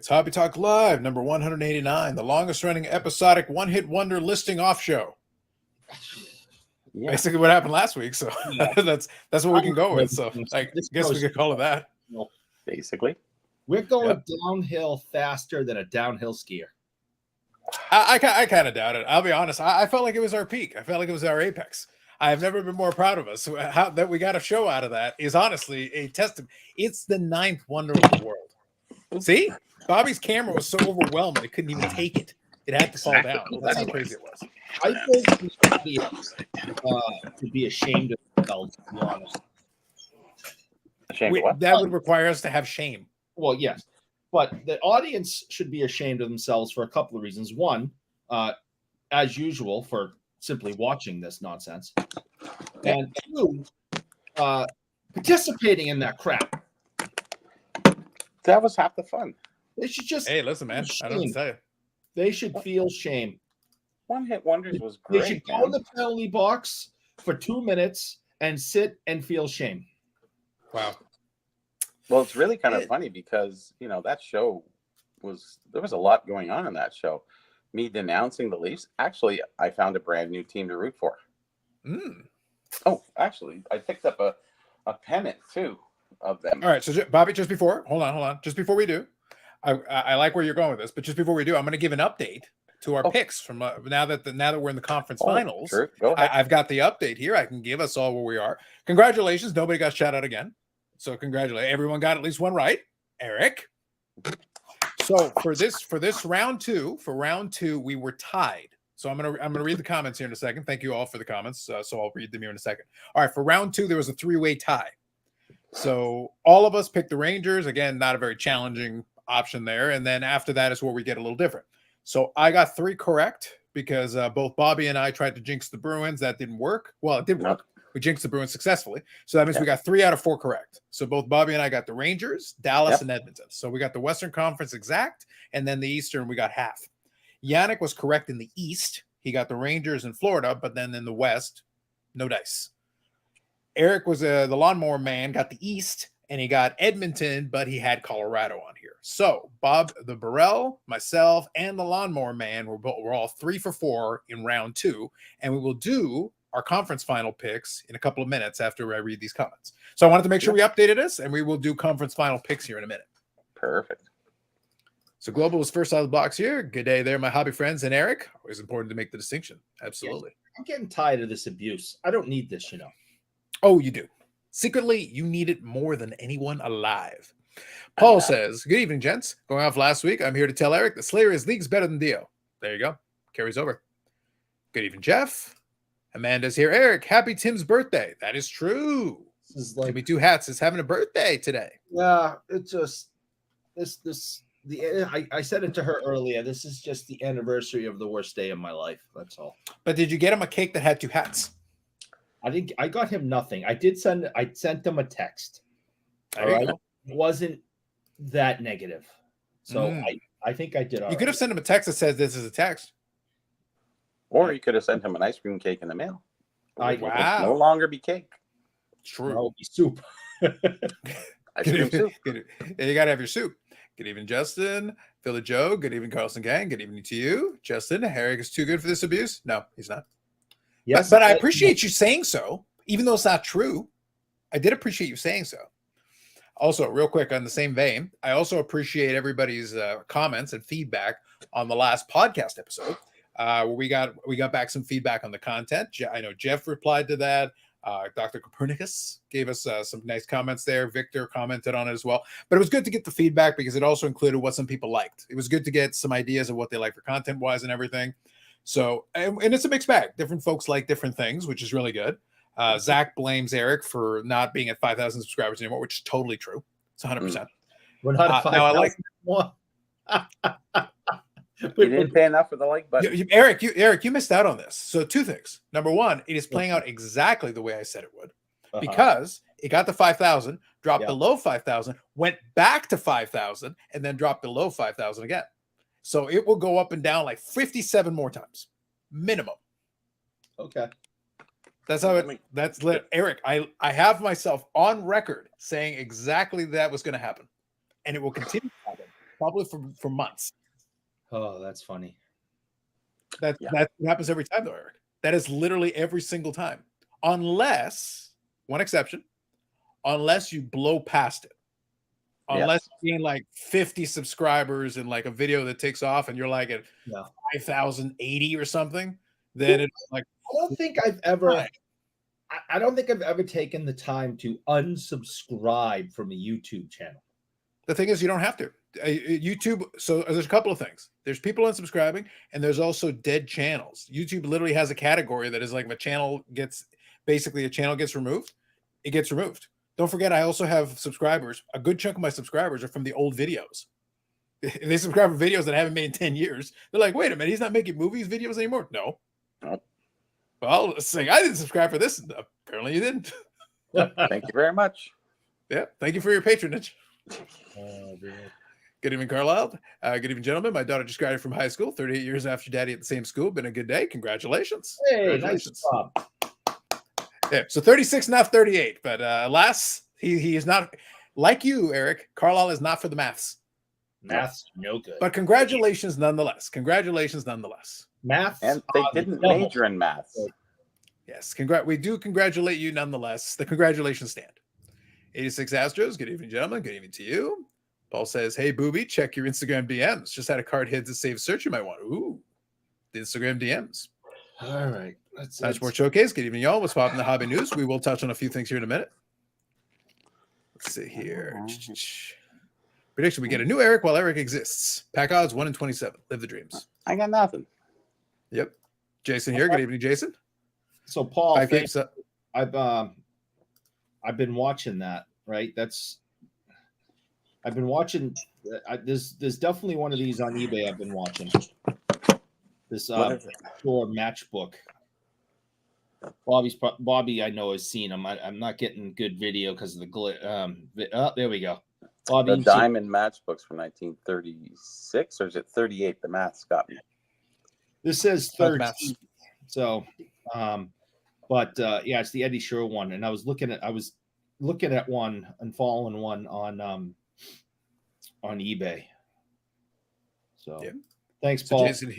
It's Hobby Talk Live, number 189, the longest running episodic one-hit wonder listing off show. Yeah. Basically what happened last week, so yeah. that's what we can go with. So I guess we could call it that. Basically. We're going downhill faster than a downhill skier. I kind of doubt it. I'll be honest. I felt like it was our peak. I felt like it was our apex. I have never been more proud of us. How that we got a show out of that is honestly a testament. It's the 9th wonder of the world. See? Bobby's camera was so overwhelmed it couldn't even take it. It had to fall down. That's how crazy it was. I think we should be ashamed of ourselves, to be honest. Ashamed of what? That would require us to have shame. Well, yes. But the audience should be ashamed of themselves for a couple of reasons. One, as usual, for simply watching this nonsense. And two, participating in that crap. That was half the fun. They should just... Hey, listen, man. I don't know what to tell you. They should feel shame. One Hit Wonders was great. They should go in the penalty box for 2 minutes and sit and feel shame. Wow. Well, it's really kind of funny because, you know, that show there was a lot going on in that show. Me denouncing the Leafs. Actually, I found a brand new team to root for. Oh, actually, I picked up a pennant too of them. All right. So Bobby, hold on. Just before we do, I like where you're going with this, but just before we do, I'm going to give an update to our picks from now that we're in the conference finals. Sure. Go ahead. I've got the update here. I can give us all where we are. Congratulations. Nobody got shot out again. So congratulations. Everyone got at least one right. Eric. So for this round two, we were tied. So I'm gonna read the comments here in a second. Thank you all for the comments. So I'll read them here in a second. All right, for round two, there was a 3-way tie. So all of us picked the Rangers. Again, not a very challenging option there. And then after that is where we get a little different. So I got 3 correct because both Bobby and I tried to jinx the Bruins. That didn't work. Well, it did work. We jinxed the Bruins successfully. So that means we got 3 out of 4 correct. So both Bobby and I got the Rangers, Dallas, and Edmonton. So we got the Western Conference exact, and then the Eastern, we got half. Yannick was correct in the East. He got the Rangers in Florida, but then in the West, no dice. Eric was the lawnmower man, got the East, and he got Edmonton, but he had Colorado on here. So Bob, the Burrell, myself, and the lawnmower man we're all 3 for 4 in round 2, and we will do our conference final picks in a couple of minutes after I read these comments. So I wanted to make sure we updated us, and we will do conference final picks here in a minute. Perfect. So Global was first out of the box here. Good day there, my hobby friends. And Eric, always important to make the distinction. Absolutely. Yes. I'm getting tired of this abuse. I don't need this, you know. Oh, you do. Secretly, you need it more than anyone alive. Paul says, good evening, gents. Going off last week, I'm here to tell Eric that Slayer is leagues better than Dio. There you go. Carries over. Good evening, Jeff. Amanda's here. Eric, happy Tim's birthday. That is true. This is like Timmy Two Hats is having a birthday today. Yeah, it's just I said it to her earlier. This is just the anniversary of the worst day of my life. That's all. But did you get him a cake that had 2 hats? I think I got him nothing. I sent him a text. All right. It wasn't that negative. So I think I did all right. You could have sent him a text that says this is a text. Or you could have sent him an ice cream cake in the mail. Wow. It would no longer be cake. True. It'll be soup. Ice cream soup. You got to have your soup. Good evening, Justin. Philly Joe. Good evening, Carlson Gang. Good evening to you. Justin, Eric is too good for this abuse? No, he's not. Yes, but I appreciate you saying so, even though it's not true. I did appreciate you saying so. Also, real quick on the same vein, I also appreciate everybody's comments and feedback on the last podcast episode. Where we got back some feedback on the content. I know Jeff replied to that. Dr. Copernicus gave us some nice comments there. Victor commented on it as well. But it was good to get the feedback because it also included what some people liked. It was good to get some ideas of what they like for content-wise and everything. So, and it's a mixed bag. Different folks like different things, which is really good. Zach blames Eric for not being at 5,000 subscribers anymore, which is totally true. It's 100%. We're not at 5,000 anymore. You didn't pay enough for the like button. Eric, you missed out on this. So 2 things. Number 1, it is playing out exactly the way I said it would, because it got to 5,000, dropped below 5,000, went back to 5,000, and then dropped below 5,000 again. So it will go up and down like 57 more times, minimum. Okay. That's how it. That's lit. Eric, I have myself on record saying exactly that was going to happen, and it will continue to happen. probably for months. Oh, that's funny. That happens every time, though, Eric. That is literally every single time, unless one exception, unless you blow past it. Unless you gain like 50 subscribers in like a video that takes off, and you're like at 5,080 or something, then it's like I don't think I've ever. I don't think I've ever taken the time to unsubscribe from a YouTube channel. The thing is, you don't have to. YouTube. So there's a couple of things. There's people unsubscribing, and there's also dead channels. YouTube literally has a category that is like if a channel gets removed, it gets removed. Don't forget, I also have subscribers. A good chunk of my subscribers are from the old videos. They subscribe for videos that I haven't made in 10 years. They're like, wait a minute, he's not making movies videos anymore. No. Well, saying I didn't subscribe for this. Apparently you didn't. Thank you very much. Yeah. Thank you for your patronage. Good evening, Carlisle. Good evening, gentlemen. My daughter just graduated from high school, 38 years after daddy at the same school. Been a good day. Congratulations. Hey, Congratulations. nice job. Yeah, so 36, not 38. But alas, he is not like you, Eric. Carlisle is not for the maths. Math's no good. But congratulations nonetheless. Congratulations nonetheless. Math. And they didn't major in math. Yes, we do congratulate you nonetheless. The congratulations stand. 86 Astros, good evening, gentlemen. Good evening to you. Paul says, hey, booby, check your Instagram DMs. Just had a card hit to save search you might want. Ooh, the Instagram DMs. All right. That's Sports Showcase. Good evening, y'all. What's popping in the hobby news? We will touch on a few things here in a minute. Let's see here. Prediction, we get a new Eric while Eric exists. Pack odds 1 in 27. Live the dreams. I got nothing. Yep. Jason here. Good evening, Jason. So, Paul, I've been watching that, right? I've been watching. There's definitely one of these on eBay. I've been watching this store matchbook. Bobby, I know has seen them. I'm not getting good video because of the there we go. Bobby, the diamond matchbooks from 1936, or is it 38? The math's got me. This says 13. So, but yeah, it's the Eddie Shore one, and I was looking at one and following one on eBay. So, thanks, Paul. Jason,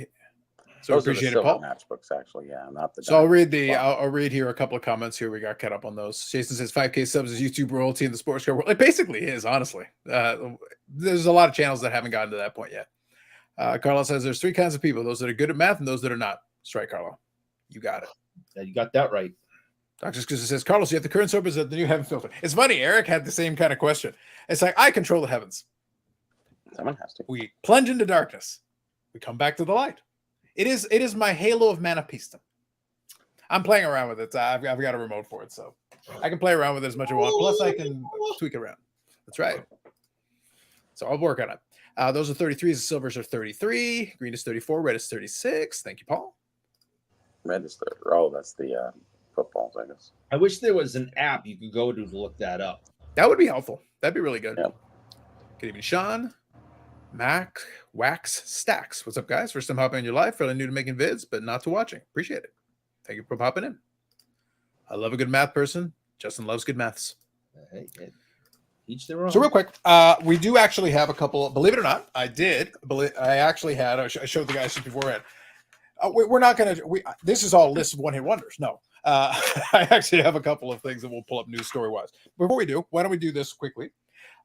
so appreciate it, Paul. Matchbooks, actually, yeah, not the. So I'll read I'll read here a couple of comments here. We got caught up on those. Jason says 5K subs is YouTube royalty in the sports car world. It basically is, honestly. There's a lot of channels that haven't gotten to that point yet. Carlos says there's 3 kinds of people: those that are good at math and those that are not. That's right, Carlo. You got it. Yeah, you got that right. Dr. Scusa says, Carlos, you have the current soapers at the new heaven filter. It's funny. Eric had the same kind of question. It's like, I control the heavens. Someone has to. We plunge into darkness. We come back to the light. It is my halo of mana piston. I'm playing around with it. I've got a remote for it, so I can play around with it as much as I want. Plus, I can tweak it around. That's right. So I'll work on it. Those are 33s. The silvers are 33. Green is 34. Red is 36. Thank you, Paul. Red is that's the footballs, I guess. I wish there was an app you could go to look that up. That would be helpful. That'd be really good. Yep. Good evening, Sean. Mac Wax Stacks. What's up, guys? First time hopping in your life. Fairly new to making vids, but not to watching. Appreciate it. Thank you for popping in. I love a good math person. Justin loves good maths. Hey, each their own. So real quick, we do actually have a couple. Believe it or not, I actually had. I showed the guys just beforehand. We're not going to. This is all a list of one-hit wonders. No, I actually have a couple of things that we'll pull up news story-wise. Before we do, why don't we do this quickly?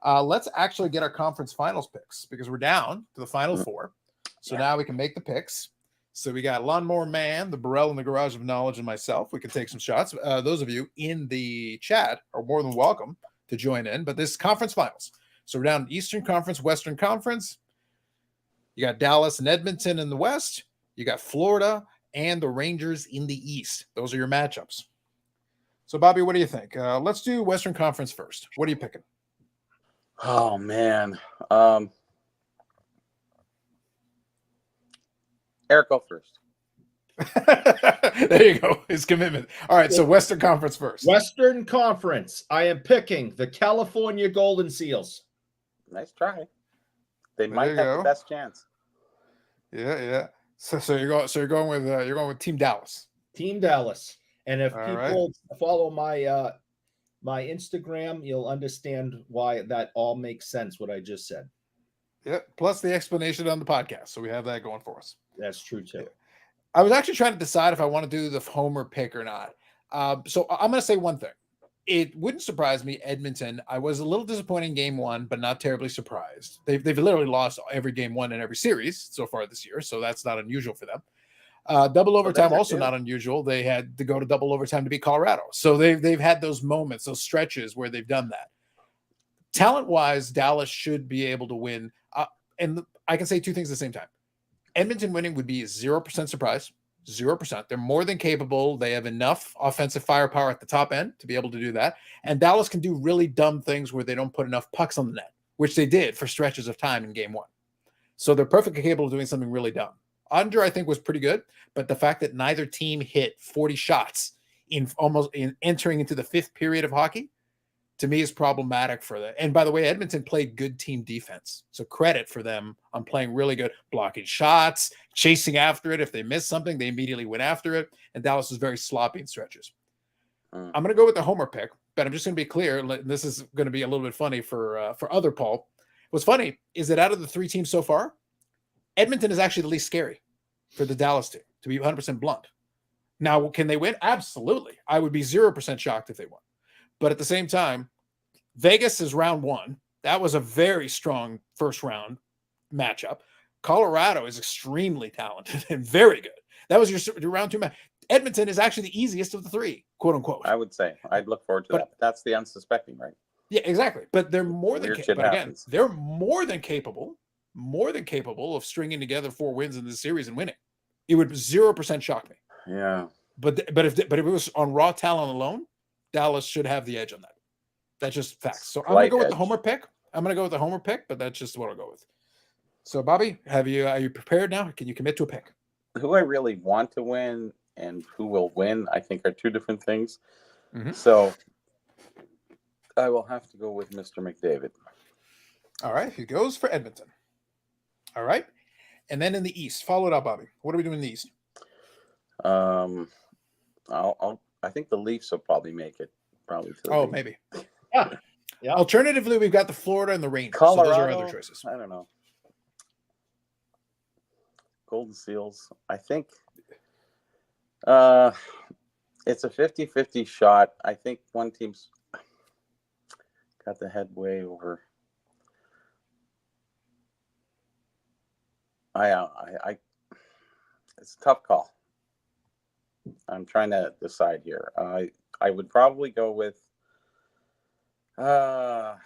Let's actually get our conference finals picks because we're down to the final 4. So now we can make the picks. So we got Lawnmower Man, the Burrell in the Garage of Knowledge, and myself. We can take some shots. Those of you in the chat are more than welcome to join in. But this is conference finals. So we're down Eastern Conference, Western Conference. You got Dallas and Edmonton in the West. You got Florida and the Rangers in the East. Those are your matchups. So, Bobby, what do you think? Let's do Western Conference first. What are you picking? Oh, man. Eric, go first. There you go. His commitment. All right, so Western Conference first. Western Conference. I am picking the California Golden Seals. Nice try. They might have the best chance. Yeah. So you're going with Team Dallas. Team Dallas. And if people follow my my Instagram, you'll understand why that all makes sense, what I just said. Yeah, plus the explanation on the podcast. So we have that going for us. That's true too. I was actually trying to decide if I want to do the homer pick or not. So I'm going to say one thing. It wouldn't surprise me, Edmonton. I was a little disappointed in game one, but not terribly surprised. They've literally lost every game one in every series so far this year, so that's not unusual for them. Double overtime also not unusual. They had to go to double overtime to beat Colorado, so they've had those moments, those stretches where they've done that. Talent-wise, Dallas should be able to win, and I can say two things at the same time. Edmonton winning would be 0% surprise. 0%. They're more than capable. They have enough offensive firepower at the top end to be able to do that. And Dallas can do really dumb things where they don't put enough pucks on the net, which they did for stretches of time in game one. So they're perfectly capable of doing something really dumb. Under, I think, was pretty good, but the fact that neither team hit 40 shots in entering into the fifth period of hockey, to me, is problematic for that. And by the way, Edmonton played good team defense. So credit for them on playing really good, blocking shots, chasing after it. If they miss something, they immediately went after it. And Dallas was very sloppy in stretches. I'm going to go with the homer pick, but I'm just going to be clear. This is going to be a little bit funny for other Paul. What's funny is that out of the three teams so far, Edmonton is actually the least scary for the Dallas team, to be 100% blunt. Now, can they win? Absolutely. I would be 0% shocked if they won. But at the same time, Vegas is round one. That was a very strong first round matchup. Colorado is extremely talented and very good. That was your round two match. Edmonton is actually the easiest of the three, quote unquote. I would say I'd look forward to that. That's the unsuspecting, right? Yeah, exactly. But they're more than capable. Again, they're more than capable of stringing together 4 wins in this series and winning. It would 0% shock me. Yeah. But if it was on raw talent alone, Dallas should have the edge on that. That's just facts. So I'm going to go with the homer pick. But that's just what I'll go with. So, Bobby, are you prepared now? Can you commit to a pick? Who I really want to win and who will win, I think, are two different things. Mm-hmm. So I will have to go with Mr. McDavid. All right. He goes for Edmonton. All right. And then in the East, follow it up, Bobby. What are we doing in the East? I think the Leafs will probably make it. Maybe. Yeah. Alternatively, we've got the Florida and the Rangers. Colorado, so those are other choices. I don't know. Golden Seals. I think it's a 50-50 shot. I think one team's got the headway over. It's a tough call. I'm trying to decide here. I would probably go with the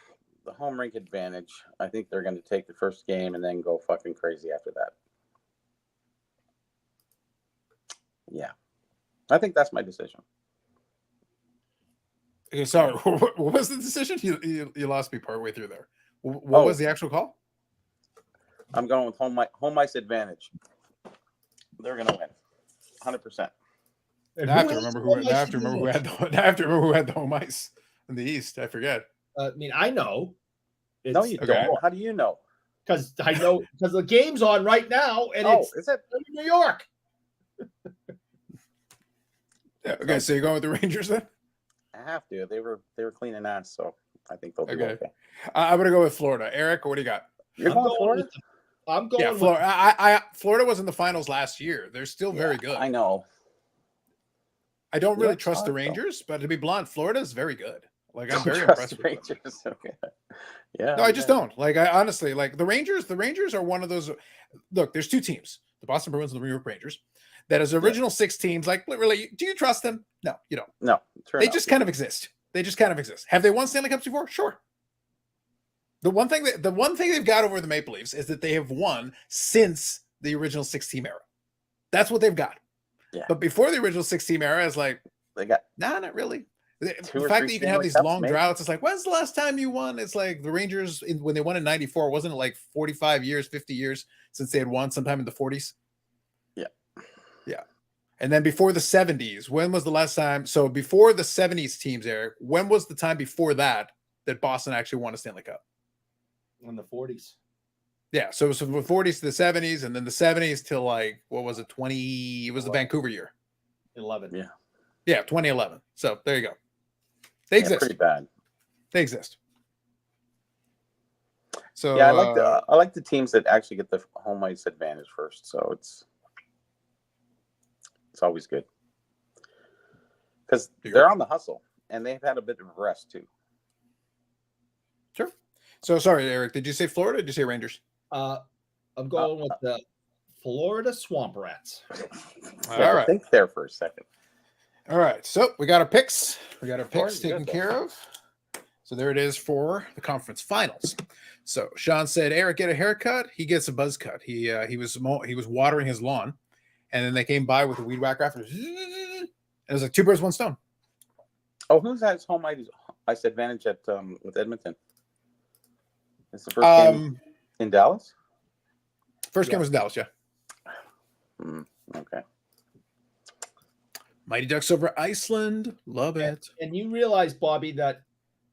home rink advantage. I think they're going to take the first game and then go fucking crazy after that. Yeah. I think that's my decision. Okay, sorry. What was the decision? You lost me partway through there. What was the actual call? I'm going with home ice advantage. They're going to win. 100%. I have to remember who had the home ice in the East. I forget. I know. No, you don't. How do you know? Because I know because the game's on right now, and is it in New York? Yeah. Okay, so you're going with the Rangers then? I have to. They were cleaning ass, so I think they'll do okay. I'm gonna go with Florida. Eric, what do you got? You're going Florida? I'm going. Yeah, Florida. Florida was in the finals last year. They're still very good. I know. I don't really trust the Rangers, but to be blunt, Florida is very good. Like I'm very impressed with Rangers. Okay. Yeah. No, I just don't. Like I honestly like the Rangers. The Rangers are one of those. Look, there's two teams: the Boston Bruins and the New York Rangers. That is original 6 teams. Like, really, do you trust them? No, you don't. No, they just kind of exist. Have they won Stanley Cups before? Sure. The one thing they've got over the Maple Leafs is that they have won since the original 6-team era. That's what they've got. Yeah. But before the original 6-team era, it's like they got not really. The fact that you can have these long droughts, it's like, when's the last time you won? It's like the Rangers when they won in '94, wasn't it like 45 years, 50 years since they had won sometime in the 40s? Yeah. And then before the 70s, when was the last time? So before the 70s teams, Eric, when was the time before that Boston actually won a Stanley Cup? In the 40s. Yeah. So it was from the 40s to the 70s, and then the 70s till like, what was it? It was the Vancouver year. 11. Yeah. Yeah. 2011. So there you go. They exist. Pretty bad. They exist. So yeah, I like the teams that actually get the home ice advantage first. So it's always good because they're on the hustle and they've had a bit of rest too. Sure. So sorry, Eric. Did you say Florida? Or did you say Rangers? I'm going with the Florida Swamp Rats. All right. Think there for a second. All right. So we got our picks. We got our picks Florida's taken good, care of. So there it is for the conference finals. So Sean said, Eric, get a haircut. He gets a buzz cut. He was watering his lawn, and then they came by with a weed whacker after. It was like 2 birds, 1 stone. Oh, who's has home ice advantage at with Edmonton? It's the first game in Dallas. First game was in Dallas, yeah. Okay. Mighty Ducks over Iceland. Love it. And you realize, Bobby, that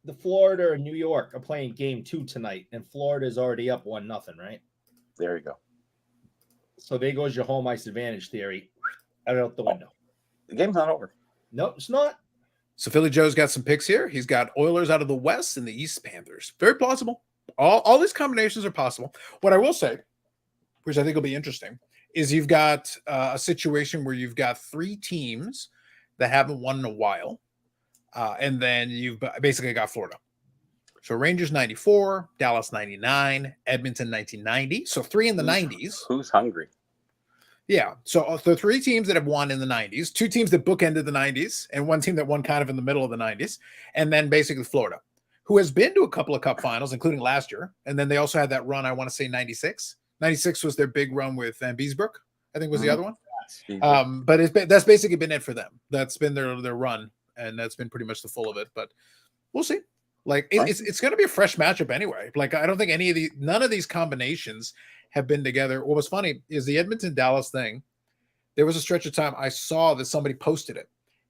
the Florida and New York are playing game 2 tonight, and Florida is already up 1-0, right? There you go. So there goes your home ice advantage theory out the window. The game's not over. Nope, it's not. So Philly Joe's got some picks here. He's got Oilers out of the West and the East Panthers. Very plausible. All these combinations are possible. What I will say, which I think will be interesting, is you've got a situation where you've got 3 teams that haven't won in a while. And then you've basically got Florida. So Rangers 94, Dallas 99, Edmonton 1990. So 3 in the 90s. Who's hungry? Yeah. So the 3 teams that have won in the 90s, 2 teams that bookended the 90s, and 1 team that won kind of in the middle of the 90s. And then basically Florida, who has been to a couple of cup finals, including last year. And then they also had that run, I want to say 96. 96 was their big run with Beesbrook, I think was the other one. But that's basically been it for them. That's been their run. And that's been pretty much the full of it, but we'll see. Like it's going to be a fresh matchup anyway. Like I don't think none of these combinations have been together. What was funny is the Edmonton Dallas thing. There was a stretch of time I saw that somebody posted it,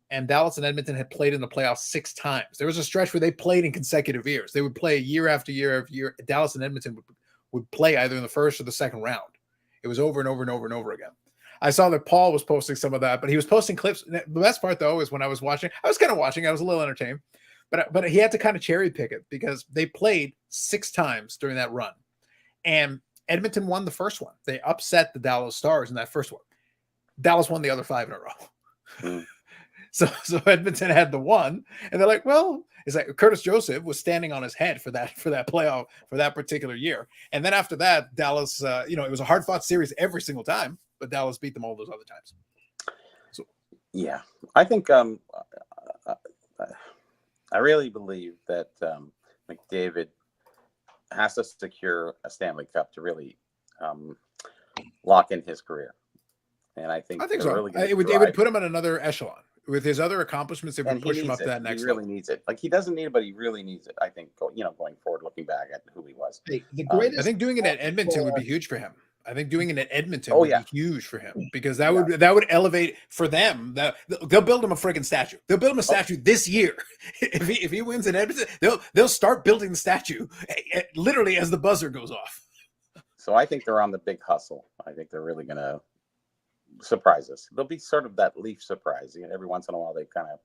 and Dallas and Edmonton had played in the playoffs 6 times. There was a stretch where they played in consecutive years. They would play year after year after year. Dallas and Edmonton would play either in the first or the second round. It was over and over and over and over again. I saw that Paul was posting some of that, but he was posting clips. The best part, though, is when I was watching. I was kind of watching. I was a little entertained, but he had to kind of cherry pick it because they played 6 times during that run, and Edmonton won the first one. They upset the Dallas Stars in that first one. Dallas won the other 5 in a row. So Edmonton had the 1, and they're like, well, it's like Curtis Joseph was standing on his head for that playoff for that particular year, and then after that, Dallas, it was a hard fought series every single time. But Dallas beat them all those other times. So, yeah, I think I really believe that McDavid has to secure a Stanley Cup to really lock in his career. And I think so. Really it would put him on another echelon. With his other accomplishments, it would push him up to that next level. He really needs it. Like he doesn't need it, but he really needs it. I think going forward, looking back at who he was. The greatest I think doing it at Edmonton would be huge for him. I think doing it at Edmonton would be huge for him because that would elevate for them. They'll build him a freaking statue. They'll build him a statue this year. If he wins in Edmonton, they'll start building the statue literally as the buzzer goes off. So I think they're on the big hustle. I think they're really going to surprise us. They'll be sort of that Leaf surprise. Every once in a while they kind of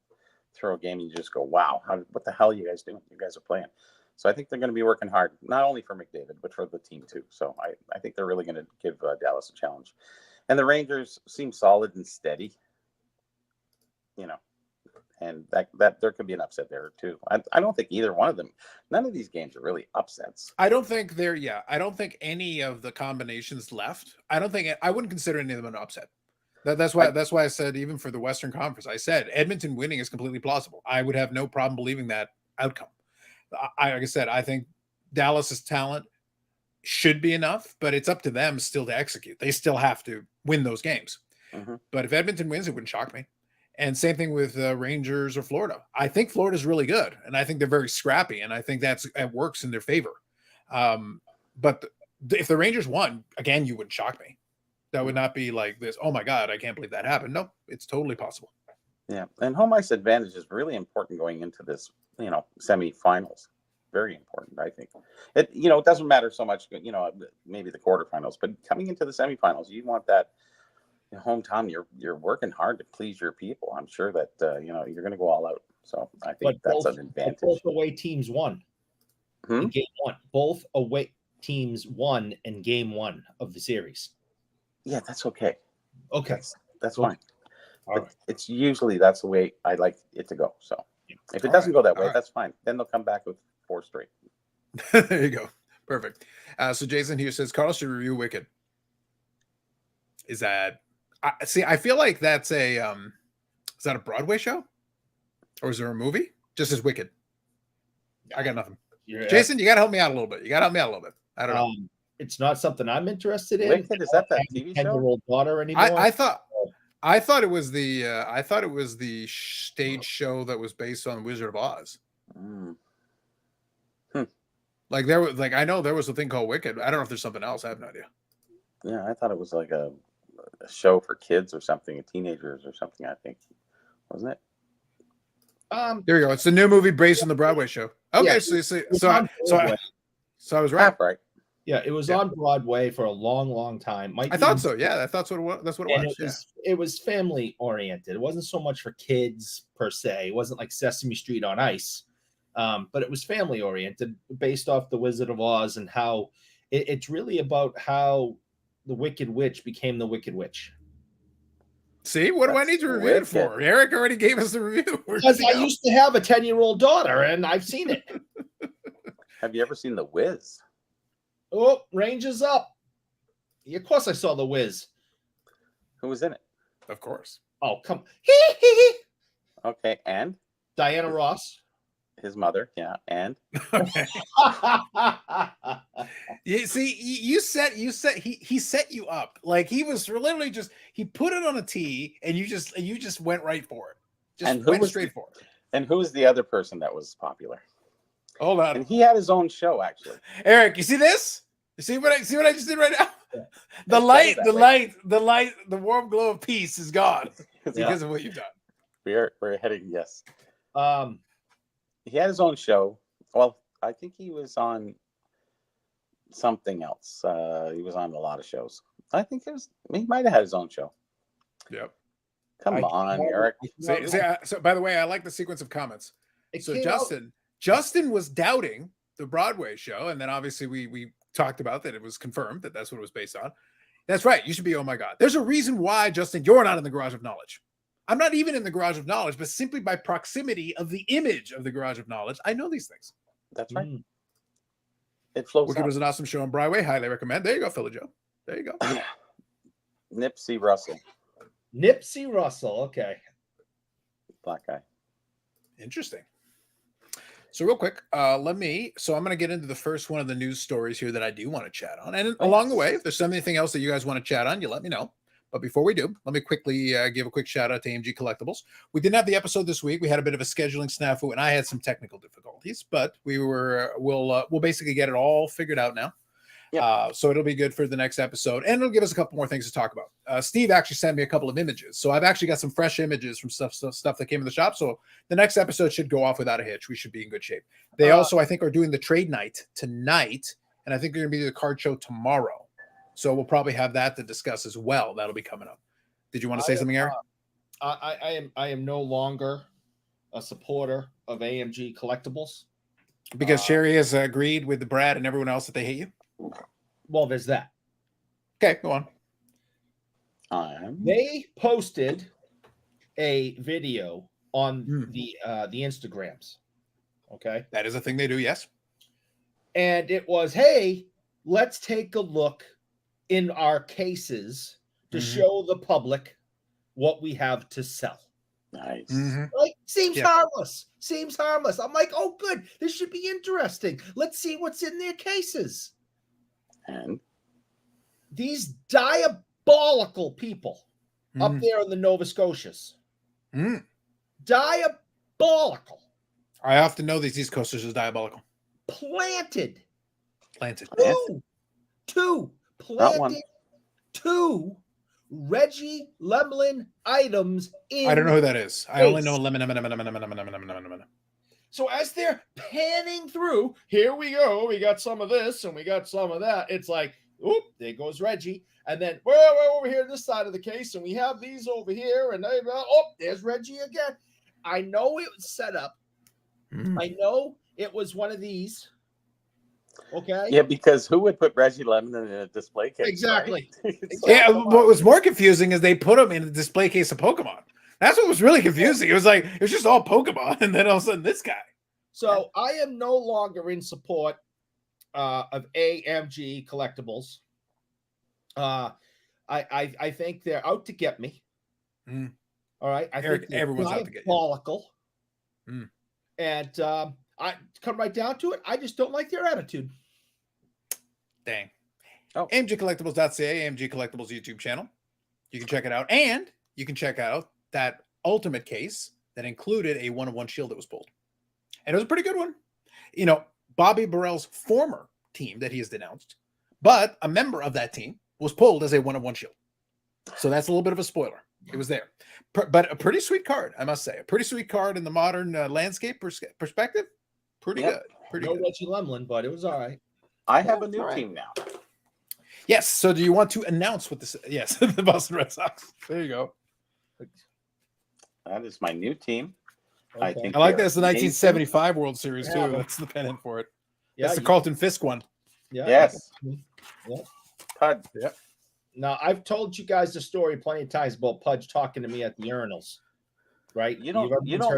throw a game and you just go, wow, what the hell are you guys doing? You guys are playing. So I think they're going to be working hard, not only for McDavid, but for the team too. So I think they're really going to give Dallas a challenge. And the Rangers seem solid and steady, and that there could be an upset there too. I don't think either one of them, none of these games are really upsets. I don't think I don't think any of the combinations left. I wouldn't consider any of them an upset. That's why I said even for the Western Conference, I said Edmonton winning is completely plausible. I would have no problem believing that outcome. Like I said, I think Dallas's talent should be enough, but it's up to them still to execute. They still have to win those games. Mm-hmm. But if Edmonton wins, it wouldn't shock me. And same thing with Rangers or Florida. I think Florida's really good, and I think they're very scrappy, and I think that works in their favor. But if the Rangers won, again, you wouldn't shock me. That would not be like this, oh my God, I can't believe that happened. No, it's totally possible. Yeah, and home ice advantage is really important going into this, semifinals. Very important, I think. It doesn't matter so much, maybe the quarterfinals, but coming into the semifinals, you want that hometown. You're working hard to please your people. I'm sure that you're going to go all out. So I think that's an advantage. Both away teams won in game 1. Both away teams won in game 1 of the series. Yeah, that's okay. Okay. That's Okay. fine. All But right. it's usually that's the way I like it to go. So if it All doesn't right. go that All way, right. that's fine. Then they'll come back with 4 straight. There you go. Perfect. So Jason here says Carlos should review Wicked. Is that I feel like that's a is that a Broadway show? Or is there a movie? Just as Wicked. I got nothing. Jason, you gotta help me out a little bit. I don't know. It's not something I'm interested in. Wicked, is that TV show? 10-year-old daughter anymore. I thought it was the stage show that was based on Wizard of Oz. Like there was I know there was a thing called Wicked. I don't know if there's something else. I have no idea. Yeah, I thought it was like a show for kids or something, teenagers or something, I think. Wasn't it? There you go. It's a new movie based on the Broadway show. Okay, Yeah, so I was right. Half right. Yeah, it was on Broadway for a long, long time. I thought so. Yeah, I thought that's what it was. It was family oriented. It wasn't so much for kids per se. It wasn't like Sesame Street on Ice, but it was family oriented, based off the Wizard of Oz and how it's really about how the Wicked Witch became the Wicked Witch. See, what do I need to review it for? Eric already gave us the review. Because I used to have a 10-year-old daughter, and I've seen it. Have you ever seen The Wiz? Oh, range is up. Yeah, of course I saw The Wiz. Who was in it? Of course. Oh, come. Okay, and? Diana Ross. His mother, yeah, and? You see, he set you up. Like he was literally he put it on a tee and you just went right for it. Just went straight for it. And who was the other person that was popular? Hold on. And he had his own show, actually. Eric, you see this? You see what I just did right now? Yeah. The warm glow of peace is gone because of what you've done. We're heading, yes. He had his own show. Well, I think he was on something else. He was on a lot of shows. I think he might have had his own show. Yep. Come on, Eric. So by the way, I like the sequence of comments. So Justin was doubting the Broadway show, and then obviously we talked about that. It was confirmed that that's what it was based on. That's right. You should be. Oh my God. There's a reason why, Justin, you're not in the Garage of Knowledge. I'm not even in the Garage of Knowledge, but simply by proximity of the image of the Garage of Knowledge, I know these things. That's right. It flows. Wicked was an awesome show on Broadway. Highly recommend. There you go, Philly Joe. There you go. Nipsey Russell. Nipsey Russell. Okay. Black guy. Interesting. So real quick, I'm going to get into the first one of the news stories here that I do want to chat on. And along the way, if there's anything else that you guys want to chat on, you let me know. But before we do, let me quickly give a quick shout out to AMG Collectibles. We didn't have the episode this week. We had a bit of a scheduling snafu, and I had some technical difficulties. But we'll basically get it all figured out now. Yep. So it'll be good for the next episode, and it'll give us a couple more things to talk about. Steve actually sent me a couple of images, so I've actually got some fresh images from stuff that came in the shop. So the next episode should go off without a hitch. We should be in good shape. They also, I think, are doing the trade night tonight, and I think they're going to be the card show tomorrow. So we'll probably have that to discuss as well. That'll be coming up. Did you want to say something, Eric? I am no longer a supporter of AMG Collectibles because Sherry has agreed with Brad and everyone else that they hate you. Well, there's that. Okay, go on. They posted a video on the Instagrams. Okay, that is a thing they do. Yes, and it was, hey, let's take a look in our cases to show the public what we have to sell. Nice. Like, seems harmless. Seems harmless. I'm like, oh, good. This should be interesting. Let's see what's in their cases. And these diabolical people up there in the Nova Scotias. Diabolical. I often know these East Coasters is diabolical. Planted. Two. Planted 2 Reggie Lemlin items in. I don't know who that is. I only know lemon. So as they're panning through, here we go. We got some of this and we got some of that. It's like, oop, there goes Reggie. And then we're over here this side of the case, and we have these over here, and there's Reggie again. I know it was set up. I know it was one of these. Okay. Yeah, because who would put Reggie Lemon in a display case? Exactly. Right? It's Yeah, come what on. was more confusing is they put him in a display case of Pokemon. That's what was really confusing. It was like it was just all Pokemon, and then all of a sudden this guy. So I am no longer in support of AMG Collectibles. I think they're out to get me. Mm. All right, I Eric, think they're everyone's out to get you. diabolical. Mm. And I come right down to it. I just don't like their attitude. Dang. Oh. AMGcollectibles.ca, AMG Collectibles YouTube channel. You can check it out. And you can check out that ultimate case that included a 1-of-1 shield that was pulled. And it was a pretty good one. You know, Bobby Burrell's former team that he has denounced, but a member of that team was pulled as a 1-of-1 shield. So that's a little bit of a spoiler. It was there. But a pretty sweet card, I must say. A pretty sweet card in the modern landscape perspective. Pretty good. Pretty No good. Reggie Lemlin, but it was all right. I have a new team now. Yes. So do you want to announce what this? Yes, the Boston Red Sox. There you go. That is my new team. Okay. I think I like they're that's the amazing. 1975 World Series too. Yeah. That's the pennant for it. Yeah, That's the Carlton Fisk one. Yeah. Yes. Yeah. Pud. Now I've told you guys the story plenty of times about Pudge talking to me at the urinals. Right? You don't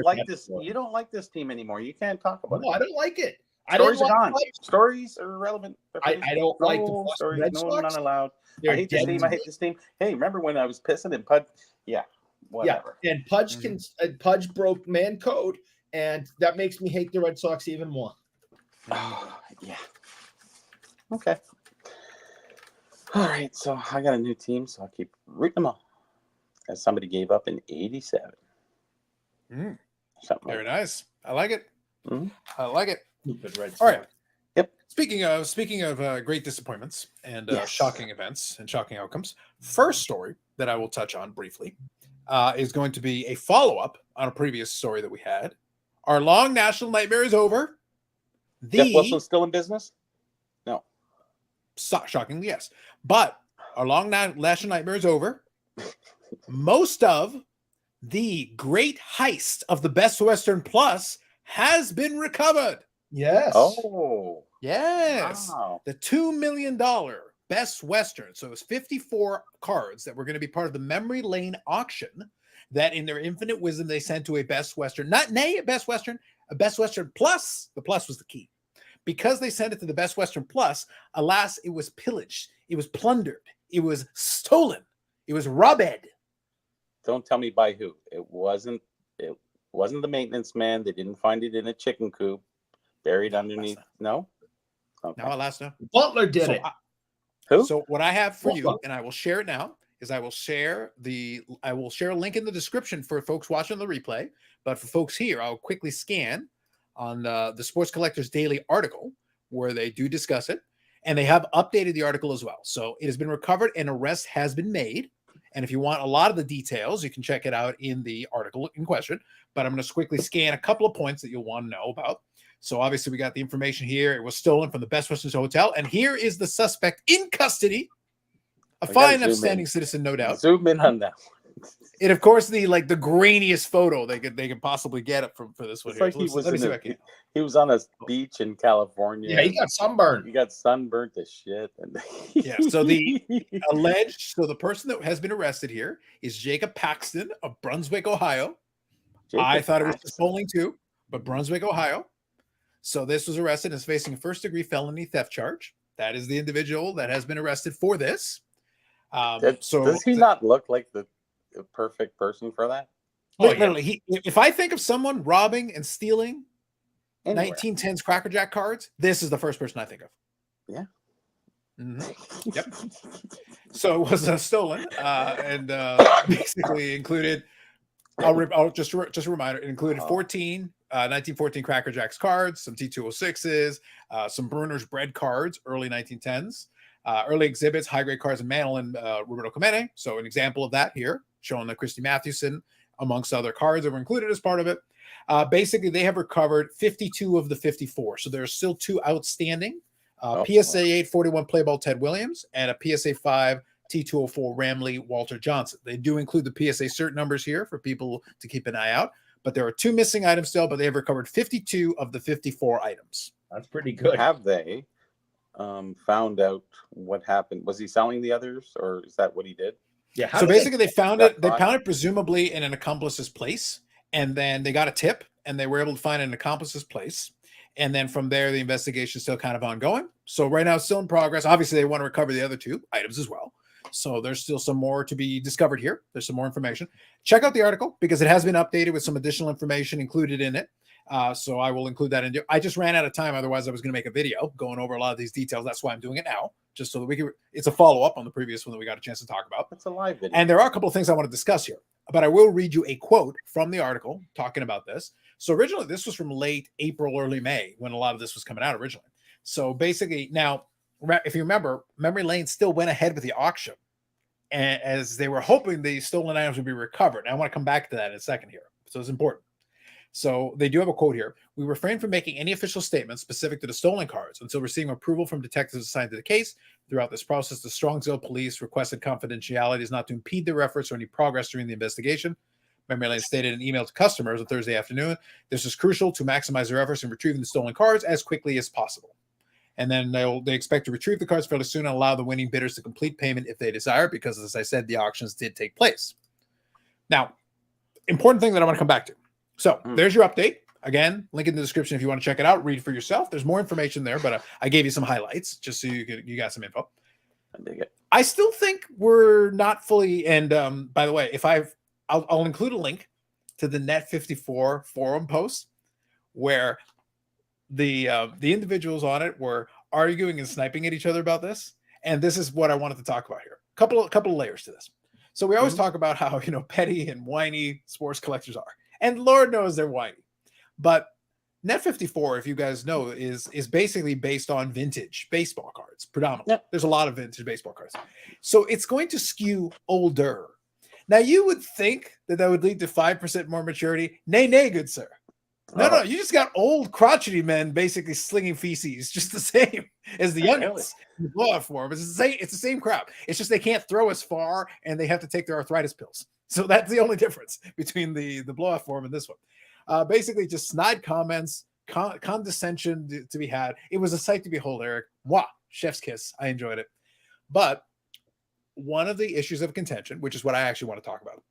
like this. You don't like this team anymore. You can't talk about No, it. I don't like it. Stories are gone. Pudge. Stories are irrelevant. I don't like the No Boston stories. Red No, Sox. none allowed. They're I hate this dead team. to I hate this team. Hey, remember when I was pissing and Pud? Yeah, whatever. Yeah, and Pudge Pudge broke man code, and that makes me hate the Red Sox even more. Yeah. Okay. All right. So I got a new team, so I'll keep rooting them on. As somebody gave up in '87. Mm, Something very like nice. I like it. Mhm. I like it. Stupid Red Sox. All right. Yep. Speaking of great disappointments and Yes. shocking events and shocking outcomes, first story that I will touch on briefly is going to be a follow-up on a previous story that we had. Our long national nightmare is over. Jeff Wilson's still in business? No. Shockingly, yes. But our long national nightmare is over. Most of the great heist of the Best Western Plus has been recovered. Yes. Oh. Yes. Wow. The $2 million Best Western. So it was 54 cards that were going to be part of the Memory Lane auction that in their infinite wisdom they sent to a Best Western, not a Best Western, a Best Western Plus. The Plus was the key. Because they sent it to the Best Western Plus, alas, it was pillaged. It was plundered. It was stolen. It was robbed. Don't tell me by who. It wasn't the maintenance man. They didn't find it in a chicken coop buried underneath. No? Okay. No, alas, no. Butler did it. Who? So what I have for you, Butler. and I will share it now, is I will share a link in the description for folks watching the replay. But for folks here, I'll quickly scan on the Sports Collectors Daily article where they do discuss it, and they have updated the article as well. So it has been recovered, and arrest has been made. And if you want a lot of the details, you can check it out in the article in question. But I'm going to quickly scan a couple of points that you'll want to know about. So obviously we got the information here. It was stolen from the Best Western Hotel. And here is the suspect in custody. A fine, upstanding citizen, no doubt. Zoom in on that. And of course, the grainiest photo they could possibly get it for this one. It's Here. like So let me see if I can. he was on a beach in California. Yeah, he got sunburned. He got sunburnt to shit. And Yeah. So the person that has been arrested here is Jacob Paxton of Brunswick, Ohio. I thought it was just bowling too, but Brunswick, Ohio. So this was arrested and is facing a first-degree felony theft charge. That is the individual that has been arrested for this. Does he not look like the perfect person for that? Literally, if I think of someone robbing and stealing Anywhere. 1910s Cracker Jack cards, this is the first person I think of. Yeah. Mm-hmm. Yep. So it was stolen and basically included. I'll just a reminder. It included 1914 Cracker Jacks cards, some T206s, some Bruner's bread cards, early 1910s, early exhibits, high grade cards, and Mantle and Roberto Clemente. So an example of that here, showing the Christy Mathewson, amongst other cards that were included as part of it. Basically, they have recovered 52 of the 54. So there are still 2 outstanding. PSA 841 Playball Ted Williams and a PSA 5 T204 Ramley Walter Johnson. They do include the PSA cert numbers here for people to keep an eye out. But there are 2 missing items still, but they have recovered 52 of the 54 items. That's pretty good. Have they? found out what happened. Was he selling the others, or is that what he did? Yeah. So basically, they found it. They caught? found it presumably in an accomplice's place, and then they got a tip, and they were able to find an accomplice's place. And then from there, the investigation is still kind of ongoing. So right now, it's still in progress. Obviously, they want to recover the other 2 items as well. So there's still some more to be discovered here. There's some more information. Check out the article because it has been updated with some additional information included in it. So I will include that in. I just ran out of time. Otherwise, I was going to make a video going over a lot of these details. That's why I'm doing it now, just so that we can. It's a follow up on the previous one that we got a chance to talk about. It's a live video. And there are a couple of things I want to discuss here, but I will read you a quote from the article talking about this. So originally, this was from late April, early May when a lot of this was coming out originally. So basically, now, if you remember, Memory Lane still went ahead with the auction as they were hoping the stolen items would be recovered. And I want to come back to that in a second here. So it's important. So they do have a quote here. We refrain from making any official statements specific to the stolen cards until receiving approval from detectives assigned to the case. Throughout this process, the Strongsville police requested confidentiality is not to impede their efforts or any progress during the investigation. Memory Lane stated in an email to customers on Thursday afternoon, this is crucial to maximize their efforts in retrieving the stolen cards as quickly as possible. And then they expect to retrieve the cards fairly soon and allow the winning bidders to complete payment if they desire, because as I said, the auctions did take place. Now, important thing that I want to come back to. So there's your update. Again, link in the description if you want to check it out. Read for yourself. There's more information there, but I gave you some highlights just so you got some info. I dig it. I still think we're not fully. And by the way, if I'll include a link to the Net54 forum post where the individuals on it were arguing and sniping at each other about this. And this is what I wanted to talk about here. Couple of layers to this. So we always talk about how petty and whiny sports collectors are. And Lord knows they're whiny. But Net54, if you guys know, is basically based on vintage baseball cards, predominantly. Yep. There's a lot of vintage baseball cards. So it's going to skew older. Now, you would think that would lead to 5% more maturity. Nay, good sir. No, you just got old crotchety men basically slinging feces, just the same as the youngins in the blowout form. It's the same crap. It's just they can't throw as far and they have to take their arthritis pills. So that's the only difference between the blowout form and this one. Basically, just snide comments, condescension to be had. It was a sight to behold, Eric. Mwah, chef's kiss. I enjoyed it. But one of the issues of contention, which is what I actually want to talk about,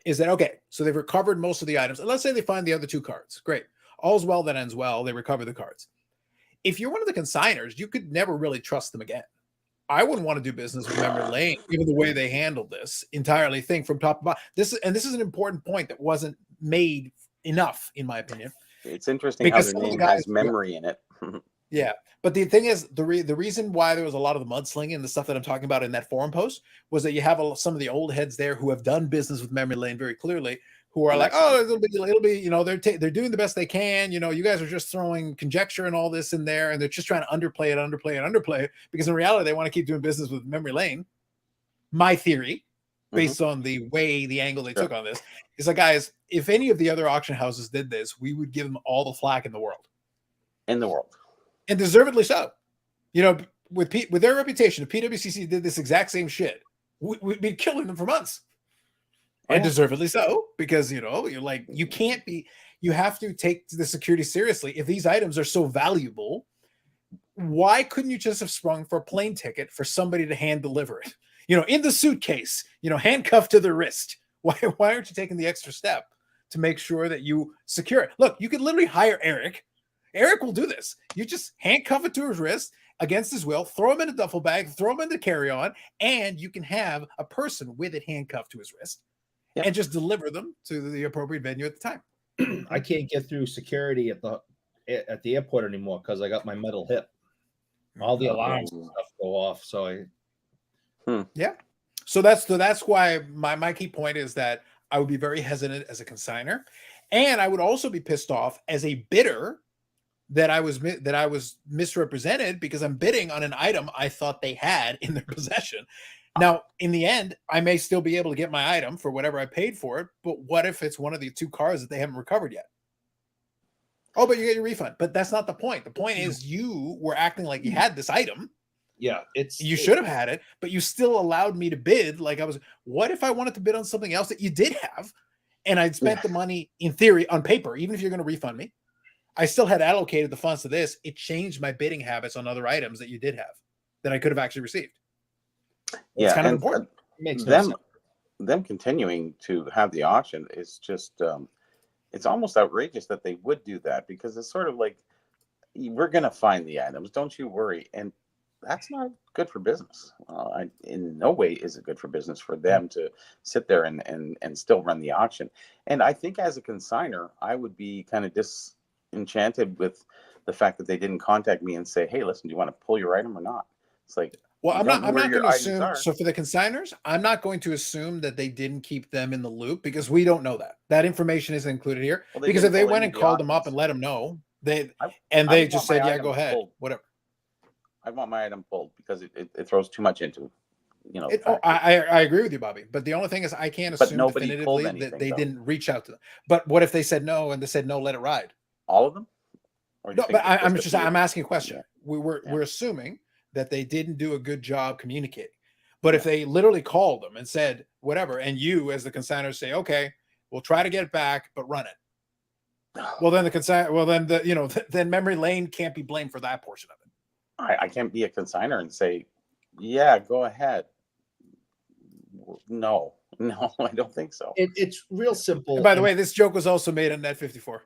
is that, okay, so they've recovered most of the items. And let's say they find the other 2 cards. Great. All's well that ends well. They recover the cards. If you're one of the consigners, you could never really trust them again. I wouldn't want to do business with Memory Lane, given the way they handled this entirely thing from top to bottom. This is an important point that wasn't made enough, in my opinion. It's interesting how the name has memory in it. Yeah. But the thing is, the reason why there was a lot of the mudslinging and the stuff that I'm talking about in that forum post was that you have some of the old heads there who have done business with Memory Lane very clearly, who are like, oh, it'll be, they're doing the best they can. You guys are just throwing conjecture and all this in there, and they're just trying to underplay it, because in reality, they want to keep doing business with Memory Lane. My theory, based on the angle they took on this, is like, guys, if any of the other auction houses did this, we would give them all the flack in the world. And deservedly so. With their reputation, if PWCC did this exact same shit, we'd be killing them for months. And deservedly so, because, you have to take the security seriously. If these items are so valuable, why couldn't you just have sprung for a plane ticket for somebody to hand deliver it? In the suitcase, handcuffed to the wrist. Why aren't you taking the extra step to make sure that you secure it? Look, you could literally hire Eric. Eric will do this. You just handcuff it to his wrist against his will, throw him in a duffel bag, throw him in the carry-on, and you can have a person with it handcuffed to his wrist and just deliver them to the appropriate venue at the time. I can't get through security at the airport anymore because I got my metal hip. All the alarms and stuff go off. So yeah. So that's why my key point is that I would be very hesitant as a consigner, and I would also be pissed off as a bidder that I was misrepresented because I'm bidding on an item I thought they had in their possession. Now, in the end, I may still be able to get my item for whatever I paid for it, but what if it's one of the 2 cars that they haven't recovered yet? Oh, but you get your refund. But that's not the point. The point is you were acting like you had this item. Yeah, you should have had it, but you still allowed me to bid like I was. What if I wanted to bid on something else that you did have, and I'd spent the money in theory on paper, even if you're going to refund me? I still had allocated the funds to this. It changed my bidding habits on other items that you did have that I could have actually received. It's kind of important. Makes no sense. Them continuing to have the auction is just it's almost outrageous that they would do that, because it's sort of like, we're going to find the items, don't you worry. And that's not good for business. In no way is it good for business for them to sit there and still run the auction. And I think as a consigner, I would be kind of disenchanted with the fact that they didn't contact me and say, hey, listen, do you want to pull your item or not? It's like, well, I'm not going to assume. So for the consigners, I'm not going to assume that they didn't keep them in the loop, because we don't know that. That information isn't included here. Well, because if they went and called them up and let them know, they just said, yeah, go ahead, whatever. I want my item pulled because it throws too much into, I agree with you, Bobby. But the only thing is, I can't assume definitively that they didn't reach out to them. But what if they said no and they said, no, let it ride? All of them? No, but I'm asking a question. Yeah. We're assuming that they didn't do a good job communicating. But if they literally called them and said whatever, and you as the consignor say, okay, we'll try to get it back, but run it. Well, then then memory lane can't be blamed for that portion of it. I can't be a consignor and say, yeah, go ahead. No, I don't think so. It's real simple. And by the way, this joke was also made on Net54.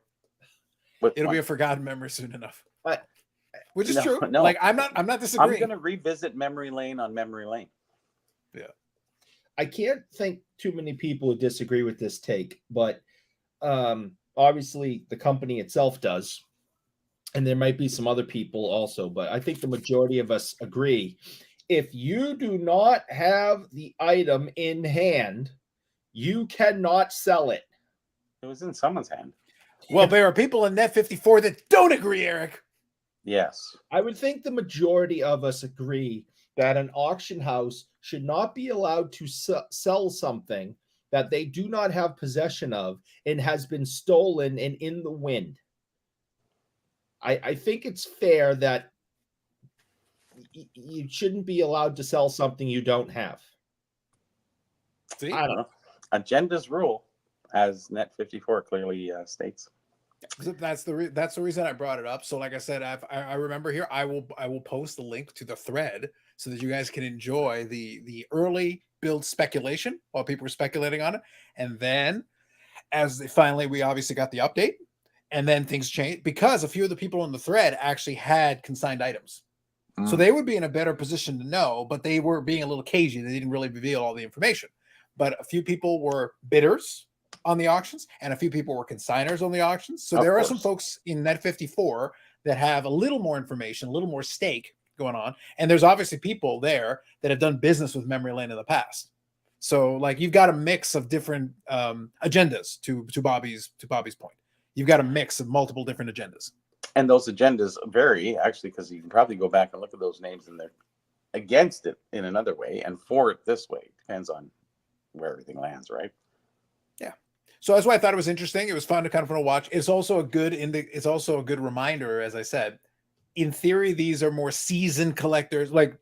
It'll be a forgotten memory soon enough. Which is true. No. Like, I'm not disagreeing. I'm going to revisit memory lane on memory lane. Yeah. I can't think too many people who disagree with this take, but obviously the company itself does. And there might be some other people also, but I think the majority of us agree. If you do not have the item in hand, you cannot sell it. It was in someone's hand. Well, there are people in Net54 that don't agree, Eric. Yes. I would think the majority of us agree that an auction house should not be allowed to sell something that they do not have possession of and has been stolen and in the wind. I think it's fair that you shouldn't be allowed to sell something you don't have. See, I don't know. Agenda's rule, as Net54 clearly states. That's the reason I brought it up. So, like I said, I remember here. I will post the link to the thread so that you guys can enjoy the early build speculation while people were speculating on it, and then we obviously got the update, and then things changed because a few of the people in the thread actually had consigned items, so they would be in a better position to know. But they were being a little cagey. They didn't really reveal all the information. But a few people were bidders on the auctions, and a few people were consigners on the auctions. So there are some folks in Net54 that have a little more information, a little more stake going on. And there's obviously people there that have done business with memory lane in the past. So like, you've got a mix of different agendas to Bobby's point. You've got a mix of multiple different agendas. And those agendas vary, actually, because you can probably go back and look at those names and they're against it in another way and for it this way. Depends on where everything lands, right? Yeah. So that's why I thought it was interesting. It was fun to watch. It's also a good reminder, as I said. In theory, these are more seasoned collectors. Like,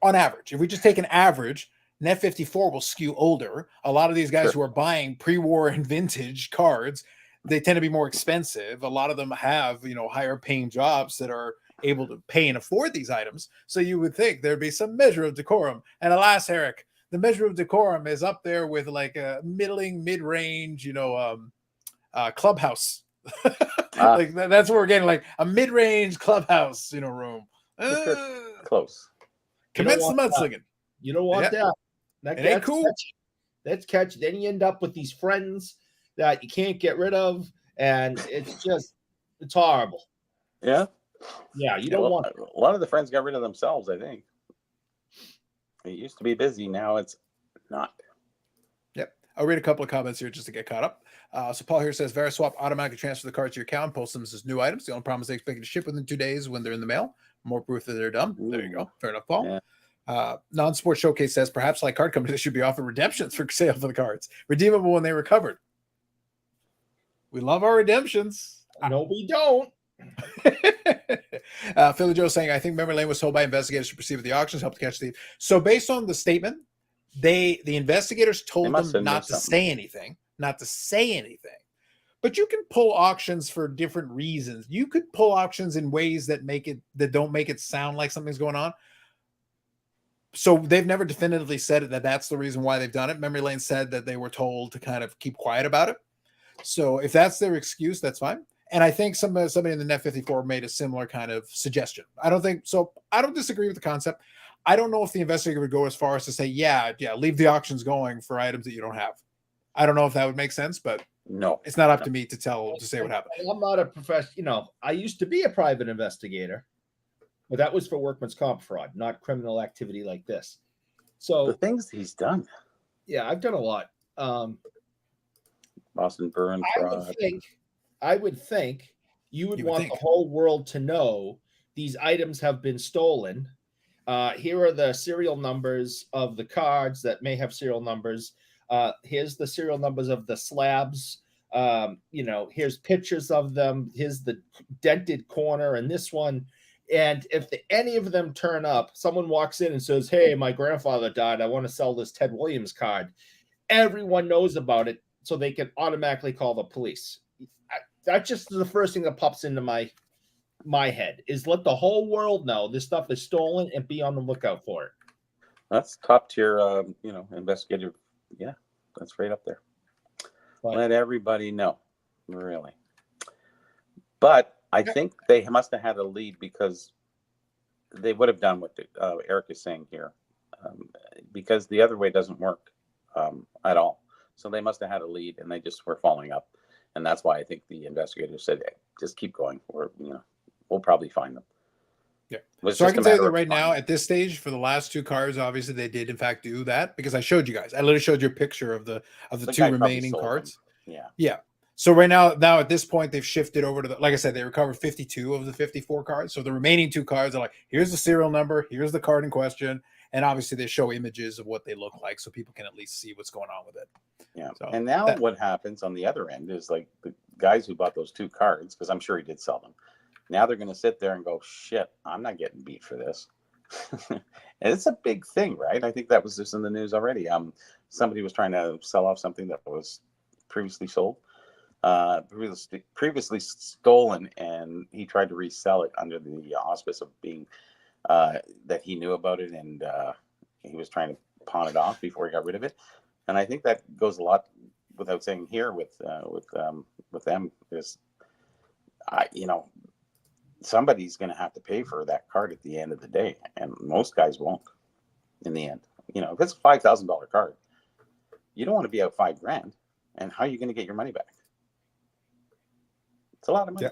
on average, if we just take an average, Net54 will skew older. A lot of these guys who are buying pre-war and vintage cards, they tend to be more expensive. A lot of them have, higher paying jobs that are able to pay and afford these items. So you would think there'd be some measure of decorum. And alas, Eric, the measure of decorum is up there with like a mid-range, clubhouse. Like that's what we're getting, like a mid-range clubhouse, room. Close. Commence the mudslinging. You don't want that. It ain't cool. That's catchy. Then you end up with these friends that you can't get rid of, and it's horrible. Yeah. Yeah, you don't want. A lot of the friends got rid of themselves, I think. It used to be busy. Now it's not. Yep. I'll read a couple of comments here just to get caught up. So Paul here says, Veriswap automatically transfer the cards to your account, post them as new items. The only problem is they expect you to ship within 2 days when they're in the mail. More proof that they're dumb. Ooh. There you go. Fair enough, Paul. Yeah. Non-Sport Showcase says, perhaps like card companies should be offered redemptions for sale for the cards. Redeemable when they recovered. We love our redemptions. No, we don't. Philly Joe saying, I think memory lane was told by investigators to proceed with the auctions, help to catch the thief. So based on the statement, the investigators told them not to say anything, but you can pull auctions for different reasons. You could pull auctions in ways that don't make it sound like something's going on. So they've never definitively said that that's the reason why they've done it. Memory Lane said that they were told to kind of keep quiet about it. So if that's their excuse, that's fine. And I think somebody in the Net 54 made a similar kind of suggestion. I don't disagree with the concept. I don't know if the investigator would go as far as to say, yeah, leave the auctions going for items that you don't have. I don't know if that would make sense, but no, it's not up to me to say what happened. I'm not a professional. I used to be a private investigator, but that was for workman's comp fraud, not criminal activity like this. So the things he's done. Yeah, I've done a lot. Boston Burn fraud. I would think you would want the whole world to know these items have been stolen. Here are the serial numbers of the cards that may have serial numbers. Here's the serial numbers of the slabs. Here's pictures of them. Here's the dented corner and this one. And if any of them turn up, someone walks in and says, hey, my grandfather died. I want to sell this Ted Williams card. Everyone knows about it, so they can automatically call the police. That's just the first thing that pops into my head is let the whole world know this stuff is stolen and be on the lookout for it. That's top tier, investigative. Yeah, that's right up there. But let everybody know, really. But I think they must have had a lead because they would have done what Eric is saying here, because the other way doesn't work at all. So they must have had a lead, and they just were following up, and that's why I think the investigators said, "Hey, just keep going. We'll probably find them." Yeah. So I can tell you that right now, at this stage, for the last two cards, obviously they did in fact do that because I showed you guys. I literally showed you a picture of the two remaining cards. Them. Yeah. Yeah. So right now at this point, they've shifted over to like I said, they recovered 52 of the 54 cards. So the remaining two cards are like, here's the serial number, here's the card in question, and obviously they show images of what they look like so people can at least see what's going on with it. Yeah. So and now what happens on the other end is like the guys who bought those two cards, because I'm sure he did sell them. Now they're going to sit there and go, shit, I'm not getting beat for this. And it's a big thing, right? I think that was just in the news already. Somebody was trying to sell off something that was previously sold. Previously stolen, and he tried to resell it under the auspice of being that he knew about it, and he was trying to pawn it off before he got rid of it. And I think that goes a lot without saying here with them, because somebody's going to have to pay for that card at the end of the day, and most guys won't. In the end, if it's a $5,000 card, you don't want to be out $5,000, and how are you going to get your money back? It's a lot of money.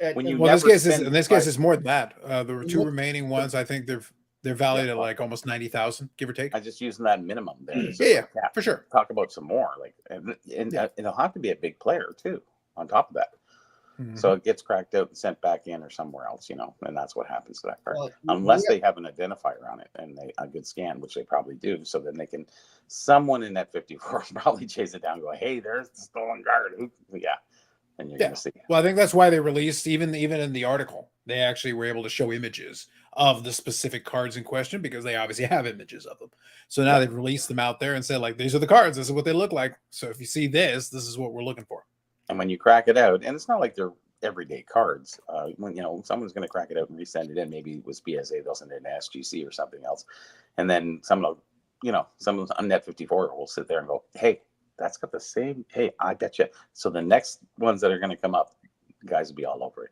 Yeah. In this case, it's more than that. The two remaining ones, I think they're valued at like almost 90,000, give or take. I just using that minimum there. So yeah, for sure. Talk about some more, and it'll have to be a big player too. On top of that, so it gets cracked out and sent back in or somewhere else, and that's what happens to that card, unless they have an identifier on it and a good scan, which they probably do. So then someone in that 54 probably chase it down, and go, hey, there's the stolen card. Yeah. And you're going to see it. Well, I think that's why they released, even in the article, they actually were able to show images of the specific cards in question because they obviously have images of them. So now they've released them out there and said, like, these are the cards. This is what they look like. So if you see this is what we're looking for. And when you crack it out, and it's not like they're everyday cards. When someone's going to crack it out and resend it in, maybe it was BSA, they'll send it in SGC or something else, and then someone on Net 54 will sit there and go, hey, that's got the same. Hey, I bet you. So the next ones that are going to come up, guys will be all over it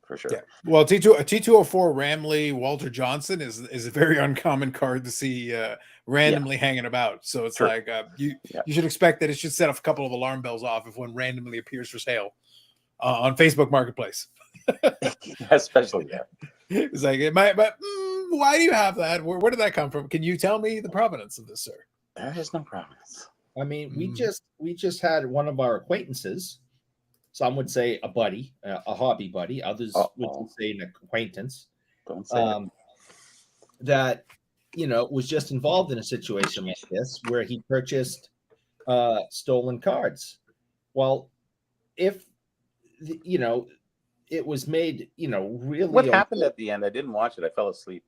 for sure. Yeah. Well, T204 Ramley Walter Johnson is a very uncommon card to see randomly hanging about. So it's like you should expect that it should set off a couple of alarm bells off if one randomly appears for sale on Facebook Marketplace. Especially it's like it might, but why do you have that? Where did that come from? Can you tell me the provenance of this, sir? There is no provenance. I mean, we just had one of our acquaintances. Some would say a buddy, a hobby buddy. Others would say an acquaintance. Don't say that was just involved in a situation like this where he purchased stolen cards. Well, if it was made, really. What happened at the end? I didn't watch it. I fell asleep.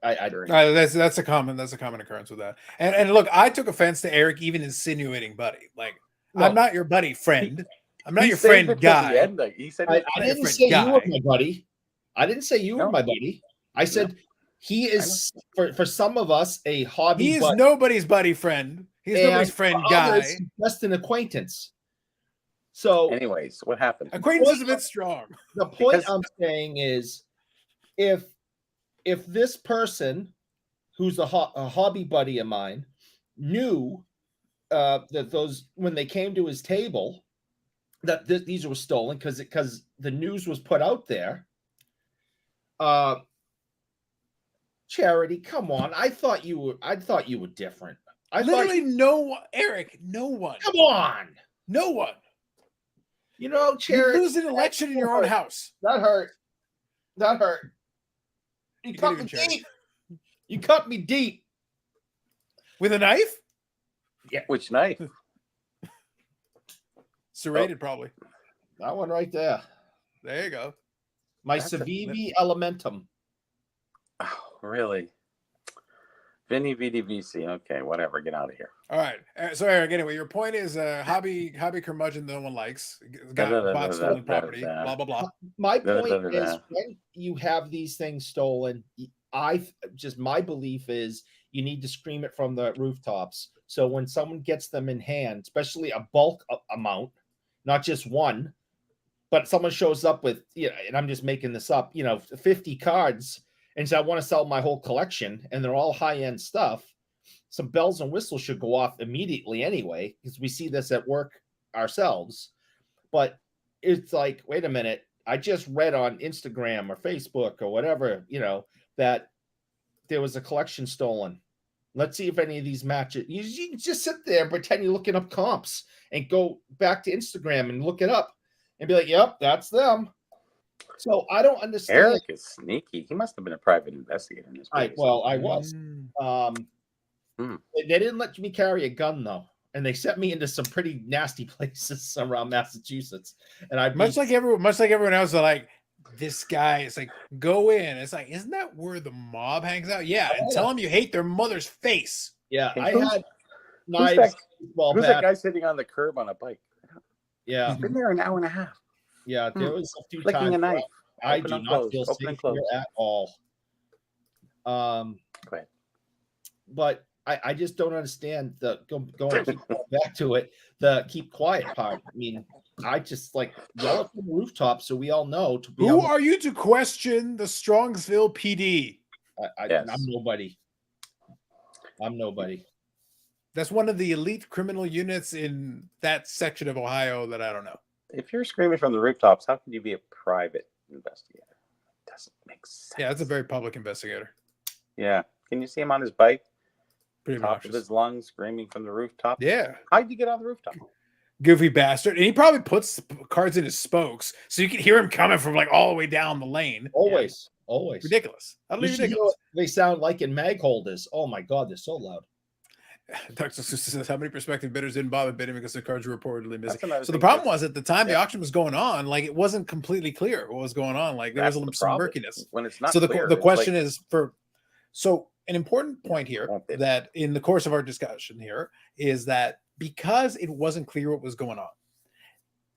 That's a common occurrence with that. And look, I took offense to Eric even insinuating buddy. Like, I'm not your buddy friend. I'm not He your saved friend, it till guy. the end. Like, he said, I your didn't friend say you were guy. my buddy. I didn't say you were No. my buddy. I said he is for some of us a hobby. He is buddy, nobody's buddy friend. He's and nobody's friend, for guy. others, just an acquaintance. So anyways, what happened? Acquaintance is a bit strong. the point Because- I'm saying is, if this person who's a hobby buddy of mine knew that those when they came to his table that these were stolen because the news was put out there. Charity, come on! I thought you were different. Literally, no one, Eric. No one. Come on! No one. You know, You Charity. lose an election in your own house. That hurt. That hurt. You You cut didn't me even deep. You cut me deep. With a knife? Which knife? Serrated, probably. That one right there. There you go. My That's a- Civivi Elementum. Oh, really? Vinny VDVC. Okay, whatever. Get out of here. All right. So, Eric, anyway, your point is hobby curmudgeon no one likes. Bought stolen property. Blah, blah, blah. My point is when you have these things stolen, my belief is you need to scream it from the rooftops. So when someone gets them in hand, especially a bulk amount, not just one, but someone shows up with, and I'm just making this up, 50 cards and says, I want to sell my whole collection, and they're all high-end stuff, some bells and whistles should go off immediately anyway, because we see this at work ourselves. But it's like, wait a minute, I just read on Instagram or Facebook or whatever, that there was a collection stolen. Let's see if any of these match it. You just sit there and pretend you're looking up comps and go back to Instagram and look it up and be like, yep, that's them. So I don't understand. Eric is sneaky. He must have been a private investigator in this case. I was. They didn't let me carry a gun though, and they sent me into some pretty nasty places around Massachusetts. And much like everyone else, are like, this guy is like, go in. It's like, isn't that where the mob hangs out? Yeah, and tell them you hate their mother's face. Yeah, And I had who's knives. Who's that guy sitting on the curb on a bike? Yeah, He's been there an hour and a half. Yeah, there was a few flicking times a knife. I do not feel safe here at all. Go ahead. But I just don't understand the going back to it, the keep quiet part. I mean, I just like yell it from the rooftop so we all know. Who are you to question the Strongsville PD? I'm nobody. I'm nobody. That's one of the elite criminal units in that section of Ohio that I don't know. If you're screaming from the rooftops, how can you be a private investigator? It doesn't make sense. Yeah, that's a very public investigator. Yeah. Can you see him on his bike? Pretty Top obnoxious. of his lungs, screaming from the rooftop. Yeah. How'd you get on the rooftop? Goofy bastard. And he probably puts cards in his spokes so you can hear him coming from like all the way down the lane. Always. Ridiculous. Utterly ridiculous. They sound like in mag holders. Oh my God, they're so loud. Dr. Susa says, how many prospective bidders didn't bother bidding because the cards were reportedly missing? That's So the problem was at the time the auction was going on, like it wasn't completely clear what was going on. Like there was some murkiness. When it's not so clear, the it's question like, is so an important point here that in the course of our discussion here is that because it wasn't clear what was going on,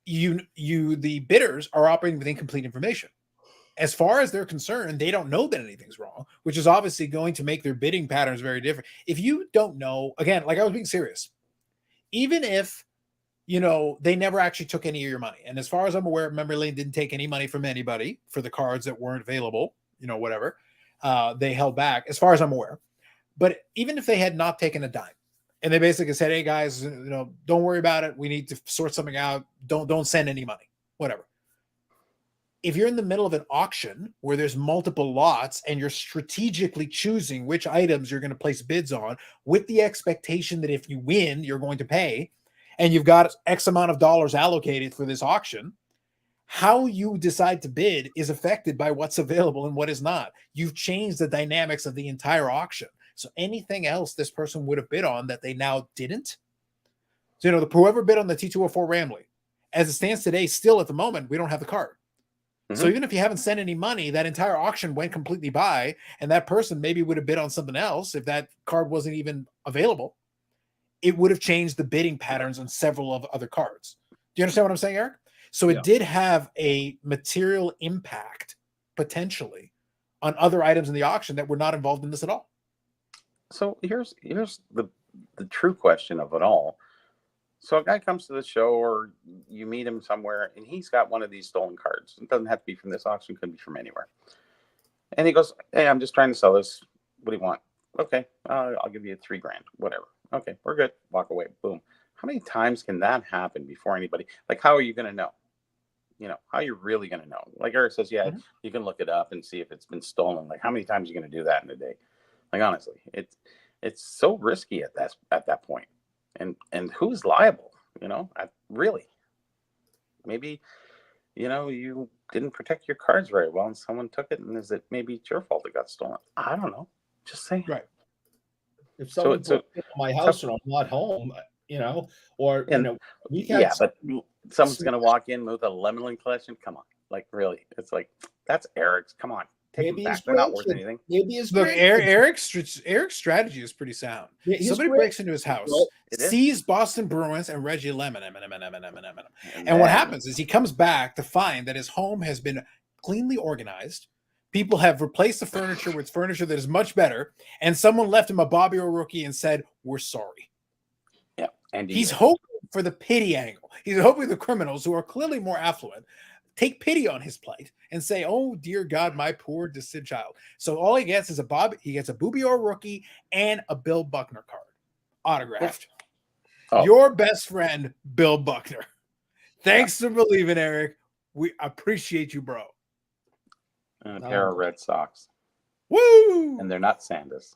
the bidders are operating with incomplete information. As far as they're concerned, they don't know that anything's wrong, which is obviously going to make their bidding patterns very different. If you don't know, again, like I was being serious, even if, they never actually took any of your money. And as far as I'm aware, Memory Lane didn't take any money from anybody for the cards that weren't available, whatever. They held back as far as I'm aware. But even if they had not taken a dime and they basically said, hey guys, don't worry about it. We need to sort something out. Don't send any money, whatever. If you're in the middle of an auction where there's multiple lots and you're strategically choosing which items you're going to place bids on with the expectation that if you win, you're going to pay, and you've got X amount of dollars allocated for this auction, how you decide to bid is affected by what's available and what is not. You've changed the dynamics of the entire auction. So anything else this person would have bid on that they now didn't. So, whoever bid on the T204 Ramley, as it stands today, still at the moment, we don't have the card. So even if you haven't sent any money, that entire auction went completely by, and that person maybe would have bid on something else if that card wasn't even available. It would have changed the bidding patterns on several of other cards. Do you understand what I'm saying, Eric? So it did have a material impact potentially on other items in the auction that were not involved in this at all. So here's the true question of it all. So a guy comes to the show, or you meet him somewhere, and he's got one of these stolen cards. It doesn't have to be from this auction; could be from anywhere. And he goes, "Hey, I'm just trying to sell this. What do you want?" Okay, I'll give you $3,000, whatever. Okay, we're good. Walk away. Boom. How many times can that happen before anybody? Like, how are you going to know? You know, how are you really going to know? Like Eric says, yeah, you can look it up and see if it's been stolen. Like, how many times are you going to do that in a day? Like, honestly, it's so risky at that point. And who's liable? You know, really, maybe, you know, you didn't protect your cards very well and someone took it, and is it maybe it's your fault it got stolen? I don't know. Just saying. Right. If someone put it in my house and I'm not home, you know, or you know, but someone's gonna walk in with a Lemon collection. Come on, like really, it's like that's Eric's. Come on, take them back. They're not worth anything. Maybe it's look. Eric's strategy is pretty sound. Somebody breaks into his house, sees Boston Bruins and Reggie Lemon, and what happens is he comes back to find that his home has been cleanly organized. People have replaced the furniture with furniture that is much better, and someone left him a Bobby O'Rourke and said, "We're sorry." Yeah, and he's hoping for the pity angle. He's hoping the criminals, who are clearly more affluent, take pity on his plight and say, "Oh dear God, my poor distant child." So all he gets is he gets a Bobby O'Rourke and a Bill Buckner card, autographed. Oh. Your best friend, Bill Buckner. Thanks for believing, Eric. We appreciate you, bro. And a pair of Red Sox. Woo! And they're not Sanders.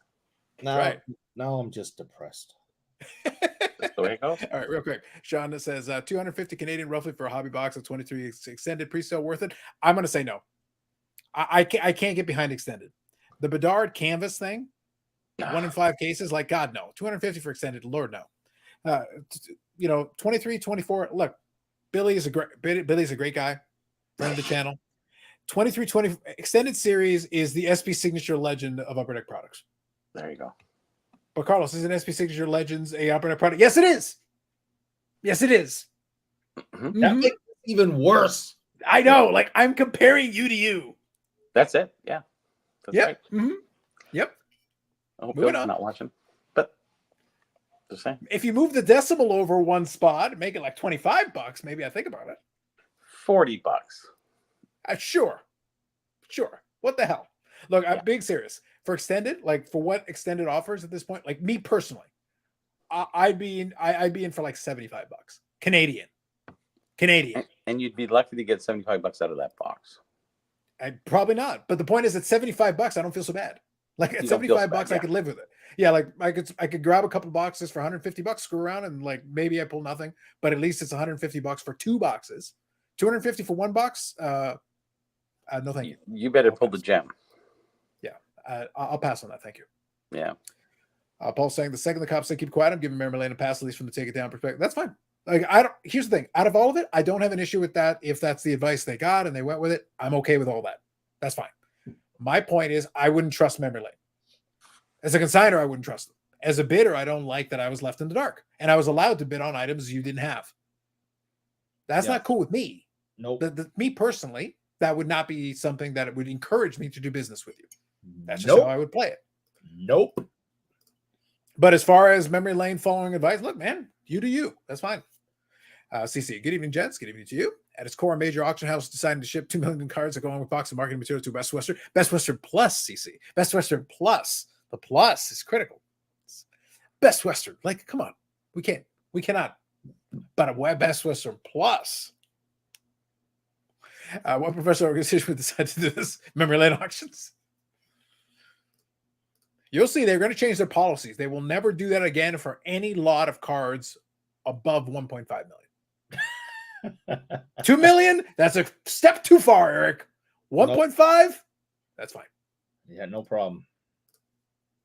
Now I'm just depressed. That's the way it goes. All right, real quick. Sean says 250 Canadian roughly for a hobby box of 23 extended pre-sale worth it. I'm going to say no. I can't get behind extended. The Bedard canvas thing, 1 in 5 cases, like God, no. 250 for extended, Lord, no. You know, 23, 24. Look, Billy's a great guy, friend of the channel. 2320 extended series is the SP Signature Legend of Upper Deck products. There you go. But Carlos, is an SP Signature Legends a Upper Deck product? Yes, it is. Yes, it is. Mm-hmm. That makes it even worse. I know. Like, I'm comparing you to you. That's it. Yeah. That's yep. Right. Mm-hmm. Yep. I hope Bill's not watching. But the same. If you move the decimal over one spot, make it like $25, maybe I think about it. $40. Sure. What the hell? Look, I'm being serious. For extended, like for what extended offers at this point, like me personally, I'd be in for like $75 Canadian. And you'd be lucky to get $75 out of that box. Probably not. But the point is, at $75, I don't feel so bad. Like at $75, I could live with it. Yeah, like I could grab a couple boxes for $150, screw around, and like maybe I pull nothing, but at least it's $150 for 2 boxes. $250 for 1 box. No, thank you. You better pull the gem. Yeah, I'll pass on that. Thank you. Yeah. Paul's saying the second the cops say keep quiet, I'm giving Mary Lane a pass, at least from the take it down perspective. That's fine. Like here's the thing. Out of all of it, I don't have an issue with that. If that's the advice they got and they went with it, I'm okay with all that. That's fine. My point is, I wouldn't trust Memory Lane. As a consignor, I wouldn't trust them. As a bidder, I don't like that I was left in the dark and I was allowed to bid on items you didn't have. That's not cool with me. Nope. Me personally, that would not be something that would encourage me to do business with you. That's just how I would play it. Nope. But as far as Memory Lane following advice, look, man, you do you. That's fine. CC, good evening, gents. Good evening to you. At its core, a major auction house decided to ship 2 million cards that go along with box of marketing material to Best Western. Best Western Plus, CC. Best Western Plus. The plus is critical. Best Western. Like, come on. We cannot. But a Best Western Plus. What professional organization would decide to do this? Memory Lane auctions? You'll see they're going to change their policies. They will never do that again for any lot of cards above 1.5 million. 2 million? That's a step too far, Eric. 1.5? That's fine. Yeah, no problem.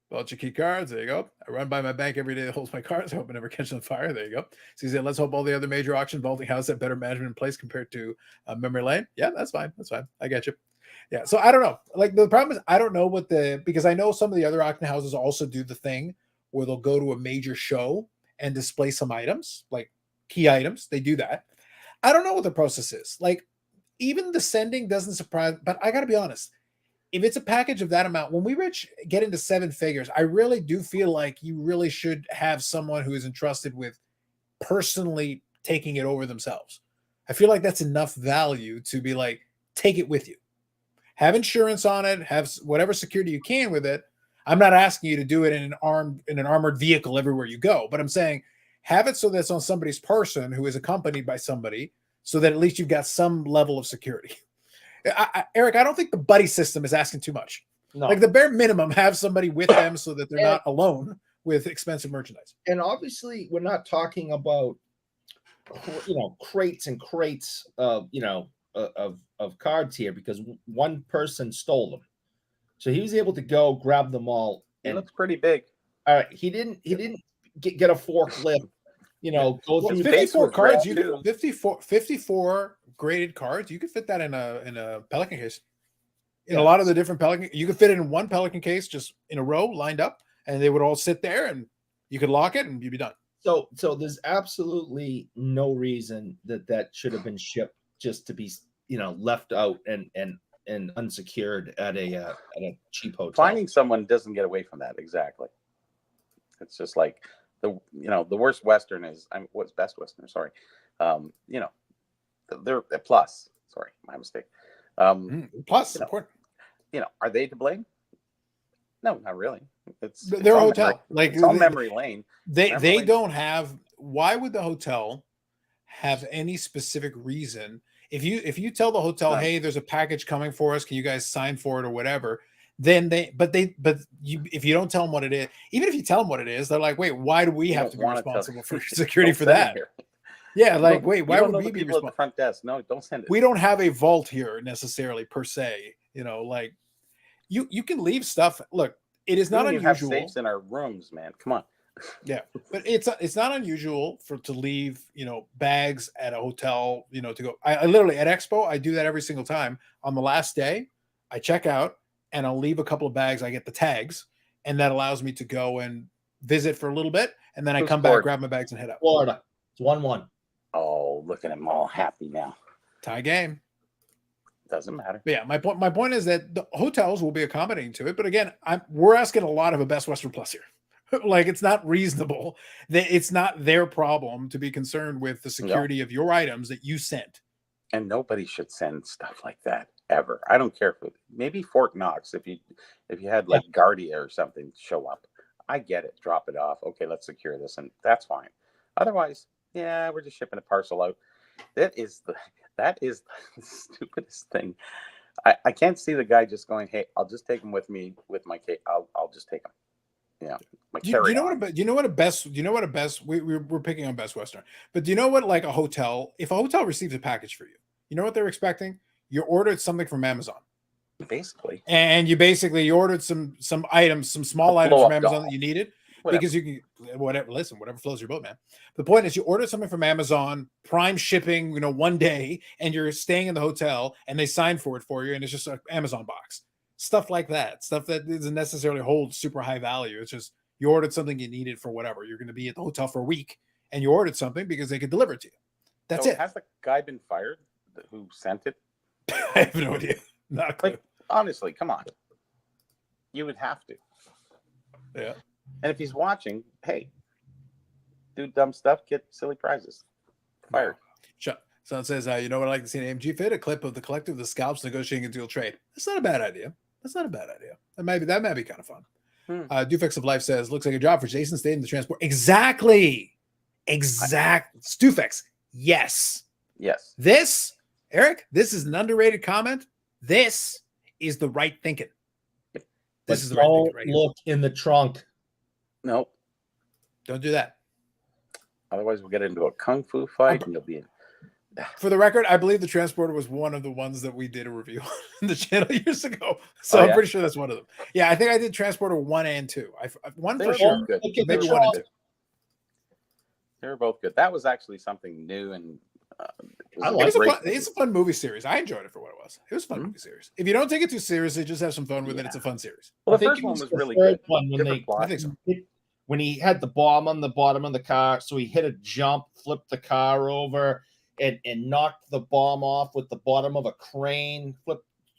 Bunch of key cards. There you go. I run by my bank every day that holds my cards. I hope I never catch on fire. There you go. So he said, let's hope all the other major auction vaulting houses have better management in place compared to Memory Lane. Yeah, that's fine. That's fine. I get you. Yeah. So I don't know. Like the problem is I don't know because I know some of the other auction houses also do the thing where they'll go to a major show and display some items, like key items. They do that. I don't know what the process is. Like, even the sending doesn't surprise, but I got to be honest. If it's a package of that amount, when we get into 7 figures, I really do feel like you really should have someone who is entrusted with personally taking it over themselves. I feel like that's enough value to be like, take it with you. Have insurance on it, have whatever security you can with it. I'm not asking you to do it in an armored vehicle everywhere you go, but I'm saying have it so that it's on somebody's person who is accompanied by somebody, so that at least you've got some level of security. Eric, I don't think the buddy system is asking too much. No. Like the bare minimum, have somebody with them so that they're not alone with expensive merchandise. And obviously, we're not talking about, crates and crates of, of cards here, because one person stole them. So he was able to go grab them all. And it looks pretty big. He didn't get a forklift, go through 54 cards. 54 graded cards. You could fit that in a Pelican case. In a lot of the different Pelican, you could fit it in one Pelican case, just in a row, lined up, and they would all sit there, and you could lock it, and you'd be done. So there's absolutely no reason that should have been shipped just to be, left out and unsecured at a cheap hotel. Finding someone doesn't get away from that. Exactly. It's just like the worst Western is, what's best Western? Sorry. They're a plus. Sorry, my mistake. Plus, important. Are they to blame? No, not really. They're a hotel. It's all memory lane. They don't have. Why would the hotel have any specific reason? If you tell the hotel, hey, there's a package coming for us, can you guys sign for it or whatever? Then if you don't tell them what it is, even if you tell them what it is, they're like, wait, why do we have to be responsible for security for that? Yeah, like, wait, why would we be responsible at the front desk? No, don't send it. We don't have a vault here necessarily per se. Like you can leave stuff. Look, it is not unusual. Have safes in our rooms, man. Come on. Yeah, but it's not unusual to leave bags at a hotel. To go. I literally at Expo, I do that every single time. On the last day, I check out and I'll leave a couple of bags. I get the tags, and that allows me to go and visit for a little bit, and then I come back, grab my bags, and head out. Florida, it's 1-1. Oh, look at him all happy now. Tie game. Doesn't matter. But yeah, my point is that the hotels will be accommodating to it. But again, we're asking a lot of a Best Western Plus here. Like, it's not reasonable. It's not their problem to be concerned with the security of your items that you sent. And nobody should send stuff like that ever. I don't care if maybe Fort Knox, if you had like Guardia or something show up. I get it. Drop it off. Okay, let's secure this, and that's fine. Otherwise, we're just shipping a parcel out. That is the stupidest thing. I can't see the guy just going, hey, I'll just take them with me with my case. I'll just take them. You know what a best we're picking on Best Western, but do you know what, like a hotel, if a hotel receives a package for you, you know what they're expecting? You ordered something from Amazon, basically, and you ordered some items, some small items from Amazon that you needed. Whatever. Because you can whatever floats your boat, man. The point is, you ordered something from Amazon, prime shipping, one day, and you're staying in the hotel, and they sign for it for you, and it's just an Amazon box. Stuff like that. Stuff that doesn't necessarily hold super high value. It's just you ordered something you needed for whatever. You're going to be at the hotel for a week, and you ordered something because they could deliver it to you. That's it. Has the guy been fired who sent it? I have no idea. Not a clue. Honestly, come on. You would have to. Yeah. And if he's watching, hey, do dumb stuff, get silly prizes. Fired. So it says, you know what I'd like to see an AMG fit? A clip of the collective, the scalps negotiating a dual trade. That's not a bad idea. That might be kind of fun. Dufex of Life says, looks like a job for Jason staying in the transport. Exactly. Dufex. Yes. This, Eric, this is an underrated comment. This is the right thinking. This is the right thinking right here. Look in the trunk. Nope. Don't do that. Otherwise, we'll get into a kung fu fight, and you'll be in. For the record, I believe the Transporter was one of the ones that we did a review on the channel years ago. So I'm pretty sure that's one of them. Yeah, I think I did Transporter 1 and 2. One for sure. Good. Maybe 1 and 2. They were both good. That was actually something new, and it's a fun movie series. I enjoyed it for what it was. It was a fun movie series. If you don't take it too seriously, just have some fun with it. It's a fun series. Well, the first one was really good. I think so. When he had the bomb on the bottom of the car, so he hit a jump, flipped the car over, and knocked the bomb off with the bottom of a crane,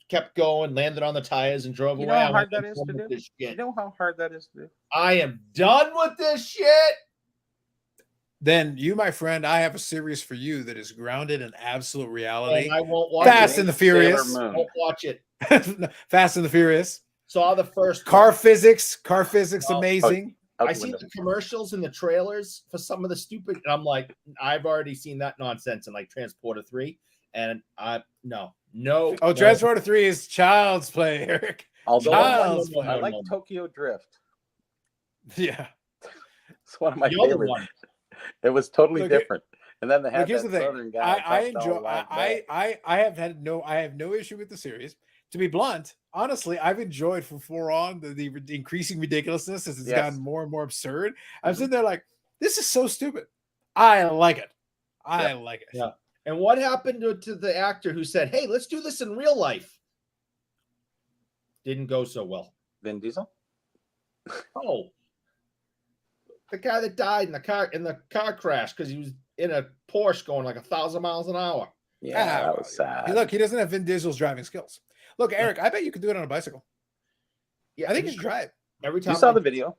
kept going, landed on the tires, and drove You away. know how hard that is to do? You know how hard that is to do? I am done with this shit. Then you, my friend, I have a series for you that is grounded in absolute reality. And I won't watch Fast it. and the Furious. I won't watch it. Fast and the Furious. Saw the first car one. physics, amazing. I see the commercials and the trailers for some of the stupid, and I'm like, I've already seen that nonsense in like Transporter 3, and no. Oh, Transporter 3 is child's play, Eric. Although Child's I like Tokyo Drift. Yeah, it's one of my favorite ones. It was totally different. And then they had that Southern guy. I enjoy. I have no issue with the series. To be blunt, honestly, I've enjoyed from 4 on the increasing ridiculousness as it's gotten more and more absurd. I'm sitting there like, this is so stupid. I like it. I like it. Yeah. And what happened to the actor who said, "Hey, let's do this in real life"? Didn't go so well. Vin Diesel? Oh, the guy that died in the car crash because he was in a Porsche going like 1,000 miles an hour. Yeah, that was sad. Look, he doesn't have Vin Diesel's driving skills. Look, Eric, I bet you could do it on a bicycle. Yeah, I think you should try it. Every time you saw the video.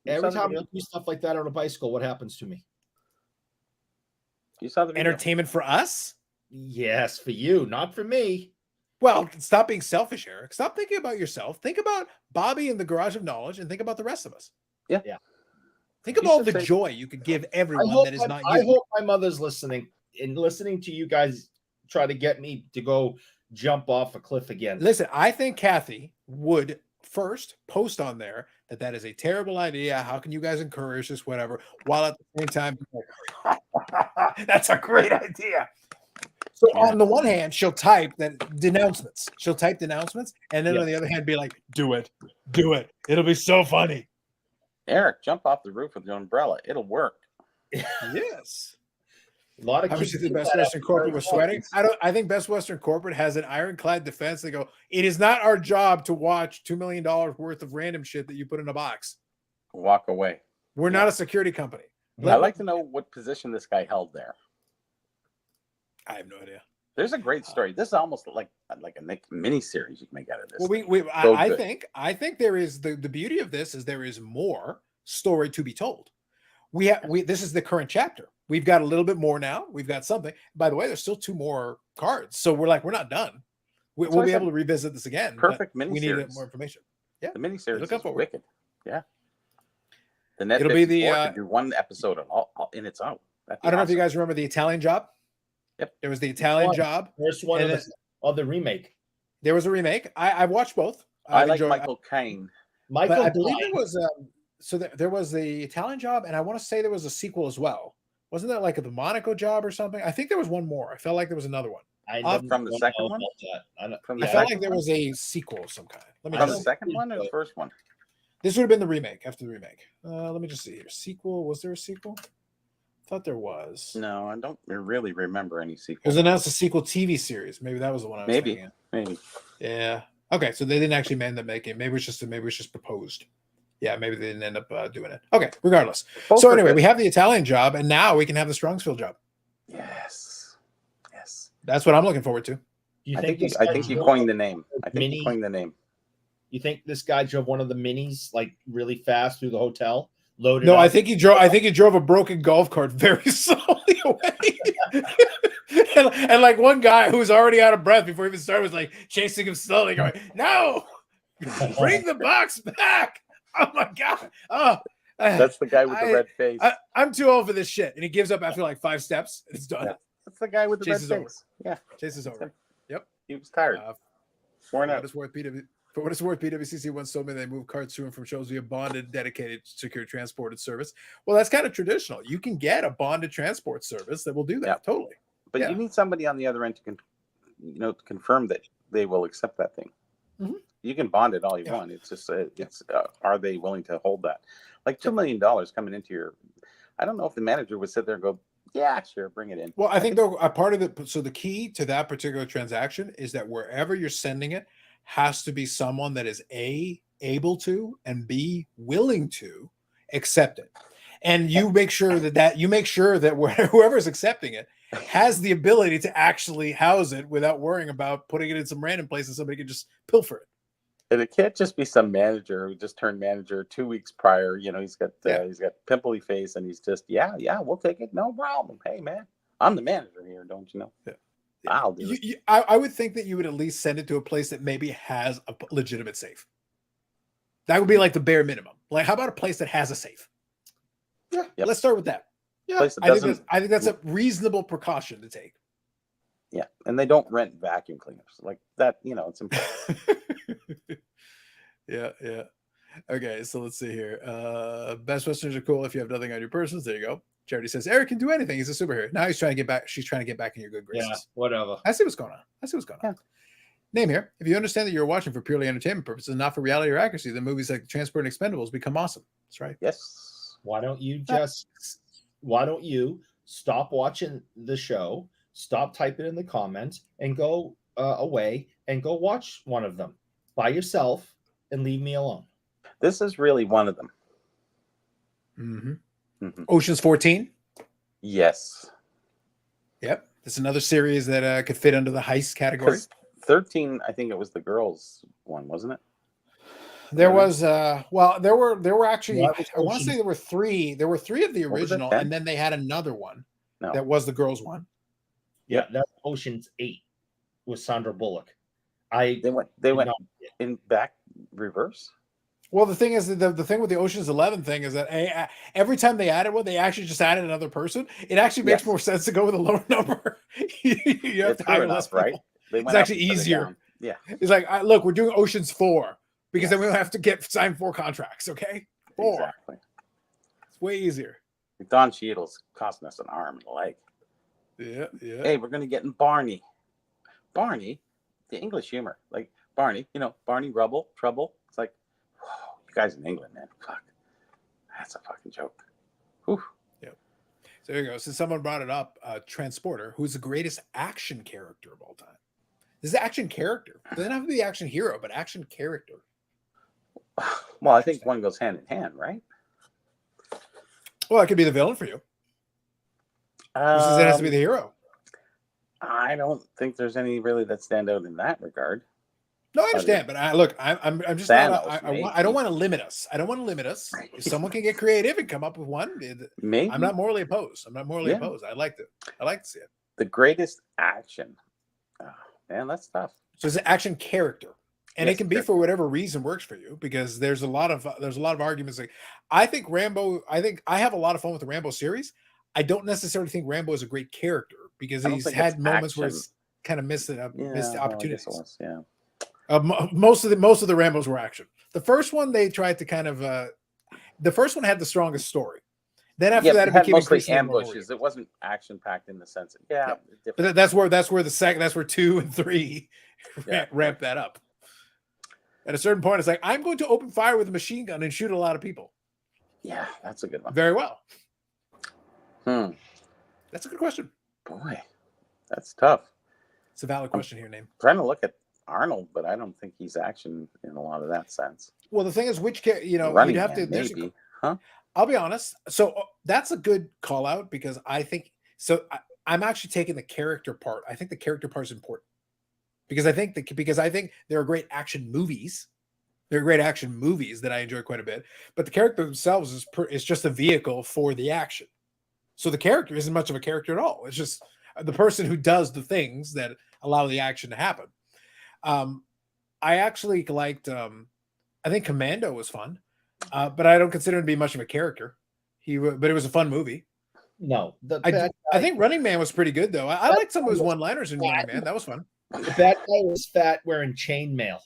Every time I do stuff like that on a bicycle, what happens to me? You saw the video. Entertainment for us? Yes, for you, not for me. Well, stop being selfish, Eric. Stop thinking about yourself. Think about Bobby in the Garage of Knowledge and think about the rest of us. Yeah. Think of all the joy you could give everyone that is not you. I hope my mother's listening to you guys try to get me to go jump off a cliff again. Listen, I think Kathy would first post on there that is a terrible idea. How can you guys encourage this, whatever, while at the same time, that's a great idea. So on the one hand, she'll type denouncements. She'll type denouncements, and then on the other hand, be like, do it. It'll be so funny. Eric, jump off the roof with your umbrella. It'll work. Yes. A lot of obviously the Best Western Corporate was sweating. I think Best Western Corporate has an ironclad defense. They go, it is not our job to watch $2 million worth of random shit that you put in a box. Walk away. We're not a security company. I'd like to know what position this guy held there. I have no idea. There's a great story. This is almost like a mini series you can make out of this. Well, I think there is the beauty of this is there is more story to be told. This is the current chapter. We've got a little bit more now. We've got something. By the way, there's still 2 more cards, so we're not done. We'll be able to revisit this again. Perfect mini. We need more information. Yeah, the mini series is for wicked. Yeah, the net. It'll be the could do 1 episode all in its own. I don't know if you guys remember the Italian Job. Yep, there was the Italian Job. First one of the remake. There was a remake. I've watched both. I like Michael Caine. I believe it was so there was the Italian Job, and I want to say there was a sequel as well. Wasn't that like the Monaco Job or something? I think there was one more. I felt like there was another one. From the second one? I felt like there was a sequel of some kind. From the second one or the first one? This would have been the remake after the remake. Let me just see here. Sequel. Was there a sequel? I thought there was. No, I don't really remember any sequel. It was announced a sequel TV series. Maybe that was the one I was thinking of. Maybe. Yeah. Okay, so they didn't actually end up making it. Maybe it was just proposed. Yeah, maybe they didn't end up doing it. Okay, regardless. So anyway, we have the Italian Job, and now we can have the Strongsville Job. Yes. That's what I'm looking forward to. I think you coined the name. You coined the name. You think this guy drove one of the minis like really fast through the hotel? No, I think he drove a broken golf cart very slowly away. and like one guy who was already out of breath before he even started was like chasing him slowly, going, "No, bring the box back." Oh my god! Oh, that's the guy with the red face. I'm too old for this shit, and he gives up after like 5 steps. And it's done. Yeah. That's the guy with the red face. Over. Yeah, chase is over. Yep, he was tired. For what it's worth, PWCC once told me they move carts to and from shows via bonded, dedicated, secure transported service. Well, that's kind of traditional. You can get a bonded transport service that will do that. Totally. But you need somebody on the other end to confirm that they will accept that thing. Mm-hmm. You can bond it all you want. It's just are they willing to hold that? Like $2 million coming into your. I don't know if the manager would sit there and go, "Yeah, sure, bring it in." Well, I think though a part of it. So the key to that particular transaction is that wherever you're sending it has to be someone that is A, able to, and B, willing to accept it. and you make sure that whoever's accepting it has the ability to actually house it without worrying about putting it in some random place and somebody can just pilfer it. And it can't just be some manager who just turned manager 2 weeks prior. You know, he's got pimply face, and he's just, yeah, we'll take it, no problem. Hey, man, I'm the manager here, don't you know? Yeah. I'll do it. I would think that you would at least send it to a place that maybe has a legitimate safe. That would be like the bare minimum. Like, how about a place that has a safe? Yeah, let's start with that. Yeah, I think that's a reasonable precaution to take. Yeah, and they don't rent vacuum cleaners like that. You know, it's important. Yeah. Okay, so let's see here. Best Westerns are cool if you have nothing on your persons. There you go. Charity says Eric can do anything. He's a superhero. Now he's trying to get back. She's trying to get back in your good graces. Yeah, whatever. I see what's going on. Yeah. Name here. If you understand that you're watching for purely entertainment purposes, not for reality or accuracy, then movies like Transport and Expendables become awesome. That's right. Yes. Why don't you stop watching the show, stop typing in the comments, and go away and go watch one of them by yourself and leave me alone? This is really one of them. Ocean's 14. Yes. Yep. It's another series that could fit under the heist category. 13, I think it was the girls one, wasn't it? There was there were actually, I want to say there were three of the original, and then they had another one that was the girls one. Yeah, that's Ocean's 8 with Sandra Bullock. They went in back reverse. Well, the thing is, the thing with the Ocean's 11 thing is that every time they added one, they actually just added another person. It actually makes more sense to go with a lower number. You have to hire less people. Right? It's actually easier. Yeah. It's like, look, we're doing Ocean's 4 because then we don't have to sign 4 contracts, okay? 4. Exactly. It's way easier. Don Cheadle's costing us an arm and a leg. Yeah. Hey, we're going to get in Barney. Barney, the English humor. Like, Barney, Barney Trouble. It's like, whoa, you guys in England, man. Fuck. That's a fucking joke. Whew. Yep. So there you go. Since someone brought it up, Transporter, who's the greatest action character of all time? This is action character. It doesn't have to be the action hero, but action character. Well, I think one goes hand in hand, right? Well, it could be the villain for you. It has to be the hero. I don't think there's any really that stand out in that regard. No, I understand, but I'm just Thanos, not. I don't want to limit us. If someone can get creative and come up with one, maybe. I'm not morally opposed. Opposed. I like to see it. The greatest action. Oh, man, that's tough. So it's an action character, and it can be for whatever reason works for you, because there's a lot of arguments. Like, I think Rambo. I have a lot of fun with the Rambo series. I don't necessarily think Rambo is a great character because he's had moments where it's kind of missed opportunities. Most of the Rambos were action. The first one they tried to kind of the first one had the strongest story. Then after that, it became mostly ambushes. It wasn't action packed in the sense of But that's where 2 and 3 ramp that up. At a certain point, it's like, I'm going to open fire with a machine gun and shoot a lot of people. Yeah, that's a good one. Very well. That's a good question. Boy, that's tough. It's a valid question here, Name. Trying to look at Arnold, but I don't think he's action in a lot of that sense. Well, the thing is, you'd have to. Maybe, I'll be honest. So that's a good call out, because I think so. I'm actually taking the character part. I think the character part is important because I think there are great action movies. There are great action movies that I enjoy quite a bit, but the character themselves is just a vehicle for the action. So the character isn't much of a character at all. It's just the person who does the things that allow the action to happen. I actually liked. I think Commando was fun, but I don't consider him to be much of a character. But it was a fun movie. No, I think Running Man was pretty good though. I liked some of his one-liners in Running Man. That was fun. The bad guy was fat, wearing chainmail.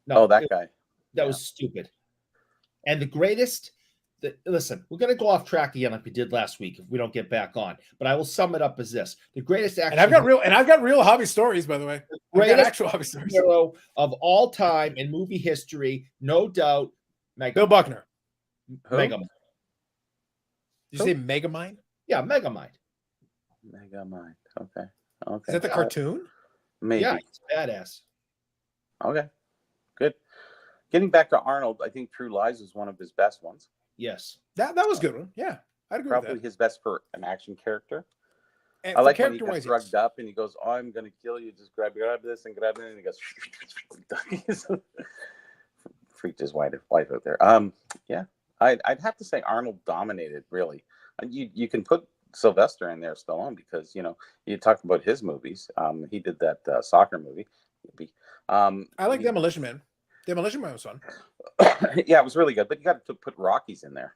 No, that guy. That was stupid. And the greatest. Listen, we're going to go off track again like we did last week if we don't get back on. But I will sum it up as this: the greatest action. And I've got real hobby stories, by the way. Greatest actual hobby stories hero of all time in movie history, no doubt. Bill Buckner. Megamind. Did you say Megamind? Yeah, Megamind. Megamind. Okay. Is that the cartoon? Maybe. Yeah, it's badass. Okay. Good. Getting back to Arnold, I think True Lies is one of his best ones. Yes. That was a good one. Yeah, I'd agree Probably with that. his best for an action character. And I for like when he character gets wise, drugged up and he goes, "Oh, I'm gonna kill you. Just grab this and grab it." And he goes, freaked his wife out there. Yeah, I'd have to say Arnold dominated really. You can put Sylvester in there, Stallone, because you talked about his movies. He did that soccer movie. I like Demolition Man. Demolition Man was fun. Yeah, it was really good, but you got to put Rockies in there.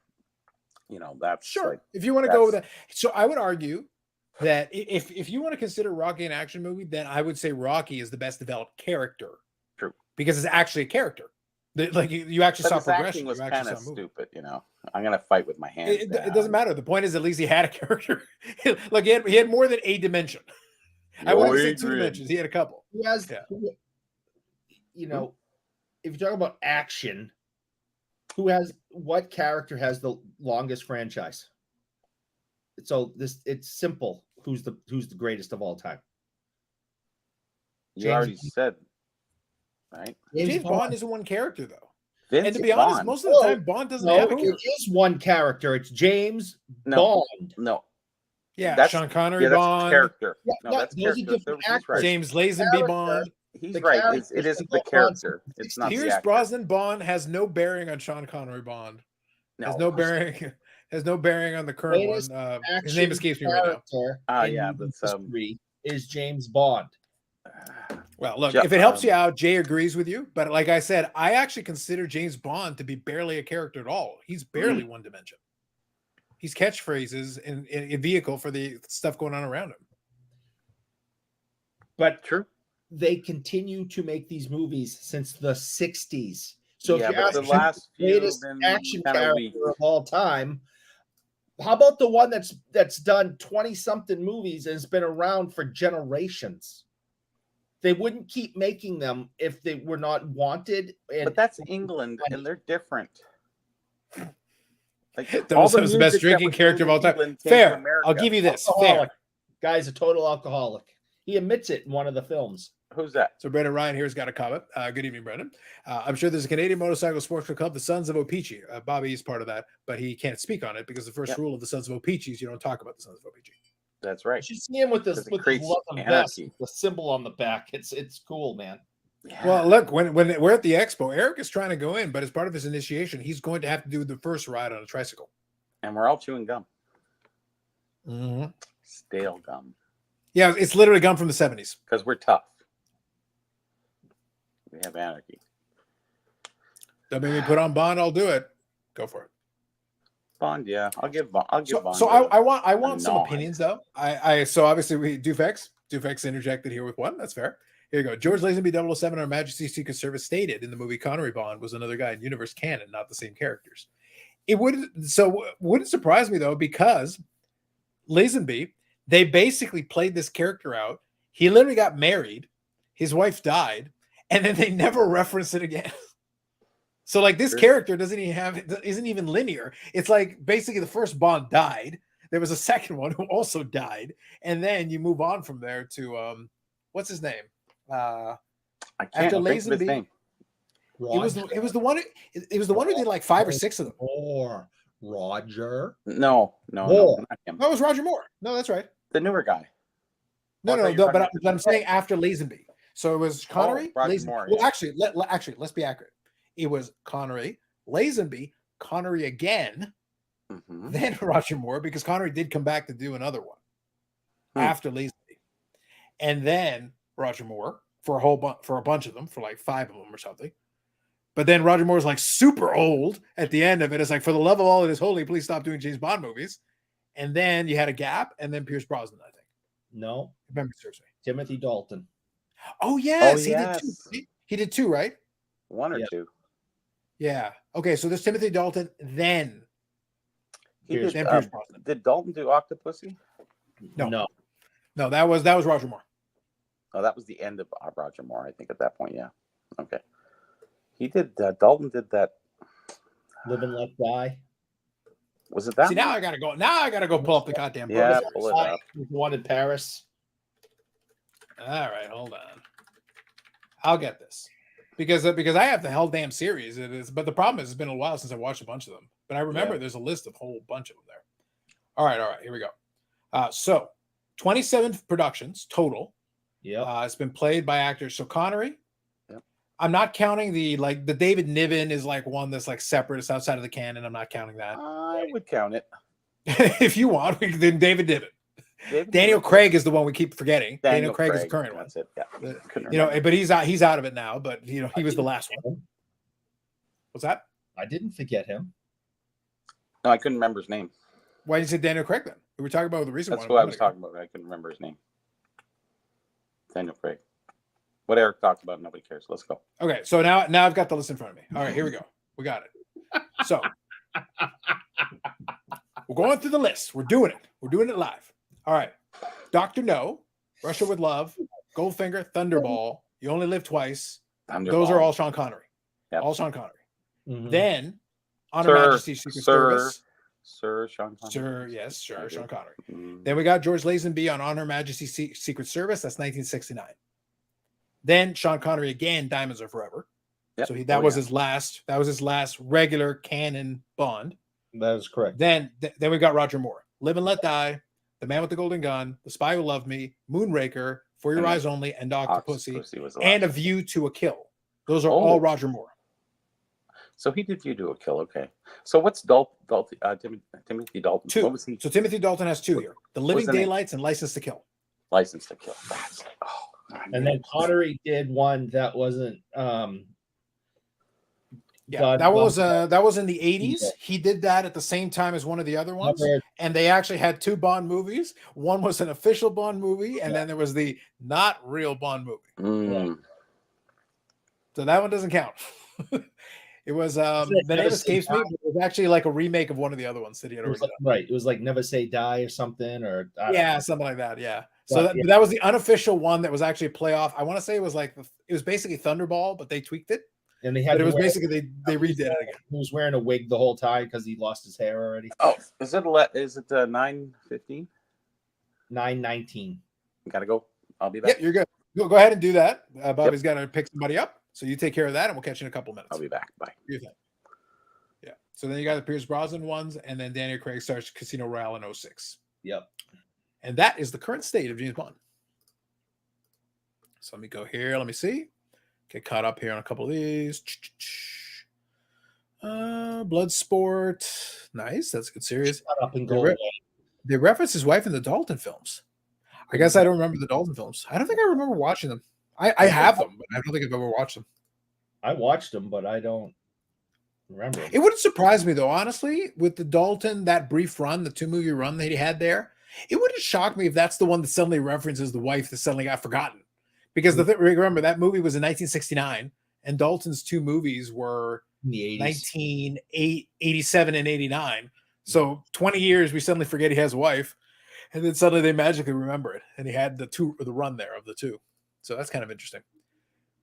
That's Sure. like, If you want to go with that, so I would argue that if you want to consider Rocky an action movie, then I would say Rocky is the best developed character. True. Because it's actually a character. Like you actually saw progression. Was you kind of stupid, I'm gonna fight with my hands. It doesn't matter. The point is, at least he had a character. Like he had more than a dimension. I wouldn't say 2 dimensions. He had a couple. He has, if you talk about action, what character has the longest franchise? So it's simple. Who's the greatest of all time? You already said, right? James Bond isn't one character though. Vince and to be honest, most of the time Bond doesn't have a character. It is one character. It's James Bond. No. Yeah, that's Sean Connery Bond. Character. Yeah, no, that's character. Right. James Lazenby Bond. He's right. It is the character. It's not Pierce Brosnan Bond has no bearing on Sean Connery Bond. No. Has no bearing. Has no bearing on the current one. His name escapes me right now. Yeah, that's is James Bond. Well, look, if it helps you out, Jay agrees with you. But like I said, I actually consider James Bond to be barely a character at all. He's barely one dimension. He's catchphrases and a vehicle for the stuff going on around him. But they continue to make these movies since the 60s. So if you ask the last greatest action character of all time, how about the one that's done 20-something movies and has been around for generations? They wouldn't keep making them if they were not wanted. But that's England, and they're different. Like the best drinking character of all time. Fair. I'll give you this. Fair. Guy's a total alcoholic. He admits it in one of the films. Who's that? So Brendan Ryan here's got a comment. Good evening, Brendan. I'm sure there's a Canadian motorcycle sports club, the Sons of O-Pee-Chee. Bobby is part of that, but he can't speak on it because the first rule of the Sons of O-Pee-Chee is you don't talk about the Sons of O-Pee-Chee. That's right. You should see him with this vest, the symbol on the back. It's cool, man. Yeah. Well, look, when we're at the expo, Eric is trying to go in, but as part of his initiation, he's going to have to do the first ride on a tricycle. And we're all chewing gum. Mm-hmm. Stale gum. Yeah, it's literally gum from the 70s. Because we're tough. We have anarchy. Don't make me put on Bond. I'll do it. Go for it. Bond, yeah, I'll give Bond. So I want some opinions though. So obviously we Dufex interjected here with one. That's fair. Here you go. George Lazenby 007, Our Majesty's Secret Service, stated in the movie Connery Bond was another guy in universe canon, not the same characters. It wouldn't surprise me though, because Lazenby, they basically played this character out. He literally got married, his wife died, and then they never reference it again. So like this character isn't even linear. It's like basically the first Bond died. There was a second one who also died, and then you move on from there to what's his name? I can't think of his name. It was the one who did like 5 or 6 of them. Or Roger? No, not him. That was Roger Moore. No, that's right. The newer guy. No, but I'm saying after Lazenby. So it was Connery, Roger Moore. Well, actually, let's be accurate. It was Connery, Lazenby, Connery again, then Roger Moore, because Connery did come back to do another one after Lazenby, and then Roger Moore for a bunch of them, for like 5 of them or something. But then Roger Moore's like super old at the end of it. It's like, for the love of all that is holy, please stop doing James Bond movies. And then you had a gap, and then Pierce Brosnan, I think. No, if memory serves me. Timothy Dalton. Oh yes, he did 2. He did 2, right? 1 or 2. Yeah. Okay, so there's Timothy Dalton. Then Pierce Brosnan. Did Dalton do Octopussy? No. That was Roger Moore. Oh, that was the end of Roger Moore, I think, at that point. Yeah. Okay. He did. Dalton did that. Live and Let Die. Was it that? See, now I gotta go. Now I gotta go pull up the goddamn book. Yeah, pull it up. One in Paris. All right, hold on. I'll get this. because I have the hell damn series. It is, but the problem is it's been a while since I watched a bunch of them. But I remember there's a list of a whole bunch of them there. All right, here we go. So 27 productions total. Yeah, it's been played by actors. So Connery. Yep. I'm not counting the David Niven is like one that's like separate. It's outside of the canon. I'm not counting that. I would count it. If you want, then David Niven. Daniel Craig is the one we keep forgetting. Daniel Craig is the current one. That's it. Yeah. You know, but he's out of it now. But you know, he was the last one. What's that? I didn't forget him. No, I couldn't remember his name. Why did you say Daniel Craig then? We were talking about the recent one. That's what I was talking about. I couldn't remember his name. Daniel Craig. What Eric talked about, nobody cares. Let's go. Okay, so now I've got the list in front of me. All right, here we go. We got it. So we're going through the list. We're doing it. We're doing it live. All right. Dr. No, Russia with Love, Goldfinger, Thunderball, You Only Live Twice. Those are all Sean Connery. Yep. All Sean Connery. Mhm. Then Honor Majesty's Secret Service. Sir Sean Connery. Sir Sean Connery. Mm. Then we got George Lazenby on Honor Majesty's Secret Service. That's 1969. Then Sean Connery again, Diamonds Are Forever. Yep. So that was his last. That was his last regular canon Bond. That is correct. Then we got Roger Moore, Live and Let Die, The Man with the Golden Gun, The Spy Who Loved Me, Moonraker, For Your Eyes Only, and Octopussy, and A View to a Kill. Those are all Roger Moore. So he did View to a Kill. Okay. So what's Timothy Dalton? 2. What was he? So Timothy Dalton has 2 here: The Living Daylights and License to Kill. License to Kill. That's and then Connery did one that wasn't. That was in the 80s. Yeah. He did that at the same time as one of the other ones, and they actually had 2 Bond movies. One was an official Bond movie, and then there was the not real Bond movie. Mm. So that one doesn't count. It was the name escapes me. But it was actually like a remake of one of the other ones that he had already done. Right. It was like Never Say Die or something, or something like that. Yeah. So that was the unofficial one that was actually a playoff. I want to say it was basically Thunderball, but they tweaked it. And they had. But it was basically they redid it again. He was wearing a wig the whole time because he lost his hair already. Oh, is it 9:15? 9:19. Gotta go. I'll be back. Yeah, you're good. Go ahead and do that. Bobby's got to pick somebody up, so you take care of that, and we'll catch you in a couple minutes. I'll be back. Bye. Yeah. So then you got the Pierce Brosnan ones, and then Daniel Craig starts Casino Royale in 06. Yep. And that is the current state of James Bond. So let me go here. Let me see. Get caught up here on a couple of these. Bloodsport. Nice. That's a good series. They reference his wife in the Dalton films. I guess I don't remember the Dalton films. I don't think I remember watching them. I have them, but I don't think I've ever watched them. I watched them, but I don't remember them. It wouldn't surprise me, though, honestly, with the Dalton, that brief run, the 2-movie run that he had there. It wouldn't shock me if that's the one that suddenly references the wife that suddenly got forgotten. Because remember, that movie was in 1969, and Dalton's 2 movies were in the 80s. 1987 and 89. So 20 years, we suddenly forget he has a wife, and then suddenly they magically remember it. And he had the run there of the 2. So that's kind of interesting.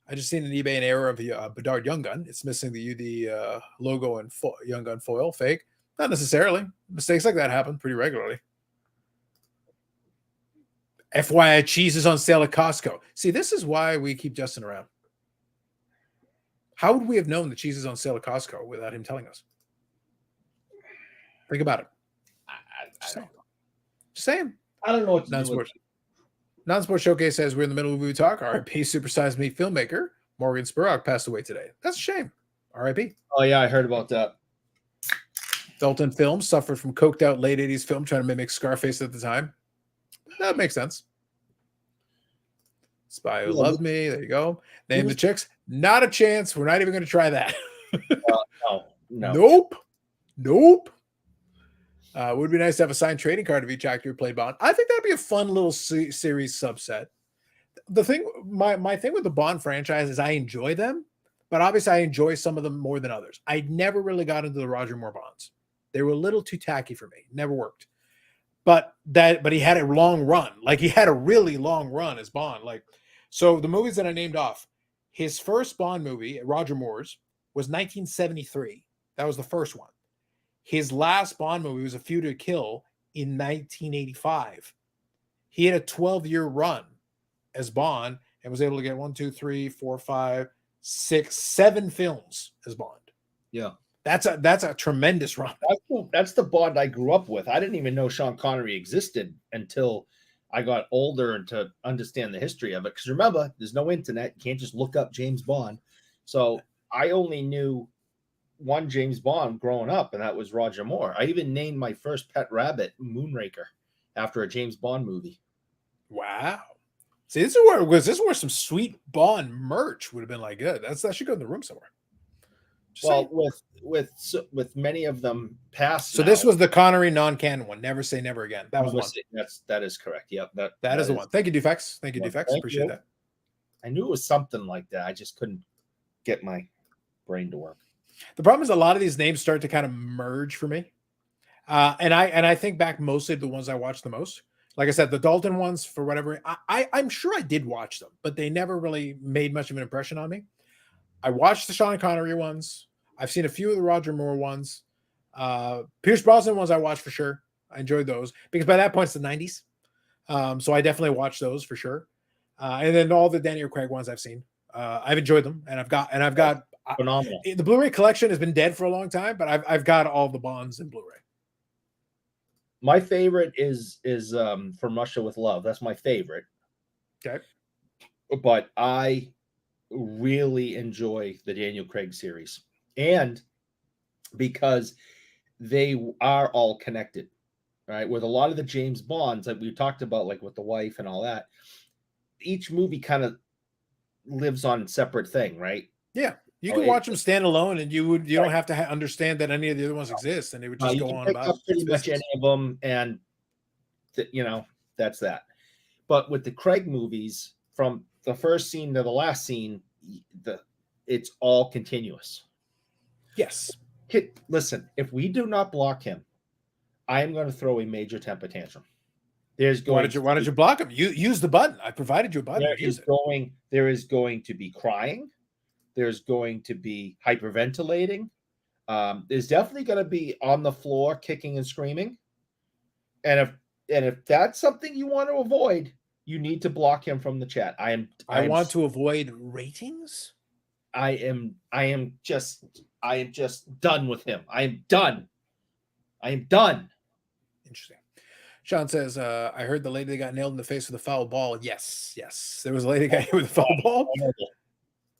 I just seen an eBay an error of the Bedard Young Gun. It's missing the logo and Young Gun foil. Fake. Not necessarily. Mistakes like that happen pretty regularly. FYI, cheese is on sale at Costco. See, this is why we keep Justin around. How would we have known the cheese is on sale at Costco without him telling us? Think about it. Just saying. I don't know what to Non-sports. Non-sports Showcase says we're in the middle of movie talk. R.I.P. Supersized Me filmmaker Morgan Spurlock passed away today. That's a shame. R.I.P. Oh yeah, I heard about that. Dalton Films suffered from coked out late 80s film trying to mimic Scarface at the time. That makes sense. Spy Who Loved Me. There you go. Name the chicks. Not a chance. We're not even going to try that. No. Nope. Would be nice to have a signed trading card of each actor who played Bond. I think that'd be a fun little series subset. The thing, my thing with the Bond franchise is I enjoy them, but obviously I enjoy some of them more than others. I never really got into the Roger Moore Bonds. They were a little too tacky for me. Never worked. But he had a long run. Like he had a really long run as Bond. Like, so the movies that I named off, his first Bond movie, Roger Moore's, was 1973. That was the first one. His last Bond movie was A View to a Kill in 1985. He had a 12-year run as Bond and was able to get 1, 2, 3, 4, 5, 7 films as Bond. Yeah. That's a tremendous run. That's the Bond I grew up with. I didn't even know Sean Connery existed until I got older and to understand the history of it. Because remember, there's no internet. You can't just look up James Bond. So I only knew one James Bond growing up, and that was Roger Moore. I even named my first pet rabbit Moonraker after a James Bond movie. Wow. See, this is where some sweet Bond merch would have been like good. That should go in the room somewhere. Well, with many of them past. So this was the Connery non-canon one. Never say never again. That was one. That is correct. Yep. That is the one. Thank you, Defects. Thank you, Defects. Appreciate that. I knew it was something like that. I just couldn't get my brain to work. The problem is a lot of these names start to kind of merge for me. And I think back mostly to the ones I watched the most. Like I said, the Dalton ones, for whatever, I'm sure I did watch them, but they never really made much of an impression on me. I watched the Sean Connery ones. I've seen a few of the Roger Moore ones. Pierce Brosnan ones I watched for sure. I enjoyed those because by that point it's the 90s. So I definitely watched those for sure. And then all the Daniel Craig ones I've seen. I've enjoyed them, and I've got phenomenal. The Blu-ray collection has been dead for a long time, but I've got all the Bonds in Blu-ray. My favorite is From Russia with Love. That's my favorite. Okay. But I really enjoy the Daniel Craig series. And because they are all connected, right? With a lot of the James Bonds that we talked about, like with the wife and all that, each movie kind of lives on a separate thing, right? Yeah. You can watch them stand alone, and you don't have to understand that any of the other ones exist, and they would just go on about pretty much any of them, and that's that. But with the Craig movies, from the first scene to the last scene, it's all continuous. Yes. Listen, if we do not block him, I am going to throw a major temper tantrum. Why did you block him? You use the button. I provided you a button. There is going to be crying. There's going to be hyperventilating. There's definitely going to be on the floor kicking and screaming. And if that's something you want to avoid, you need to block him from the chat. I want to avoid ratings. I am just done with him. I am done. Interesting. Sean says, I heard the lady that got nailed in the face with a foul ball. Yes. There was a lady that got hit with a foul ball.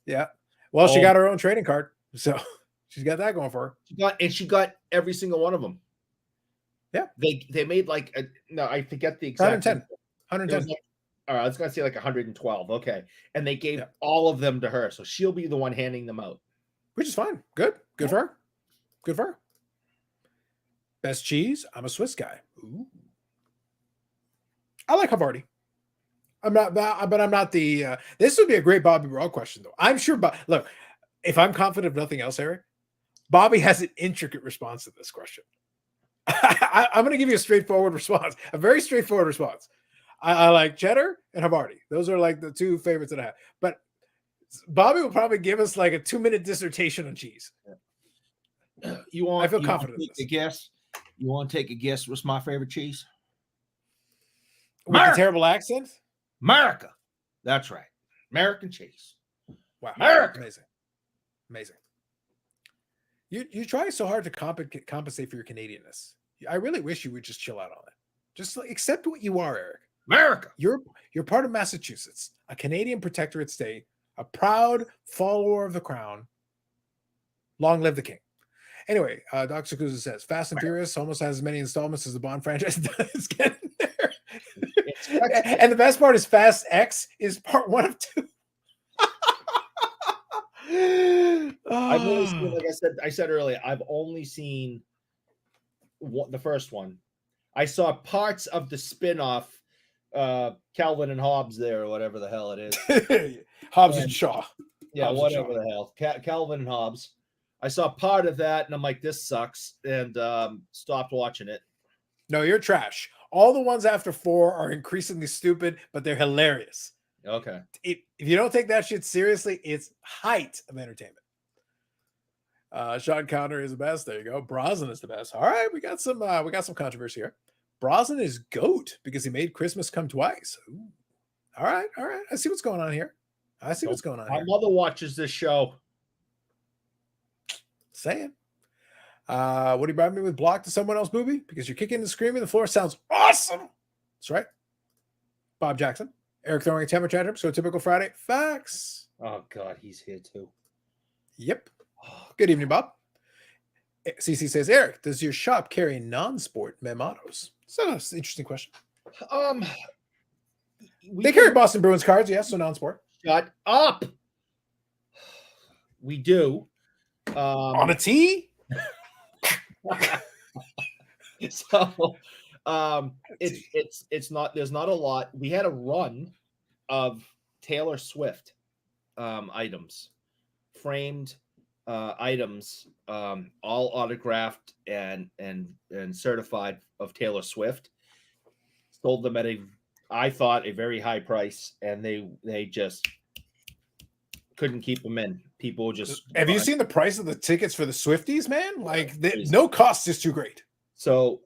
Yeah. Well, she got her own trading card, so she's got that going for her. She got every single one of them. Yeah. They made I forget the exact 110. I was going to say like 112. Okay. And they gave all of them to her. So she'll be the one handing them out. Which is fine. Good for her. Good for her. Best cheese. I'm a Swiss guy. Ooh. I like Havarti. I'm not the. This would be a great Bobby Brawl question, though. I'm sure. Look, if I'm confident of nothing else, Eric, Bobby has an intricate response to this question. I'm going to give you a straightforward response, a very straightforward response. I like cheddar and Havarti. Those are like the two favorites that I have. But Bobby will probably give us like a 2-minute dissertation on cheese. I feel confident. Take a guess. You want to take a guess? What's my favorite cheese? With a terrible accent? America. That's right. American cheese. Wow. America. Amazing. You try so hard to compensate for your Canadianness. I really wish you would just chill out on it. Just accept what you are, Eric. America. You're part of Massachusetts, a Canadian protectorate state, a proud follower of the crown. Long live the king. Anyway, Dr. Sakusa says, Fast and Furious almost has as many installments as the Bond franchise does. Getting there. And the best part is Fast X is part 1 of 2. I've only seen, like I said earlier, I've only seen the first one. I saw parts of the spin-off, Calvin and Hobbes there, or whatever the hell it is. Hobbes and Shaw. Yeah, Hobbs whatever the hell. Calvin and Hobbes. I saw part of that, and I'm like, this sucks, and stopped watching it. No, you're trash. All the ones after 4 are increasingly stupid, but they're hilarious. Okay. If you don't take that shit seriously, it's height of entertainment. Sean Connery is the best. There you go. Brosnan is the best. All right, we got some controversy here. Brosnan is GOAT because he made Christmas come twice. Ooh. All right. I see what's going on here. I see what's going on My here. mother watches this show. Saying. What do you brought me with block to someone else, booby? Because you're kicking and screaming. The floor sounds awesome. That's right. Bob Jackson. Eric throwing a temper tantrum. So typical Friday. Facts. Oh God, he's here too. Yep. Good evening, Bob. CC says, Eric, does your shop carry non-sport mementos? So that's an interesting question. They carry Boston Bruins cards, yes, so non-sport. Shut up. We do. On a tee? So it's not, there's not a lot. We had a run of Taylor Swift items, framed items, all autographed and certified of Taylor Swift. Sold them at I thought a very high price, and they just couldn't keep them in. People just have you seen the price of the tickets for the Swifties, man? Like no cost is too great. So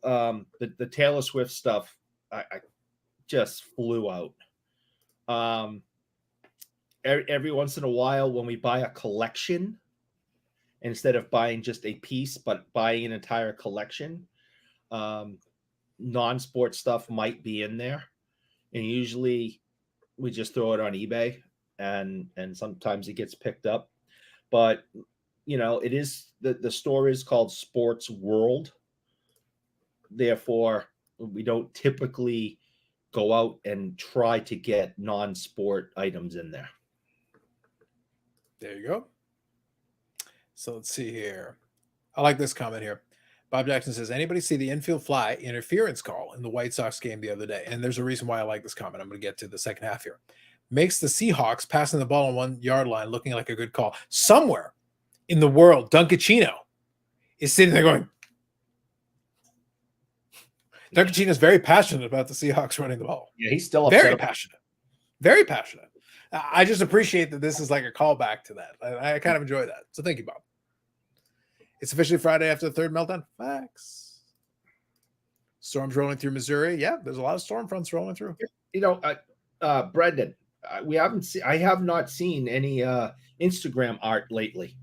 the Taylor Swift stuff, I just flew out. Every once in a while, when we buy a collection, instead of buying just a piece, but buying an entire collection, non-sport stuff might be in there. And usually we just throw it on eBay, and sometimes it gets picked up. But, you know, it is the store is called Sports World. Therefore, we don't typically go out and try to get non-sport items in there. There you go. So let's see here. I like this comment here. Bob Jackson says, anybody see the infield fly interference call in the White Sox game the other day? And there's a reason why I like this comment. I'm going to get to the second half here. Makes the Seahawks passing the ball on 1 yard line looking like a good call. Somewhere in the world, Dunkachino is sitting there going, Dunkachino is very passionate about the Seahawks running the ball. Yeah, he's still very passionate. Very passionate. I just appreciate that this is like a callback to that. I kind of enjoy that. So thank you, Bob. It's officially Friday after the third meltdown. Facts. Storms rolling through Missouri. Yeah, there's a lot of storm fronts rolling through. You know, Brendan, I have not seen any Instagram art lately.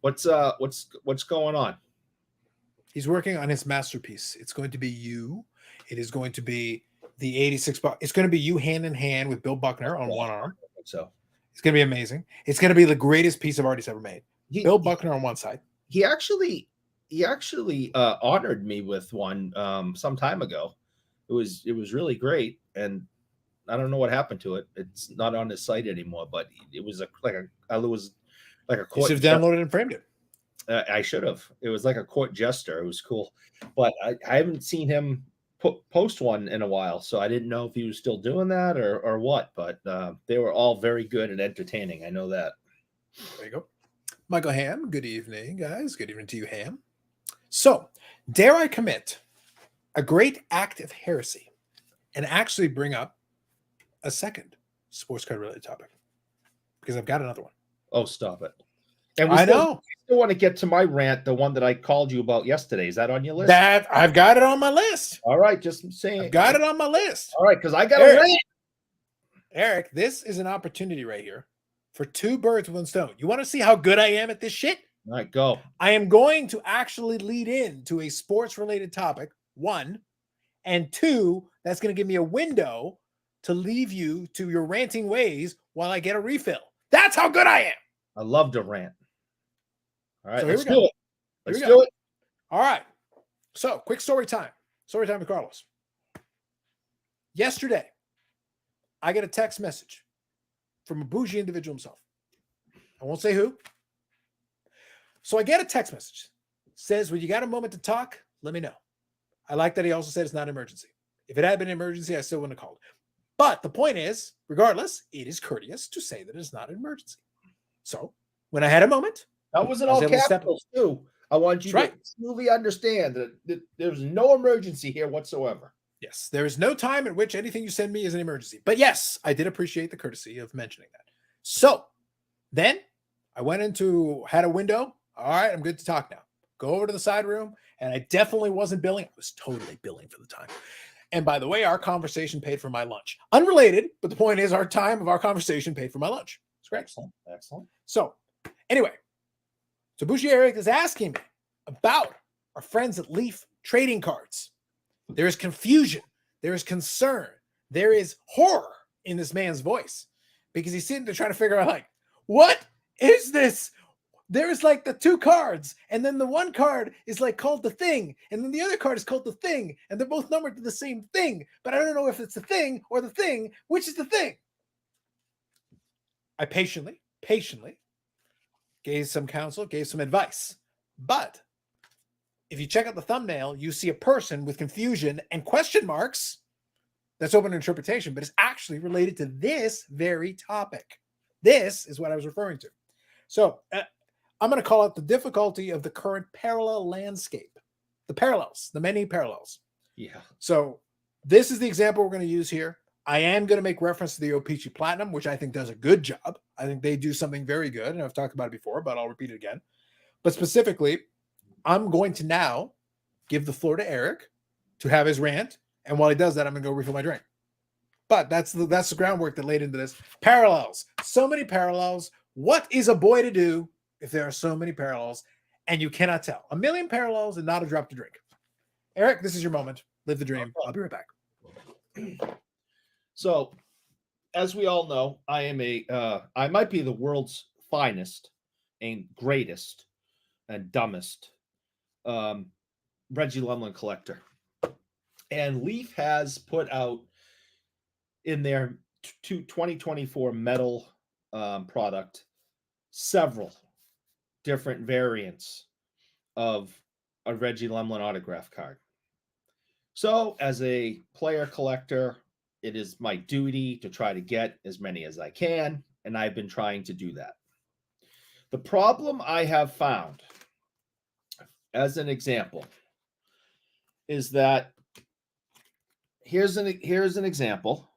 What's going on? He's working on his masterpiece. It's going to be you. It is going to be the 86 bucks. It's going to be you hand in hand with Bill Buckner on one arm. So it's going to be amazing. It's going to be the greatest piece of art he's ever made. Bill Buckner on one side. He actually honored me with one some time ago. It was really great, and I don't know what happened to it. It's not on his site anymore, but it was like a court. You should have downloaded and framed it. I should have. It was like a court jester. It was cool, but I haven't seen him post one in a while, so I didn't know if he was still doing that or what. But they were all very good and entertaining. I know that. There you go. Michael Ham, good evening, guys. Good evening to you, Ham. So, dare I commit a great act of heresy and actually bring up a second sports card related topic? Because I've got another one. Oh, stop it. And I know. I still want to get to my rant, the one that I called you about yesterday. Is that on your list? That I've got it on my list. All right, just saying. I've got it on my list. All right, because I got a rant. Eric, this is an opportunity right here for two birds with one stone. You want to see how good I am at this shit? All right, go. I am going to actually lead into a sports-related topic, one, and two, that's going to give me a window to leave you to your ranting ways while I get a refill. That's how good I am. I love to rant. All right, So let's do it. Let's do it. All right. So, quick story time. Story time with Carlos. Yesterday, I get a text message from a bougie individual himself. I won't say who. So I get a text message. Says, when you got a moment to talk, let me know. I like that he also said it's not an emergency. If it had been an emergency, I still wouldn't have called. But the point is, regardless, it is courteous to say that it's not an emergency. So when I had a moment, that wasn't all capitals too. I want you to truly understand that there's no emergency here whatsoever. Yes, there is no time at which anything you send me is an emergency. But yes, I did appreciate the courtesy of mentioning that. So then I had a window. All right, I'm good to talk now. Go over to the side room, and I definitely wasn't billing. I was totally billing for the time. And by the way, our conversation paid for my lunch. Unrelated, but the point is, our time of our conversation paid for my lunch. It's great. Excellent. Excellent. So, anyway, Tabushi Eric is asking me about our friends at Leaf Trading Cards. There is confusion, there is concern, there is horror in this man's voice because he's sitting there trying to figure out, like, what is this? There's like the two cards, and then the one card is like called the thing, and then the other card is called the thing, and they're both numbered to the same thing, but I don't know if it's the thing or the thing. Which is the thing? I patiently gave some counsel, gave some advice. But if you check out the thumbnail, you see a person with confusion and question marks. That's open to interpretation, but it's actually related to this very topic. This is what I was referring to. So I'm going to call it the difficulty of the current parallel landscape. The parallels, the many parallels. Yeah. So this is the example we're going to use here. I am going to make reference to the O-Pee-Chee Platinum, which I think does a good job. I think they do something very good, and I've talked about it before, but I'll repeat it again. But specifically, I'm going to now give the floor to Eric to have his rant, and while he does that, I'm going to go refill my drink. But that's the groundwork that laid into this. Parallels. So many parallels. What is a boy to do if there are so many parallels and you cannot tell? A million parallels and not a drop to drink. Eric, this is your moment. Live the dream. I'll be right back. So, as we all know, I am I might be the world's finest and greatest and dumbest Reggie Lumlin collector. And Leaf has put out in their 2024 metal product several different variants of a Reggie Lumlin autograph card. So, as a player collector, it is my duty to try to get as many as I can, and I've been trying to do that. The problem I have found, as an example, is that here's an example.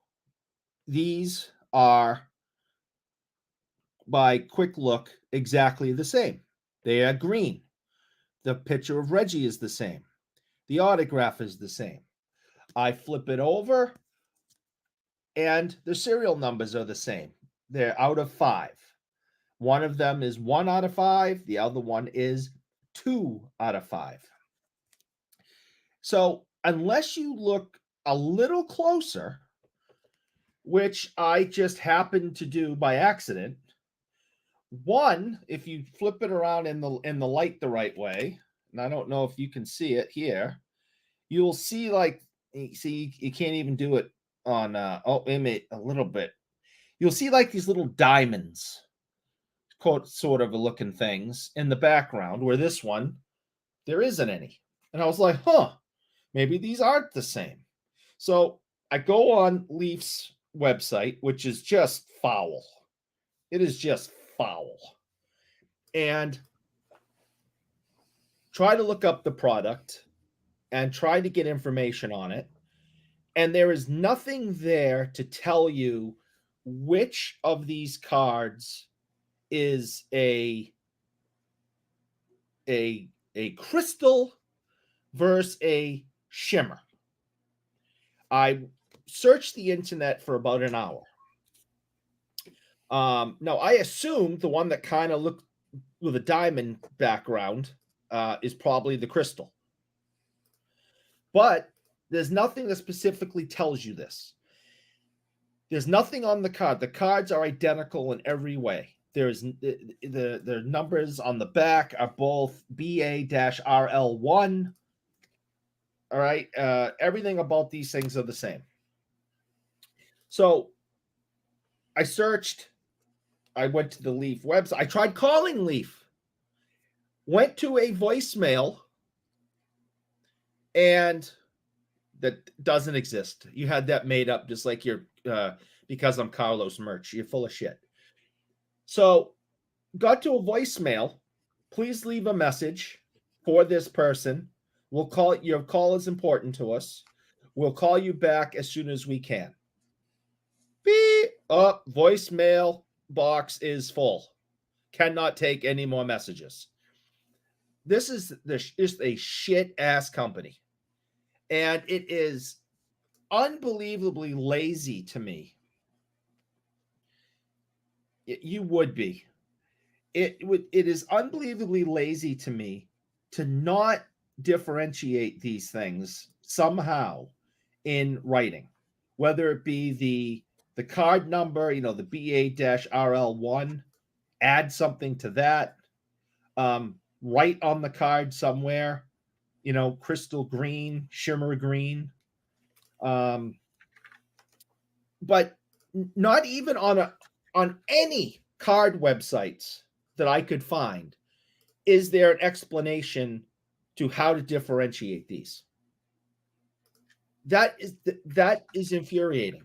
These are, by quick look, exactly the same. They are green. The picture of Reggie is the same. The autograph is the same. I flip it over, and the serial numbers are the same. They're out of 5. One of them is 1 out of 5. The other one is 2 out of 5. So unless you look a little closer, which I just happened to do by accident, one, if you flip it around in the light the right way, and I don't know if you can see it here, you'll see, like, see, you can't even do it on a little bit. You'll see like these little diamonds, sort of looking things in the background, where this one, there isn't any. And I was like, maybe these aren't the same. So I go on Leaf's website, which is just foul. It is just foul. And try to look up the product and try to get information on it. And there is nothing there to tell you which of these cards is a crystal versus a shimmer. I searched the internet for about an hour. Now, I assumed the one that kind of looked with a diamond background is probably the crystal. But there's nothing that specifically tells you this. There's nothing on the card. The cards are identical in every way. There's the numbers on the back are both BA-RL1. All right. Everything about these things are the same. So I searched. I went to the Leaf website. I tried calling Leaf. Went to a voicemail, and that doesn't exist. You had that made up, just like you're because I'm Carlos merch. You're full of shit. So got to a voicemail. Please leave a message for this person. We'll call it. Your call is important to us. We'll call you back as soon as we can. Beep up. Voicemail box is full. Cannot take any more messages. This is a shit ass company. And it is unbelievably lazy to me. You would be. It is unbelievably lazy to me to not differentiate these things somehow in writing, whether it be the card number, the BA-RL1, add something to that, write on the card somewhere, crystal green, shimmer green, but not even on any card websites that I could find is there an explanation to how to differentiate these. That is infuriating.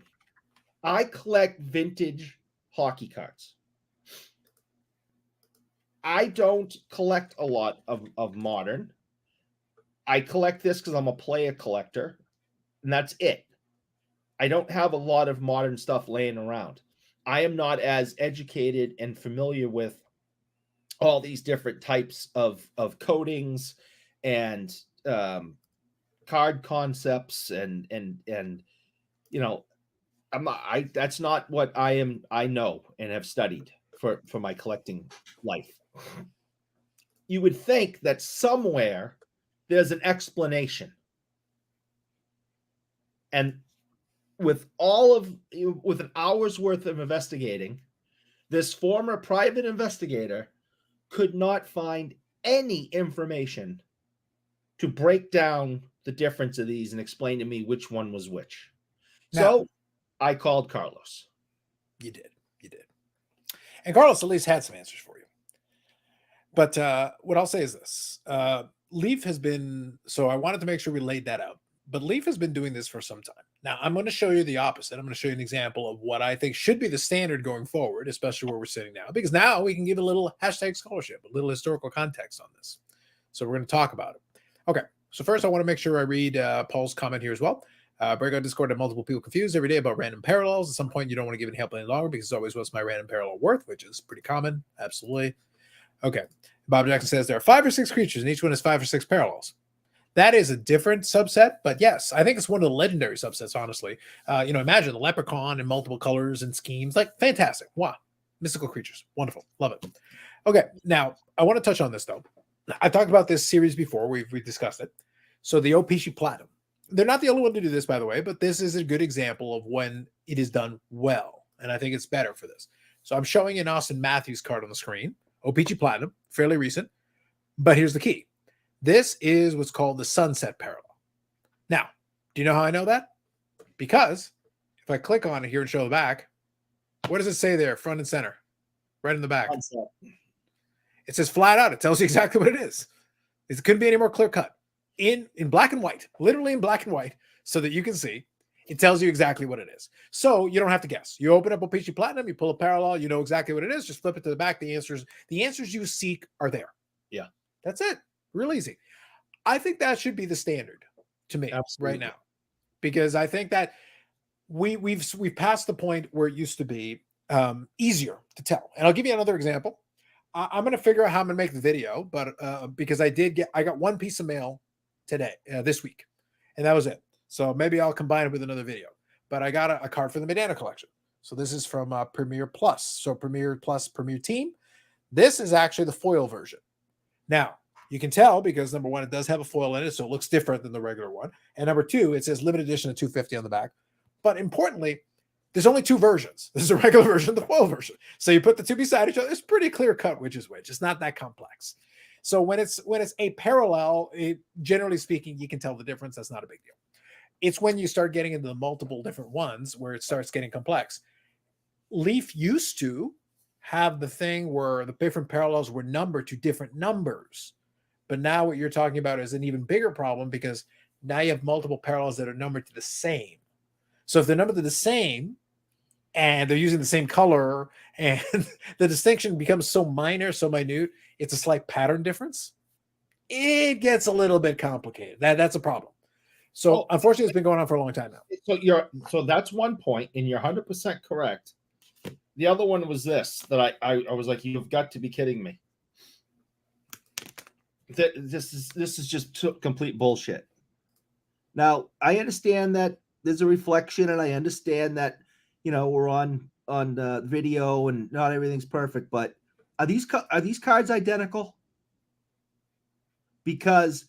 I collect vintage hockey cards. I don't collect a lot of modern. I collect this because I'm a player collector, and that's it. I don't have a lot of modern stuff laying around. I am not as educated and familiar with all these different types of coatings and card concepts and I'm not, that's not what I know and have studied for my collecting life. You would think that somewhere there's an explanation, and with an hour's worth of investigating, this former private investigator could not find any information to break down the difference of these and explain to me which one was which. So I called Carlos. You did. And Carlos at least had some answers for you. But what I'll say is this. Leaf has been, so I wanted to make sure we laid that out. But Leaf has been doing this for some time. Now, I'm going to show you the opposite. I'm going to show you an example of what I think should be the standard going forward, especially where we're sitting now. Because now we can give a little hashtag scholarship, a little historical context on this. So we're going to talk about it. Okay. So first, I want to make sure I read Paul's comment here as well. Breakout Discord had multiple people confused every day about random parallels. At some point, you don't want to give any help any longer because it's always what's my random parallel worth, which is pretty common. Absolutely. Okay. Bob Jackson says there are 5 or 6 creatures and each one has 5 or 6 parallels. That is a different subset, but yes, I think it's one of the legendary subsets, honestly. Imagine the leprechaun in multiple colors and schemes. Like, fantastic. Wow. Mystical creatures. Wonderful. Love it. Okay. Now, I want to touch on this, though. I talked about this series before. We've discussed it. So the OPC Platinum. They're not the only one to do this, by the way, but this is a good example of when it is done well. And I think it's better for this. So I'm showing an Austin Matthews card on the screen. OPG Platinum, fairly recent. But here's the key. This is what's called the Sunset Parallel. Now, do you know how I know that? Because if I click on it here and show the back, what does it say there, front and center? Right in the back. Sunset. It says flat out. It tells you exactly what it is. It couldn't be any more clear cut. In black and white, literally in black and white, so that you can see. It tells you exactly what it is. So you don't have to guess. You open up OPC Platinum, you pull a parallel, you know exactly what it is. Just flip it to the back. The answers you seek are there. Yeah. That's it. Real easy. I think that should be the standard to me right now. Because I think that we've passed the point where it used to be easier to tell. And I'll give you another example. I'm going to figure out how I'm going to make the video, but because I got one piece of mail today, this week, and that was it. So maybe I'll combine it with another video. But I got a card for the Medana collection. So this is from Premier Plus. So Premier Plus, Premier Team. This is actually the foil version. Now, you can tell because number one, it does have a foil in it, so it looks different than the regular one. And number two, it says limited edition of 250 on the back. But importantly, there's only 2 versions. This is a regular version, the foil version. So you put the 2 beside each other. It's pretty clear cut which is which. It's not that complex. So when it's a parallel, generally speaking, you can tell the difference. That's not a big deal. It's when you start getting into the multiple different ones where it starts getting complex. Leaf used to have the thing where the different parallels were numbered to different numbers. But now what you're talking about is an even bigger problem because now you have multiple parallels that are numbered to the same. So if they're numbered to the same and they're using the same color and the distinction becomes so minor, so minute, it's a slight pattern difference. It gets a little bit complicated. That's a problem. So unfortunately, it's been going on for a long time now. So that's one point, and you're 100% correct. The other one was this that I was like, you've got to be kidding me. This is just complete bullshit. Now I understand that there's a reflection, and I understand that, you know, we're on video and not everything's perfect, but are these cards identical? Because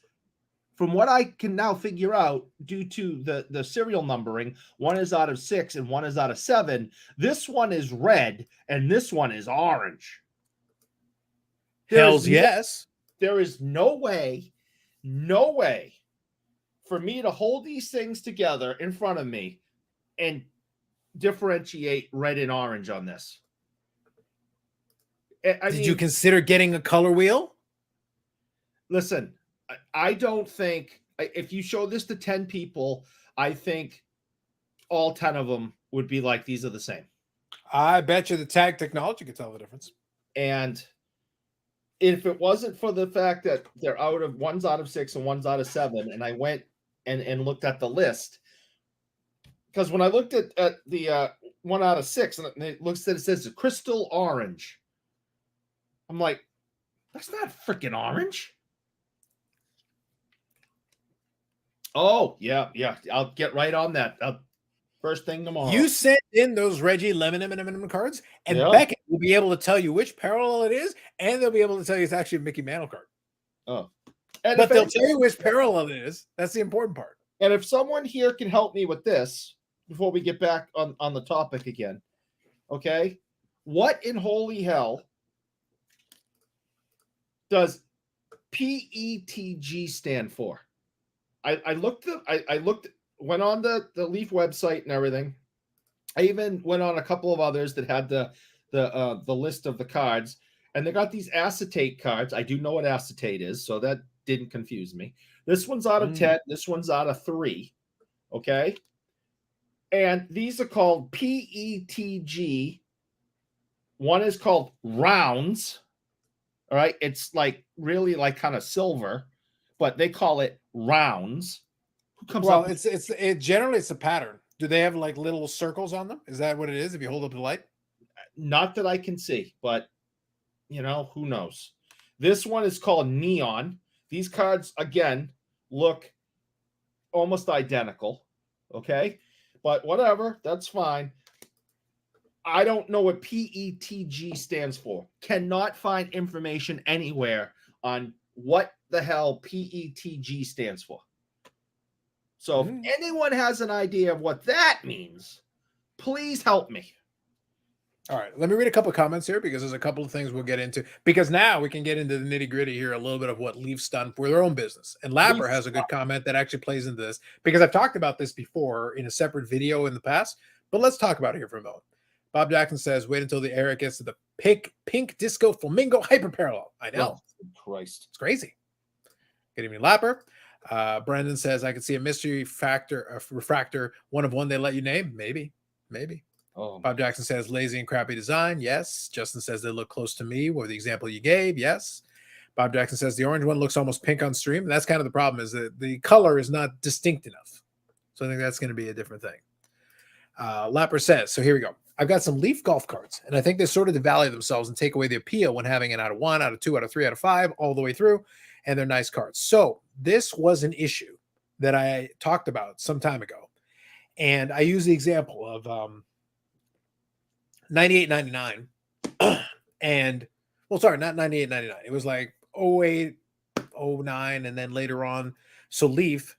from what I can now figure out, due to the serial numbering, one is out of 6 and one is out of 7. This one is red and this one is orange. Yes. There is no way for me to hold these things together in front of me and differentiate red and orange on this. Did you consider getting a color wheel? Listen, I don't think, if you show this to 10 people, I think all 10 of them would be like, these are the same. I bet you the tag technology could tell the difference. And if it wasn't for the fact that one's out of 6 and one's out of 7, and I went and looked at the list, because when I looked at the one out of 6, and it says crystal orange, I'm like, that's not freaking orange. Oh, yeah. I'll get right on that. First thing tomorrow. You send in those Reggie Lemon cards, and Yeah. Beckett will be able to tell you which parallel it is, and they'll be able to tell you it's actually a Mickey Mantle card. Oh. But they'll tell you which parallel it is. That's the important part. And if someone here can help me with this before we get back on the topic again, okay? What in holy hell does PETG stand for? I went on the Leaf website and everything. I even went on a couple of others that had the list of the cards, and they got these acetate cards. I do know what acetate is, so that didn't confuse me. This one's out of 10. This one's out of 3. Okay. And these are called PETG. One is called rounds. All right. It's like really like kind of silver, but they call it rounds. Who comes up? Generally it's a pattern. Do they have like little circles on them? Is that what it is? If you hold up the light? Not that I can see, but you know, who knows? This one is called neon. These cards, again, look almost identical. Okay. But whatever, that's fine. I don't know what PETG stands for. Cannot find information anywhere on what the hell PETG stands for. So if anyone has an idea of what that means, please help me. All right, let me read a couple of comments here because there's a couple of things we'll get into. Because now we can get into the nitty gritty here, a little bit of what Leaf's done for their own business. And Lapper has a good comment that actually plays into this because I've talked about this before in a separate video in the past, but let's talk about it here for a moment. Bob Jackson says, wait until the Eric gets to the pink disco flamingo hyper parallel. I know. Oh, Christ. It's crazy. Good evening, Lapper. Brendan says, I can see a mystery refractor, one of one they let you name. Maybe. Oh. Bob Jackson says lazy and crappy design. Yes. Justin says they look close to me, or the example you gave. Yes. Bob Jackson says the orange one looks almost pink on stream. And that's kind of the problem, is that the color is not distinct enough. So I think that's going to be a different thing. Lapper says, so here we go. I've got some Leaf golf cards, and I think they sort of devalue themselves and take away the appeal when having an out of 1, out of 2, out of 3, out of 5, all the way through. And they're nice cards. So this was an issue that I talked about some time ago. And I use the example of 98.99 and not 98.99. It was like 08, 09, and then later on. So Leaf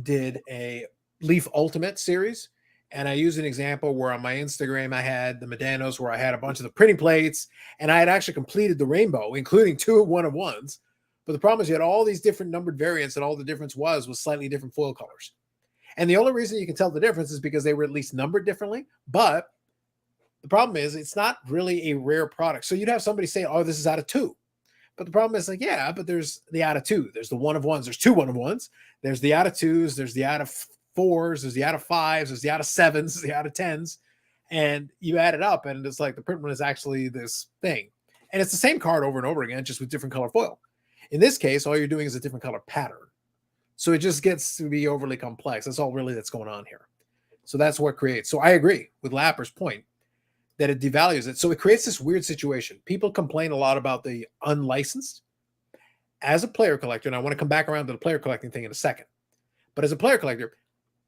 did a Leaf Ultimate series. And I used an example where on my Instagram, I had the Medanos where I had a bunch of the printing plates, and I had actually completed the rainbow, including 2 one-of-ones. But the problem is you had all these different numbered variants, and all the difference was slightly different foil colors. And the only reason you can tell the difference is because they were at least numbered differently. But the problem is it's not really a rare product. So you'd have somebody say, oh, this is out of 2. But the problem is like, yeah, but there's the out of 2. There's the one-of-ones. There's 2 one-of-ones. There's the out of 2s. There's the out of 4s. There's the out of 5s. There's the out of 7s. There's the out of 10s. And you add it up, and it's like the print one is actually this thing. And it's the same card over and over again, just with different color foil. In this case, all you're doing is a different color pattern. So it just gets to be overly complex. That's all really that's going on here. So that's what creates. So I agree with Lapper's point that it devalues it. So it creates this weird situation. People complain a lot about the unlicensed. As a player collector, and I want to come back around to the player collecting thing in a second. But as a player collector,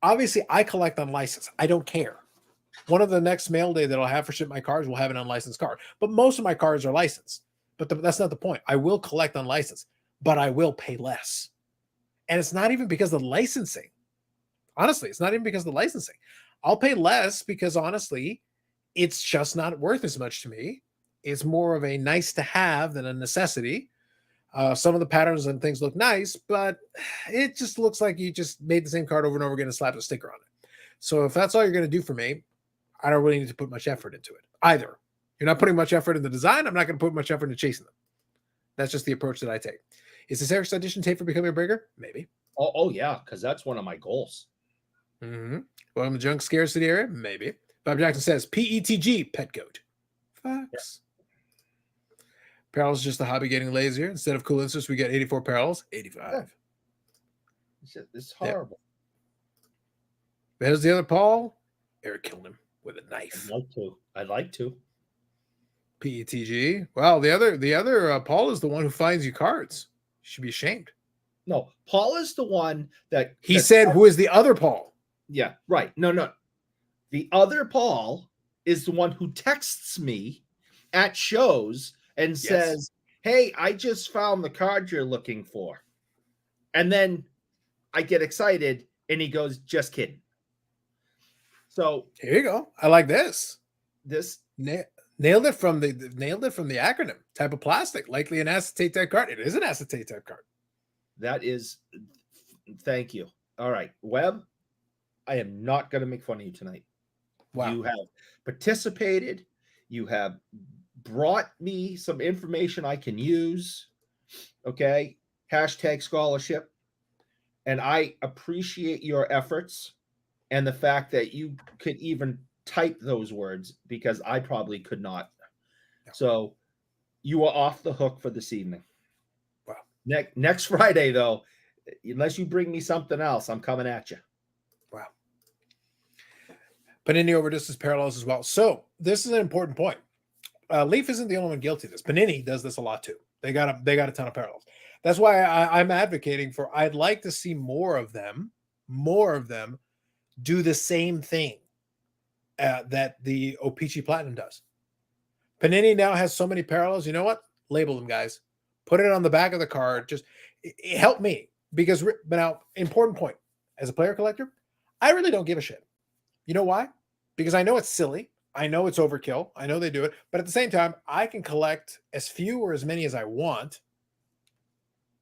obviously I collect on license. I don't care. One of the next mail day that I'll have for ship my cards will have an unlicensed card, but most of my cards are licensed. But that's not the point. I will collect on license, but I will pay less. And it's not even because of the licensing. Honestly, it's not even because of the licensing. I'll pay less because honestly, it's just not worth as much to me. It's more of a nice to have than a necessity. Some of the patterns and things look nice, but it just looks like you just made the same card over and over again and slapped a sticker on it. So if that's all you're going to do for me, I don't really need to put much effort into it either. You're not putting much effort in the design. I'm not going to put much effort into chasing them. That's just the approach that I take. Is this Eric's audition tape for becoming a breaker? Maybe. Oh yeah, because that's one of my goals. Mm-hmm. Welcome to junk scarcity area? Maybe. Bob Jackson says PETG, pet goat. Facts. Yeah. Parallels is just a hobby getting lazier. Instead of cool inserts, we get 84 parallels, 85. Yeah. It's horrible. Yeah. There's the other Paul. Eric killed him with a knife. I'd like to. PETG. Wow, the other Paul is the one who finds you cards. You should be ashamed. No, Paul is the one that he said. Who is the other Paul? Yeah, right. No. The other Paul is the one who texts me at shows and says, "Hey, I just found the card you're looking for," and then I get excited, and he goes, "Just kidding." So here you go. I like this. This nailed it from the acronym. Type of plastic, likely an acetate type card. It is an acetate type card. That is. Thank you. All right, Webb. I am not going to make fun of you tonight. Wow. You have participated. You have brought me some information I can use. Okay. Hashtag scholarship. And I appreciate your efforts and the fact that you could even type those words because I probably could not. No. So you are off the hook for this evening. Wow. Next Friday, though, unless you bring me something else, I'm coming at you. Wow. Panini over distance parallels as well. So this is an important point. Leaf isn't the only one guilty of this. Panini does this a lot too. They got a ton of parallels. That's why I'm advocating for. I'd like to see more of them do the same thing that the O-Pee-Chee Platinum does. Panini now has so many parallels. You know what? Label them, guys. Put it on the back of the card. Just it helped me because. But now, important point. As a player collector, I really don't give a shit. You know why? Because I know it's silly. I know it's overkill. I know they do it. But at the same time, I can collect as few or as many as I want.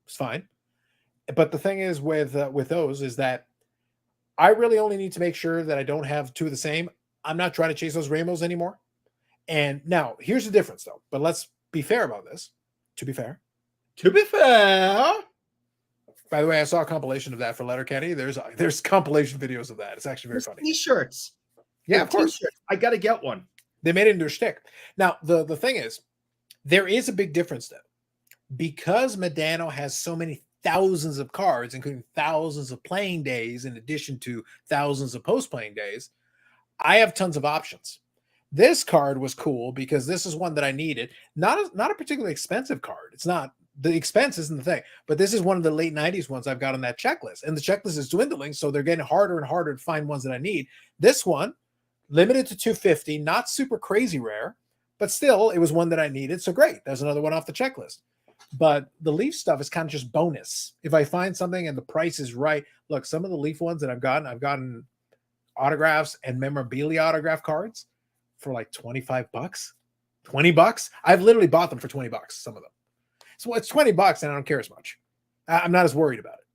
It's fine. But the thing is with those is that I really only need to make sure that I don't have two of the same. I'm not trying to chase those rainbows anymore. And now, here's the difference, though. But let's be fair about this. To be fair. By the way, I saw a compilation of that for Letterkenny. There's compilation videos of that. It's actually very funny. T-shirts. Yeah, of course. T-shirts. I got to get one. They made it into a shtick. Now, the thing is, there is a big difference, though. Because Medano has so many thousands of cards, including thousands of playing days, in addition to thousands of post-playing days, I have tons of options. This card was cool because this is one that I needed. Not a particularly expensive card. It's not. The expense isn't the thing, but this is one of the late 90s ones I've got on that checklist. And the checklist is dwindling, so they're getting harder and harder to find ones that I need. This one, limited to 250, not super crazy rare, but still, it was one that I needed. So great. There's another one off the checklist. But the Leaf stuff is kind of just bonus. If I find something and the price is right, look, some of the Leaf ones that I've gotten autographs and memorabilia autograph cards for like $25, $20. I've literally bought them for $20, some of them. So it's $20 and I don't care as much. I'm not as worried about it.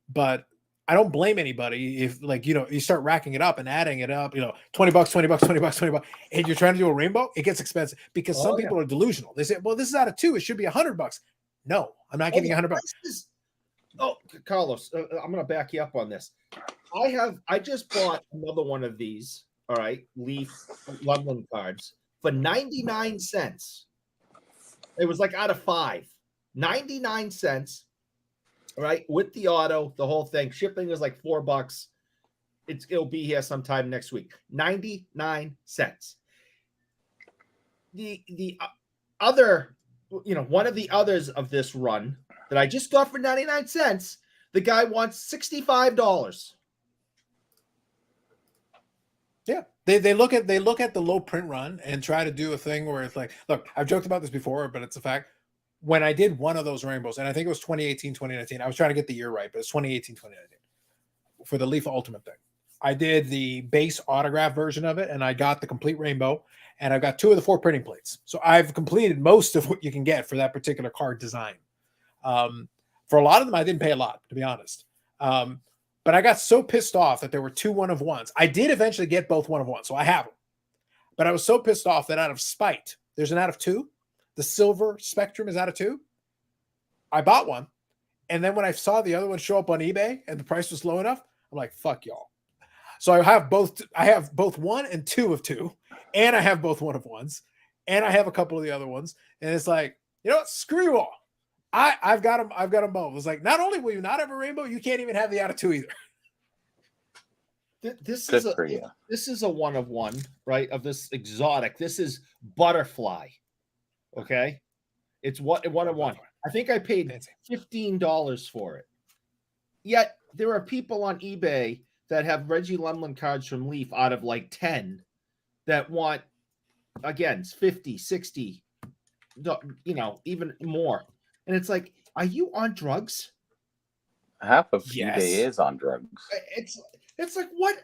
But I don't blame anybody if, like, you start racking it up and adding it up, $20, $20, and you're trying to do a rainbow, it gets expensive because some people are delusional. They say, well, this is out of 2. It should be $100. No, I'm not giving you $100. Carlos, I'm going to back you up on this. I just bought another one of these, all right, Leaf Loveland cards for 99 cents. It was like out of 5. 99 cents, right? With the auto, the whole thing. Shipping was like $4. It'll be here sometime next week. 99 cents. The other, one of the others of this run that I just got for 99 cents, the guy wants $65. Yeah, they look at the low print run and try to do a thing where it's like, look, I've joked about this before, but it's a fact. When I did one of those rainbows, and I think it was 2018, 2019, I was trying to get the year right, but it's 2018, 2019 for the Leaf Ultimate thing. I did the base autograph version of it, and I got the complete rainbow, and I've got 2 of the 4 printing plates. So I've completed most of what you can get for that particular card design. For a lot of them, I didn't pay a lot, to be honest. But I got so pissed off that there were 2 1-of-1s. I did eventually get both 1-of-1, so I have them. But I was so pissed off that out of spite, there's an out of 2. The silver Spectrum is out of 2. I bought one. And then when I saw the other one show up on eBay and the price was low enough, I'm like, fuck y'all. So I have both 1 and 2 of 2. And I have both 1-of-1s. And I have a couple of the other ones. And it's like, you know what? Screw you all. I've got them. I've got them both. It's like, not only will you not have a rainbow, you can't even have the out of 2 either. This is a 1-of-1, right? Of this exotic. This is butterfly. Okay, it's 1-of-1. I think I paid $15 for it. Yet there are people on eBay that have Reggie Lemlin cards from Leaf out of like 10 that want, again, 50, 60, even more. And it's like, are you on drugs? Half of eBay is on drugs. It's like, what?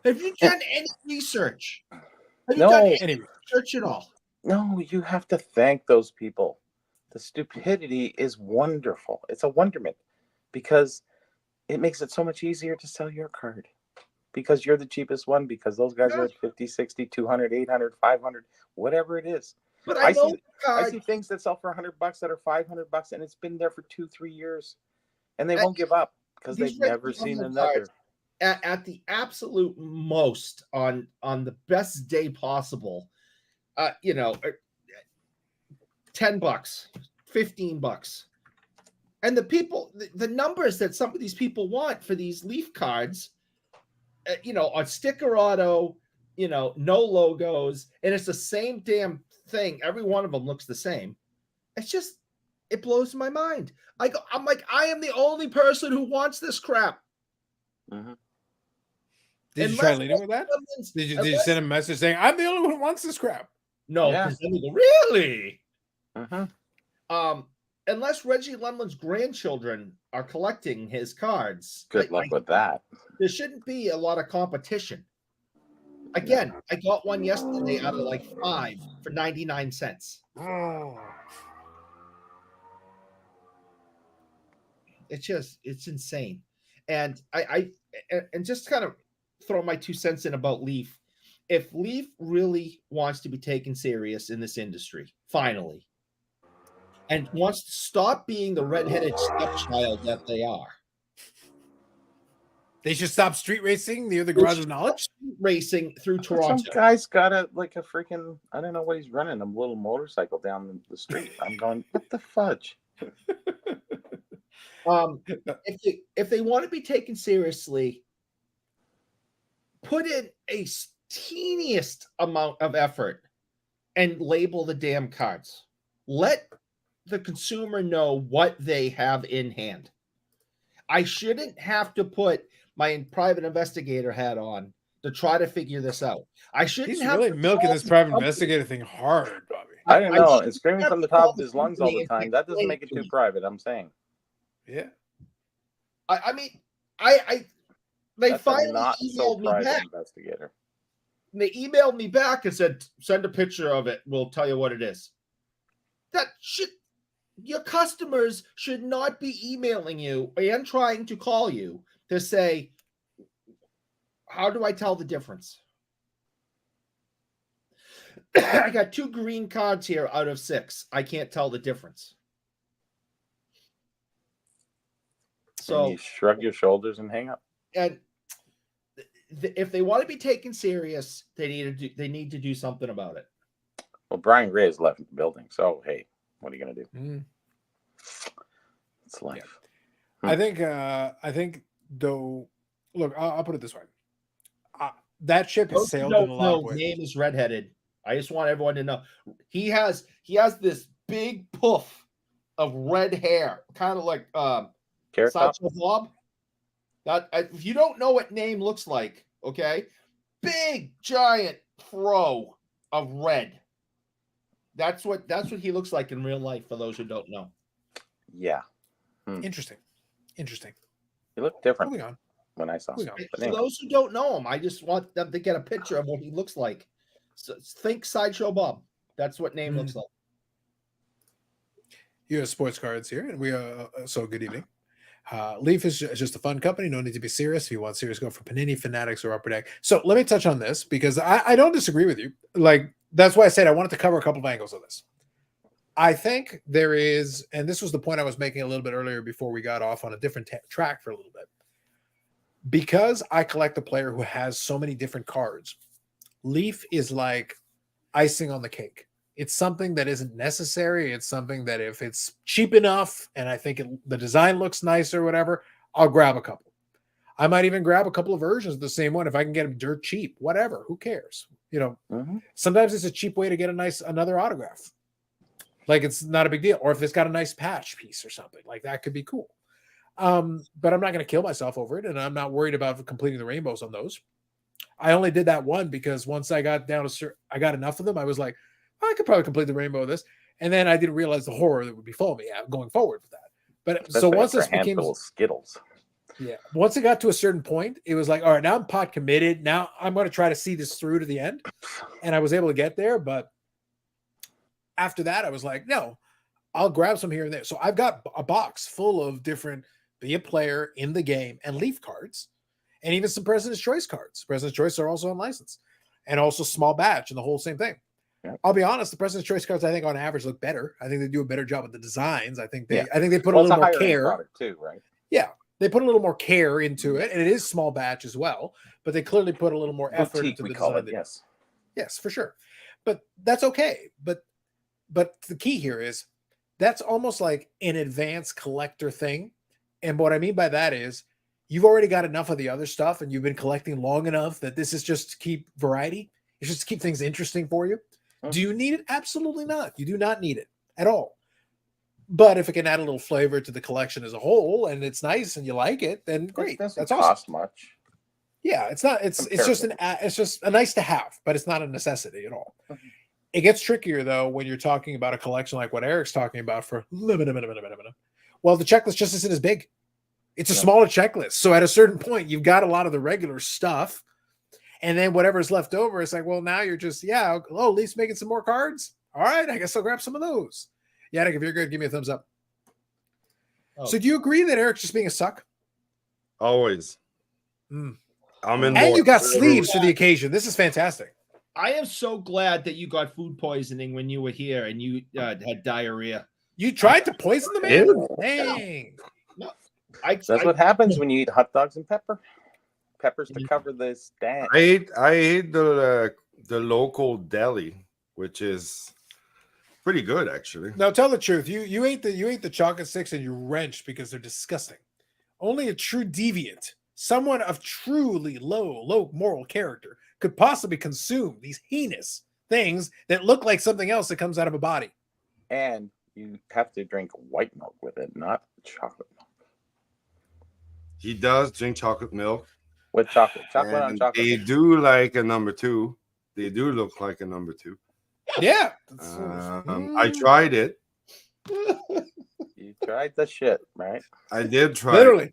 Have you done any research? Have you No. done any research at all? No, you have to thank those people. The stupidity is wonderful. It's a wonderment because it makes it so much easier to sell your card because you're the cheapest one, because those guys are at 50, 60, 200, 800, 500, whatever it is. But I see things that sell for $100 that are $500, and it's been there for 2-3 years, and they won't give up because they've never seen another. At the absolute most, on the best day possible, $10, $15. And the people, the numbers that some of these people want for these Leaf cards, on sticker auto, no logos, and it's the same damn thing. Every one of them looks the same. It blows my mind. I'm like, I am the only person who wants this crap. Mm-hmm. Did you try leading with that? Did you send a message saying, I'm the only one who wants this crap? No, because then they go, really? Uh-huh. Unless Reggie Lemlin's grandchildren are collecting his cards. Good luck with that. There shouldn't be a lot of competition. Again, I got one yesterday out of like 5 for 99 cents. Oh. It's insane. And I just kind of throw my 2 cents in about Leaf. If Leaf really wants to be taken serious in this industry, finally, and wants to stop being the redheaded stepchild that they are, they should stop street racing near the Garage of Knowledge. Racing through Toronto. Some guy's got a freaking, I don't know what he's running, a little motorcycle down the street. I'm going, what the fudge? If they want to be taken seriously, put in a teeniest amount of effort and label the damn cards. Let the consumer know what they have in hand. I shouldn't have to put my private investigator hat on to try to figure this out. I shouldn't He's have really milking this private investigator thing hard, Bobby. I don't know. It's screaming from the top of his lungs all the time. That doesn't make it too private, I'm saying. Yeah. I mean, they That's finally not so emailed me private back. investigator. They emailed me back and said, send a picture of it. We'll tell you what it is. Your customers should not be emailing you and trying to call you to say, how do I tell the difference? I got 2 green cards here out of 6. I can't tell the difference. So and you shrug your shoulders and hang up. And if they want to be taken serious, they need to do something about it. Well, Brian Ray has left the building, so hey, what are you going to do? It's life. Yeah. I think though. Look, I'll put it this way: that ship has sailed in a lot of ways. Name is redheaded. I just want everyone to know he has this big poof of red hair, kind of like Sideshow Bob. If you don't know what name looks like, okay, big giant throw of red. That's what he looks like in real life. For those who don't know. Yeah, Interesting. he looked different Moving on. when I saw him. Moving on. But For anyway. those who don't know him, I just want them to get a picture of what he looks like. So think Sideshow Bob. That's what name looks like. You have sports cards here, and we are so good evening. Leaf is just a fun company. No need to be serious. If you want serious, go for Panini, Fanatics, or Upper Deck. So let me touch on this because I don't disagree with you. Like, that's why I said I wanted to cover a couple of angles of this. I think there is, and this was the point I was making a little bit earlier before we got off on a different track for a little bit. Because I collect a player who has so many different cards, Leaf is like icing on the cake. It's something that isn't necessary. It's something that if it's cheap enough and I think the design looks nice or whatever, I'll grab a couple. I might even grab a couple of versions of the same one if I can get them dirt cheap. Whatever, who cares? You know, sometimes it's a cheap way to get another autograph. Like, it's not a big deal. Or if it's got a nice patch piece or something, like that could be cool. But I'm not going to kill myself over it, and I'm not worried about completing the rainbows on those. I only did that one because once I got down to I got enough of them, I was like, I could probably complete the rainbow of this. And then I didn't realize the horror that would befall me going forward with that. But especially so once this after a became handful of Skittles. Yeah, once it got to a certain point, it was like, all right, now I'm pot committed. Now I'm going to try to see this through to the end. And I was able to get there. But after that, I was like, no, I'll grab some here and there. So I've got a box full of different be a player in the game and Leaf cards, and even some President's Choice cards. President's Choice are also on license, and also small batch and the whole same thing. Yeah. I'll be honest, the President's Choice cards, I think on average look better. I think they do a better job with the designs. I think they put a little more care too, right? Yeah. They put a little more care into it, and it is small batch as well, but they clearly put a little more effort into the design. Yes, for sure. But that's okay. But the key here is that's almost like an advanced collector thing. And what I mean by that is you've already got enough of the other stuff and you've been collecting long enough that this is just to keep variety. It's just to keep things interesting for you. Do you need it? Absolutely not. You do not need it at all. But if it can add a little flavor to the collection as a whole and it's nice and you like it, then great. That's awesome. Cost much. Yeah, it's not. It's just a nice to have, but it's not a necessity at all. It gets trickier though when you're talking about a collection like what Eric's talking about for limited. Well, the checklist just isn't as big. It's a smaller checklist. So at a certain point, you've got a lot of the regular stuff. And then whatever's left over, it's like, well, now you're just, Leaf's making some more cards. All right, I guess I'll grab some of those. Yannick, if you're good, give me a thumbs up. Oh. So do you agree that Eric's just being a suck? Always. I'm in. And you got sleeves for the occasion. This is fantastic. I am so glad that you got food poisoning when you were here and you had diarrhea. You tried to poison the man? Dang. No, that's what happens when you eat hot dogs and peppers to cover the stand. I ate the local deli, which is pretty good actually. Now tell the truth. You ate the chocolate sticks and you wrenched because they're disgusting. Only a true deviant, someone of truly low moral character, could possibly consume these heinous things that look like something else that comes out of a body. And you have to drink white milk with it, not chocolate milk. He does drink chocolate milk. With chocolate on chocolate. They do like a number 2. They do look like a number 2. Yeah. I tried it. You tried the shit, right? I did try literally.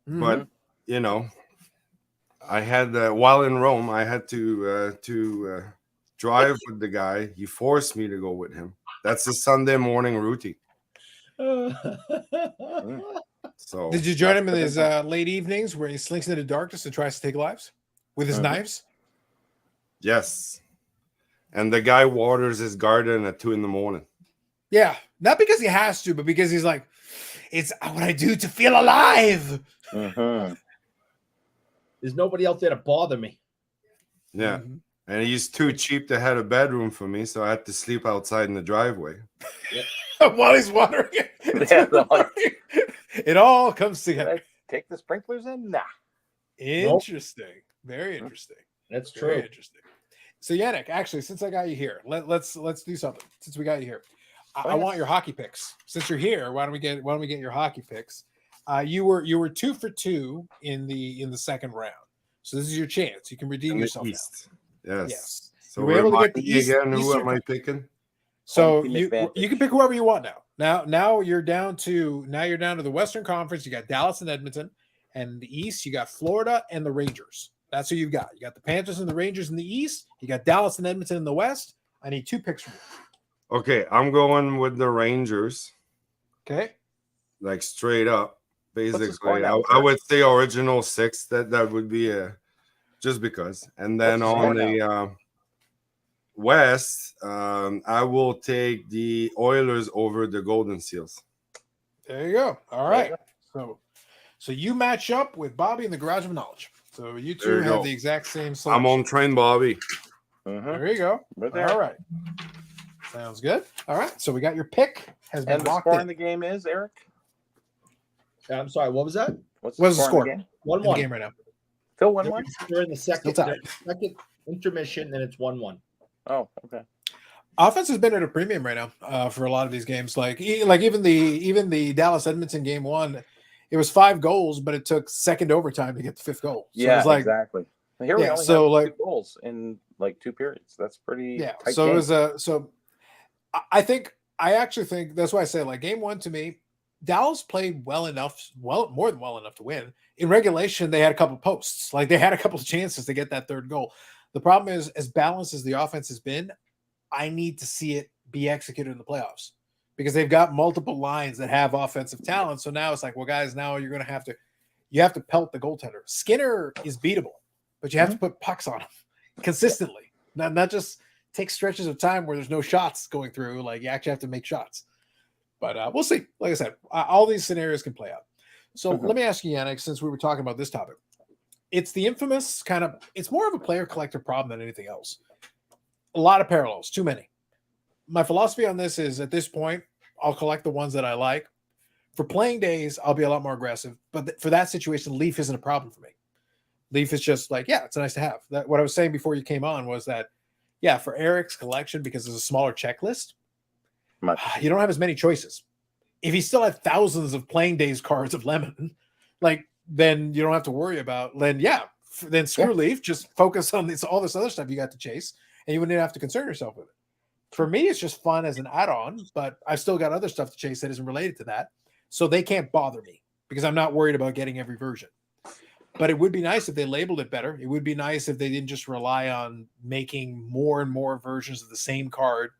But I had while in Rome, I had to drive with the guy. He forced me to go with him. That's the Sunday morning routine. So did you join him in his late evenings where he slinks into darkness and tries to take lives with his knives? Yes. And the guy waters his garden at 2 a.m. Yeah, not because he has to, but because he's like, it's what I do to feel alive. There's nobody out there to bother me. Yeah. And he's too cheap to have a bedroom for me, so I had to sleep outside in the driveway. While he's watering it. It all comes together. Take the sprinklers in? Nah. Interesting. Nope. Very interesting. That's true. Very interesting. So Yannick, actually, since I got you here, let's do something. Since we got you here, I want your hockey picks. Since you're here, why don't we get your hockey picks? You were 2 for 2 in the second round. So this is your chance. You can redeem In the yourself. East. Yes. Yes. So You were able to get the remind me East again. Who Eastern am I picking? So Home team you advantage. can pick whoever you want now. Now you're down to the Western Conference. You got Dallas and Edmonton, and the East you got Florida and the Rangers. That's who you've got. You got the Panthers and the Rangers in the East. You got Dallas and Edmonton in the West. I need 2 picks from you. Okay, I'm going with the Rangers, Okay. like straight up. the score Basically, now, I sir? would say original 6. That would be just because. And then What's the score on the West, I will take the Oilers over the Golden Seals. There you go. All There you right. So you match up with Bobby in the Garage of Knowledge. So you There two you have go. the exact same selection. I'm on train, Bobby. Mhm. There you go. We're there. All right. Sounds good. All right. So we got your pick has been And the locked score in. in the game is, Eric? I'm sorry, what was that? What's What is the in score? the game? In the 1-1. game right now. Still 1-1? We're in the second tied. intermission, and it's 1-1. Oh, okay. Offense has been at a premium right now for a lot of these games. Like even the Dallas Edmonton game 1, it was 5 goals, but it took second overtime to get the 5th goal. So it was like, exactly. Here we yeah, only so have like 2 goals in like 2 periods. That's pretty. yeah. tight So game. it was I actually think that's why I say like game 1 to me, Dallas played more than well enough to win. In regulation, they had a couple posts, like they had a couple of chances to get that 3rd goal. The problem is, as balanced as the offense has been, I need to see it be executed in the playoffs because they've got multiple lines that have offensive talent. So now it's like, well, guys, now you have to pelt the goaltender. Skinner is beatable, but you have to put pucks on him consistently, not just take stretches of time where there's no shots going through. Like you actually have to make shots. But we'll see. Like I said, all these scenarios can play out. So let me ask you, Yannick, since we were talking about this topic, it's the infamous it's more of a player collector problem than anything else. A lot of parallels, too many. My philosophy on this is at this point, I'll collect the ones that I like. For playing days, I'll be a lot more aggressive. But for that situation, Leaf isn't a problem for me. Leaf is just like, yeah, it's nice to have. What I was saying before you came on was that, yeah, for Eric's collection, because there's a smaller checklist, you don't have as many choices. If he still had thousands of playing days cards of Lemon, like then you don't have to worry about. Then screw Leaf. Just focus on all this other stuff you got to chase, and you wouldn't have to concern yourself with it. For me, it's just fun as an add-on, but I've still got other stuff to chase that isn't related to that, so they can't bother me because I'm not worried about getting every version. But it would be nice if they labeled it better. It would be nice if they didn't just rely on making more and more versions of the same card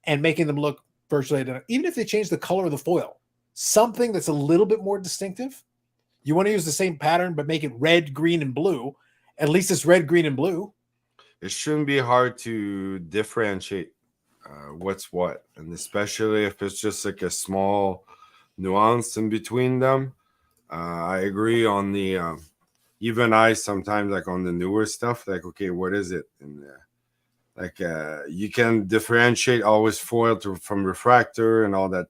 and making them look virtually identical. Even if they change the color of the foil, something that's a little bit more distinctive. You want to use the same pattern, but make it red, green, and blue. At least it's red, green, and blue. It shouldn't be hard to differentiate what's what, and especially if it's just like a small nuance in between them. I agree on the even I sometimes like on the newer stuff, like, okay, what is it? And you can differentiate always foil from refractor and all that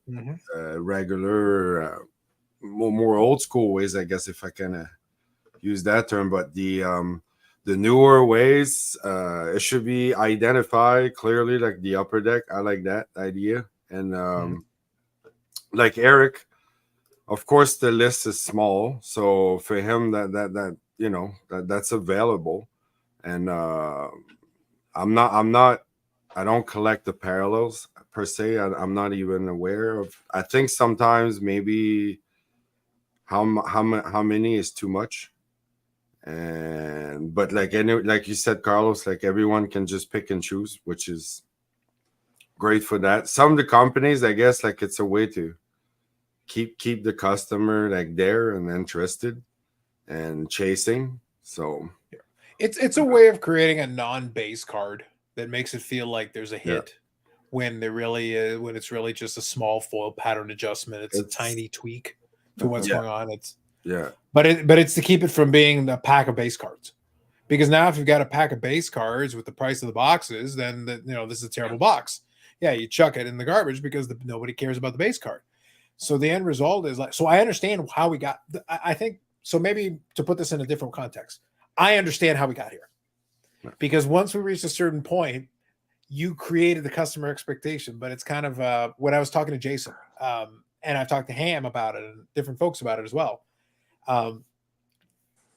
regular more old school ways, I guess, if I can use that term. But the newer ways, it should be identified clearly, like the upper deck. I like that idea. And like Eric, of course, the list is small, so for him that's available. And I don't collect the parallels per se. I'm not even aware of. I think sometimes maybe how many is too much. But like you said, Carlos, like everyone can just pick and choose, which is great for that. Some of the companies, I guess, like it's a way to keep the customer like there and interested and chasing. So it's a way of creating a non-base card that makes it feel like there's a hit when there really is, when it's really just a small foil pattern adjustment. It's a tiny tweak to what's going on. But it's to keep it from being a pack of base cards, because now if you've got a pack of base cards with the price of the boxes, then this is a terrible box. Yeah, you chuck it in the garbage because nobody cares about the base card. So the end result is like, so I understand how we got. I think so. Maybe to put this in a different context, I understand how we got here, because once we reached a certain point, you created the customer expectation. But it's kind of when I was talking to Jason, and I've talked to Ham about it and different folks about it as well.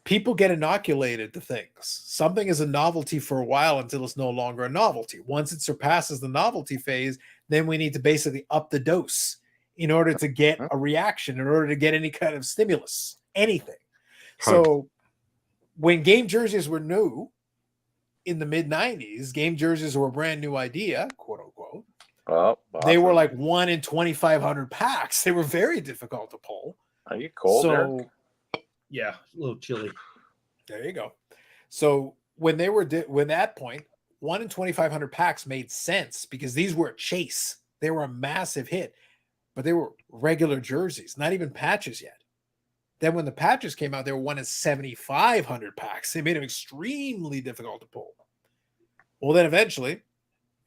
people get inoculated to things. Something is a novelty for a while until it's no longer a novelty. Once it surpasses the novelty phase, then we need to basically up the dose in order to get a reaction, in order to get any kind of stimulus, anything. So when game jerseys were new in the mid 90s, game jerseys were a brand new idea, quote unquote. Well, they were like 1 in 2,500 packs. They were very difficult to pull. Are you cold? So, yeah, a little chilly. There you go. So when they were when that point, 1 in 2,500 packs made sense because these were a chase. They were a massive hit, but they were regular jerseys, not even patches yet. Then when the patches came out, they were 1 in 7,500 packs. They made them extremely difficult to pull. Well, then eventually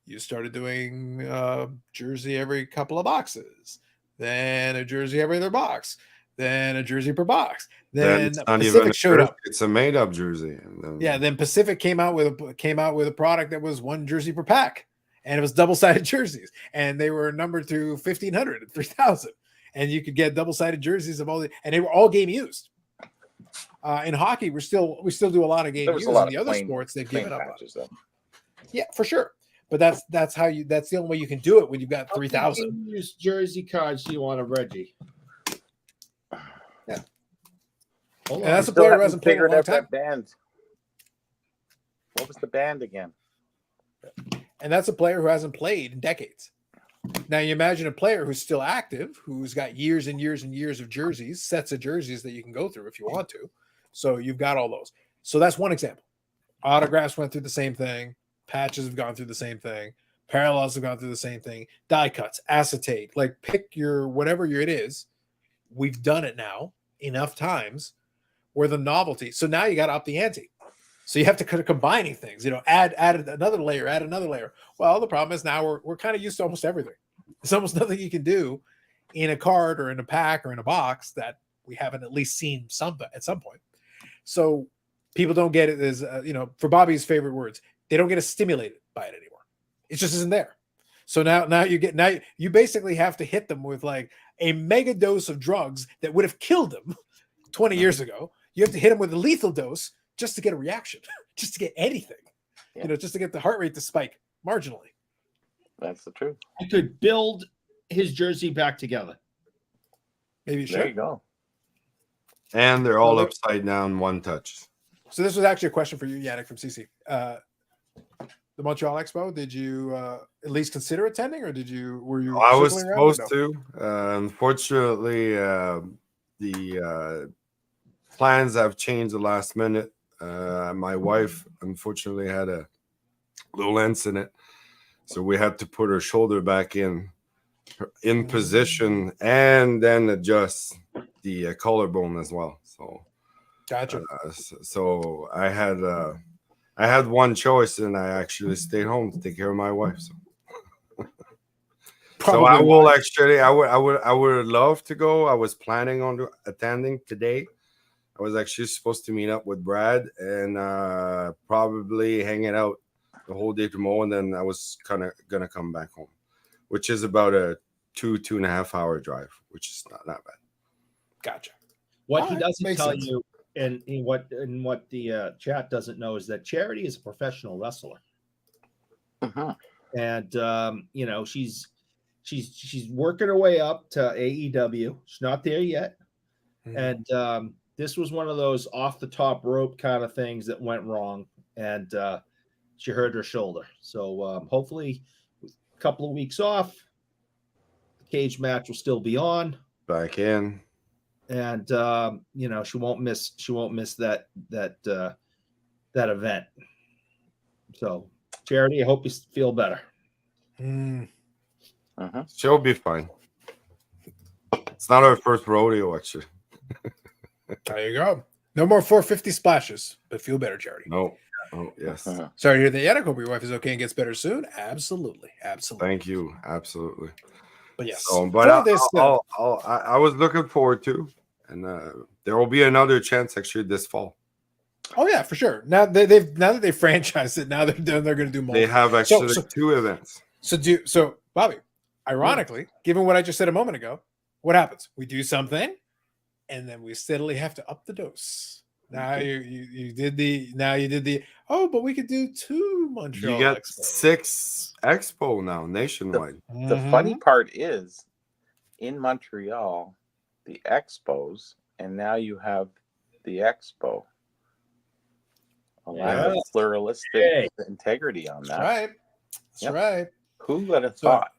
you started doing jersey every couple of boxes, then a jersey every other box, then a jersey per box. Then Pacific showed up. It's a made-up jersey. Yeah, then Pacific came out with a product that was 1 jersey per pack, and it was double-sided jerseys, and they were numbered through 1,500 and 3,000, and you could get double-sided jerseys of all the, and they were all game used. In hockey, we still do a lot of game used. In the other sports, they've given up patches, on. Yeah, for sure. But that's the only way you can do it when you've got 3,000. Use jersey cards do you want a Reggie? Yeah. And that's a player who hasn't played in a long time. Band. What was the band again? And that's a player who hasn't played in decades. Now you imagine a player who's still active, who's got years and years and years of jerseys, sets of jerseys that you can go through if you want to. So you've got all those. So that's one example. Autographs went through the same thing. Patches have gone through the same thing. Parallels have gone through the same thing. Die cuts, acetate, like pick your whatever it is. We've done it now enough times where the novelty. So now you got to up the ante. So you have to kind of combining things, add another layer, Well, the problem is now we're kind of used to almost everything. There's almost nothing you can do in a card or in a pack or in a box that we haven't at least seen at some point. So people don't get it as, for Bobby's favorite words, they don't get as stimulated by it anymore. It just isn't there. So now you basically have to hit them with like a mega dose of drugs that would have killed them 20 years ago. You have to hit them with a lethal dose just to get a reaction, just to get anything, just to get the heart rate to spike marginally. That's the truth. I could build his jersey back together. Maybe you should. There you go. And they're all upside down, one touch. So this was actually a question for you, Yannick from CC. The Montreal Expo, did you at least consider attending, or were you? I was supposed to. Unfortunately, the plans have changed the last minute. My wife, unfortunately, had a little incident, so we had to put her shoulder back in position and then adjust the collarbone as well. So, gotcha. So I had one choice, and I actually stayed home to take care of my wife. So I will actually, I would love to go. I was planning on attending today. I was actually supposed to meet up with Brad and probably hang it out the whole day tomorrow, and then I was kind of gonna come back home, which is about a 2.5 hour drive, which is not bad. Gotcha. What he doesn't tell you, and what the chat doesn't know, is that Charity is a professional wrestler, and she's working her way up to AEW. She's not there yet, and this was one of those off the top rope kind of things that went wrong, and she hurt her shoulder. So hopefully, a couple of weeks off, the cage match will still be on. Back in. And she won't miss that event. So Charity, I hope you feel better. She'll be fine. It's not our first rodeo, actually. There you go. No more 450 splashes, but feel better, Charity. No. Oh, yes. Sorry to hear that. Yeah, I hope your wife is okay and gets better soon. Absolutely. Thank you. Absolutely. But yes. But I was looking forward to, and there will be another chance actually this fall. Oh yeah, for sure. Now that they've franchised it, now they're going to do more. They have actually 2 events. So Bobby, ironically, given what I just said a moment ago, what happens? We do something, and then we steadily have to up the dose. Now you did the oh, but we could do 2 Montreal You get Expos. 6 Expo now nationwide. The funny part is, in Montreal, the Expos, and now you have the Expo. A lack of pluralistic integrity on that. That's right. That's right. Who would have thought?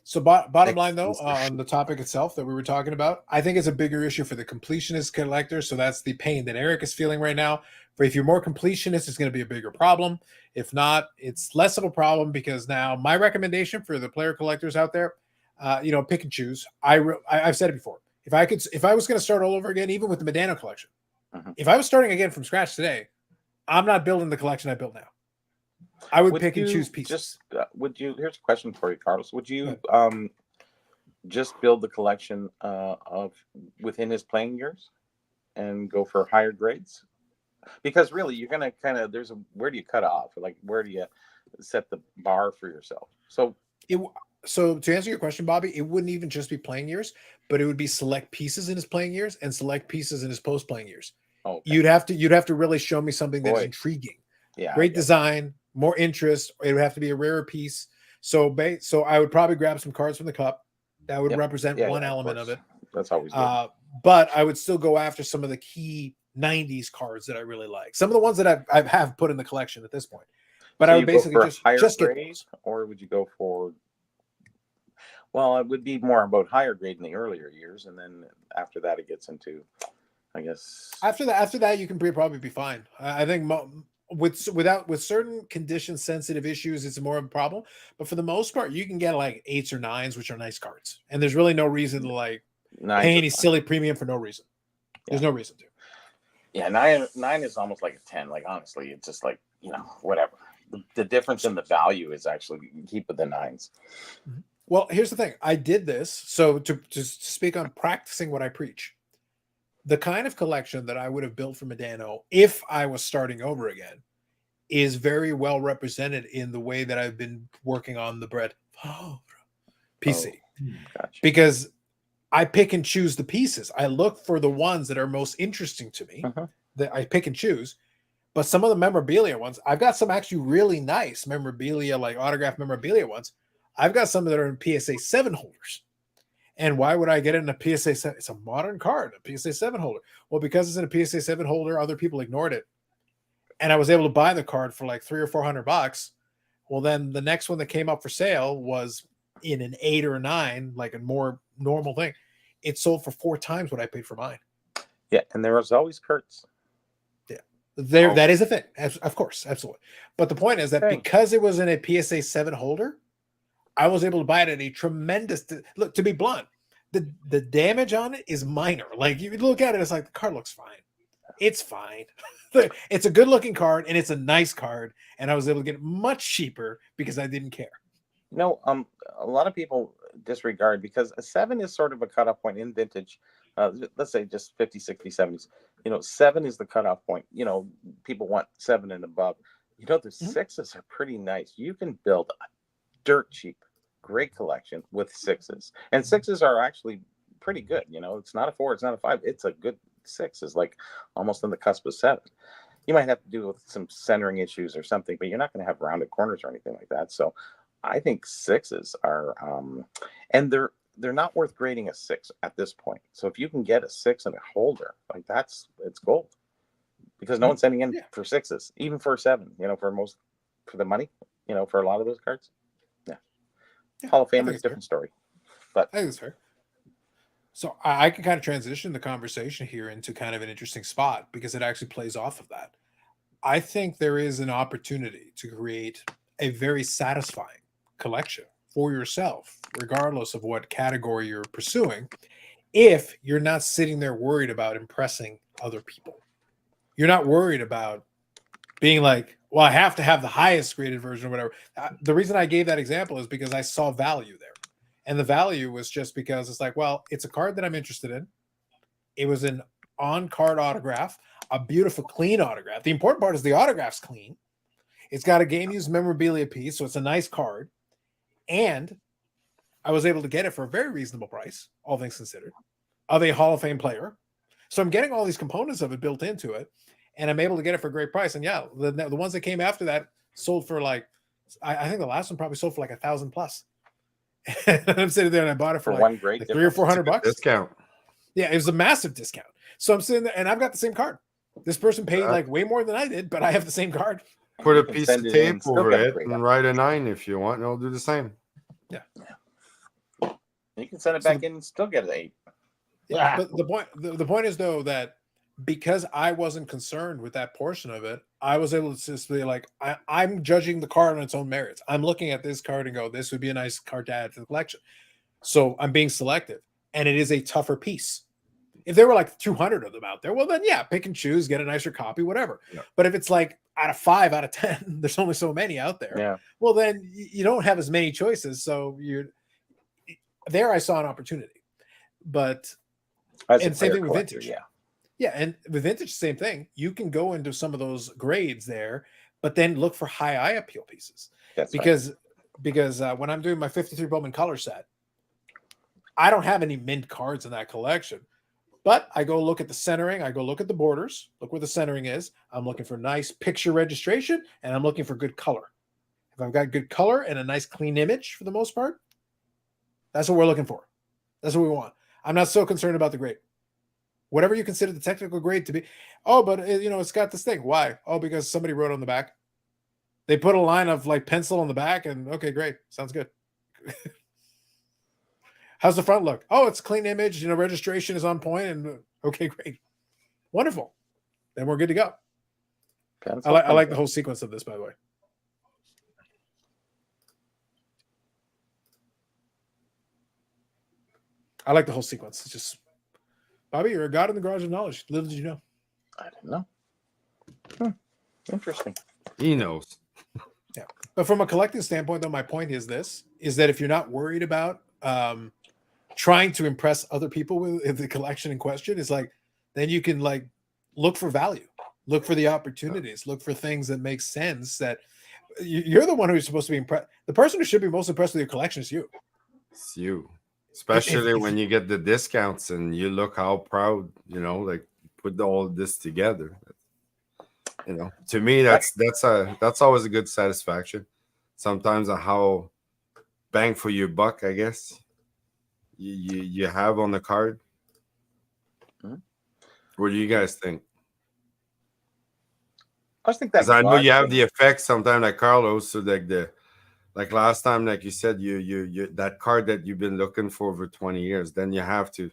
So bottom line, though, on the topic itself that we were talking about, I think it's a bigger issue for the completionist collector. So that's the pain that Eric is feeling right now. For if you're more completionist, it's going to be a bigger problem. If not, it's less of a problem because now my recommendation for the player collectors out there, pick and choose. I've said it before. If I was going to start all over again, even with the Medano collection, if I was starting again from scratch today, I'm not building the collection I built now. I would pick and choose pieces. Here's a question for you, Carlos. Would you just build the collection of within his playing years and go for higher grades? Because really, you're gonna where do you cut off? Like, where do you set the bar for yourself? So to answer your question, Bobby, it wouldn't even just be playing years, but it would be select pieces in his playing years and select pieces in his post playing years. Okay. You'd have to really show me something that is intriguing. Yeah, great design, more interest. It would have to be a rarer piece. So I would probably grab some cards from the cup that would represent one element of it. That's always good. But I would still go after some of the key 90s cards that I really like. Some of the ones that I have put in the collection at this point. But I would basically just get those. Or would you go for? Well, it would be more about higher grade in the earlier years, and then after that, it gets into, I guess. After that, you can probably be fine. I think with certain condition sensitive issues, it's more of a problem. But for the most part, you can get like 8s or 9s, which are nice cards, and there's really no reason to pay any silly premium for no reason. There's no reason to. Yeah, 9 is almost like a 10. Like, honestly, it's just like, whatever. The difference in the value is actually keep with the 9s. Well, here's the thing. I did this. So to speak on practicing what I preach, the kind of collection that I would have built for Medano if I was starting over again is very well represented in the way that I've been working on the Bread PC. Gotcha. Because I pick and choose the pieces. I look for the ones that are most interesting to me that I pick and choose. But some of the memorabilia ones, I've got some actually really nice memorabilia, like autographed memorabilia ones. I've got some that are in PSA 7 holders. And why would I get it in a PSA 7? It's a modern card, a PSA 7 holder. Well, because it's in a PSA 7 holder, other people ignored it. And I was able to buy the card for like $300 or $400. Well, then the next one that came up for sale was in an 8 or a 9, like a more normal thing. It sold for 4 times what I paid for mine. Yeah, and there was always Kurtz. Yeah, that is a thing, of course, absolutely. But the point is that because it was in a PSA 7 holder, I was able to buy it at a tremendous look. To be blunt, the damage on it is minor. Like, you look at it, it's like the card looks fine. It's fine. It's a good looking card and it's a nice card, and I was able to get it much cheaper because I didn't care. No, a lot of people disregard, because a 7 is sort of a cutoff point in vintage. Let's say just 50, 60, 70s. 7 is the cutoff point. People want 7 and above. The 6s are pretty nice. You can build a dirt cheap, great collection with 6s, and 6s are actually pretty good. It's not a 4, it's not a 5. It's a good 6. Is like almost on the cusp of 7. You might have to do with some centering issues or something, but you're not going to have rounded corners or anything like that. So I think 6s are, and they're not worth grading a 6 at this point. So if you can get a 6 in a holder, like it's gold, because no one's sending in for 6s, even for a 7. For the money, for a lot of those cards. Yeah, Hall of Fame is a different story, but I think it's fair. So I can kind of transition the conversation here into kind of an interesting spot because it actually plays off of that. I think there is an opportunity to create a very satisfying collection for yourself, regardless of what category you're pursuing, if you're not sitting there worried about impressing other people. You're not worried about being like, well, I have to have the highest graded version or whatever. The reason I gave that example is because I saw value there. And the value was just because it's like, well, it's a card that I'm interested in. It was an on-card autograph, a beautiful, clean autograph. The important part is the autograph's clean. It's got a game-used memorabilia piece, so it's a nice card. And I was able to get it for a very reasonable price, all things considered, of a Hall of Fame player. So I'm getting all these components of it built into it, and I'm able to get it for a great price. And yeah, the ones that came after that sold for like, I think the last one probably sold for like 1,000 plus. And I'm sitting there and I bought it for like, one great like $300 or $400. Discount. Yeah, it was a massive discount. So I'm sitting there and I've got the same card. This person paid like way more than I did, but I have the same card. Put You a can piece send of it in, tape still over get a it great and upgrade. write a 9 if you want, and I'll do the same. You can send it back in and still get an 8. Yeah, but the point is though that because I wasn't concerned with that portion of it, I was able to just be like, I'm judging the card on its own merits. I'm looking at this card and go, this would be a nice card to add to the collection. So I'm being selective, and it is a tougher piece. If there were like 200 of them out there, well then yeah, pick and choose, get a nicer copy, whatever. Yeah. But if it's like out of 5 out of 10, there's only so many out there. Yeah. Well then you don't have as many choices. So there I saw an opportunity. But and same thing with vintage. Yeah. Yeah, and with vintage, same thing. You can go into some of those grades there, but then look for high eye appeal pieces. That's because when I'm doing my 53 Bowman color set, I don't have any mint cards in that collection. But I go look at the centering, I go look at the borders, look where the centering is. I'm looking for nice picture registration, and I'm looking for good color. If I've got good color and a nice clean image for the most part, that's what we're looking for. That's what we want. I'm not so concerned about the grade. Whatever you consider the technical grade to be. Oh, but it's got this thing. Why? Oh, because somebody wrote on the back. They put a line of like pencil on the back, and okay, great. Sounds good. How's the front look? Oh, it's a clean image. Registration is on point, and okay, great. Wonderful. Then we're good to go. I like the whole sequence of this, by the way. I like the whole sequence. It's just, Bobby, you're a god in the garage of knowledge. Little did you know. I didn't know. Interesting. He knows. Yeah. But from a collecting standpoint, though, my point is that if you're not worried about trying to impress other people with the collection in question, is like, then you can like look for value, look for the opportunities, look for things that make sense. That you're the one who's supposed to be impressed. The person who should be most impressed with your collection is you. It's you. Especially when you get the discounts and you look how proud, like put all this together. To me, that's always a good satisfaction. Sometimes on how bang for your buck, I guess, you have on the card. Mm-hmm. What do you guys think? I just think that, because I know you have the effect sometimes, like Carlos. So like last time, like you said, you that card that you've been looking for 20 years, then you have to,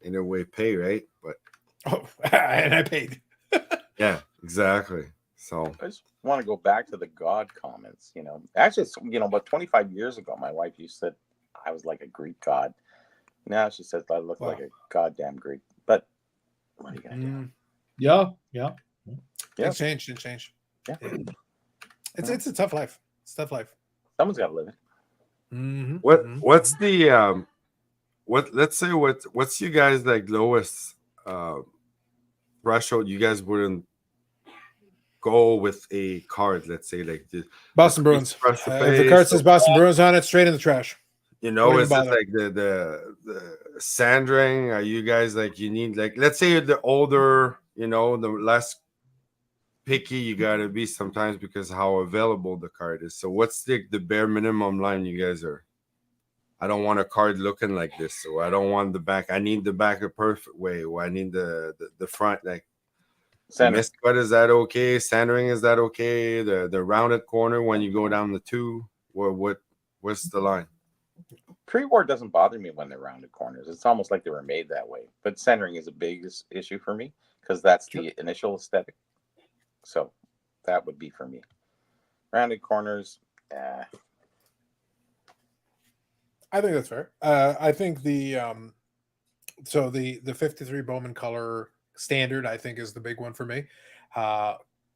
in a way, pay, right? But and I paid. Yeah, exactly. So I just want to go back to the God comments. Actually, it's, about 25 years ago, my wife used to say I was like a Greek god. Now she says I look like a goddamn Greek. But what are you gonna do? Yeah. It changed. Yeah. It's a tough life. It's a tough life. Someone's got to live it. Mm-hmm. What's the what's you guys like lowest threshold you guys wouldn't go with a card? Let's say like the Boston Bruins. If the card says Boston Bruins on it, straight in the trash. Is it like the sandring? Are you guys like you need like, let's say the older, the less picky you gotta be sometimes because how available the card is. So what's the bare minimum line you guys are? I don't want a card looking like this, so I don't want the back. I need the back a perfect way, or I need the front like miscut. Is that okay? Sandring, is that okay? The rounded corner when you go down the two, or what's the line? Pre-war doesn't bother me when they're rounded corners. It's almost like they were made that way. But centering is a big issue for me because that's the initial aesthetic. So that would be for me. Rounded corners, I think that's fair. I think the 53 Bowman color standard, I think, is the big one for me.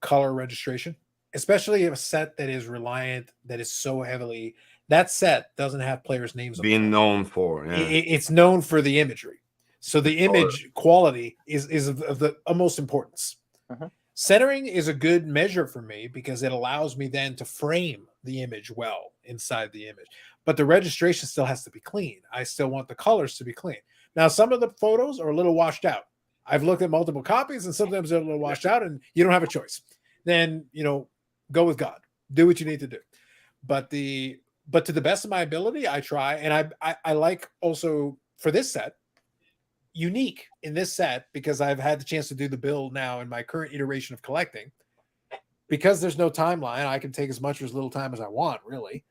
Color registration, especially a set that is reliant, that is so heavily, that set doesn't have players' names on being known for. Yeah. It's known for the imagery. So the image quality is of the utmost importance. Uh-huh. Centering is a good measure for me because it allows me then to frame the image well inside the image. But the registration still has to be clean. I still want the colors to be clean. Now, some of the photos are a little washed out. I've looked at multiple copies, and sometimes they're a little washed out, and you don't have a choice. Then go with God. Do what you need to do. But to the best of my ability, I try, and I like also for this set, unique in this set, because I've had the chance to do the build now in my current iteration of collecting. Because there's no timeline, I can take as much or as little time as I want, really.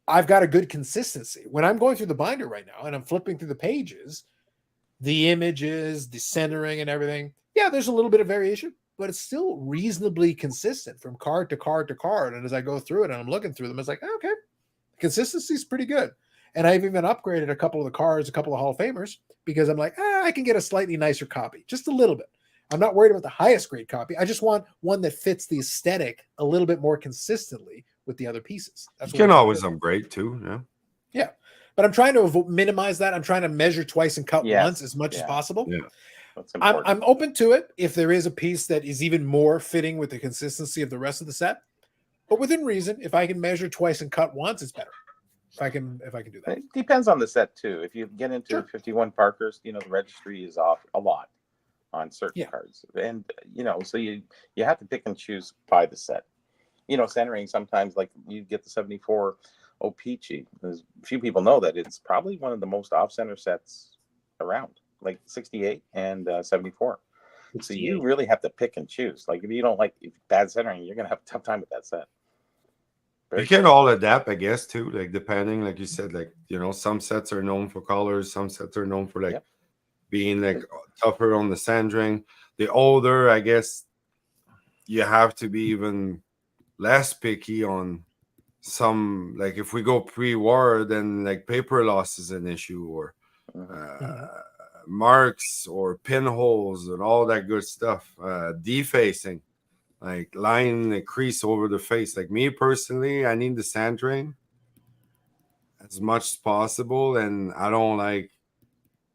I've got a good consistency. When I'm going through the binder right now and I'm flipping through the pages, the images, the centering and everything, yeah, there's a little bit of variation, but it's still reasonably consistent from card to card to card. And as I go through it and I'm looking through them, it's like, okay, consistency is pretty good. And I've even upgraded a couple of the cards, a couple of Hall of Famers, because I'm like, I can get a slightly nicer copy, just a little bit. I'm not worried about the highest grade copy. I just want one that fits the aesthetic a little bit more consistently with the other pieces. That's you can always upgrade too. Yeah. Yeah. But I'm trying to minimize that. I'm trying to measure twice and cut once as much as possible. Yeah. That's important. I'm open to it if there is a piece that is even more fitting with the consistency of the rest of the set. But within reason, if I can measure twice and cut once, it's better. If I can do that. It depends on the set too. If you get into 51 Parkers, the registry is off a lot on certain cards. And so you have to pick and choose by the set. Centering sometimes, like you get the 74 O-Pee-Chee. Few people know that it's probably one of the most off-center sets around, like 68 and 74. 68. So you really have to pick and choose. Like if you don't like bad centering, you're gonna have a tough time with that set. You can all adapt, I guess, too. Like depending, like you said, like some sets are known for colors, some sets are known for being like tougher on the centering. The older, I guess, you have to be even less picky on some. Like if we go pre-war, then like paper loss is an issue, or marks or pinholes and all that good stuff. Defacing, like line a crease over the face. Like me personally, I need the sand drain as much as possible, and I don't like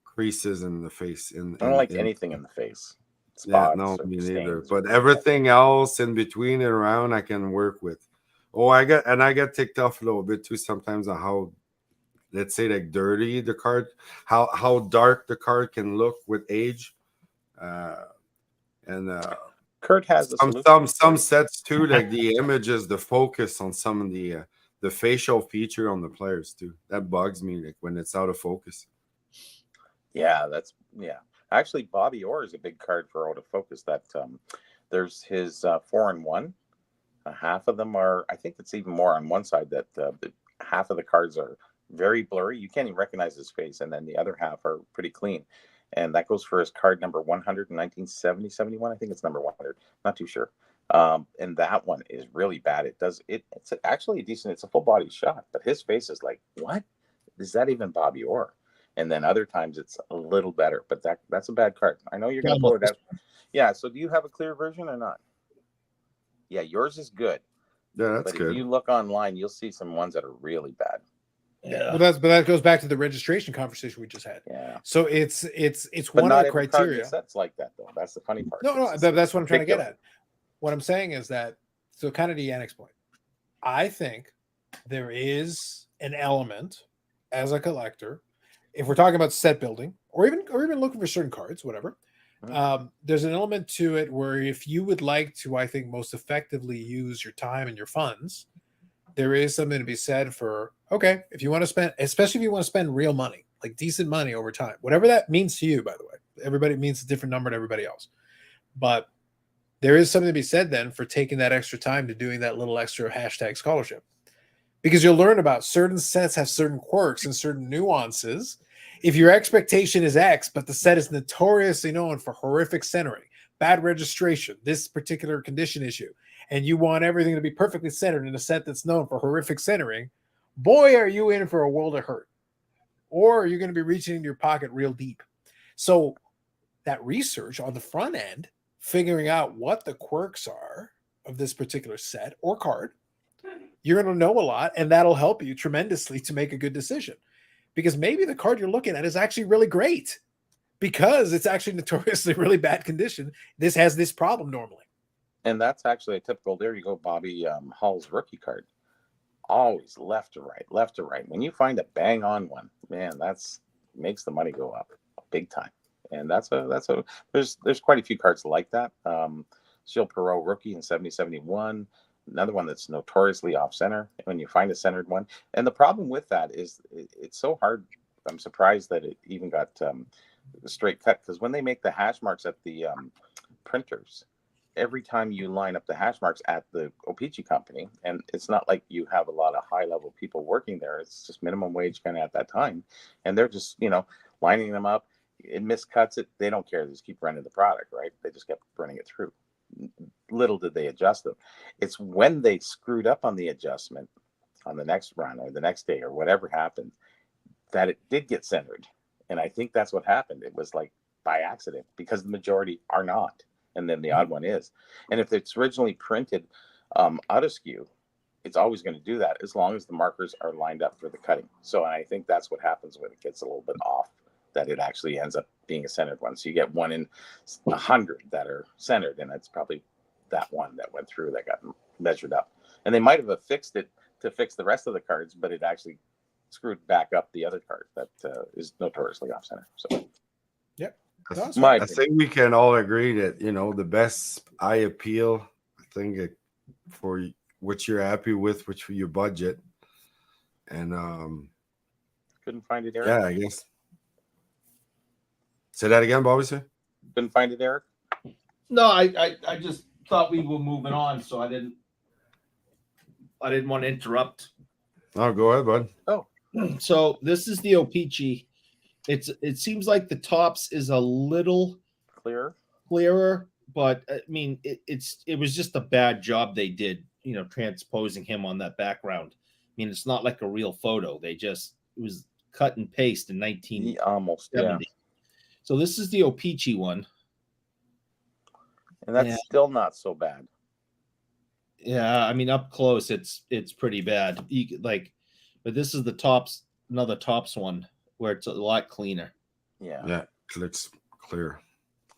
creases in the face. I don't like anything in the face. Spots, no, me neither. But everything else in between and around, I can work with. Oh, I get ticked off a little bit too sometimes on how, let's say, like dirty the card, how dark the card can look with age, and Kurt has some sets too, like the images, the focus on some of the facial feature on the players too. That bugs me, like when it's out of focus. Yeah, actually Bobby Orr is a big card for out of focus. That there's his 4-in-1. Half of them are, I think it's even more on one side, that half of the cards are very blurry. You can't even recognize his face, and then the other half are pretty clean. And that goes for his card number 100 in 1970, 71. I think it's number 100. Not too sure. And that one is really bad. It's actually a decent, it's a full body shot, but his face is like, what? Is that even Bobby Orr? And then other times it's a little better, but that's a bad card. I know you're going to pull it out. Yeah. So do you have a clear version or not? Yeah, yours is good. Yeah, that's good. If you look online, you'll see some ones that are really bad. Yeah. Well, that goes back to the registration conversation we just had. Yeah. So it's but one not of the criteria. Sets like that though. That's the funny part. No, that's what I'm trying to get at. What I'm saying is that, so kind of the Yannick's point. I think there is an element as a collector, if we're talking about set building or even looking for certain cards, whatever. There's an element to it where if you would like to, I think, most effectively use your time and your funds, there is something to be said for, okay, if you want to spend, especially if you want to spend real money, like decent money over time, whatever that means to you, by the way, everybody means a different number to everybody else. But there is something to be said then for taking that extra time to doing that little extra hashtag scholarship, because you'll learn about certain sets have certain quirks and certain nuances. If your expectation is X, but the set is notoriously known for horrific centering, bad registration, this particular condition issue, and you want everything to be perfectly centered in a set that's known for horrific centering, boy, are you in for a world of hurt. Or you're going to be reaching into your pocket real deep. So that research on the front end, figuring out what the quirks are of this particular set or card, you're going to know a lot, and that'll help you tremendously to make a good decision. Because maybe the card you're looking at is actually really great because it's actually notoriously really bad condition. This has this problem normally. And that's actually a typical, there you go, Bobby Hall's rookie card. Always left to right, left to right. When you find a bang on one, man, that's makes the money go up big time. and that's a there's quite a few cards like that. Gilles Perreault rookie in 70-71. Another one that's notoriously off center when you find a centered one. And the problem with that is it's so hard. I'm surprised that it even got straight cut, because when they make the hash marks at the printers, every time you line up the hash marks at the O-Pee-Chee company, and it's not like you have a lot of high level people working there, it's just minimum wage kind of at that time, and they're just lining them up. It miscuts it. They don't care. They just keep running the product, right? They just kept running it through. Little did they adjust them. It's when they screwed up on the adjustment on the next run or the next day or whatever happened that it did get centered. And I think that's what happened. It was like by accident, because the majority are not, and then the odd one is. And if it's originally printed out of skew, it's always going to do that as long as the markers are lined up for the cutting. So I think that's what happens when it gets a little bit off, that it actually ends up being a centered one. So you get 1 in 100 that are centered, and it's probably that one that went through that got measured up. And they might have fixed it to fix the rest of the cards, but it actually screwed back up the other card that is notoriously off center. So, yep. I think we can all agree that the best eye appeal, I think, for what you're happy with, which for your budget, and couldn't find it, Eric. Yeah, I guess. Say that again, Bobby. Sir, couldn't find it, Eric. No, I just thought we were moving on, so I didn't want to interrupt. Oh, go ahead, bud. Oh, so this is the O-Pee-Chee. It seems like the tops is a little clearer, but I mean it was just a bad job they did, transposing him on that background. I mean, it's not like a real photo. It was cut and paste in 1970. Almost, yeah. So this is the O-Pee-Chee one. And that's still not so bad. Yeah, I mean, up close, it's pretty bad. But this is the tops, another tops one where it's a lot cleaner. Yeah, it looks clear.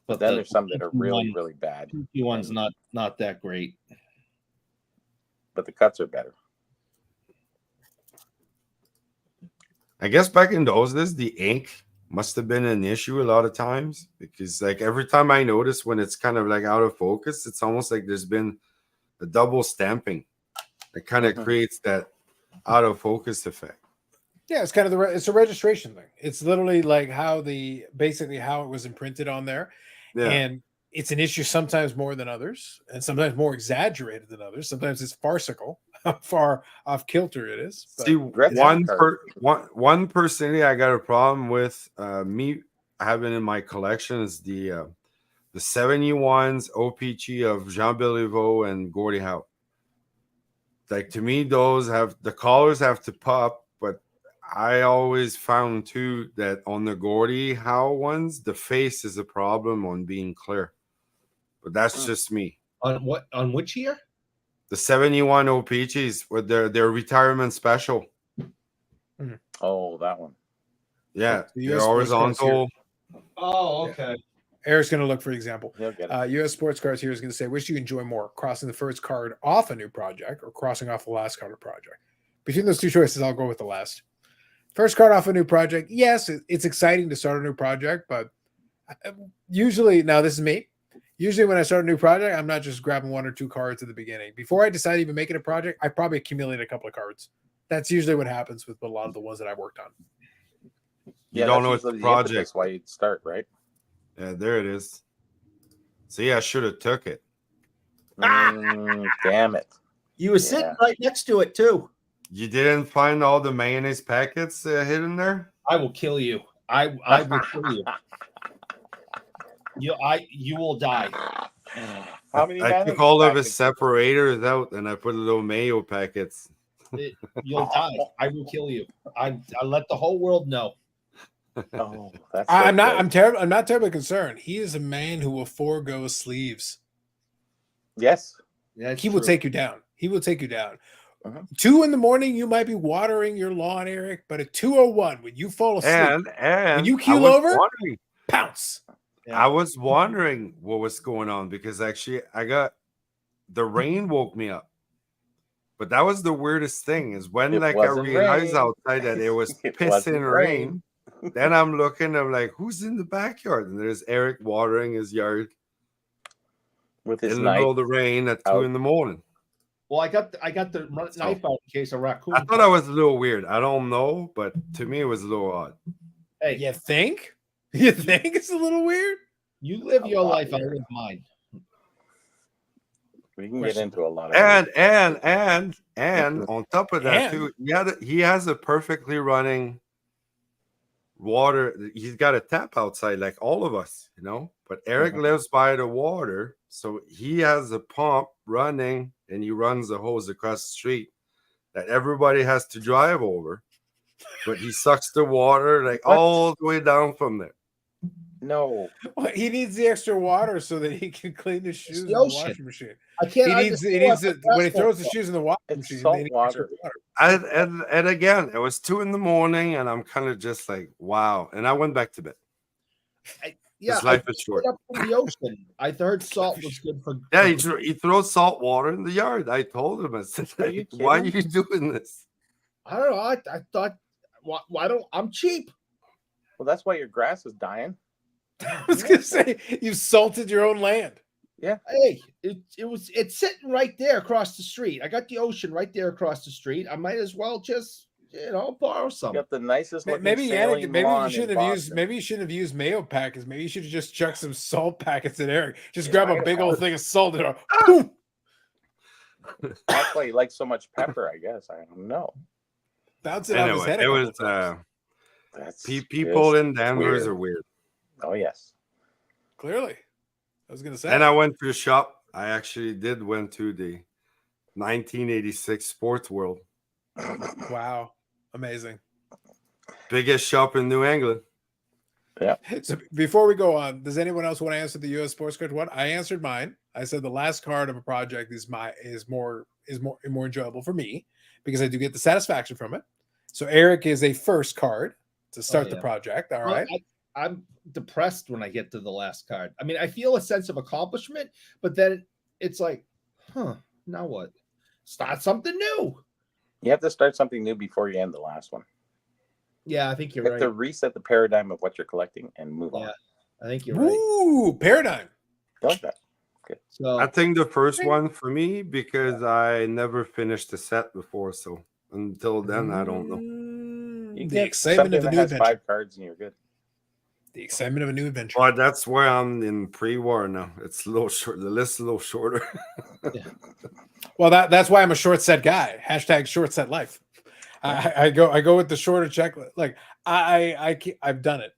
But then there's some that are really, really bad. The one's not that great, but the cuts are better. I guess back in those days, the ink must have been an issue a lot of times, because like every time I notice when it's kind of like out of focus, it's almost like there's been a double stamping. It kind of creates that out of focus effect. Yeah, it's kind of it's a registration thing. It's literally like basically how it was imprinted on there. Yeah. And it's an issue sometimes more than others, and sometimes more exaggerated than others. Sometimes it's farcical, how far off kilter it is. But see, one personally I got a problem with me having in my collection is the 71s O-Pee-Chee of Jean Béliveau and Gordie Howe. Like, to me, those the colors have to pop, but I always found too that on the Gordie Howe ones, the face is a problem on being clear. But that's just me. On which year? The 71 O-Pee-Chees with their retirement special. Oh, that one. Yeah, they're horizontal. Oh, okay. Yeah. Eric's going to look for example. Get U.S. Sports Cars here is going to say, which do you enjoy more, crossing the first card off a new project or crossing off the last card of a project? Between those two choices, I'll go with the last. First card off a new project. Yes, it's exciting to start a new project, but usually, now this is me. Usually when I start a new project, I'm not just grabbing 1 or 2 cards at the beginning. Before I decide even making a project, I probably accumulate a couple of cards. That's usually what happens with a lot of the ones that I've worked on. You don't know it's the project. That's why you'd start, right? Yeah, there it is. See, I should have took it. Damn it. You were sitting right next to it, too. You didn't find all the mayonnaise packets hidden there? I will kill you. I will kill you. You will die. How many? I took all of his separators out, and I put little mayo packets. You'll die. I will kill you. I let the whole world know. Oh, that's I'm not terribly concerned. He is a man who will forego sleeves. Yes. He will take you down. He will take you down. 2 a.m, you might be watering your lawn, Eric, but at 2:01, when you fall asleep, and when you keel over, pounce. Yeah. I was wondering what was going on, because actually the rain woke me up. But that was the weirdest thing, is when I realized outside that it was pissing rain. then I'm looking, I'm like, who's in the backyard? And there's Eric watering his yard with in his the middle knife. of the rain at 2 out. in the morning. Well, I got the knife out in case a raccoon. I thought I was a little weird. I don't know, but to me, it was a little odd. Hey, You think? You think it's a little weird? you live A your lot life, I weird. live mine. We can get into a lot of And on top of that too, he has a perfectly running water. He's got a tap outside like all of us, you know. But Eric lives by the water, so he has a pump running, and he runs the hose across the street that everybody has to drive over. But he sucks the water like all the way down from there. No. Well, he needs the extra water so that he can clean his shoes in the ocean. washing machine. I can't. He needs it when he throws his shoes in the washing It's machine. salt they need water. extra water. And again, it was 2 in the morning, and I'm kind of just like, wow. And I went back to bed. Yeah, His life is short. Up from the ocean. I heard salt was good for. Yeah, he throws salt water in the yard. I told him, I said, why are you doing this? I don't know. I thought, why don't I'm cheap? Well, that's why your grass is dying. I was gonna say you salted your own land. Yeah. Hey, it's sitting right there across the street. I got the ocean right there across the street. I might as well just borrow some. You got the nicest looking Maybe sailing lawn in Boston. Maybe you shouldn't have used mayo packets. Maybe you should have just chucked some salt packets at Eric. Just grab a big old thing of salt and boom. That's why he likes so much pepper, I guess. I don't know. Bounce it off his head. It was people in Denver are weird. Oh yes, clearly. I was gonna say. And I went to the shop. I actually went to the 1986 Sports World. Wow, amazing. Biggest shop in New England. Yeah. So before we go on, does anyone else want to answer the U.S. Sports Card one? I answered mine. I said the last card of a project is more enjoyable for me because I do get the satisfaction from it. So Eric is a first card to start the project. All right. I'm depressed when I get to the last card. I mean, I feel a sense of accomplishment, but then it's like, now what? Start something new. You have to start something new before you end the last one. Yeah, I think you're you right. have to reset the paradigm of what you're collecting and move on. I think you're right. Ooh, paradigm. I like that. Good. So I think the first one for me because I never finished the set before, so until then I don't know. You The excitement of the new adventure. 5 cards and you're good. The excitement of a new adventure. Well, that's where I'm in pre-war now. It's a little short. The list is a little shorter. Well, that's why I'm a short set guy. Hashtag short set life. I go with the shorter checklist. Like I've done it.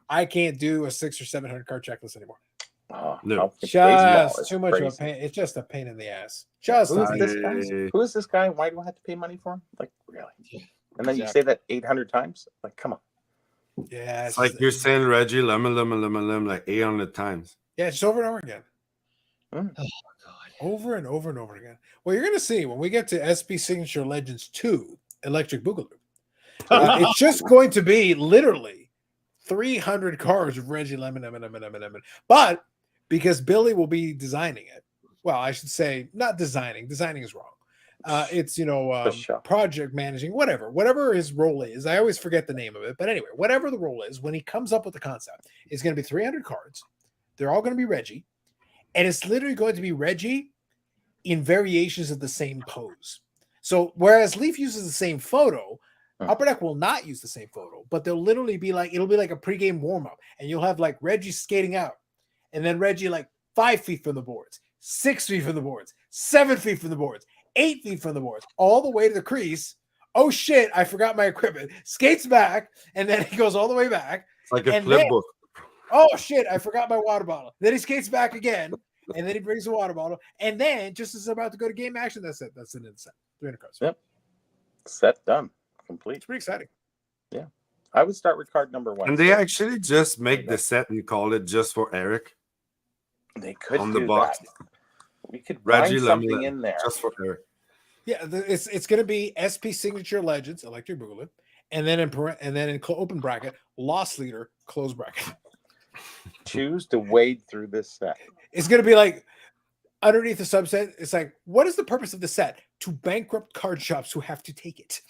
I can't do a 600 or 700 card checklist anymore. Oh, No. Just too much of a pain. It's just a pain in the ass. Just Who is this guy? Why do I have to pay money for him? Like really? And then you say that 800 times? Like, come on. Yeah, it's like you're saying Reggie lemon like 800 times. Yeah, just over and over again. Oh my god. Over and over and over again. Well, you're gonna see when we get to SP Signature Legends 2 Electric Boogaloo. It's just going to be literally 300 cards of Reggie Lemon. But because Billy will be designing it, well, I should say not designing. Designing is wrong. It's project managing, whatever his role is. I always forget the name of it, but anyway, whatever the role is, when he comes up with the concept, it's going to be 300 cards. They're all going to be Reggie, and it's literally going to be Reggie in variations of the same pose. So whereas Leaf uses the same photo, Upper Deck will not use the same photo, but they'll literally be like, it'll be like a pregame warm-up, and you'll have like Reggie skating out, and then Reggie like 5 feet from the boards, 6 feet from the boards, 7 feet from the boards, 8 feet from the boards, all the way to the crease. Oh shit, I forgot my equipment. Skates back, and then he goes all the way back. It's like a flip book. Oh shit, I forgot my water bottle. Then he skates back again, and then he brings the water bottle, and then just as about to go to game action, that's it. That's an set. 300 cards. Yep. Set done. Complete. It's pretty exciting. Yeah. I would start with card number 1. And they actually just make the set and call it just for Eric. They could on do the box. that. We could Reggie find something in there. Just for Eric. Yeah, it's going to be SP Signature Legends, Electric Boogaloo, and then in open bracket, Lost Leader, close bracket. Choose to wade through this set. It's going to be like underneath the subset. It's like, what is the purpose of the set? To bankrupt card shops who have to take it.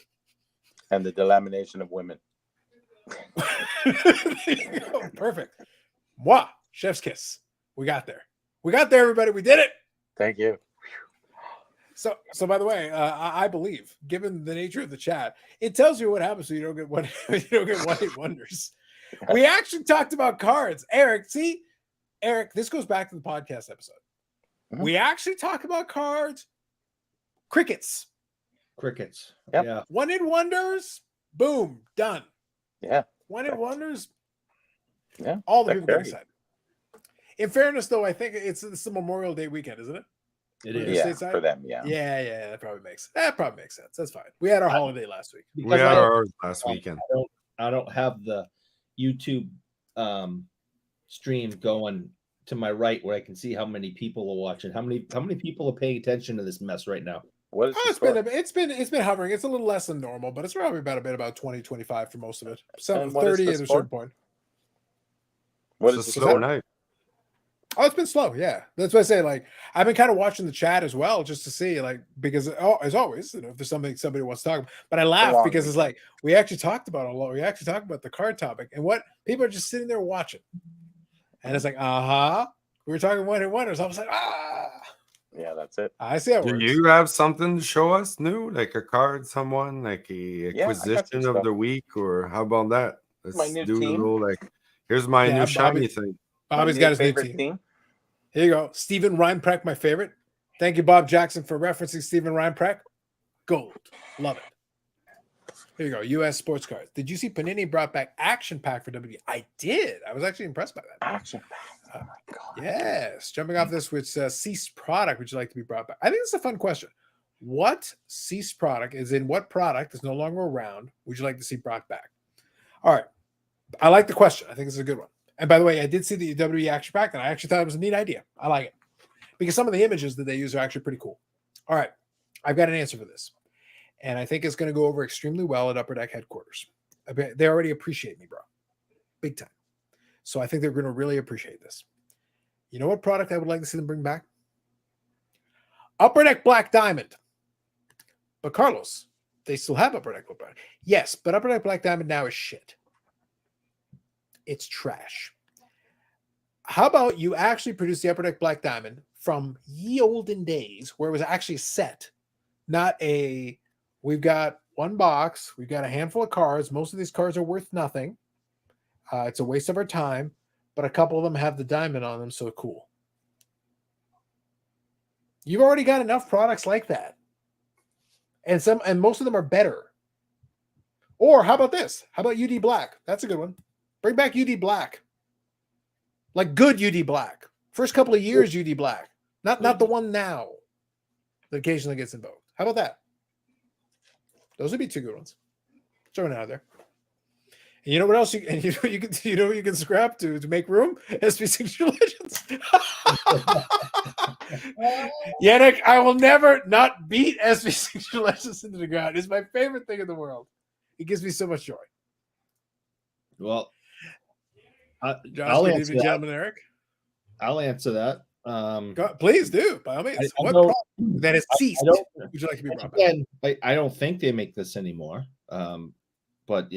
And the delamination of women. There you go. Perfect. Moi, chef's kiss. We got there. We got there, everybody. We did it. Thank you. So by the way, I believe, given the nature of the chat, it tells you what happens when you don't get one. You don't get one-hit wonders. We actually talked about cards, Eric. See, Eric, this goes back to the podcast episode. Mhm. We actually talk about cards, crickets, Yep. Yeah. one-hit wonders. Boom, done. Yeah. One-hit wonders. Yeah. All the They're people can very- decide. In fairness, though, I think it's the Memorial Day weekend, isn't it? It Yeah. is. Yeah, stateside? for them, yeah. Yeah, that probably makes sense. That's fine. We had our holiday last week. We Because had I don't- ours last weekend. I don't have the YouTube stream going to my right where I can see how many people are watching. How many people are paying attention to this mess right now? What is Oh, the it's been hovering. It's a little less than normal, but it's probably about 20, 25 for most of it. So And what is 30 the at a score? certain point. What It's is a the slow score? night. Oh, it's been slow. Yeah, that's what I say. Like, I've been kind of watching the chat as well, just to see, like, because as always, if there's something somebody wants to talk about. But I laugh long because it's like we actually talked about a lot. We actually talked about the card topic and what people are just sitting there watching, and it's like, we were talking one hit wonders. I was like, Yeah, that's it. I see how it Do works. you have something to show us new, like a card, someone like a Yeah, I got some acquisition of stuff. the week, or how about that? Let's My new do a team. little like, here's my Yeah, new shiny Bobby. thing. Bobby's My got his new favorite team. Here you go, Steven Reinprecht, my favorite. Thank you, Bob Jackson, for referencing Steven Reinprecht. Gold, love it. Here you go, U.S. sports cards. Did you see Panini brought back Action Pack for WWE? I did. I was actually impressed by that. Action pack. Oh my god. Yes. Jumping off this, which ceased product would you like to be brought back? I think this is a fun question. What ceased product is in what product is no longer around would you like to see brought back? All right. I like the question. I think this is a good one. And by the way, I did see the WWE Action Pack, and I actually thought it was a neat idea. I like it because some of the images that they use are actually pretty cool. All right. I've got an answer for this. And I think it's going to go over extremely well at Upper Deck headquarters. They already appreciate me, bro. Big time. So I think they're going to really appreciate this. You know what product I would like to see them bring back? Upper Deck Black Diamond. But Carlos, they still have Upper Deck Black Diamond. Yes, but Upper Deck Black Diamond now is shit. It's trash. How about you actually produce the Upper Deck Black Diamond from ye olden days where it was actually set, not a, we've got one box, we've got a handful of cards. Most of these cards are worth nothing. It's a waste of our time, but a couple of them have the diamond on them, so cool. You've already got enough products like that. And most of them are better. Or how about this? How about UD Black? That's a good one. Bring back UD Black. Like good UD Black. First couple of years UD Black. Not the one now that occasionally gets invoked. How about that? Those would be two good ones. Throwing it out there. And you know what else you can scrap to make room? SB6 Legends. Yannick, I will never not beat SB6 Legends into the ground. It's my favorite thing in the world. It gives me so much joy. Well, Josh, I'll good answer evening, that. gentlemen. Eric, I'll answer that. please do by all means. I What don't- product that has ceased would you like to be brought back? Again, I don't think they make this anymore. But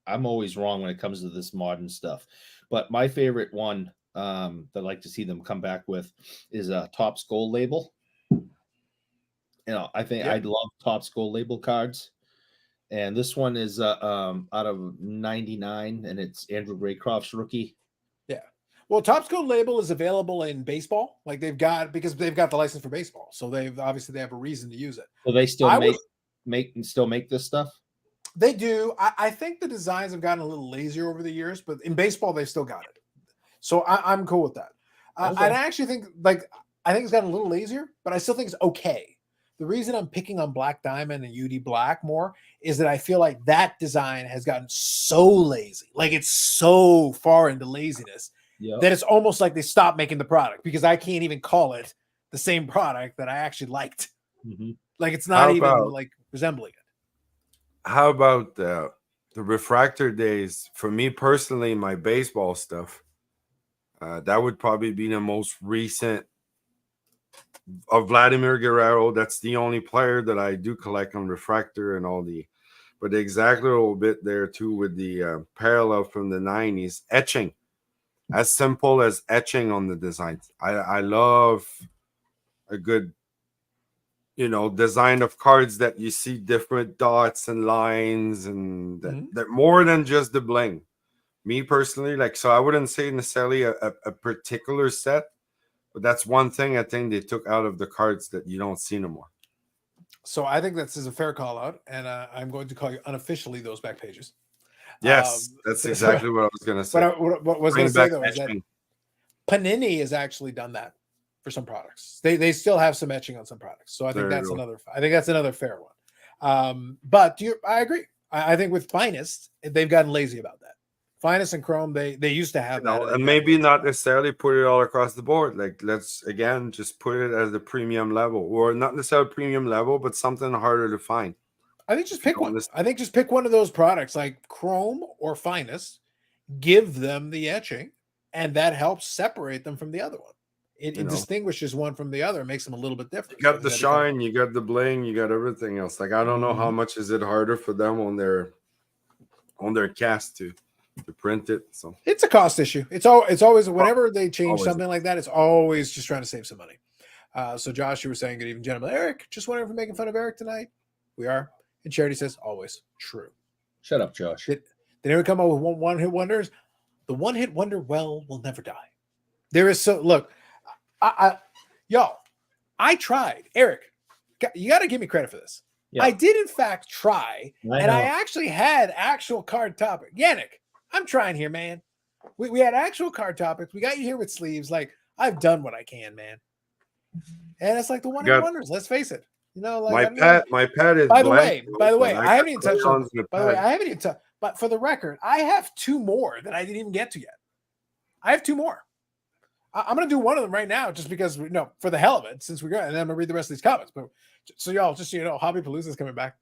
I'm always wrong when it comes to this modern stuff. But my favorite one that I'd like to see them come back with is a Topps Gold label. I think Yeah. I'd love Topps Gold label cards. And this one is out of 99, and it's Andrew Raycroft's rookie. Well, Topps Gold label is available in baseball. Like because they've got the license for baseball, so they have a reason to use it. So they still I make this stuff. They do. I think the designs have gotten a little lazier over the years, but in baseball they've still got it. So I'm cool with that. Okay. I actually think I think it's gotten a little lazier, but I still think it's okay. The reason I'm picking on Black Diamond and UD Black more is that I feel like that design has gotten so lazy. Like it's so far into laziness Yeah. that it's almost like they stopped making the product because I can't even call it the same product that I actually liked. Mm-hmm. Like it's not How even about- like resembling it. How about the refractor days? For me personally, my baseball stuff, that would probably be the most recent of Vladimir Guerrero. That's the only player that I do collect on refractor and all the but exactly a little bit there too with the parallel from the 90s etching, as simple as etching on the designs. I love a good design of cards that you see different dots and lines, and that more than just the bling. Me personally, like, so I wouldn't say necessarily a particular set, but that's one thing I think they took out of the cards that you don't see no more. So I think this is a fair call out, and I'm going to call you unofficially those back pages. Yes, that's exactly what I was going to say. What I was going to say though is that Panini has actually done that for some products. They still have some etching on some products, so I think that's another fair one. But I agree. I think with Finest, they've gotten lazy about that. Finest and Chrome, they used to have that, and maybe not necessarily put it all across the board. Like, let's again just put it as the premium level, or not necessarily premium level, but something harder to find. I think just pick one. I think just pick one of those products like Chrome or Finest, give them the etching, and that helps separate them from the other one. It distinguishes one from the other, makes them a little bit different. You got the shine, you got the bling, you got everything else. Like, I don't know how much is it harder for them on their cast to print it. So it's a cost issue. It's always whenever they change something like that, it's always just trying to save some money. So Josh, you were saying good evening, gentlemen. Eric, just wondering if we're making fun of Eric tonight. We are. And Charity says always true. Shut up, Josh. Did anyone come up with one-hit wonders? The one-hit wonder will never die. There is look, I tried. Eric, you got to give me credit for this. Yeah. I did in fact try, I actually had actual card topic. Yannick, I'm trying here, man. We had actual card topics. We got you here with sleeves. Like, I've done what I can, man. And it's like the one-hit wonders. Let's face it. Like my pad is. By the way, I haven't even touched on. By the way, I haven't even touched. But for the record, I have two more that I didn't even get to yet. I have two more. I'm going to do one of them right now, just because for the hell of it, since we're going, and then I'm going to read the rest of these comments. But so y'all, just so you know, Hobby Palooza is coming back.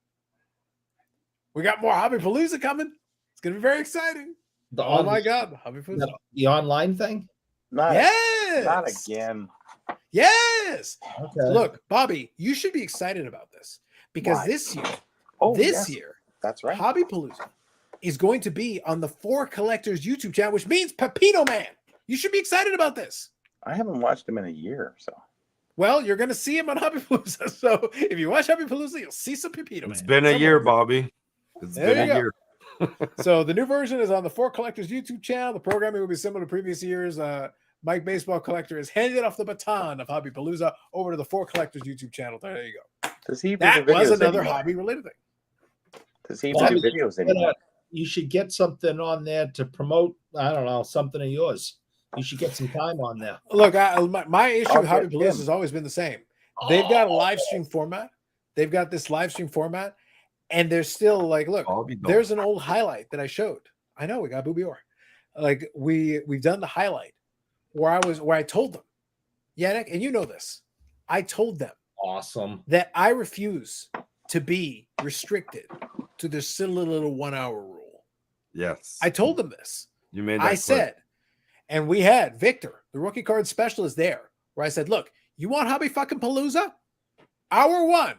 We got more Hobby Palooza coming. It's going to be very exciting. Oh my God, Hobby Palooza. The online thing? Not again. Yes. Okay. Look, Bobby, you should be excited about this because this year, that's right. Hobby Palooza is going to be on the 4 Collectors YouTube channel, which means Pepito Man. You should be excited about this. I haven't watched him in a year, so. Well, you're going to see him on Hobby Palooza. So if you watch Hobby Palooza, you'll see some Pepito Man. It's been a year, Bobby. It's been a year. So the new version is on the 4 Collectors YouTube channel. The programming will be similar to previous years. Mike Baseball Collector has handed off the baton of Hobby Palooza over to the 4 Collectors YouTube channel. There you go. That was another hobby-related thing. Does he do videos anymore? You should get something on there to promote, I don't know, something of yours. You should get some time on there. Look, my issue with Hobby Palooza has always been the same. They've got a live stream format. They've got this live stream format, and they're still like, look, there's an old highlight that I showed. I know we got Booby Orr. Like we've done the highlight where I told them, Yannick, and you know this, I told them that I refuse to be restricted to this silly little 1 hour rule. Yes. I told them this. You made that I said, and we had Victor, the rookie card specialist there, where I said, look, you want Hobby fucking Palooza? Hour 1,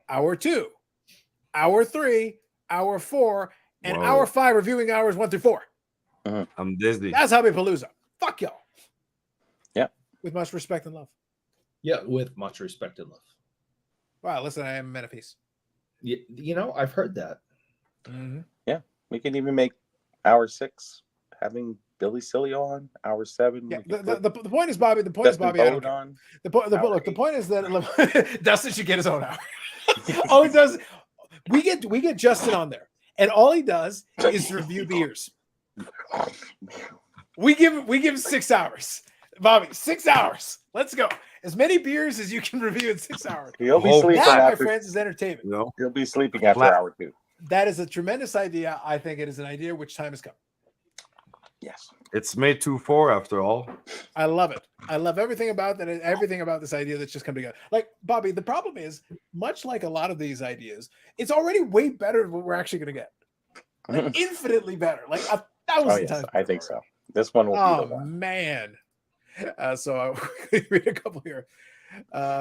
hour 2, hour 3, hour 4, and hour 5 reviewing hours 1 through 4. I'm Disney. That's Hobby Palooza. Fuck y'all. Yeah. With much respect and love. Yeah, with much respect and love. Wow, listen, I am a man of peace. You know, I've heard that. Mm-hmm. Yeah, we can even make hour 6 having Billy Cilio on, hour 7. Yeah, the point is, Bobby. The point is, Bobby. I don't care. The point is that Dustin should get his own hour. All he does, we get Justin on there, and all he does is review beers. We give 6 hours, Bobby. 6 hours. Let's go. As many beers as you can review in 6 hours. He'll be sleeping. That, my friends, is entertainment. No, he'll be sleeping after hour 2. That is a tremendous idea. I think it is an idea which time has come. Yes. It's May 2-4 after all. I love it. I love everything about that. Everything about this idea that's just come together. Like, Bobby, the problem is, much like a lot of these ideas, it's already way better than what we're actually going to get. Like, infinitely better. Like 1,000 times. I think so. This one will be the one. Man. So I'll read a couple here.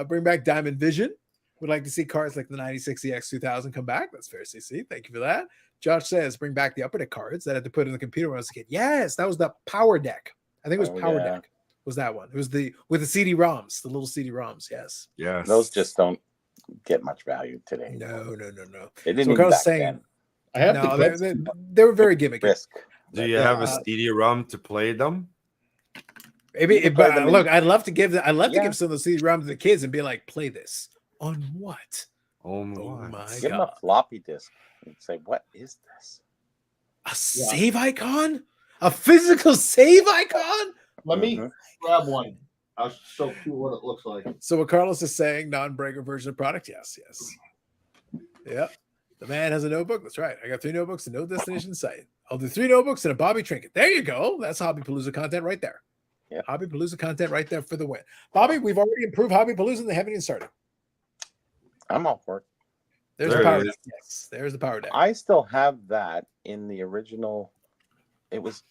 Bring back Diamond Vision. Would like to see cards like the 96 EX 2000 come back. That's fair, CC. Thank you for that. Josh says, bring back the upper deck cards that I had to put in the computer when I was a kid. Yes, that was the power deck. I think it was power deck. Was that one? It was the with the CD-ROMs, the little CD-ROMs. Yes. Yes. Those just don't get much value today. No. They didn't So even Carl's back saying, then. I have no, the they were very gimmicky. Risk. Do you have a CD-ROM to play them? Maybe, but look, I'd love to give to give some of those CD-ROMs to the kids and be like, play this on what? Oh my Give them God. a floppy disk and say, what is this? A save icon? A physical save icon? Let me grab one. I'll show you what it looks like. So what Carlos is saying, non-breaker version of product? Yes. Yeah. The man has a notebook. That's right. I got 3 notebooks and no destination site. I'll do 3 notebooks and a Bobby trinket. There you go. That's Hobbypalooza content right there. Yeah. Hobbypalooza content right there for the win. Bobby, we've already improved Hobbypalooza and they haven't even started. I'm all for it. There's the power deck. Yes, there's the power deck. I still have that in the original. It was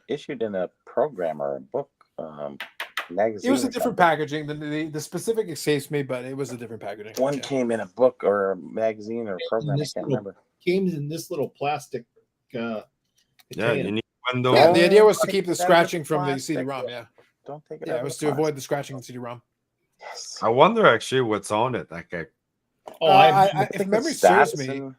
issued in a program or a book magazine. It was a different packaging than the specific escapes me, but it was a different packaging. One came in a book or a magazine or a program. I can't remember. Came in this little plastic. Yeah, container. you need window. Yeah, the idea was to keep the That is scratching from the plastic. CD-ROM. Yeah, Don't take it. yeah, out it of was the to avoid plastic. the scratching in CD-ROM. Yes. I wonder actually what's on it. Like, If memory serves Stats me,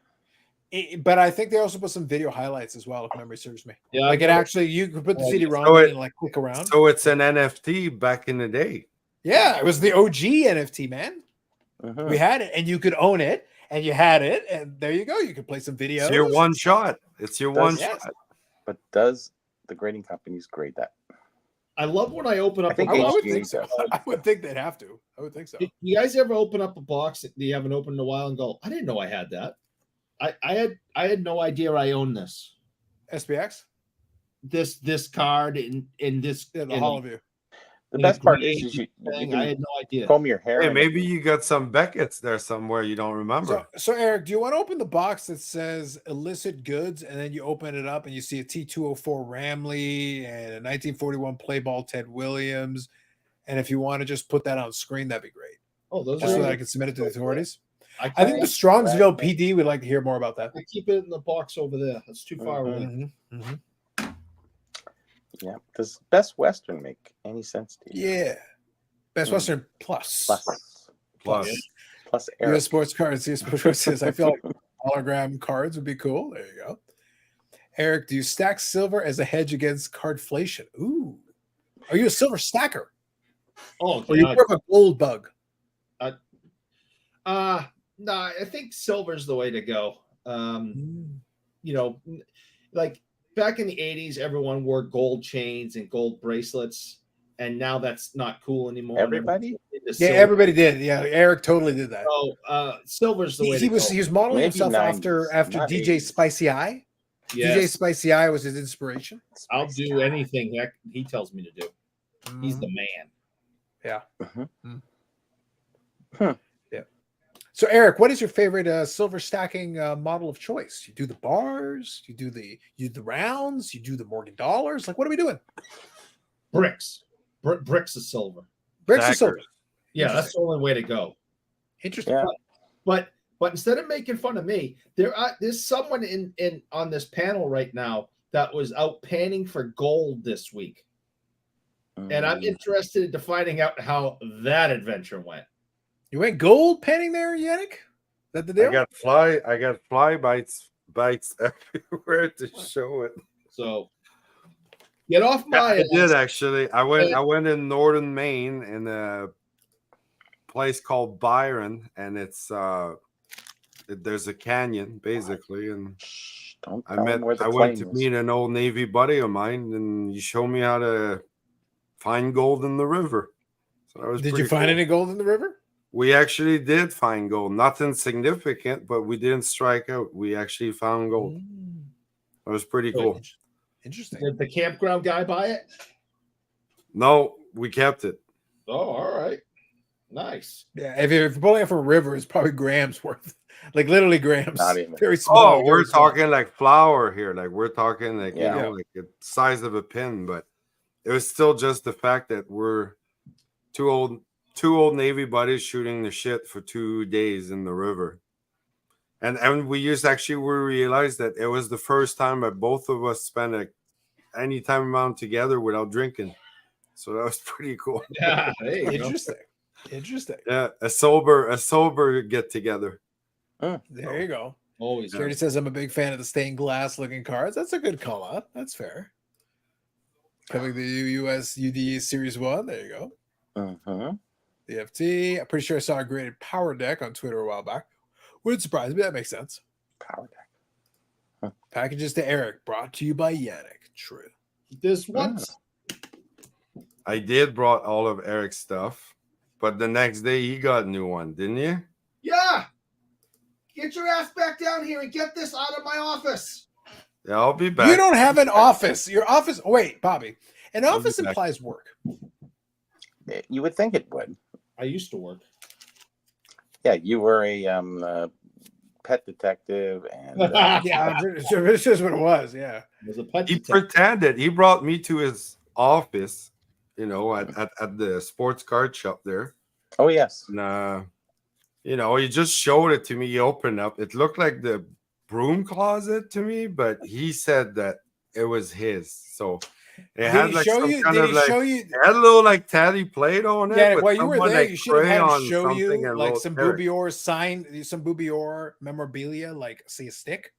and- but I think they also put some video highlights as well. If memory serves me, Yeah, like it actually, you could put the CD-ROM So in it- and like click around. so it's an NFT back in the day. Yeah, it was the OG NFT, man. Mhm. We had it, and you could own it, and you had it, and there you go. You could play some videos. It's your one shot. It's your one Yes. shot. But does the grading companies grade that? I love when I open up. I think I would HGA think so. does. I would think they'd have to. I would think so. You guys ever open up a box that you haven't opened in a while and go, I didn't know I had that. I had no idea I owned this. SPX, This card in this yeah, the in Hall of View. The in best a part creative is you thing. can I had no idea. comb your hair. Hey, and maybe you got some Beckett's there somewhere you don't remember. So Eric, do you want to open the box that says illicit goods, and then you open it up and you see a T204 Ramley and a 1941 play ball Ted Williams, and if you want to just put that on screen, that'd be great. Oh, those Just so are. that I can submit it to the authorities. I I think the keep Strongsville PD would like to hear more about that. keep it in the box over there. That's too far away. Mhm, mhm. Yeah. Does Best Western make any sense to you? Yeah. Best Mm. Western Plus. Plus US Eric. Sports Cards. US Sports Cards says, I feel like hologram cards would be cool. There you go. Eric, do you stack silver as a hedge against cardflation? Ooh. Are you a silver stacker? Oh, Or are you God. more of a gold bug? No, I think silver's the way to go. You know, like back in the 80s, everyone wore gold chains and gold bracelets, and now that's not cool anymore. Everybody? Yeah, Silver. everybody did. Yeah, Eric totally did that. So silver's the way He to was go. he was modeling Maybe himself 90s, after not DJ 80s. Spicy Eye. DJ Yes, Spicy Eye was his inspiration. I'll do anything he tells me to do. He's Mhm. the man. Yeah. Mhm. Yeah. So Eric, what is your favorite silver stacking model of choice? You do the bars, you do the rounds, you do the Morgan dollars. Like, what are we doing? Bricks. Bricks of silver. Bricks of silver. Stackers. Yeah, that's the only way to go. Interesting. Yeah. But instead of making fun of me, there's someone in on this panel right now that was out panning for gold this week, and I'm interested in finding out how that adventure went. You went gold penning there, Yannick? Is that the deal? I got fly bites everywhere to show it. So get off Yeah, my I did ass. actually. I went in northern Maine in a place called Byron, and it's there's a canyon basically, and Shh, don't I tell them where the went plane to was. meet an old Navy buddy of mine, and he showed me how to find gold in the river. So that was Did you pretty find cool. any gold in the river? We actually did find gold. Nothing significant, but we didn't strike out. We actually found gold. That was pretty cool. Interesting. Did the campground guy buy it? No, we kept it. Oh, all right, nice. Yeah, if you're pulling it from a river, it's probably grams worth. Like literally grams. Not even. Very small. Oh, we're talking like flour here. Like we're talking like Yeah. you know, like the size of a pin. But it was still just the fact that we're too old two old Navy buddies shooting the shit for 2 days in the river. And we realized that it was the first time that both of us spent any time amount together without drinking. So that was pretty cool. Yeah, there you go. Interesting. Yeah, a sober get together. There you go. Always. Charity says I'm a big fan of the stained glass looking cards. That's a good call out. That's fair. Coming to US UD Series 1. There you go. The FT. I'm pretty sure I saw a graded power deck on Twitter a while back. Wouldn't surprise me. That makes sense. Power deck. Packages to Eric, brought to you by Yannick. True. This once. I did brought all of Eric's stuff, but the next day he got a new one, didn't you? Yeah. Get your ass back down here and get this out of my office. Yeah, I'll be back. You don't have an office. Your office. Oh, wait, Bobby. An I'll office be back. implies work. You would think it would. I used to work. Yeah, you were a pet detective, and Yeah, it's just what it was. Yeah. It was a pet He detective. pretended. He brought me to his office, you know, at the sports card shop there. oh yes, And, you know, he just showed it to me. He opened up. It looked like the broom closet to me, but he said that it was his. So it had like some kind of like it had a little like tatty plate on it. Yeah, with while you were someone, there, like, you should have had crayon him show something you and like wrote some Eric. Boobior sign, some Boobior memorabilia, like say a stick.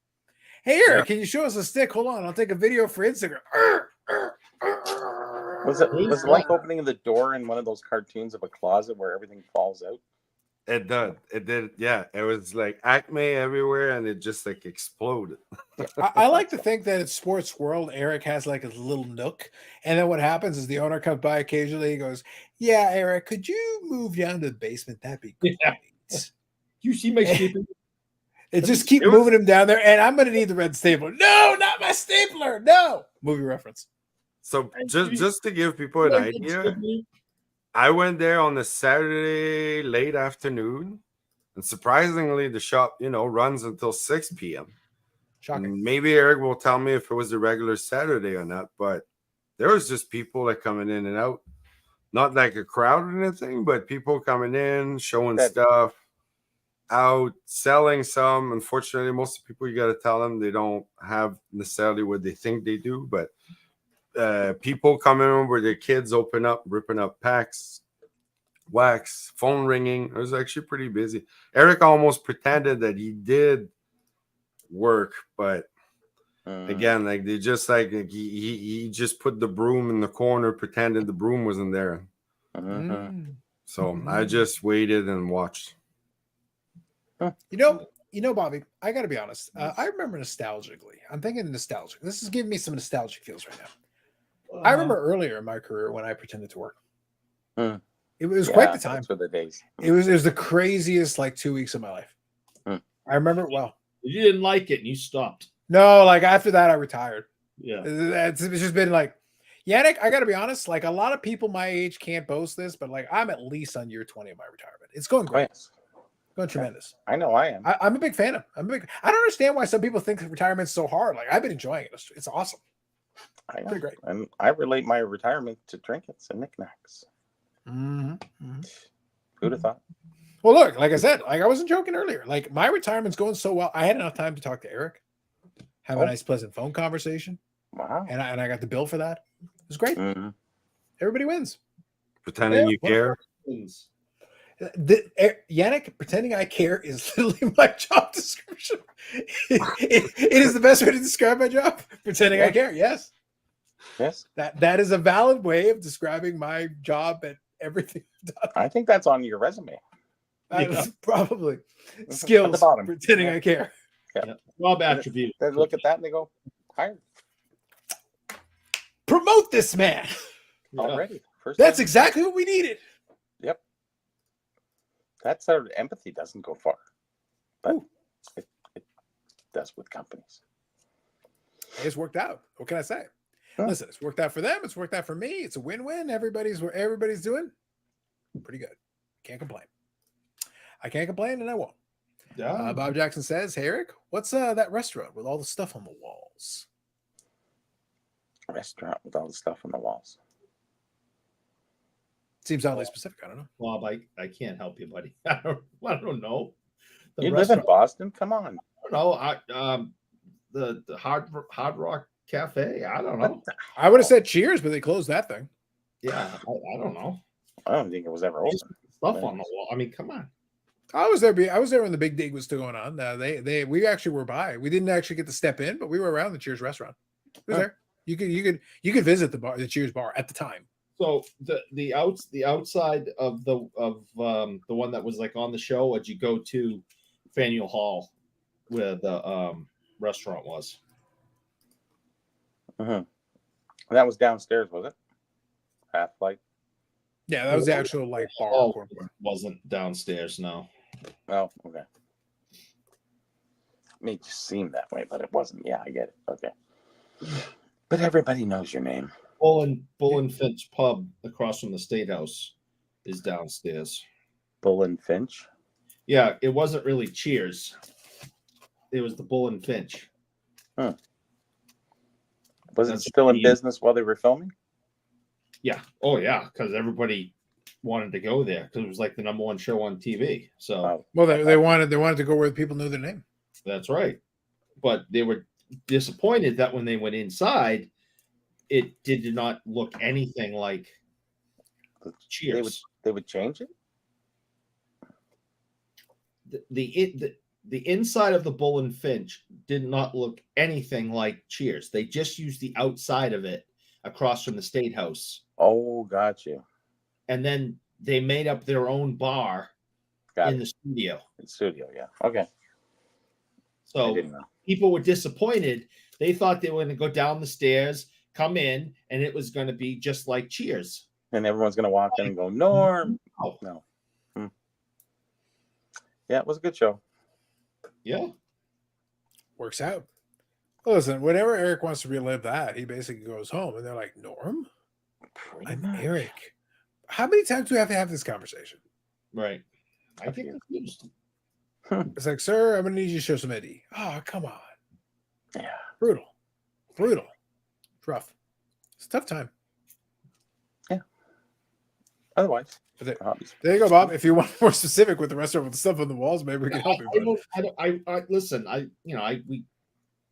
Hey Eric, can you show us a stick? Hold on, I'll take a video for Instagram. was it like opening the door in one of those cartoons of a closet where everything falls out? It did. It did. Yeah. It was like Acme everywhere and it just like exploded. I like to think that at Sports World, Eric has like a little nook. And then what happens is the owner comes by occasionally. He goes, yeah, Eric, could you move down to the basement? That'd be great. Yeah. You see my stupid. It just keep moving him down there. And I'm going to need the red stapler. No, not my stapler. No. Movie reference. So just to give people an idea, I went there on a Saturday late afternoon, and surprisingly, the shop, you know, runs until 6 p.m. Shocking. Maybe Eric will tell me if it was a regular Saturday or not, but there was just people like coming in and out, not like a crowd or anything, but people coming in, showing stuff, out, selling some. Unfortunately, most of the people, you got to tell them they don't have necessarily what they think they do, but people coming in with their kids, ripping up packs, wax, phone ringing. It was actually pretty busy. Eric almost pretended that he did work, but again, like they just like he just put the broom in the corner, pretended the broom wasn't there. So I just waited and watched. You know, Bobby, I got to be honest. I remember nostalgically. I'm thinking nostalgic. This is giving me some nostalgic feels right now. I remember earlier in my career when I pretended to work. It was quite the time. For the days. It was the craziest like 2 weeks of my life. I remember it well. You didn't like it and you stopped. No, like after that, I retired. Yeah. It's just been like, Yannick, I got to be honest. Like a lot of people my age can't boast this, but like I'm at least on year 20 of my retirement. It's going great. Going tremendous. I know I am. I'm a big fan of. I don't understand why some people think retirement's so hard. Like I've been enjoying it. It's awesome. I know. Pretty great. And I relate my retirement to trinkets and knickknacks. Who'd have thought? Well, look, like I said, like I wasn't joking earlier. Like my retirement's going so well. I had enough time to talk to Eric, have a nice, pleasant phone conversation. Wow. And I got the bill for that. It was great. Everybody wins. Pretending you care. Yannick, pretending I care is literally my job description. It is the best way to describe my job. Pretending I care. Yes. That is a valid way of describing my job and everything I've done. I think that's on your resume. Probably skills. At the bottom. Pretending I care. Job attribute. They look at that and they go, hired. Promote this man. Already. That's exactly what we needed. Yep. That sort of empathy doesn't go far, but it does with companies. It's worked out. What can I say? Listen, it's worked out for them. It's worked out for me. It's a win-win. Everybody's doing pretty good. Can't complain. I can't complain, and I won't. Yeah. Bob Jackson says, "Hey Eric, what's that restaurant with all the stuff on the walls?" Restaurant with all the stuff on the walls. Seems oddly specific. I don't know. Bob, I can't help you, buddy. I don't know. The You live in Boston? Come on. I don't know. The Hard Rock Cafe. I don't know. I would have said Cheers, but they closed that thing. Yeah, I don't know. I don't think it was ever open. Stuff on the wall. I mean, come on. I was there when the big dig was still going on. We actually were by. We didn't actually get to step in, but we were around the Cheers restaurant. It was there. You could visit the Cheers bar at the time. So the outside of the one that was like on the show, would you go to Faneuil Hall where the restaurant was? That was downstairs, was it? Half Light. Yeah, that was the actual like bar. Oh, wasn't downstairs, no. Oh, okay. It may just seem that way, but it wasn't. Yeah, I get it. Okay. But everybody knows your name. Bull and Finch Pub across from the State House is downstairs. Bull and Finch? Yeah, it wasn't really Cheers. It was the Bull and Finch. Was it still in business while they were filming? Yeah. Oh, yeah, because everybody wanted to go there because it was like the #1 show on TV. So, well, they wanted to go where people knew their name. That's right. But they were disappointed that when they went inside, it did not look anything like Cheers. They would change it? The inside of the Bull and Finch did not look anything like Cheers. They just used the outside of it across from the State House. Oh, got you. And then they made up their own bar in the studio. In studio, yeah. Okay. So people were disappointed. They thought they were going to go down the stairs, come in, and it was going to be just like Cheers. And everyone's going to walk in and go, Norm. Oh. No. Yeah, it was a good show. Yeah. Works out. Listen, whenever Eric wants to relive that, he basically goes home and they're like, Norm? I'm Eric. How many times do we have to have this conversation? Right. I get confused. It's like, sir, I'm going to need you to show some Eddie. Oh, come on. Yeah. Brutal. It's rough. It's a tough time. Yeah. Otherwise. There you go, Bob. If you want more specific with the rest of the stuff on the walls, maybe we can help you. I listen.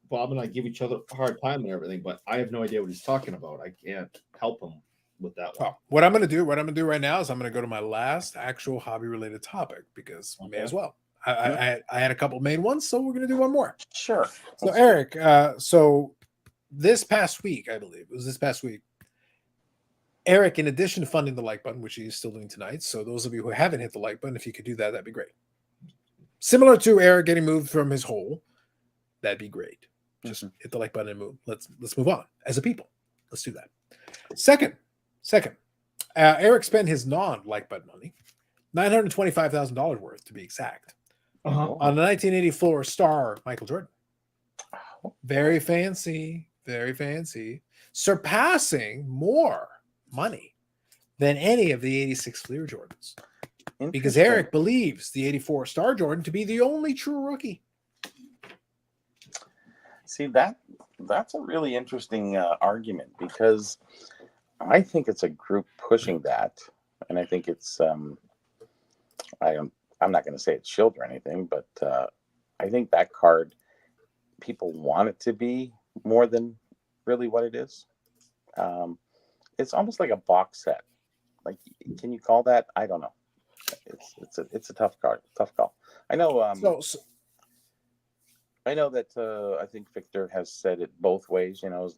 Bob and I give each other a hard time and everything, but I have no idea what he's talking about. I can't help him with that one. Oh, what I'm going to do right now is I'm going to go to my last actual hobby related topic because we may as well. I had a couple main ones, so we're going to do one more. Sure. So Eric, so this past week, I believe it was this past week, Eric, in addition to funding the like button, which he's still doing tonight, so those of you who haven't hit the like button, if you could do that, that'd be great. Similar to Eric getting moved from his hole, that'd be great. Just hit the like button and move. Let's move on as a people. Let's do that. Second, Eric spent his non-like button money, $925,000 worth to be exact, on the 1984 star Michael Jordan. Very fancy, surpassing more money than any of the 86 Fleer Jordans. Because Eric believes the 84 star Jordan to be the only true rookie. See, that's a really interesting argument because I think it's a group pushing that, and I think it's I'm not going to say it's shield or anything, but I think that card people want it to be more than really what it is. It's almost like a box set. Like, can you call that? I don't know. It's a tough card, tough call. I know. I know that I think Victor has said it both ways. You know,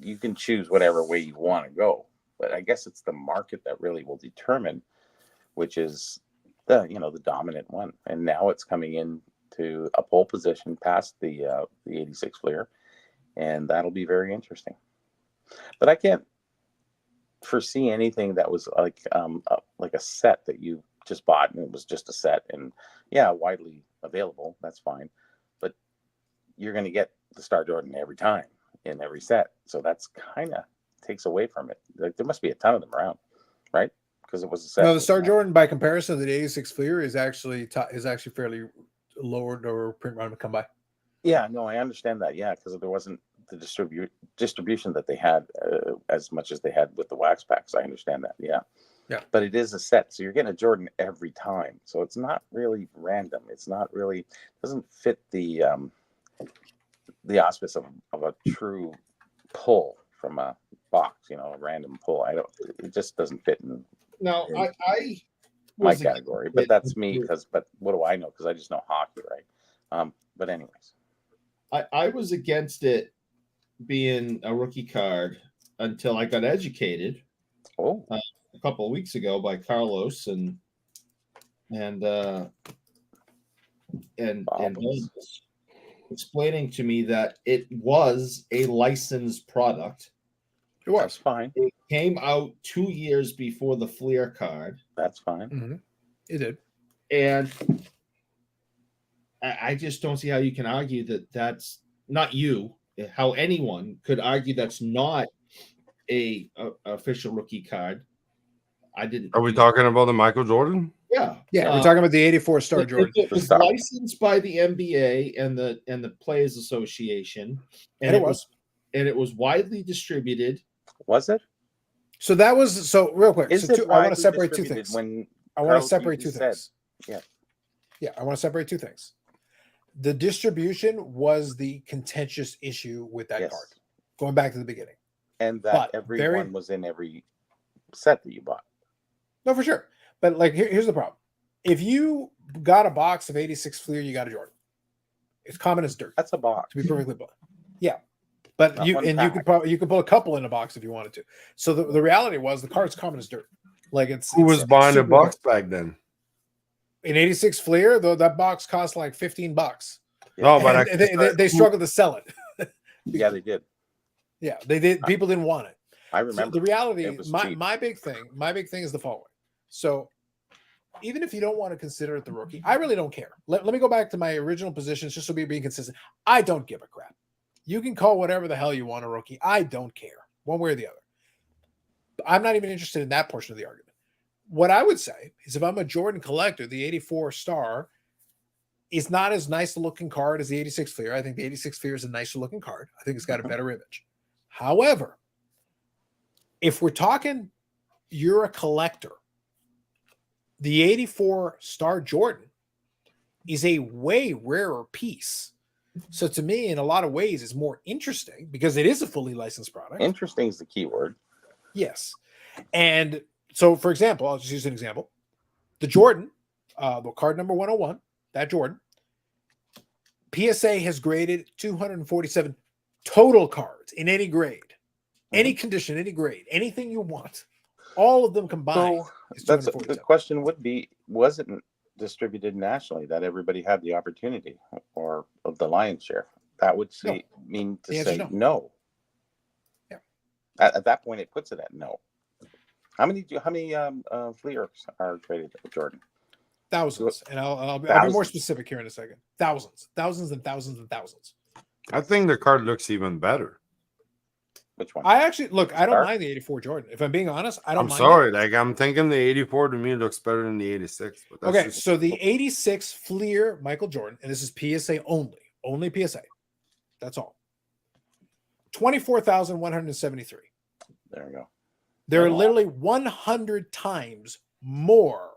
you can choose whatever way you want to go, but I guess it's the market that really will determine which is the dominant one. And now it's coming into a pole position past the 86 Fleer, and that'll be very interesting. But I can't foresee anything that was like a set that you just bought and it was just a set and widely available. That's fine. You're going to get the Star Jordan every time in every set. So that's kind of takes away from it. Like, there must be a ton of them around, right? Because it was a set. No, the Star Jordan, by comparison to the 86 Fleer, is actually fairly lowered or print run to come by. Yeah, no, I understand that. Yeah, because there wasn't the distribution that they had as much as they had with the wax packs. I understand that. Yeah. But it is a set, so you're getting a Jordan every time. So it's not really random. It's not really doesn't fit the auspice of a true pull from a box. You know, a random pull. It just doesn't fit in. Now, I My was category, but that's me but what do I know? Because I just know hockey, right? But anyways, I was against it being a rookie card until I got educated a couple of weeks ago by Carlos and explaining to me that it was a licensed product. It was that's fine. It came out 2 years before the Fleer card. That's fine. Mm-hmm. It did. And I just don't see how you can argue that that's not you. How anyone could argue that's not a official rookie card. I didn't. Are we talking about the Michael Jordan? Yeah, Yeah, we're talking about the 84 Star Jordan. It was licensed by the NBA and the Players Association, and it was widely distributed. Was it? So that was real quick. I want to separate two things. I want to separate two things. Yeah, I want to separate two things. The distribution was the contentious issue with that card, going back to the beginning, and that everyone was in every set that you bought. No, for sure. But like, here's the problem: if you got a box of 86 Fleer, you got a Jordan. It's common as dirt. That's a box, to be perfectly blunt. Yeah, but you could put a couple in a box if you wanted to. So the reality was the card's common as dirt. Like who was buying a box back then? In 86 Fleer, though, that box cost like $15. No, but they struggled to sell it. Yeah, they did. Yeah, they did. People didn't want it. I remember. So the reality, my big thing is the following. So even if you don't want to consider it the rookie, I really don't care. Let me go back to my original positions just so we're being consistent. I don't give a crap. You can call whatever the hell you want a rookie. I don't care one way or the other. I'm not even interested in that portion of the argument. What I would say is if I'm a Jordan collector, the 84 Star is not as nice a looking card as the 86 Fleer. I think the 86 Fleer is a nicer looking card. I think it's got a better image. However, if we're talking you're a collector, the 84 Star Jordan is a way rarer piece. So to me, in a lot of ways, it's more interesting because it is a fully licensed product. Interesting is the key word. Yes. And so, for example, I'll just use an example. The Jordan, the card number 101, that Jordan, PSA has graded 247 total cards in any grade, any condition, any grade, anything you want. All of them combined. So the question would be, was it distributed nationally that everybody had the opportunity or of the lion's share? That would mean to say no. Yeah. At that point, it puts it at no. How many Fleers are traded with Jordan? Thousands. And I'll be more specific here in a second. Thousands and thousands and thousands. I think the card looks even better. Which one? I actually I don't mind the 84 Jordan. If I'm being honest, I don't mind. I'm sorry. Like I'm thinking the 84 to me looks better than the 86. But that's okay, so the 86 Fleer Michael Jordan, and this is PSA only PSA. That's all. 24,173. There we go. There are literally 100 times more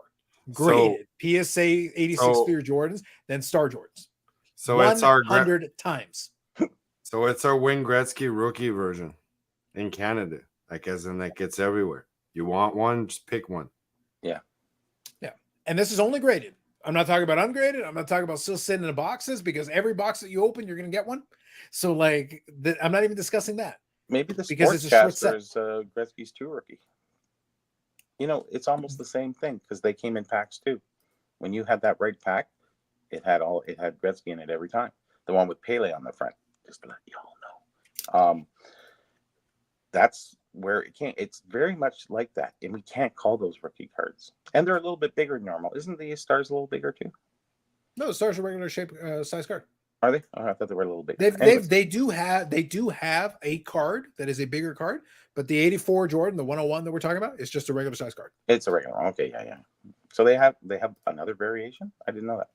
graded PSA 86 Fleer Jordans than Star Jordans. So it's our 100 times. So it's our Wayne Gretzky rookie version in Canada. Like as in like it's everywhere. You want one, just pick one. Yeah. Yeah. And this is only graded. I'm not talking about ungraded. I'm not talking about still sitting in the boxes because every box that you open, you're going to get one. So like I'm not even discussing that. Maybe the Sportscaster is Gretzky's 2 rookie. You know, it's almost the same thing because they came in packs too. When you had that right pack, it had Gretzky in it every time. The one with Pele on the front, just to let you all know. That's where it can't. It's very much like that, and we can't call those rookie cards. And they're a little bit bigger than normal. Isn't the Stars a little bigger too? No, the Stars are regular shape size card. Are they? Oh, I thought they were a little bigger. They do have a card that is a bigger card, but the 84 Jordan, the 101 that we're talking about, is just a regular size card. It's a regular one. Okay, yeah. So they have another variation? I didn't know that.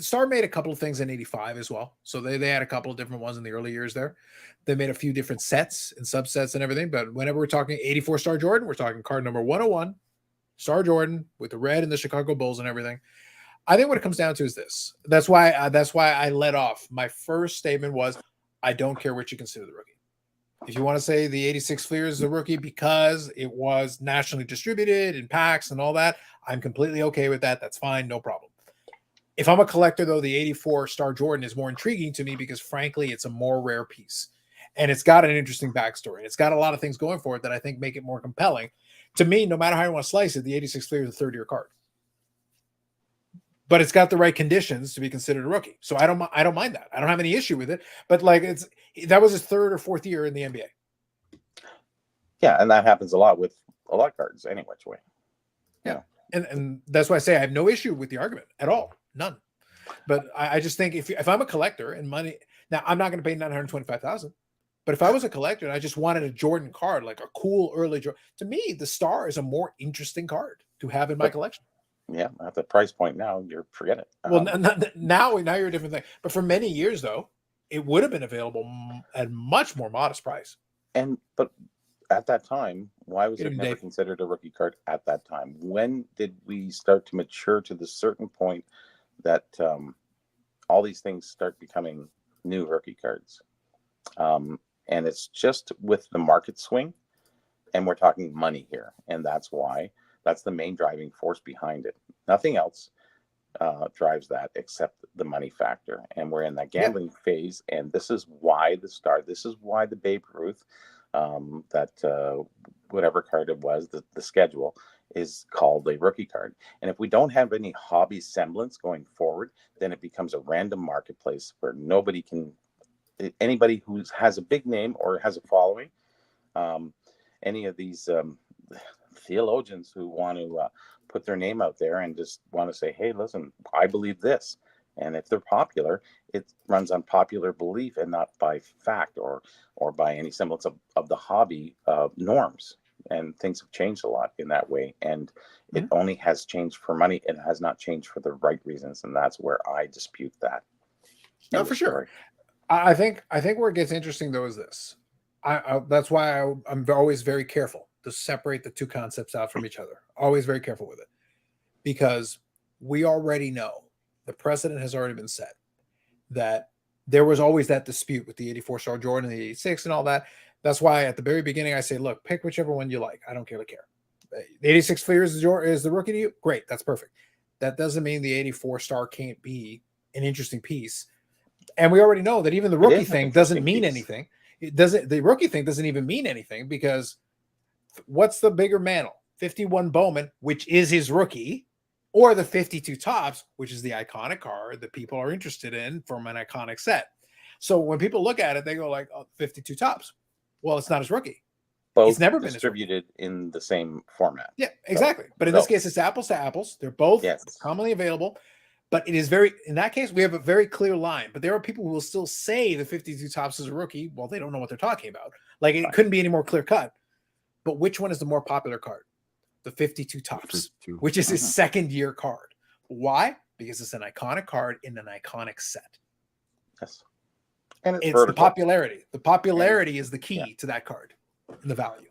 Star made a couple of things in '85 as well, so they had a couple of different ones in the early years there. They made a few different sets and subsets and everything, but whenever we're talking '84 Star Jordan, we're talking card number 101, Star Jordan with the red and the Chicago Bulls and everything. I think what it comes down to is this. That's why I let off. My first statement was, I don't care what you consider the rookie. If you want to say the '86 Fleer is the rookie because it was nationally distributed in packs and all that, I'm completely okay with that. That's fine, no problem. If I'm a collector, though, the '84 Star Jordan is more intriguing to me because, frankly, it's a more rare piece. And it's got an interesting backstory. It's got a lot of things going for it that I think make it more compelling. To me, no matter how you want to slice it, the '86 Fleer is a third-year card. But it's got the right conditions to be considered a rookie. So I don't mind that. I don't have any issue with it. But like that was his third or fourth year in the NBA. Yeah, and that happens a lot with a lot of cards any which way. Yeah. And that's why I say I have no issue with the argument at all. None. But I just think if I'm a collector and money, now I'm not going to pay $925,000. But if I was a collector and I just wanted a Jordan card, like a cool early Jordan, to me, the Star is a more interesting card to have in my collection. Yeah, at the price point now, forget it. Well, now you're a different thing. But for many years, though, it would have been available at a much more modest price. But at that time, why was it never Dave. considered a rookie card at that time? When did we start to mature to the certain point that all these things start becoming new rookie cards? And it's just with the market swing, and we're talking money here, and that's the main driving force behind it. Nothing else drives that except the money factor, and we're in that gambling phase. And this is why the Star, this is why the Babe Ruth, whatever card it was, the schedule is called a rookie card. And if we don't have any hobby semblance going forward, then it becomes a random marketplace where anybody who has a big name or has a following, any of these theologians who want to put their name out there and just want to say, hey, listen, I believe this. And if they're popular, it runs on popular belief and not by fact or by any semblance of the hobby norms. And things have changed a lot in that way. And it only has changed for money. It has not changed for the right reasons. And that's where I dispute that. No, for sure. I think where it gets interesting, though, is this. That's why I'm always very careful to separate the two concepts out from each other. Always very careful with it. Because we already know, the precedent has already been set, that there was always that dispute with the '84 Star Jordan and the '86 and all that. That's why at the very beginning I say, look, pick whichever one you like. I don't really care. The '86 Fleer is the rookie to you? Great, that's perfect. That doesn't mean the '84 Star can't be an interesting piece. And we already know that even the rookie thing doesn't mean anything. The rookie thing doesn't even mean anything, because what's the bigger mantle? 51 Bowman, which is his rookie, or the 52 Tops, which is the iconic card that people are interested in from an iconic set. So when people look at it, they go like, oh, 52 Tops. Well, it's not his rookie. Both it's never been distributed in the same format. Yeah, exactly. But in this case, it's apples to apples. They're both commonly available. But it is in that case, we have a very clear line. But there are people who will still say the 52 Tops is a rookie. Well, they don't know what they're talking about. Like, it couldn't be any more clear cut. But which one is the more popular card? The 52 Tops, which is his second year card. Why? Because it's an iconic card in an iconic set. Yes. And it's the popularity. The popularity is the key to that card and the value.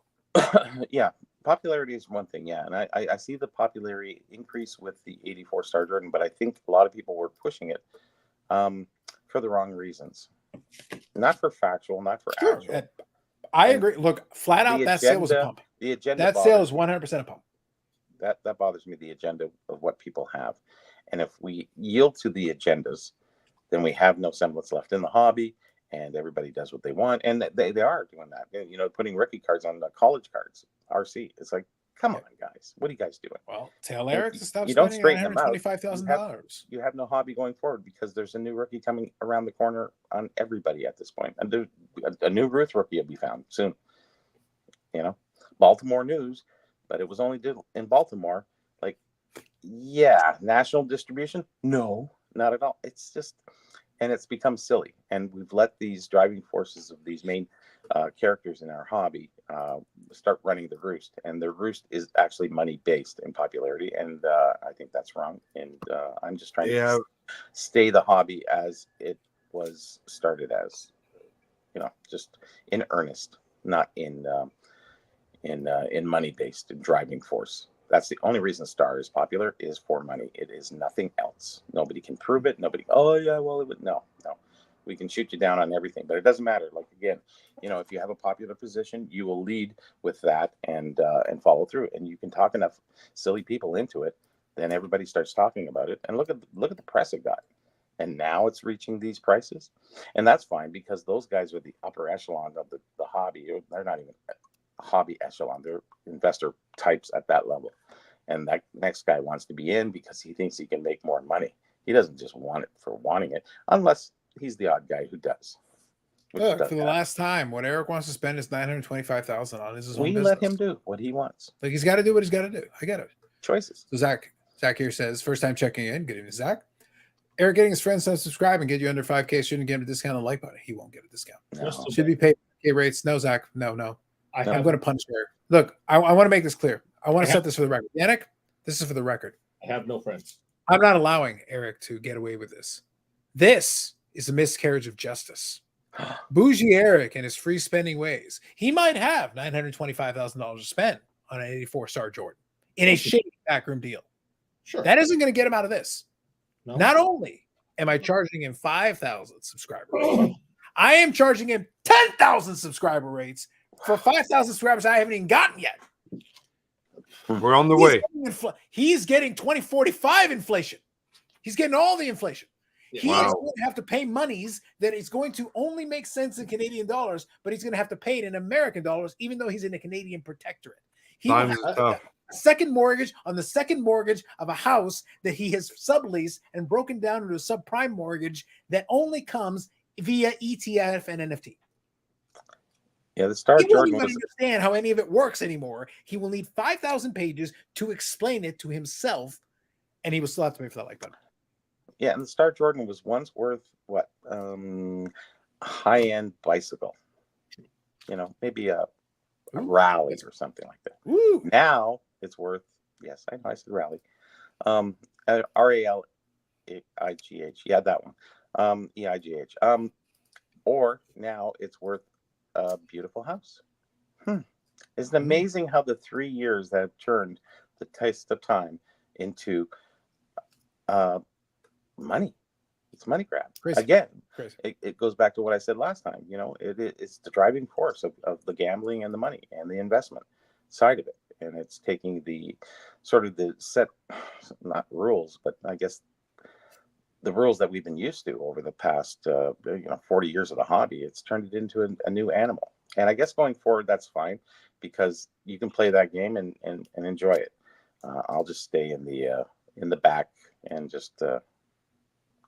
Yeah. Popularity is one thing. Yeah. And I see the popularity increase with the '84 Star Jordan, but I think a lot of people were pushing it for the wrong reasons. Not for factual, not for actual. I agree. Look, flat out, that sale was a pump. The agenda. That sale is 100% a pump. That bothers me, the agenda of what people have. And if we yield to the agendas, then we have no semblance left in the hobby, and everybody does what they want. And they are doing that. You know, putting rookie cards on the college cards, RC. It's like, come on, guys. What are you guys doing? Well, tell Eric to stop spending spending $125,000. You have no hobby going forward because there's a new rookie coming around the corner on everybody at this point. And there's a new Ruth rookie will be found soon. You know, Baltimore news, but it was only in Baltimore. Like, yeah, national distribution? No, not at all. It's just, and it's become silly. And we've let these driving forces of these main characters in our hobby start running the Roost. And the Roost is actually money based in popularity, and I think that's wrong. And I'm just trying to stay the hobby as it was started as, just in earnest, not in money based driving force. That's the only reason Star is popular, is for money. It is nothing else. Nobody can prove it. Nobody. Oh yeah, well it would. No. We can shoot you down on everything, but it doesn't matter. Like again, if you have a popular position, you will lead with that and follow through. And you can talk enough silly people into it, then everybody starts talking about it. And look at the press it got. And now it's reaching these prices, and that's fine because those guys are the upper echelon of the hobby. They're not even hobby echelon; they're investor types at that level. And that next guy wants to be in because he thinks he can make more money. He doesn't just want it for wanting it, unless he's the odd guy who does. Look, for the last time, what Eric wants to spend is $925,000 on his own business. Let him do what he wants. Like he's got to do what he's got to do. I get it. Choices. So Zach here says, first time checking in. Good evening, Zach. Eric getting his friends to subscribe and get you under 5K shouldn't give him a discount on like button. He won't get a discount. No. Should be paid rates. No, Zach. No. I'm have- going to punch Eric. Look, I want to make this clear. I want to set this for the record. Yannick, this is for the record. I have no friends. I'm not allowing Eric to get away with this. This is a miscarriage of justice. Bougie Eric and his free spending ways. He might have $925,000 to spend on an 84 Star Jordan in a shady backroom deal. Sure. That isn't going to get him out of this. No. Not only am I charging him 5,000 subscribers, I am charging him 10,000 subscriber rates for 5,000 subscribers I haven't even gotten yet. We're on the way. He's getting 2045 inflation. He's getting all the inflation. Yeah. He Wow. is going to have to pay monies that is going to only make sense in Canadian dollars, but he's going to have to pay it in American dollars, even though he's in a Canadian protectorate. He will Times have is tough. a second mortgage on the second mortgage of a house that he has subleased and broken down into a subprime mortgage that only comes via ETF and NFT. Yeah, the Star He won't Jordan even was understand how any of it works anymore. He will need 5,000 pages to explain it to himself, and he will still have to pay for that like button. Yeah, and the Star Jordan was once worth what? High-end bicycle. Maybe a rally or something like that. Woo! Now it's worth, yes, I know I said rally. RALIGH. Yeah, that one. EIGH. Or now it's worth a beautiful house. Isn't it amazing how the 3 years that have turned the test of time into money? It's money grab. Crazy. Again, Crazy. it goes back to what I said last time. It's the driving force of the gambling and the money and the investment side of it. And it's taking the sort of the set, not rules, but I guess the rules that we've been used to over the past 40 years of the hobby. It's turned it into a new animal. And I guess going forward, that's fine because you can play that game and enjoy it. I'll just stay in the back and just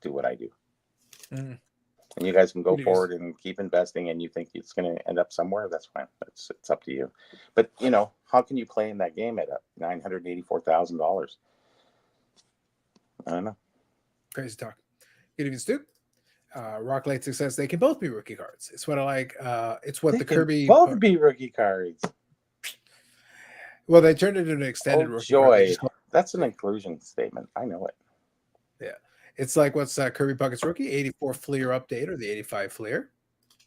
do what I do. And you guys can go forward and keep investing, and you think it's going to end up somewhere, that's fine. It's up to you. But how can you play in that game at $984,000? I don't know. Crazy talk. Good evening, Stu. Rock Light Success. They can both be rookie cards. It's what I like. It's what They the can Kirby. both be rookie cards. Well, they turned it into an extended Oh, rookie joy. card. That's an inclusion statement. I know it. Yeah. It's like what's Kirby Pucket's rookie? 84 Fleer update or the 85 Fleer?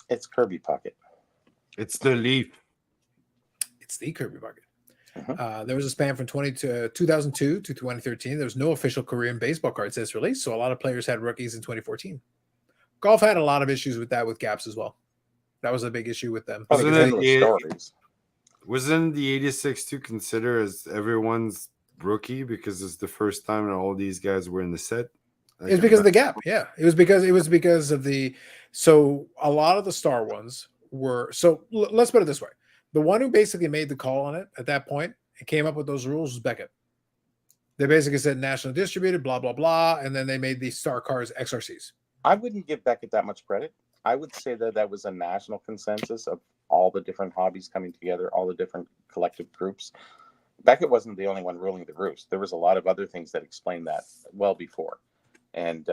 It's Kirby Puckett. It's the Leaf. It's the Kirby Puckett. Mhm. There was a span from 2002 to 2013. There was no official Korean baseball card sets released, so a lot of players had rookies in 2014. Golf had a lot of issues with that with gaps as well. That was a big issue with them. Wasn't Similar it- stories. Wasn't the 86 to consider as everyone's rookie because it's the first time that all these guys were in the set? It's because of the gap. Yeah. It was because of the so a lot of the star ones were let's put it this way. The one who basically made the call on it at that point and came up with those rules was Beckett. They basically said national distributed, blah, blah, blah, and then they made these star cars XRCs. I wouldn't give Beckett that much credit. I would say that was a national consensus of all the different hobbies coming together, all the different collective groups. Beckett wasn't the only one ruling the roost. There was a lot of other things that explained that well before. And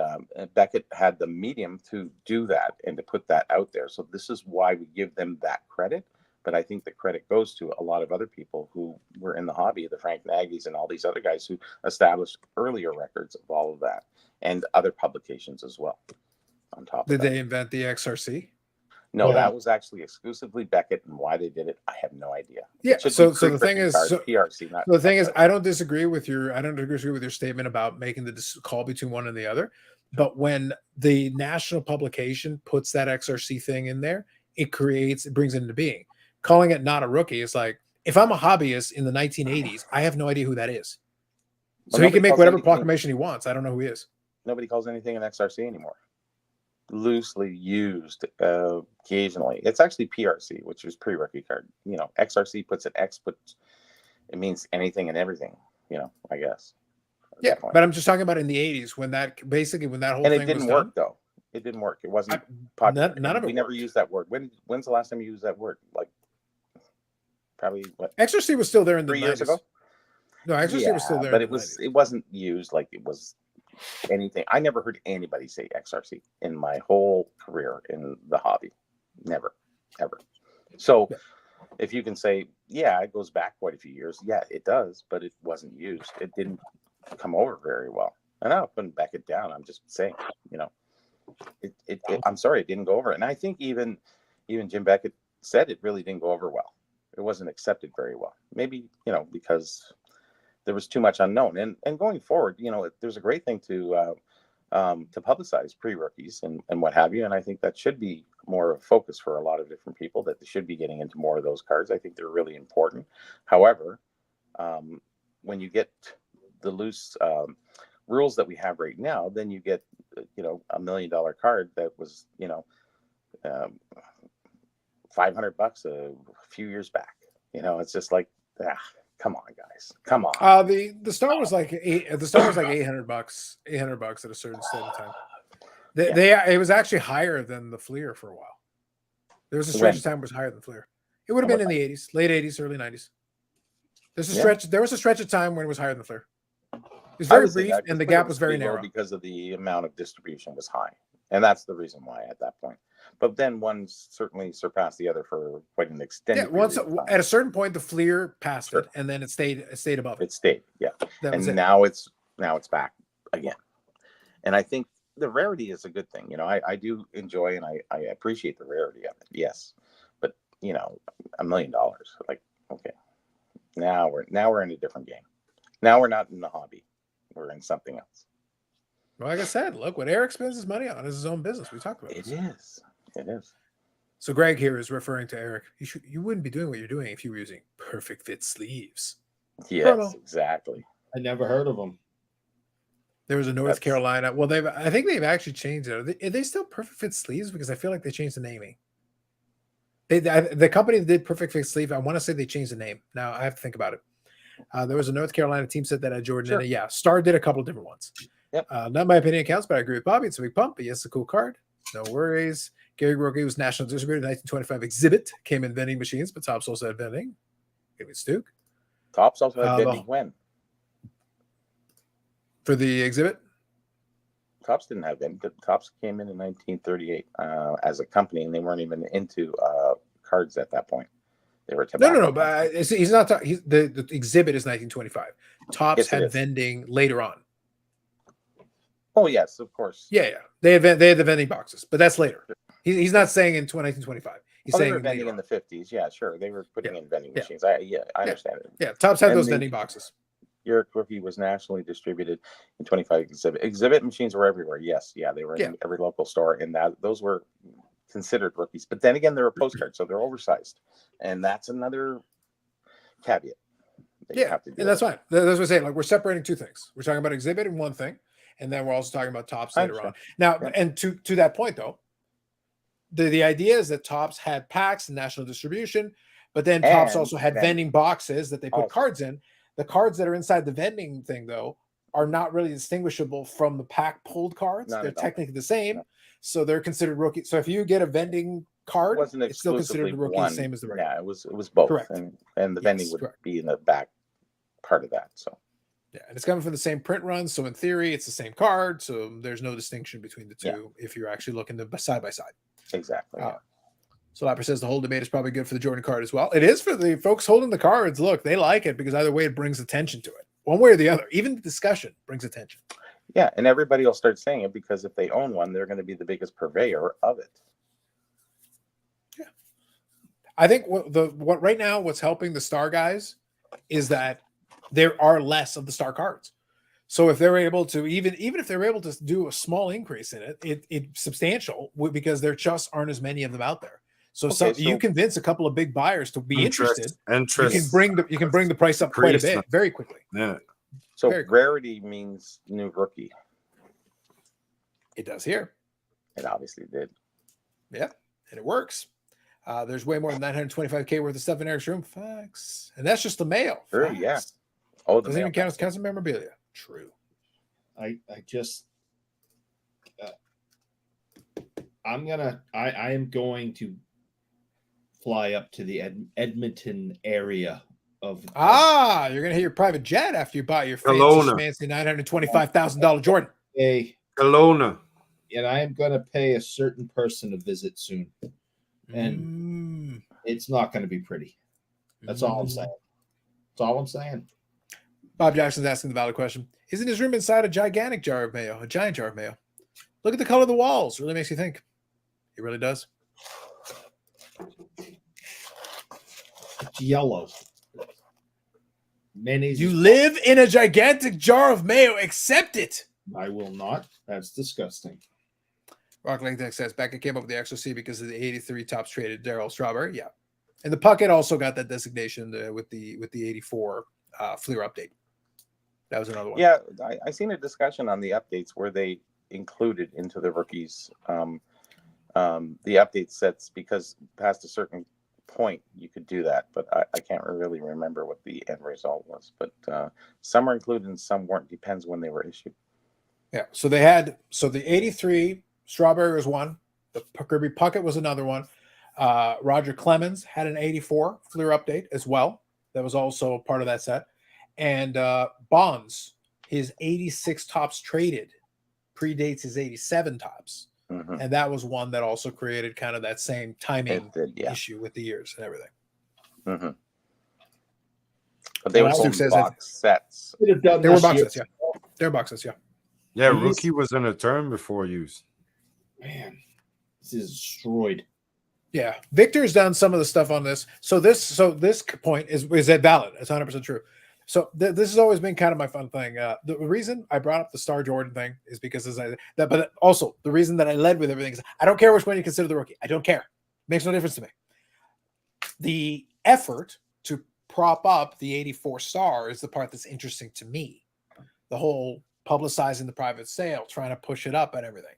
Beckett had the medium to do that and to put that out there. So this is why we give them that credit. But I think the credit goes to a lot of other people who were in the hobby, the Frank Nagy's and all these other guys who established earlier records of all of that, and other publications as well. On top Did of that, they invent the XRC? no, Yeah. that was actually exclusively Beckett, and why they did it, I have no idea. Yeah. It should So be the thing pre-printing is, cards, so, PRC, not the thing is, XRC. I don't disagree with your statement about making the call between one and the other. But when the national publication puts that XRC thing in there, it brings it into being. Calling it not a rookie is like, if I'm a hobbyist in the 1980s, I have no idea who that is. So Well, he can nobody make calls whatever anything- proclamation he wants. I don't know who he is. Nobody calls anything an XRC anymore. Loosely used occasionally. It's actually PRC, which is pre-rookie card. You know, XRC puts an X, but it means anything and everything. You know, I guess. at Yeah, that point. but I'm just talking about in the 80s when that whole And thing it didn't was work done. though. It didn't work. It wasn't I- popular. none of it We never worked. used that word. When's the last time you used that word? Like probably what, XRC was still there in the 3 90s. years ago? No, XRC was still Yeah, there. but in the it 90s. wasn't used like it was anything. I never heard anybody say XRC in my whole career in the hobby. Never, ever. So Yeah. if you can say, yeah, it goes back quite a few years. Yeah, it does, but it wasn't used. It didn't come over very well. And I couldn't back it down. I'm just saying, you know, I'm sorry, it didn't go over. And I think even Jim Beckett said it really didn't go over well. It wasn't accepted very well. Maybe, you know, because there was too much unknown. And going forward, you know, there's a great thing to publicize pre-rookies and what have you. And I think that should be more of a focus for a lot of different people, that they should be getting into more of those cards. I think they're really important. However, when you get the loose rules that we have right now, then you get, you know, $1 million card that was, you know, $500 a few years back. You know, it's just like, come on, guys, come on. The star was like $800, $800 at a certain state of time. It was actually higher than the Fleer for a while. There was a stretch of time it was higher than Fleer. It would have been in the 80s, late 80s, early 90s. There was a stretch of time when it was higher than Fleer. It was very brief, and the gap was very narrow because of the amount of distribution was high, and that's the reason why at that point. But then one certainly surpassed the other for quite an extended. Yeah, once at a certain point, the Fleer passed it, and then it stayed above it. It stayed, yeah. And now it's back again. And I think the rarity is a good thing. You know, I do enjoy and I appreciate the rarity of it. Yes, but you know, $1 million, like, okay, now we're in a different game. Now we're not in the hobby. We're in something else. Well, like I said, look, what Eric spends his money on is his own business. We talked about it. This. It is. So Greg here is referring to Eric. You wouldn't be doing what you're doing if you were using perfect fit sleeves. Yes, Promo. Exactly. I never heard of them. There was a North Carolina. Well, I think they've actually changed it. Are they still perfect fit sleeves? Because I feel like they changed the naming. The company that did perfect fit sleeve, I want to say they changed the name. Now I have to think about it. There was a North Carolina team set that had Jordan in it. Yeah, Star did a couple of different ones. Yep. Not my opinion counts, but I agree with Bobby. It's a big pump, but yes, it's a cool card. No worries. Gary Roque was national distributor. 1925 exhibit came in vending machines, but Topps also had vending. Give me Stuke. Topps also had vending when? For the exhibit? Topps didn't have vending. Topps came in 1938 as a company, and they weren't even into cards at that point. They were tobacco. No. But he's not. The exhibit is 1925. Topps had vending later on. Oh yes, of course. Yeah. They had the vending boxes, but that's later. He's not saying in 1925. He's saying they were vending in the 50s. Yeah, sure. They were putting in vending machines. I understand it. Yeah, Topps had those vending boxes. Your rookie was nationally distributed in 25 exhibit. Exhibit machines were everywhere. Yes, they were in every local store, and those were considered rookies. But then again, they're a postcard, so they're oversized, and that's another caveat. And that's fine. That's what I'm saying. Like, we're separating two things. We're talking about exhibit and one thing, and then we're also talking about Topps later on. Now, and to that point though, the idea is that Topps had packs and national distribution, but then Topps also had vending boxes that they put cards in. The cards that are inside the vending thing, though, are not really distinguishable from the pack pulled cards. They're technically the same, so they're considered rookie. So if you get a vending card, it's still considered a rookie, the same as the regular. Yeah, it was both. Correct. And the vending would be in the back part of that. So yeah, and it's coming from the same print run. So in theory, it's the same card. So there's no distinction between the two if you're actually looking side by side. Exactly. Slapper says the whole debate is probably good for the Jordan card as well. It is for the folks holding the cards. Look, they like it because either way it brings attention to it. One way or the other. Even the discussion brings attention. Yeah, and everybody will start saying it because if they own one, they're going to be the biggest purveyor of it. Yeah. I think what right now what's helping the star guys is that there are less of the star cards. So if they're able to even if they're able to do a small increase in it, it's substantial because there just aren't as many of them out there. So, you convince a couple of big buyers to be interested. You can bring the price up quite a bit very quickly. Yeah. So rarity means new rookie. It does here. It obviously did. Yeah, and it works. There's way more than 925K worth of stuff in Eric's room. Facts. And that's just the mail. Sure, yeah. Oh, doesn't even count as memorabilia. True. I am going to fly up to the Edmonton area of you're gonna hit your private jet after you buy your fancy $925,000 Jordan. Kelowna. And I am going to pay a certain person a visit soon, and it's not going to be pretty. That's all I'm saying. That's all I'm saying. Bob Jackson's asking the valid question. Isn't his room inside a gigantic jar of mayo? A giant jar of mayo. Look at the color of the walls. Really makes you think. It really does. It's yellow. Mayonnaise. You live in a gigantic jar of mayo. Accept it. I will not. That's disgusting. Rock Lake Deck says Beckett came up with the XOC because of the 83 tops traded Daryl Strawberry. Yeah. And the Puckett also got that designation with the 84 Fleer update. That was another one. Yeah, I seen a discussion on the updates where they included into the rookies the update sets because past a certain point you could do that, but I can't really remember what the end result was. But some were included and some weren't. Depends when they were issued. Yeah. So the 83 Strawberry was one. The Kirby Puckett was another one. Roger Clemens had an 84 Fleer update as well. That was also part of that set. And Bonds, his 86 tops traded predates his 87 tops. Mm-hmm. And that was one that also created kind of that same timing issue with the years and everything. Mm-hmm. But they were box sets. They were box sets, yeah. They were box sets, yeah. Yeah, rookie was in a term before use. Man, this is destroyed. Yeah, Victor's done some of the stuff on this. So this point is that valid? It's 100% true. So this has always been kind of my fun thing. The reason I brought up the Star Jordan thing is because but also the reason that I led with everything is I don't care which one you consider the rookie. I don't care. Makes no difference to me. The effort to prop up the 84 Star is the part that's interesting to me. The whole publicizing the private sale, trying to push it up and everything.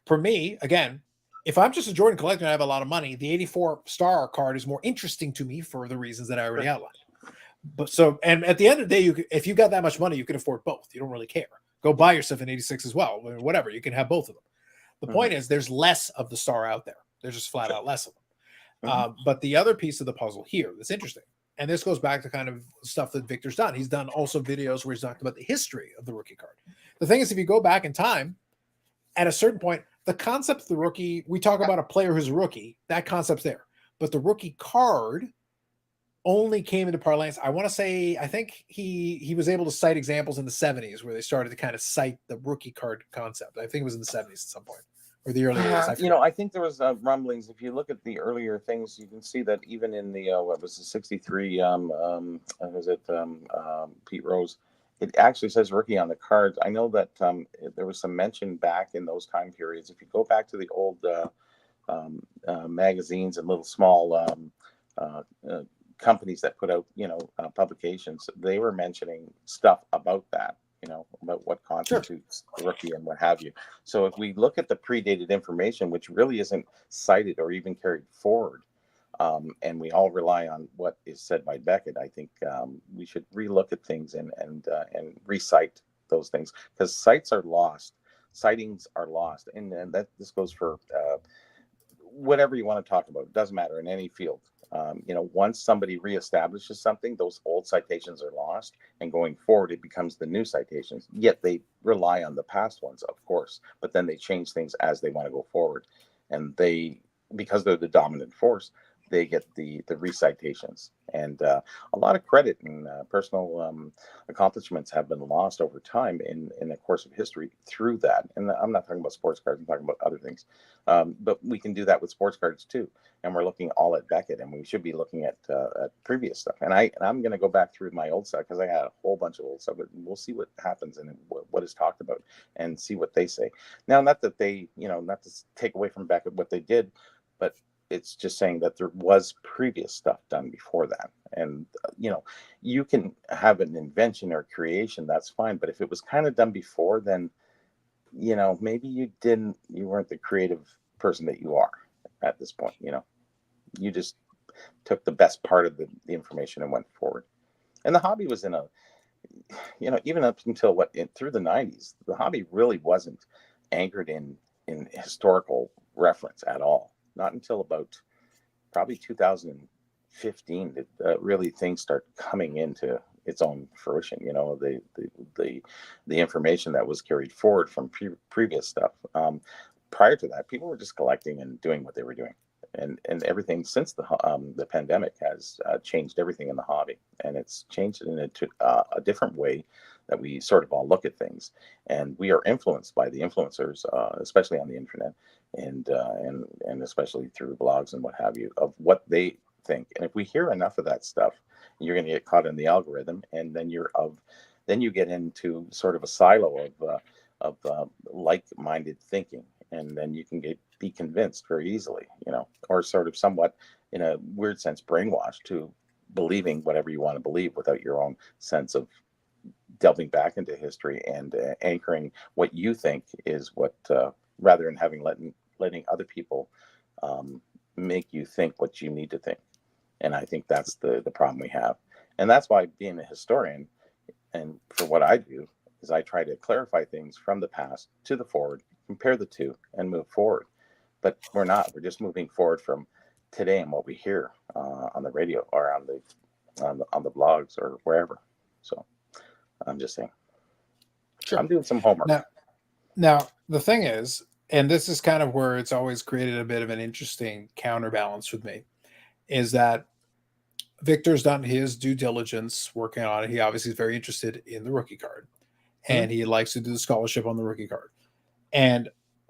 For me, again, if I'm just a Jordan collector and I have a lot of money, the 84 Star card is more interesting to me for the reasons that I already outlined. But and at the end of the day, if you got that much money, you can afford both. You don't really care. Go buy yourself an 86 as well. Whatever, you can have both of them. The point is, there's less of the Star out there. There's just flat out less of them. But the other piece of the puzzle here that's interesting, and this goes back to kind of stuff that Victor's done. He's done also videos where he's talked about the history of the rookie card. The thing is, if you go back in time, at a certain point, the concept of the rookie, we talk about a player who's a rookie, that concept's there. But the rookie card only came into parlance. I want to say, I think he was able to cite examples in the 70s where they started to kind of cite the rookie card concept. I think it was in the 70s at some point, or the early years. I think there was rumblings. If you look at the earlier things, you can see that even in the what was the 63 Pete Rose, it actually says rookie on the cards. I know that there was some mention back in those time periods. If you go back to the old magazines and little small companies that put out, publications, they were mentioning stuff about that, about what constitutes the rookie and what have you. So if we look at the predated information, which really isn't cited or even carried forward, and we all rely on what is said by Beckett, I think we should relook at things and recite those things, because sightings are lost, and that this goes for whatever you want to talk about. It doesn't matter in any field. Once somebody reestablishes something, those old citations are lost, and going forward, it becomes the new citations. Yet they rely on the past ones, of course, but then they change things as they want to go forward. And they because they're the dominant force, they get the recitations, and a lot of credit and personal accomplishments have been lost over time in the course of history through that. And I'm not talking about sports cards; I'm talking about other things. But we can do that with sports cards too. And we're looking all at Beckett, and we should be looking at previous stuff. And I'm going to go back through my old stuff because I had a whole bunch of old stuff. But we'll see what happens and what is talked about, and see what they say. Now, not that they, not to take away from Beckett what they did, but it's just saying that there was previous stuff done before that. And you can have an invention or creation, that's fine. But if it was kind of done before, then maybe you weren't the creative person that you are at this point. You just took the best part of the information and went forward. And the hobby was in a, even up until through the 90s, the hobby really wasn't anchored in historical reference at all. Not until about probably 2015 did really things start coming into its own fruition. The information that was carried forward from previous stuff. Prior to that, people were just collecting and doing what they were doing, and everything since the pandemic has changed everything in the hobby, and it's changed it into a different way that we sort of all look at things, and we are influenced by the influencers, especially on the internet, and especially through blogs and what have you, of what they think. And if we hear enough of that stuff, you're going to get caught in the algorithm, and then you get into sort of a silo of like-minded thinking, and then you can be convinced very easily, or sort of somewhat, in a weird sense, brainwashed to believing whatever you want to believe without your own sense of delving back into history and anchoring what you think is what, rather than letting other people make you think what you need to think. And I think that's the problem we have. And that's why being a historian, and for what I do, is I try to clarify things from the past to the forward, compare the two, and move forward. But we're not. We're just moving forward from today and what we hear on the radio or on the blogs or wherever. So I'm just saying. Sure. I'm doing some homework. Now, the thing is, and this is kind of where it's always created a bit of an interesting counterbalance with me, is that Victor's done his due diligence working on it. He obviously is very interested in the rookie card, and he likes to do the scholarship on the rookie card. And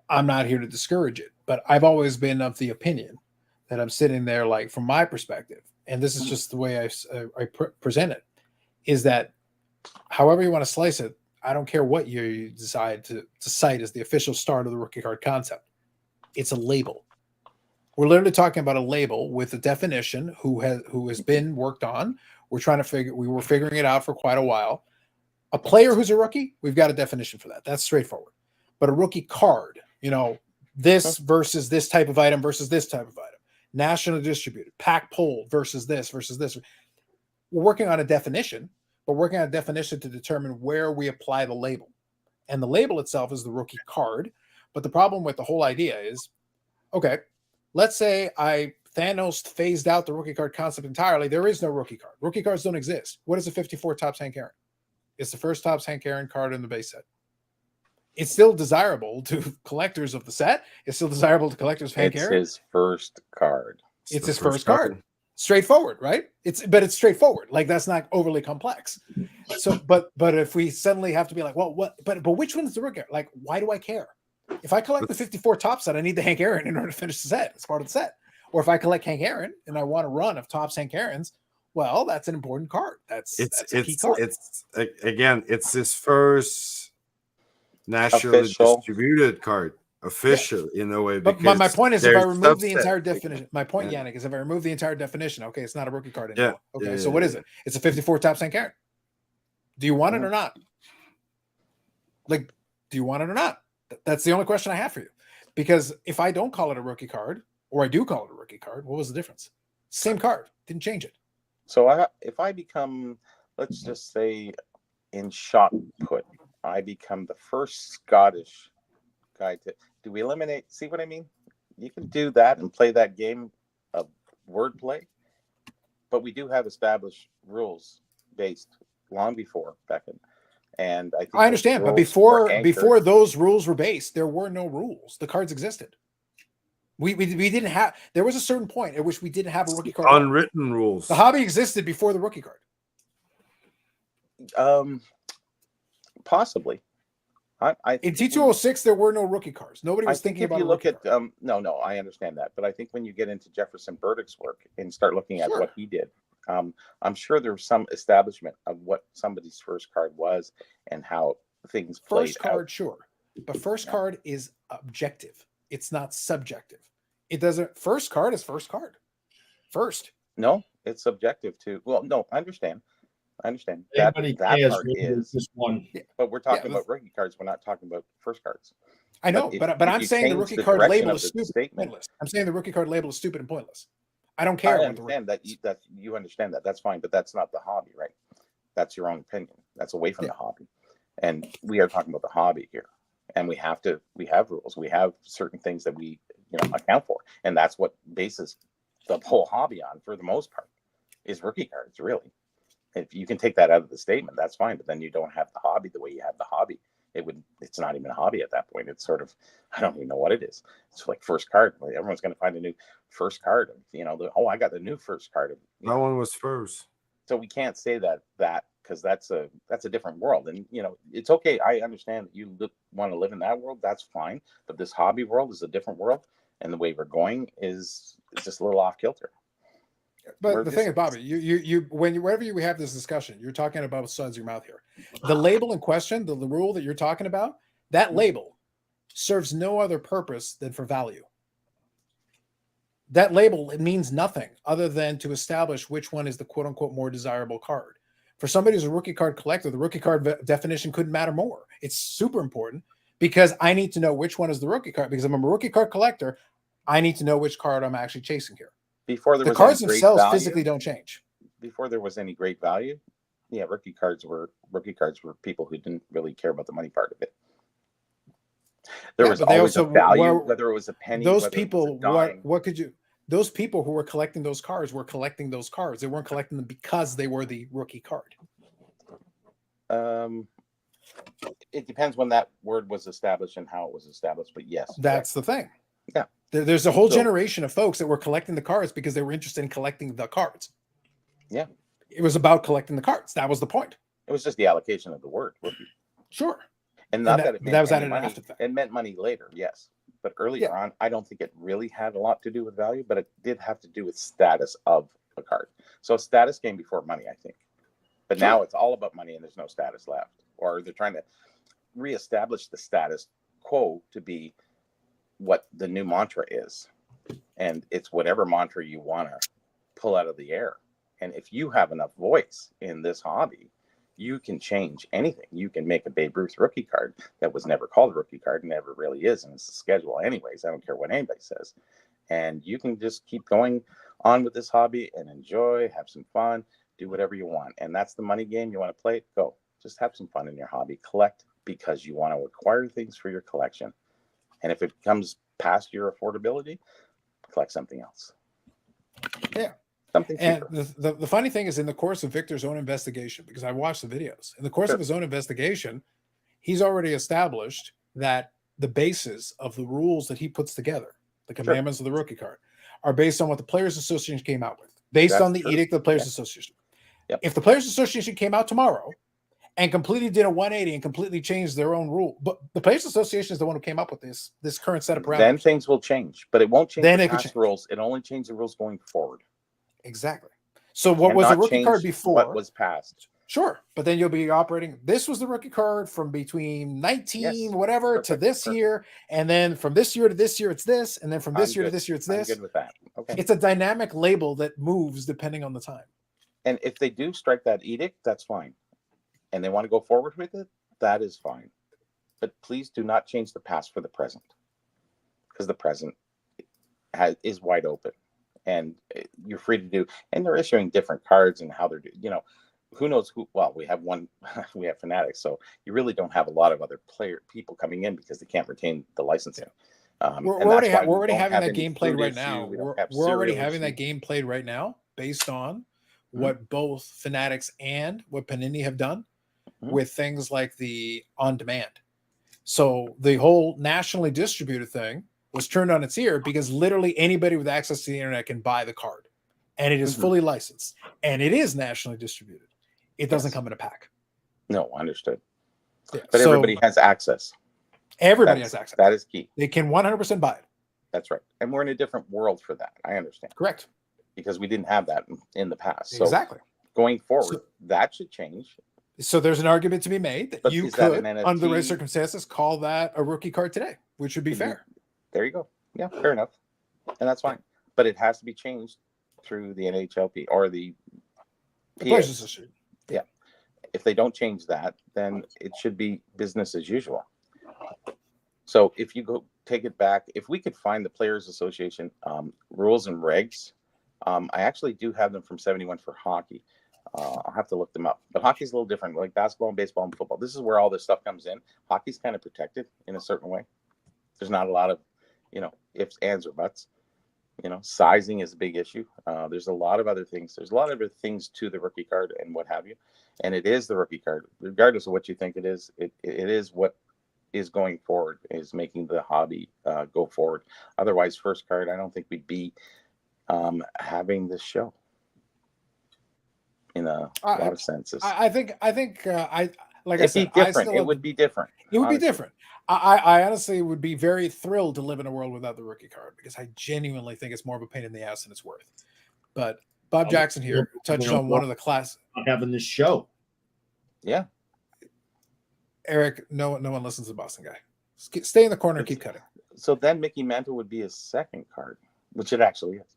I'm not here to discourage it, but I've always been of the opinion that I'm sitting there, like, from my perspective, and this is just the way I present it, is that however you want to slice it, I don't care what year you decide to cite as the official start of the rookie card concept. It's a label. We're literally talking about a label with a definition who has been worked on. We were figuring it out for quite a while. A player who's a rookie, we've got a definition for that. That's straightforward. But a rookie card, this versus this type of item versus this type of item, nationally distributed, pack pull versus this versus this. We're working on a definition, but working on a definition to determine where we apply the label. And the label itself is the rookie card. But the problem with the whole idea is, okay, let's say Thanos phased out the rookie card concept entirely. There is no rookie card. Rookie cards don't exist. What is a 54 Topps Hank Aaron? It's the first Topps Hank Aaron card in the base set. It's still desirable to collectors of the set. It's still desirable to collectors of Hank Aaron. It's his first card. It's his first card. Straightforward, right? It's straightforward. Like, that's not overly complex. So, but if we suddenly have to be like, well, what? But which one is the rookie? Like, why do I care? If I collect the 54 Topps set, I need the Hank Aaron in order to finish the set. It's part of the set. Or if I collect Hank Aaron and I want a run of Topps Hank Aaron's, well, that's an important card. That's a key card. It's his first nationally distributed card, official in a way. But my point is, if I remove the entire definition, my point, Yannick, is if I remove the entire definition, okay, it's not a rookie card anymore. Yeah. Okay, so what is it? It's a 54 Topps Hank Aaron. Do you want it or not? Like, do you want it or not? That's the only question I have for you. Because if I don't call it a rookie card, or I do call it a rookie card, what was the difference? Same card, didn't change it. So if I become, let's just say, in shot put, I become the first Scottish guy to. Do we eliminate? See what I mean? You can do that and play that game of wordplay, but we do have established rules based long before Beckett. And I think I understand, but before those rules were based, there were no rules. The cards existed. We didn't have. There was a certain point at which we didn't have a rookie card. Unwritten rules. The hobby existed before the rookie card. Possibly. In T206, there were no rookie cards. Nobody was thinking about. If you look at no, I understand that, but I think when you get into Jefferson Burdick's work and start looking at what he did, I'm sure there's some establishment of what somebody's first card was and how things played First card, out. sure, but first card is objective. It's not subjective. It doesn't. First card is first card. First. No, it's subjective too. Well, no, I understand. That Everybody cares part whether is it's just one. but we're talking about rookie cards. We're not talking about first cards. I know, but I'm saying the rookie card label is stupid and pointless. I'm saying the rookie card label is stupid and pointless. I don't care. I understand that you understand that. That's fine, but that's not the hobby, right? That's your own opinion. That's away from the hobby. And we are talking about the hobby here. And we have rules. We have certain things that we account for. And that's what bases the whole hobby on for the most part is rookie cards, really. If you can take that out of the statement, that's fine. But then you don't have the hobby the way you have the hobby. It's not even a hobby at that point. It's sort of, I don't even know what it is. It's like first card. Like everyone's going to find a new first card. I got the new first card. That one was first. So we can't say that because that's a different world. And it's okay. I understand that you want to live in that world. That's fine. But this hobby world is a different world, and the way we're going is just a little off kilter. But the thing is, Bobby, whenever we have this discussion, you're talking about both sides of your mouth here. The label in question, the rule that you're talking about, that label serves no other purpose than for value. That label, it means nothing other than to establish which one is the quote unquote more desirable card. For somebody who's a rookie card collector, the rookie card definition couldn't matter more. It's super important because I need to know which one is the rookie card. Because I'm a rookie card collector, I need to know which card I'm actually chasing here. Before the cards themselves physically don't change. Before there was any great value, rookie cards were people who didn't really care about the money part of it. There was always a value, whether it was a penny. Those people, what could you? Those people who were collecting those cards were collecting those cards. They weren't collecting them because they were the rookie card. It depends when that word was established and how it was established. But yes, that's the thing. Yeah. There's a whole generation of folks that were collecting the cards because they were interested in collecting the cards. Yeah. It was about collecting the cards. That was the point. It was just the allocation of the word. Sure. And not that it meant that was added money. After that. It meant money later, yes. But earlier on, I don't think it really had a lot to do with value, but it did have to do with status of a card. So status came before money, I think. But now it's all about money and there's no status left. Or they're trying to reestablish the status quo to be what the new mantra is. And it's whatever mantra you want to pull out of the air. And if you have enough voice in this hobby, you can change anything. You can make a Babe Ruth rookie card that was never called a rookie card, never really is, and it's a schedule anyways. I don't care what anybody says. And you can just keep going on with this hobby and enjoy, have some fun, do whatever you want. And that's the money game. You want to play? Go. Just have some fun in your hobby. Collect because you want to acquire things for your collection. And if it comes past your affordability, collect something else. Yeah. Something cheaper. And the funny thing is, in the course of Victor's own investigation, because I watched the videos, in the course of his own investigation, he's already established that the basis of the rules that he puts together, the commandments of the rookie card, are based on what the Players Association came out with, based on the edict of the Players Association. Yep. If the Players Association came out tomorrow and completely did a 180 and completely changed their own rule, but the Players Association is the one who came up with this current set of parameters. Then things will change, but it won't change then the past rules. It only changes the rules going forward. Exactly. So what was the rookie card before? What was passed? Sure, but then you'll be operating. This was the rookie card from between 19 whatever to this year, and then from this year to this year it's this, and then from this year to this year it's this. I'm good with that. Okay. It's a dynamic label that moves depending on the time. And if they do strike that edict, that's fine. And they want to go forward with it, that is fine. But please do not change the past for the present, because the present is wide open. And you're free to do, and they're issuing different cards and how they're doing, who knows who. Well, we have we have Fanatics, so you really don't have a lot of other people coming in because they can't retain the licensing. We're already having that game played right now. We're already having that game played right now based on what both Fanatics and what Panini have done with things like the on demand. So the whole nationally distributed thing was turned on its ear because literally anybody with access to the internet can buy the card, and it is fully licensed, and it is nationally distributed. It doesn't come in a pack. No, understood. Yeah. But everybody has access. Everybody has access. That is key. They can 100% buy it. That's right. And we're in a different world for that. I understand. Correct. Because we didn't have that in the past. So exactly. Going forward, that should change. So there's an argument to be made that you could, under the right circumstances, call that a rookie card today, which would be fair. There you go. Yeah, fair enough. And that's fine. But it has to be changed through the NHLP or the Players Association. Yeah. If they don't change that, then it should be business as usual. So if you go take it back, if we could find the Players Association rules and regs, I actually do have them from 71 for hockey. I'll have to look them up. But hockey's a little different, like basketball and baseball and football. This is where all this stuff comes in. Hockey's kind of protected in a certain way. There's not a lot of, ifs, ands, or buts. Sizing is a big issue. There's a lot of other things. There's a lot of other things to the rookie card and what have you. And it is the rookie card, regardless of what you think it is. It is what is going forward, is making the hobby go forward. Otherwise, first card, I don't think we'd be having this show in a lot of senses. I think like I said, it would be different. It would be different. I honestly would be very thrilled to live in a world without the rookie card, because I genuinely think it's more of a pain in the ass than it's worth. But Bob Jackson here touched on one of the class having this show. Yeah, Eric, no one listens to the Boston guy. Stay in the corner and keep cutting. So then Mickey Mantle would be a second card, which it actually is.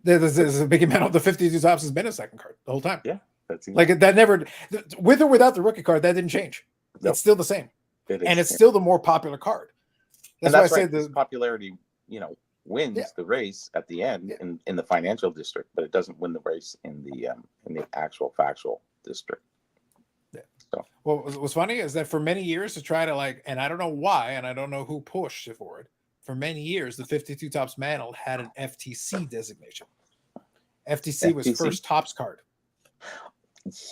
There's a Mickey Mantle. The 52 tops has been a second card the whole time. Yeah, that's like that never, with or without the rookie card, that didn't change. Nope. It's still the same, and it's still the more popular card. That's why I say the popularity, wins the race at the end in the financial district, but it doesn't win the race in the actual factual district. Yeah. So what's funny is that for many years to try to and I don't know why, and I don't know who pushed it for it. For many years, the 52 tops Mantle had an FTC designation. FTC was first tops card.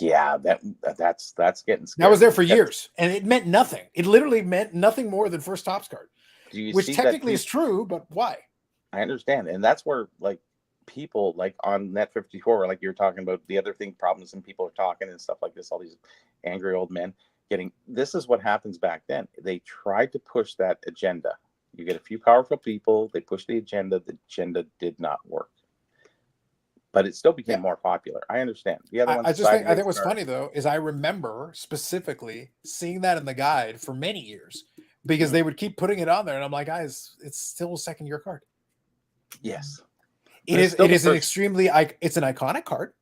Yeah, that's getting scary. That was there for years, and it meant nothing. It literally meant nothing more than first tops card, which technically is true, but why? I understand, and that's where people on Net 54, like you're talking about the other thing, problems and people are talking and stuff like this. All these angry old men getting. This is what happens back then. They tried to push that agenda. You get a few powerful people, they push the agenda. The agenda did not work. But it still became more popular. I understand. The other ones I think what's funny, though, is I remember specifically seeing that in the guide for many years, because they would keep putting it on there. And I'm like, guys, it's still a second year card. Yes. It is an extremely, it's an iconic card.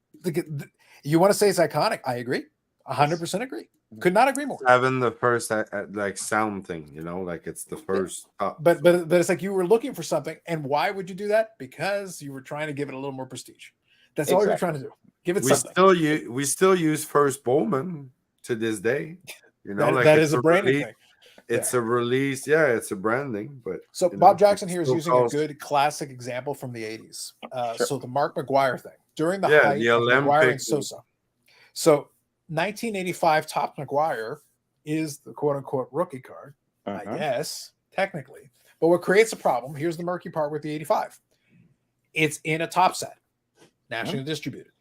You want to say it's iconic? I agree. 100% agree. Could not agree more. Having the first sound thing, it's the first. But it's like you were looking for something, and why would you do that? Because you were trying to give it a little more prestige. That's all you're trying to do. Give it something. We still use First Bowman to this day. That is a branding thing. It's a release. Yeah, it's a branding. But so Bob Jackson here is using a good classic example from the 80s. So the Mark McGuire thing during the height of McGuire and Sosa. So 1985 Topps McGuire is the quote-unquote rookie card, I guess, technically. But what creates a problem, here's the murky part with the 85. It's in a top set, nationally distributed,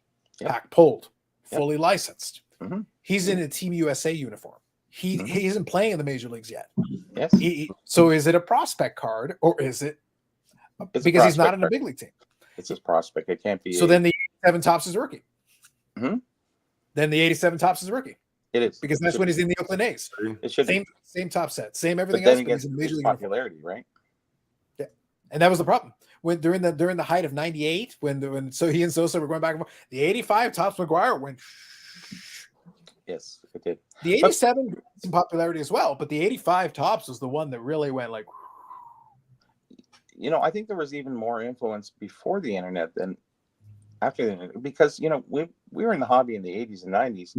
pack pulled, fully licensed. He's in a Team USA uniform. He isn't playing in the major leagues yet. Yes. So is it a prospect card, or is it because he's not in a big league team? It's his prospect. It can't be. So then the 87 Topps is a rookie. Then the 87 Topps is a rookie. It is, because that's when he's in the Oakland A's. It should same top set, same everything else. But he's in major league popularity, right? Yeah, and that was the problem when during the height of '98, when so he and Sosa were going back and forth. The 85 Topps McGuire went. Yes, it did. The 87 got some popularity as well, but the 85 Topps was the one that really went like. I think there was even more influence before the internet than after the internet, because we were in the hobby in the 80s and 90s.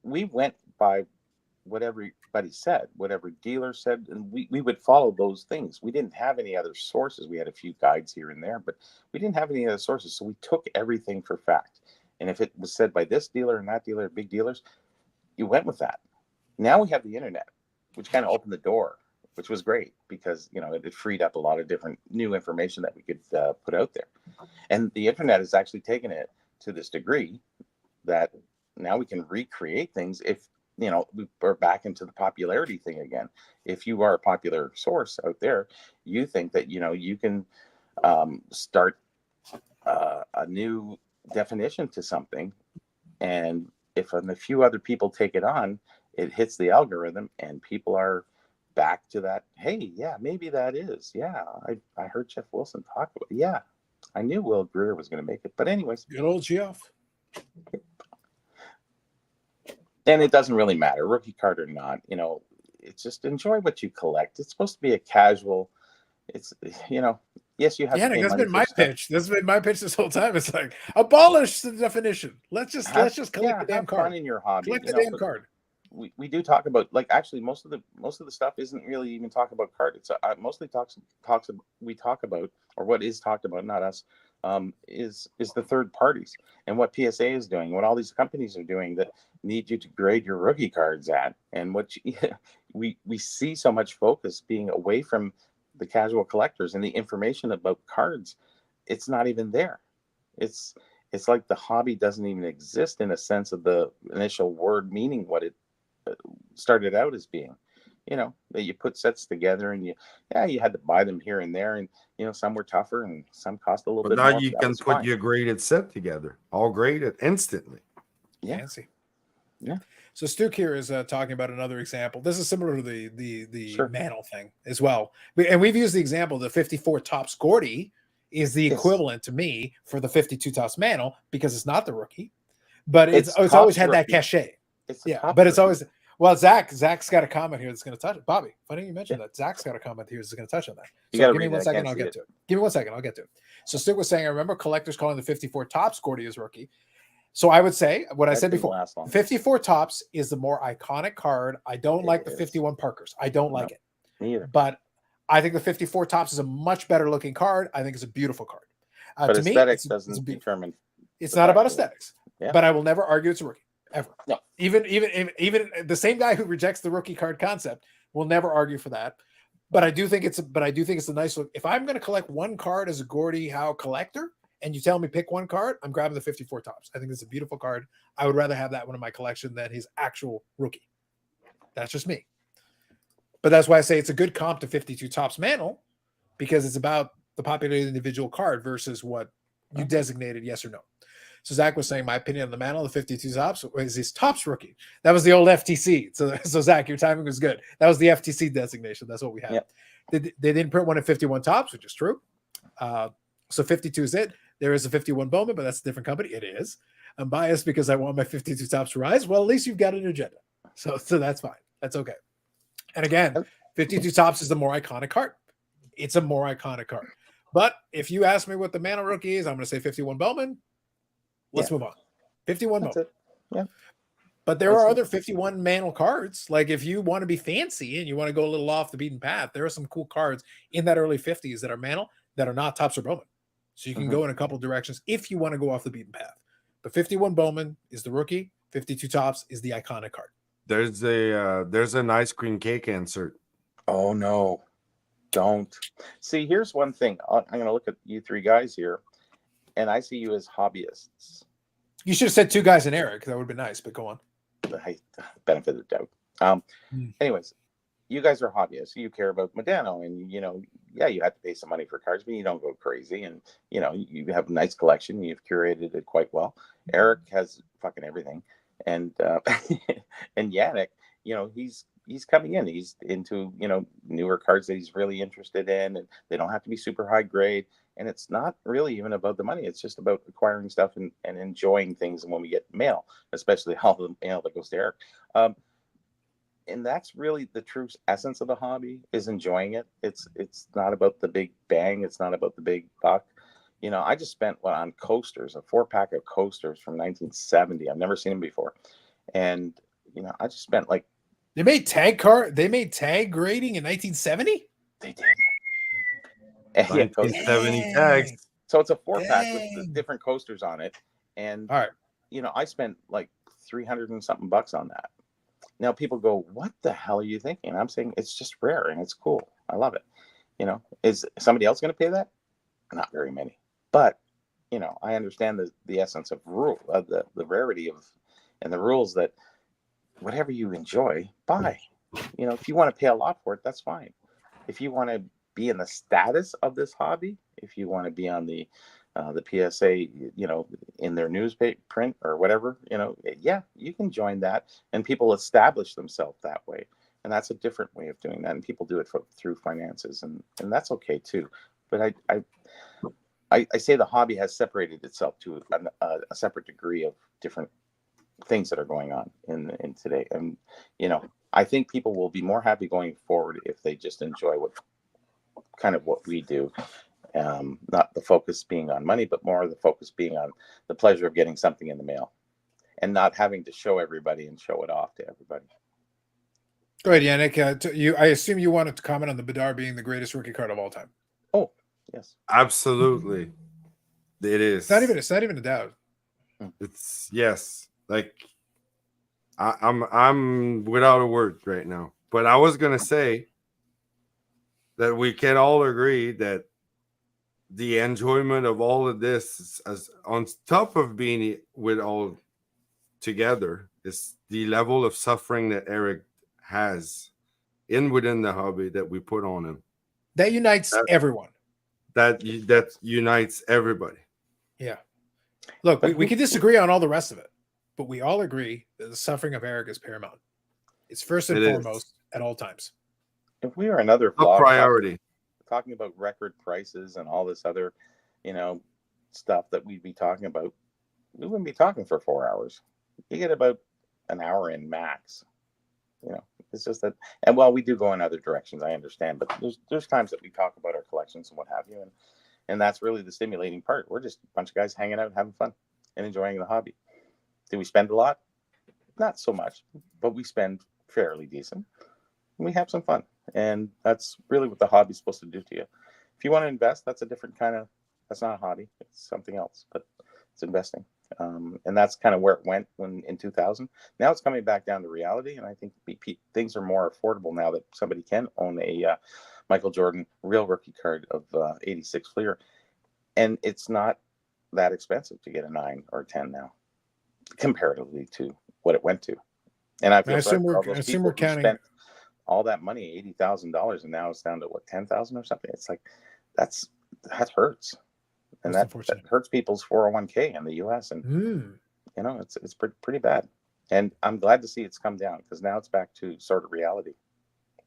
We went by what everybody said, whatever dealer said, and we would follow those things. We didn't have any other sources. We had a few guides here and there, but we didn't have any other sources. So we took everything for fact. And if it was said by this dealer and that dealer, big dealers, you went with that. Now we have the internet, which kind of opened the door which was great because, you know, it freed up a lot of different new information that we could put out there. And the internet has actually taken it to this degree that now we can recreate things. If, you know, we're back into the popularity thing again. If you are a popular source out there, you think that, you know, you can start a new definition to something. And if a few other people take it on, it hits the algorithm and people are back to that. Hey, yeah, maybe that is. Yeah, I heard Jeff Wilson talk about it. Yeah, I knew Will Greer was going to make it. But anyways. Good old Geoff. And it doesn't really matter, rookie card or not. You know, it's just enjoy what you collect. It's supposed to be a casual. It's, you know, yes, you have to pay That's money been for my stuff. pitch. That's been my pitch this whole time. It's like, abolish the definition. Let's just collect the damn have card. fun in your hobby. Collect you the know, damn card. We do talk about, like, actually most of the stuff isn't really even talk about card. It's mostly we talk about, or what is talked about, not us, is the third parties and what PSA is doing, what all these companies are doing that need you to grade your rookie cards at, and what we see so much focus being away from the casual collectors and the information about cards. It's not even there. It's like the hobby doesn't even exist in a sense of the initial word meaning what it started out as being. You know, that you put sets together and you had to buy them here and there, and you know, some were tougher and some cost a little bit now more. you can put your graded set together, all graded instantly. Yeah. Fancy. Yeah. So Stuke here is talking about another example. This is similar to the Sure. Mantle thing as well. And we've used the example, the 54 Topps Gordy is the equivalent to me for the 52 Topps Mantle, because it's not the rookie, but it's always had that cachet. But it's always, well, Zach's got a comment here that's going to touch it. Bobby, funny you mentioned that. Zach's got a comment here that's going to touch on that. So give me 1 second, I'll get to it. Give me 1 second, I'll get to it. So Stuke was saying, I remember collectors calling the 54 Topps Gordy as rookie. So I would say what I said before. 54 Topps is the more iconic card. I don't like the 51 Parkers. I don't like it. Me either. But I think the 54 Topps is a much better looking card. I think it's a beautiful card. But to aesthetics me, doesn't determine. It's not about aesthetics. Yeah. But I will never argue it's a rookie ever. No. Even the same guy who rejects the rookie card concept will never argue for that. But I do think it's a nice look. If I'm going to collect one card as a Gordie Howe collector, and you tell me pick one card, I'm grabbing the 54 Topps. I think it's a beautiful card. I would rather have that one in my collection than his actual rookie. That's just me. But that's why I say it's a good comp to 52 Topps Mantle, because it's about the popularity of the individual card versus what you designated, yes or no. So Zach was saying, my opinion on the Mantle, the 52 Topps is his Topps rookie. That was the old FTC. So Zach, your timing was good. That was the FTC designation. That's what we had. Yep. They didn't print one at 51 Topps, which is true. So 52 is it. There is a 51 Bowman, but that's a different company. It is. I'm biased because I want my 52 Topps to rise. Well, at least you've got an agenda. So that's fine. That's okay. And again, 52 Topps is the more iconic card. It's a more iconic card. But if you ask me what the Mantle rookie is, I'm going to say 51 Bowman. Let's move on. 51 Bowman. Yeah. But there are other 51 Mantle cards. Like if you want to be fancy and you want to go a little off the beaten path, there are some cool cards in that early 50s that are Mantle that are not Topps or Bowman. So you can go in a couple directions if you want to go off the beaten path. But 51 Bowman is the rookie. 52 Topps is the iconic card. There's an ice cream cake insert. Oh no, don't. See, here's one thing. I'm going to look at you three guys here, and I see you as hobbyists. You should have said two guys and Eric. That would have been nice, but go on. Benefit of the doubt. Anyways, you guys are hobbyists. You care about Modano, and you know, you have to pay some money for cards, but you don't go crazy. And you know, you have a nice collection. You've curated it quite well. Eric has fucking everything, and and Yannick, you know, he's coming in. He's into, you know, newer cards that he's really interested in, and they don't have to be super high grade. And it's not really even about the money. It's just about acquiring stuff and enjoying things. And when we get mail, especially all the mail that goes to Eric. And that's really the true essence of the hobby, is enjoying it. It's not about the big bang. It's not about the big buck. You know, I just spent on coasters, a 4-pack of coasters from 1970. I've never seen them before. And, you know, I just spent like. They made tag grading in 1970? They did. 1970 tags. So it's a 4-pack with different coasters on it. And, all right, you know, I spent like $300 and something on that. Now people go, "What the hell are you thinking?" I'm saying it's just rare and it's cool. I love it. You know, is somebody else going to pay that? Not very many, but you know, I understand the essence of rule, the rarity of, and the rules that whatever you enjoy, buy. You know, if you want to pay a lot for it, that's fine. If you want to be in the status of this hobby, if you want to be on the PSA, you know, in their newspaper print or whatever, you know, yeah, you can join that, and people establish themselves that way, and that's a different way of doing that, and people do it through finances, and that's okay too. But I say the hobby has separated itself to a separate degree of different things that are going on in today, and you know, I think people will be more happy going forward if they just enjoy what we do. Not the focus being on money, but more the focus being on the pleasure of getting something in the mail and not having to show everybody and show it off to everybody. Go ahead, Yannick. I assume you wanted to comment on the Bedard being the greatest rookie card of all time. Oh, yes. Absolutely. It is. It's not even a doubt. It's yes. Like I'm without a word right now. But I was gonna say that we can all agree that the enjoyment of all of this, as on top of being with all together, is the level of suffering that Eric has within the hobby that we put on him. That unites everyone. That unites everybody. Yeah. Look, we can disagree on all the rest of it, but we all agree that the suffering of Eric is paramount. It's first and foremost at all times. If we were another vlog priority talking about record prices and all this other, you know, stuff that we'd be talking about, we wouldn't be talking for 4 hours. You get about an hour in max. You know, it's just that, and while we do go in other directions, I understand, but there's times that we talk about our collections and what have you, and that's really the stimulating part. We're just a bunch of guys hanging out, having fun, and enjoying the hobby. Do we spend a lot? Not so much, but we spend fairly decent. We have some fun, and that's really what the hobby's supposed to do to you. If you want to invest, that's a different kind of, that's not a hobby, it's something else, but it's investing. And that's kind of where it went when in 2000. Now it's coming back down to reality, and I think things are more affordable now that somebody can own a Michael Jordan real rookie card of 86 Fleer, and it's not that expensive to get a 9 or 10 now, comparatively to what it went to. And I feel sorry for all those people who spent all that money, $80,000, and now it's down to what, 10,000 or something. It's like that hurts, and that hurts people's 401k in the U.S. And you know, it's pretty bad. And I'm glad to see it's come down, because now it's back to sort of reality,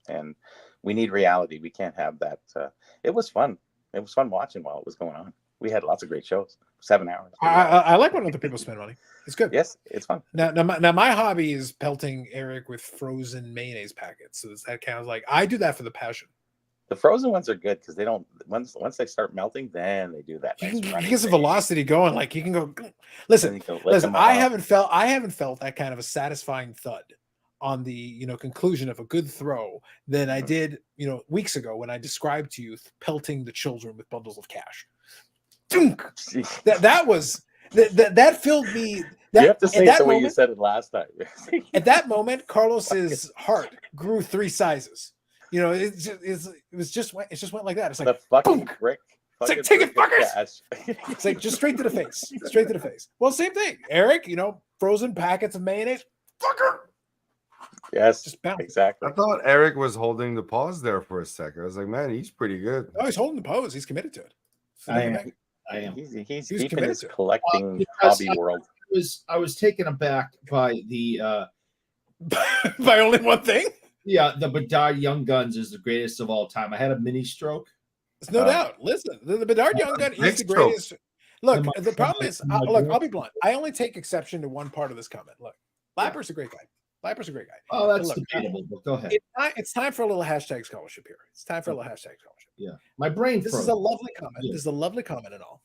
and we need reality. We can't have that. It was fun. It was fun watching while it was going on. We had lots of great shows. 7 hours. I like when other people spend money. It's good. Yes, it's fun. Now my hobby is pelting Eric with frozen mayonnaise packets. So that counts. Like, I do that for the passion. The frozen ones are good because they don't, once they start melting, then they do that. He gets the velocity going. Like, you can go. Listen. I haven't felt that kind of a satisfying thud on the conclusion of a good throw than I did weeks ago when I described to you pelting the children with bundles of cash. That filled me. You have to say it the way you said it last time. At that moment, Carlos's heart grew 3 sizes. It just went like that. It's like the fucking brick. It's like, take it, fuckers. It's like just straight to the face. Straight to the face. Well, same thing. Eric, frozen packets of mayonnaise. Fucker. Yes, just exactly. I thought Eric was holding the pause there for a second. I was like, man, he's pretty good. Oh, he's holding the pose. He's committed to it. I am. He's deep in his collecting hobby world. I was taken aback by the by only one thing. Yeah, the Bedard Young Guns is the greatest of all time. I had a mini stroke. There's no doubt. Listen, the Bedard Young Gun is the greatest. Look, the problem is, I'll be blunt. I only take exception to one part of this comment. Look, Lapper's a great guy. Lapper's a great guy. Oh, that's debatable. But go ahead. It's time for a little hashtag scholarship here. It's time for a little hashtag scholarship. Yeah, my brain. This is a lovely comment. Yeah. This is a lovely comment and all.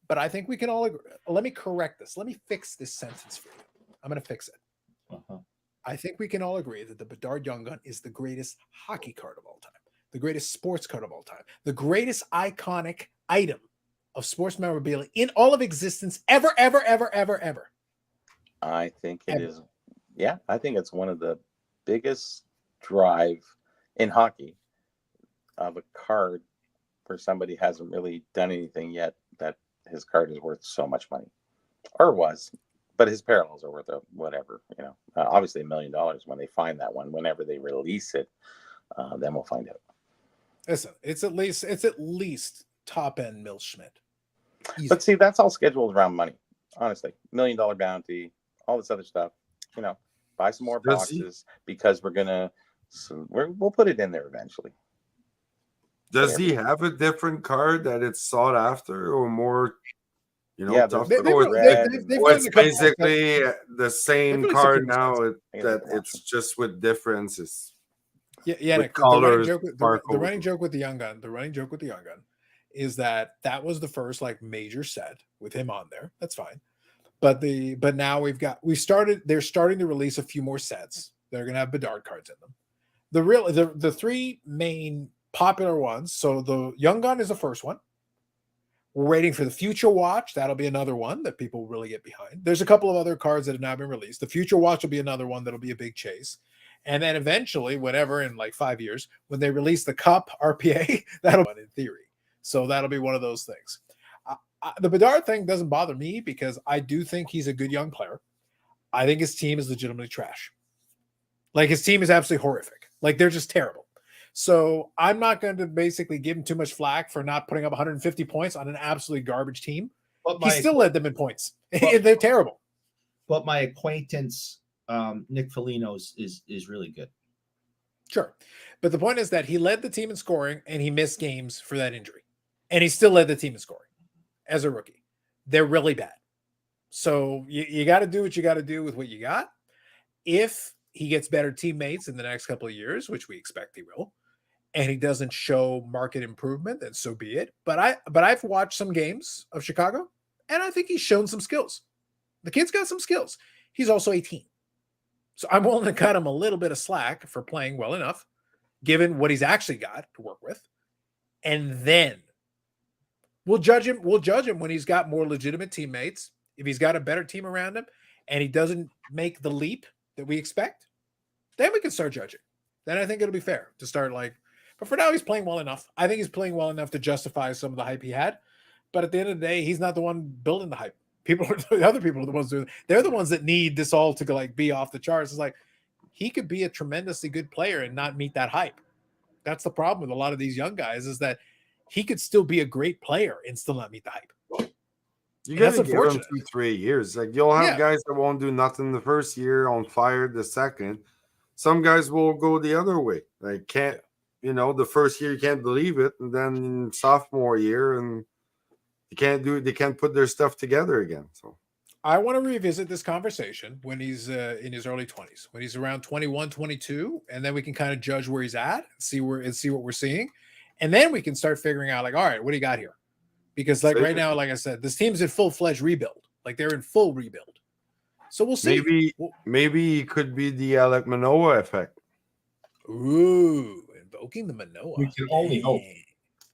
But I think we can all agree. Let me correct this. Let me fix this sentence for you. I'm going to fix it. I think we can all agree that the Bedard Young Gun is the greatest hockey card of all time, the greatest sports card of all time, the greatest iconic item of sports memorabilia in all of existence ever, ever, ever, ever, ever. I think it is. Yeah, I think it's one of the biggest drive in hockey of a card where somebody hasn't really done anything yet that his card is worth so much money, or was, but his parallels are worth whatever, obviously $1 million when they find that one. Whenever they release it, then we'll find out. Listen, it's at least top end Mill Schmidt. But see, that's all scheduled around money. Honestly, $1 million bounty, all this other stuff. Buy some more boxes because we'll put it in there eventually. Does he have a different card that it's sought after, or more? Yeah, tough it's basically the same card now. That it's just with differences. Yeah, with colors, the running joke with the young gun. The running joke with the young gun is that was the first like major set with him on there. That's fine. But now they're starting to release a few more sets. They're gonna have Bedard cards in them. The three main popular ones. So the young gun is the first one. We're waiting for the Future Watch. That'll be another one that people really get behind. There's a couple of other cards that have now been released. The Future Watch will be another one that'll be a big chase. And then eventually, whatever, in like 5 years, when they release the Cup RPA, that'll be in theory. So that'll be one of those things. The Bedard thing doesn't bother me because I do think he's a good young player. I think his team is legitimately trash. Like his team is absolutely horrific. Like they're just terrible. So I'm not going to basically give him too much flack for not putting up 150 points on an absolutely garbage team. He still led them in points. They're terrible. But my acquaintance, Nick Foligno, is really good. Sure. But the point is that he led the team in scoring and he missed games for that injury. And he still led the team in scoring as a rookie. They're really bad. So you got to do what you got to do with what you got. If he gets better teammates in the next couple of years, which we expect he will, and he doesn't show market improvement, then so be it. But I've watched some games of Chicago, and I think he's shown some skills. The kid's got some skills. He's also 18. So I'm willing to cut him a little bit of slack for playing well enough, given what he's actually got to work with. And then we'll judge him when he's got more legitimate teammates. If he's got a better team around him and he doesn't make the leap that we expect, then we can start judging. Then I think it'll be fair to start but for now he's playing well enough. I think he's playing well enough to justify some of the hype he had. But at the end of the day, he's not the one building the hype. The other people are the ones doing it. They're the ones that need this all to be off the charts. It's like he could be a tremendously good player and not meet that hype. That's the problem with a lot of these young guys, is that he could still be a great player and still not meet the hype. You gotta give him 2-3 years. Like you'll have guys that won't do nothing the first year, on fire the second. Some guys will go the other way. Like the first year you can't believe it, and then sophomore year and they can't put their stuff together again. So I want to revisit this conversation when he's in his early 20s, when he's around 21, 22, and then we can kind of judge where he's at, see what we're seeing, and then we can start figuring out all right, what do you got here? Because right now, like I said, this team's in full-fledged rebuild. Like they're in full rebuild. So we'll see. Maybe it could be the Alec Manoah effect. Ooh, invoking the Manoah. We can only hope.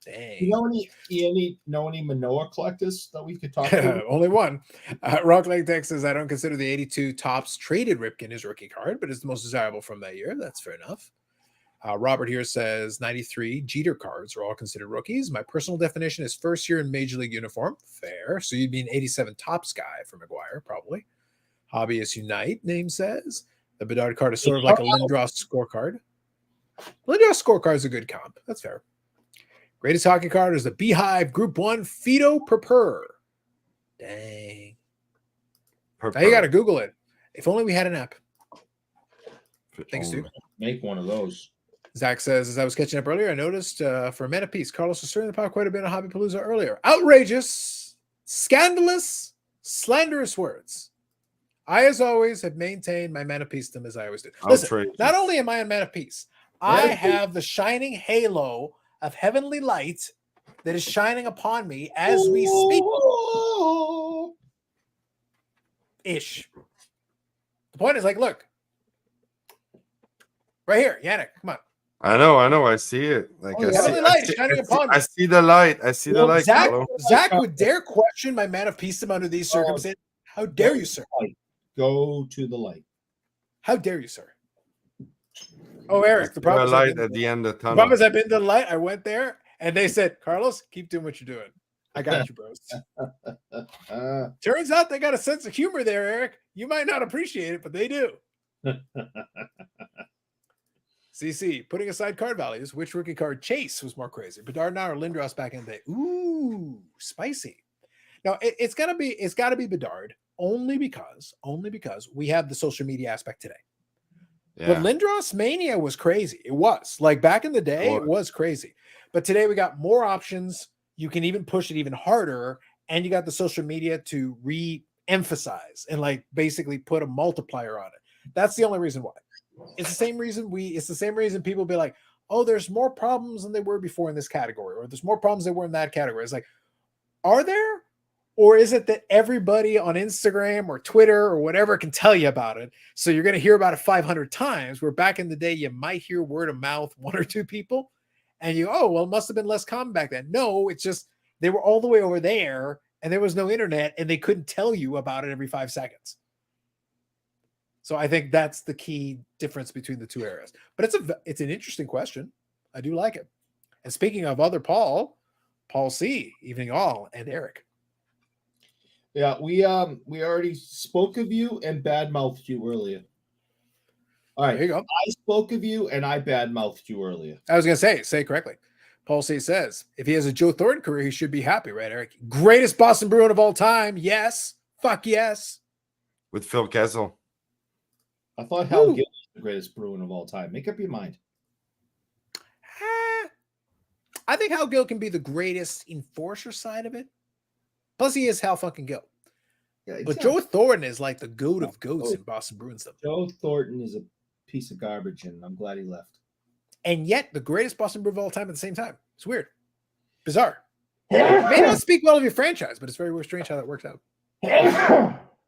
Dang. You know any Manoah collectors that we could talk to? Only one. Rock Lake Tech says, I don't consider the 82 tops traded Ripken his rookie card, but it's the most desirable from that year. That's fair enough. Robert here says 93 Jeter cards are all considered rookies. My personal definition is first year in Major League uniform. Fair. So you'd be an 87 tops guy for McGuire, probably. Hobbyist Unite, name says. The Bedard card is sort of like a Lindros scorecard. Lindros scorecard is a good comp. That's fair. Greatest hockey card is the Beehive Group 1 Fido Perper. Dang. Now you got to Google it. If only we had an app. Thanks, dude. Make one of those. Zach says, as I was catching up earlier, I noticed for a mana piece, Carlos was stirring the pot quite a bit on Hobbypalooza earlier. Outrageous, scandalous, slanderous words. I, as always, have maintained my mana piece-dom as I always do. Listen, not only am I a mana piece, I have the shining halo of heavenly light that is shining upon me as we speak. Ish. The point is, look. Right here, Yannick, come on. I know. I see it. I see the light. I see the light. Zach would dare question my mana piece-dom under these circumstances. How dare you, sir? Go to the light. How dare you, sir? Oh, Eric, the There a problem is I've light been at the end of the the tunnel. problem is I've been to the light. I went there and they said, Carlos, keep doing what you're doing. I got you, bros. Turns out they got a sense of humor there, Eric. You might not appreciate it, but they do. CC, putting aside card values, which rookie card chase was more crazy? Bedard now or Lindros back in the day? Ooh, spicy. Now it's got to be Bedard only because we have the social media aspect today. But Lindros Mania was crazy. It was like back in the day, it was crazy. But today we got more options. You can even push it even harder, and you got the social media to re-emphasize and like basically put a multiplier on it. That's the only reason why. It's the same reason people be like, oh, there's more problems than they were before in this category, or there's more problems than were in that category. It's like, are there? Or is it that everybody on Instagram or Twitter or whatever can tell you about it? So you're going to hear about it 500 times, where back in the day, you might hear word of mouth, one or two people, and you, oh, well, it must have been less common back then. No, it's just they were all the way over there and there was no internet and they couldn't tell you about it every 5 seconds. So I think that's the key difference between the two eras. But it's an interesting question. I do like it. And speaking of other Paul C, evening all, and Eric. Yeah, we already spoke of you and badmouthed you earlier. All right, There you go. I spoke of you and I badmouthed you earlier. I was going to say it correctly. Paul C says, if he has a Joe Thornton career, he should be happy, right, Eric? Greatest Boston Bruin of all time. Yes. Fuck yes. With Phil Kessel. I thought Hal Gill was the greatest Bruin of all time. Make up your mind. I think Hal Gill can be the greatest enforcer side of it. Plus, he is Hal fucking Gill. Yeah, But exactly. Joe Thornton is like the goat of goats in Boston Bruins stuff. Joe Thornton is a piece of garbage, and I'm glad he left. And yet, the greatest Boston Bruin of all time at the same time. It's weird. Bizarre. It may not speak well of your franchise, but it's very strange how that works out.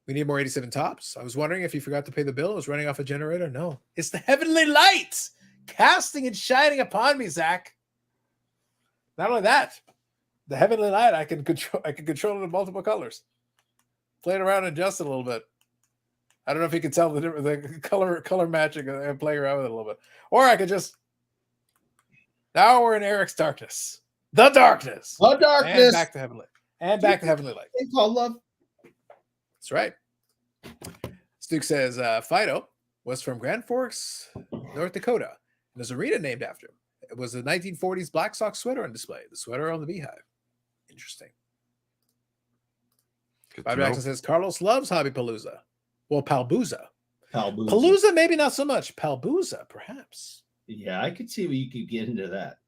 We need more 87 tops. I was wondering if you forgot to pay the bill. It was running off a generator. No. It's the heavenly light casting and shining upon me, Zach. Not only that, the heavenly light, I can control it in multiple colors. Play it around and adjust it a little bit. I don't know if you can tell the color matching and play around with it a little bit. Or I could just, now we're in Eric's darkness. The darkness. The darkness. And back to heavenly. And back to heavenly light. It's called love. That's right. Stu says Fido was from Grand Forks, North Dakota, and there's a arena named after him. It was a 1940s Black Sox sweater on display. The sweater on the beehive. Interesting. Bob Jackson says Carlos loves Hobby Palooza. Well, Palbooza. Palooza, maybe not so much. Palbooza, perhaps. Yeah, I could see where you could get into that.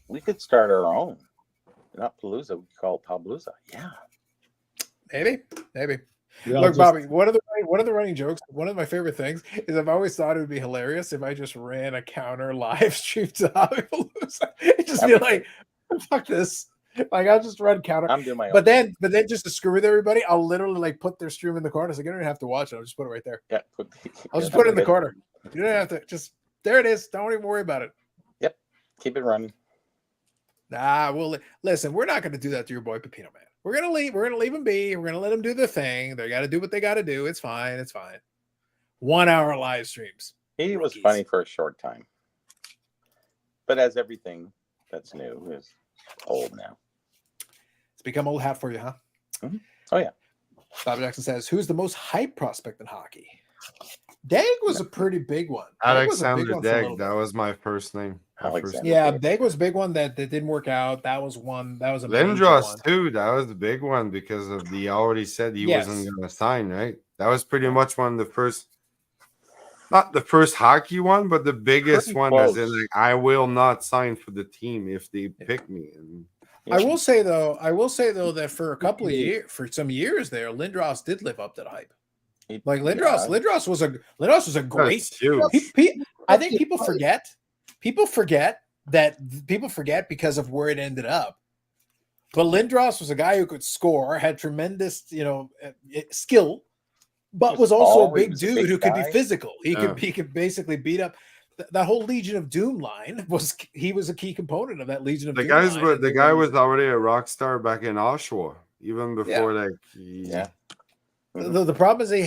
We could start our own. Not Palooza, we could call it Palbooza. Yeah. Maybe. Look, Bobby, one of the running jokes, one of my favorite things is I've always thought it would be hilarious if I just ran a counter live stream to Hobby Palooza. It'd just be like, fuck this. Like, I'll just run counter. I'm doing my own. But then just to screw with everybody, I'll literally like put their stream in the corner. So you don't even have to watch it. I'll just put it right there. Yeah, I'll just put it in the corner. You don't have to, just there it is. Don't even worry about it. Yep. Keep it running. Nah, listen, we're not gonna do that to your boy Pepino, man. We're gonna leave him be. We're gonna let him do their thing. They gotta do what they gotta do. It's fine. 1 hour live streams. He was funny for a short time. But as everything that's new is old now. It's become old hat for you, huh? Mm-hmm. Oh yeah. Bob Jackson says, who's the most hype prospect in hockey? Degg was a pretty big one. Alexander Degg. That was my first name. Yeah, Degg was a big one that didn't work out. That was one. That was a Lindros too. That was the big one because of the already said he wasn't going to sign. Right. That was pretty much one of the first, not the first hockey one, but the biggest pretty one. Close. As in, like, I will not sign for the team if they pick me. And I will say though that for a couple of years, for some years there, Lindros did live up to the hype. Like Lindros was a great. I think people forget because of where it ended up. But Lindros was a guy who could score, had tremendous, skill, but was also a big dude who could be physical. He could basically beat up that whole Legion of Doom line. He was a key component of that Legion of Doom line. The guy was already a rock star back in Oshawa, even before The problem is he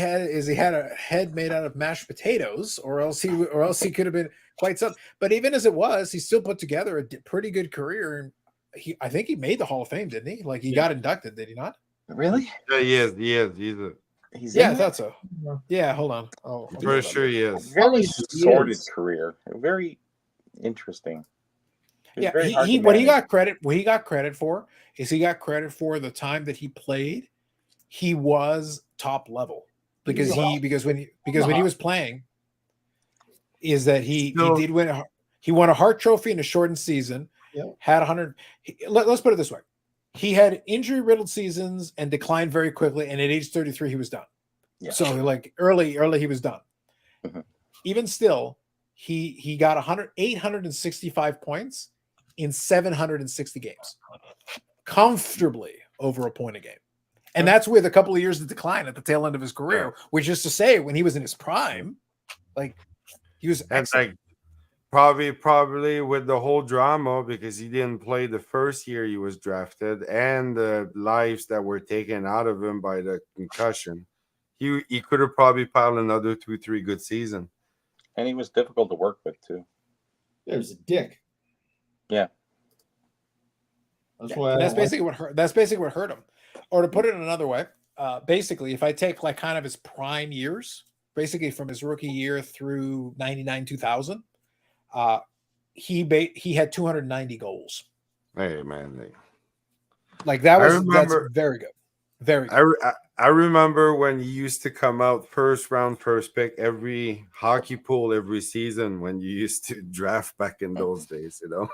had a head made out of mashed potatoes, or else he could have been quite something. But even as it was, he still put together a pretty good career. And I think he made the Hall of Fame, didn't he? Like he got inducted, did he not? Really? Yeah, he is. He is. He's Yeah, I in thought so. Yeah, hold on. I'm pretty sure he a is. very He sordid is. career. Very interesting. It was Yeah, very hard to what he manage. got credit for is he got credit for the time that he played. He was top level because when he was playing, is that he Still- did win he won a Hart Trophy in a shortened season. Yep. Had 100. Let's put it this way: he had injury riddled seasons and declined very quickly. And at age 33, he was done. Yeah. So like early he was done. Mhm. Even still, he got 865 points in 760 games, comfortably over a point a game. And that's with a couple of years of decline at the tail end of his career, which is to say, when he was in his prime, like he was And excellent. like probably with the whole drama because he didn't play the first year he was drafted and the lives that were taken out of him by the concussion, he could have probably piled another 2-3 good season. And he was difficult to work with too. There's a dick. Yeah. That's why. And that's basically what hurt him. Or to put it another way, basically, if I take like kind of his prime years, basically from his rookie year through 99, 2000, he had 290 goals. Hey man, Like that's remember- very good. Very good. I remember when he used to come out first round, first pick every hockey pool every season when you used to draft back in those days, you know.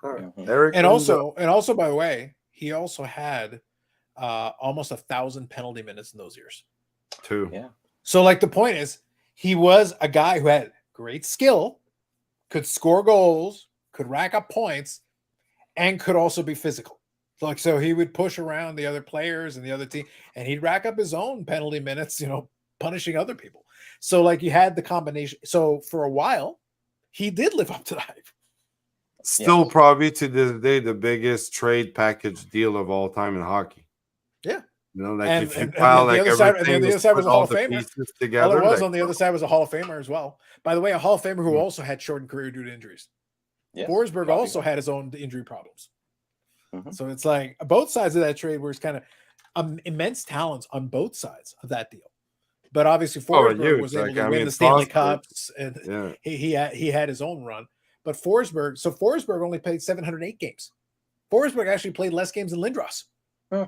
Mhm. Eric And also, by the way, he also had almost 1,000 penalty minutes in those years. too. Yeah. So, like, the point is, he was a guy who had great skill, could score goals, could rack up points, and could also be physical. Like, so he would push around the other players and the other team, and he'd rack up his own penalty minutes, punishing other people. So, like, you had the combination. So, for a while, he did live up to that. Still probably to this day the biggest trade package deal of all time in hockey. Yeah. You know, like And- if you and pile the like other side- and everything the other side was put a Hall all of the Famer. pieces All together. it was like, on the other side was a Hall of Famer as well. By the way, a Hall of Famer who Mhm. also had shortened career due to injuries. Yeah. Forsberg Copy. also had his own injury problems. Mhm. So it's like both sides of that trade were kind of immense talents on both sides of that deal. But obviously Forsberg huge. was able Like, to I win mean, the Stanley Forsberg- Cups, and yeah. he had his own run. But Forsberg only played 708 games. Forsberg actually played less games than Lindros, Huh.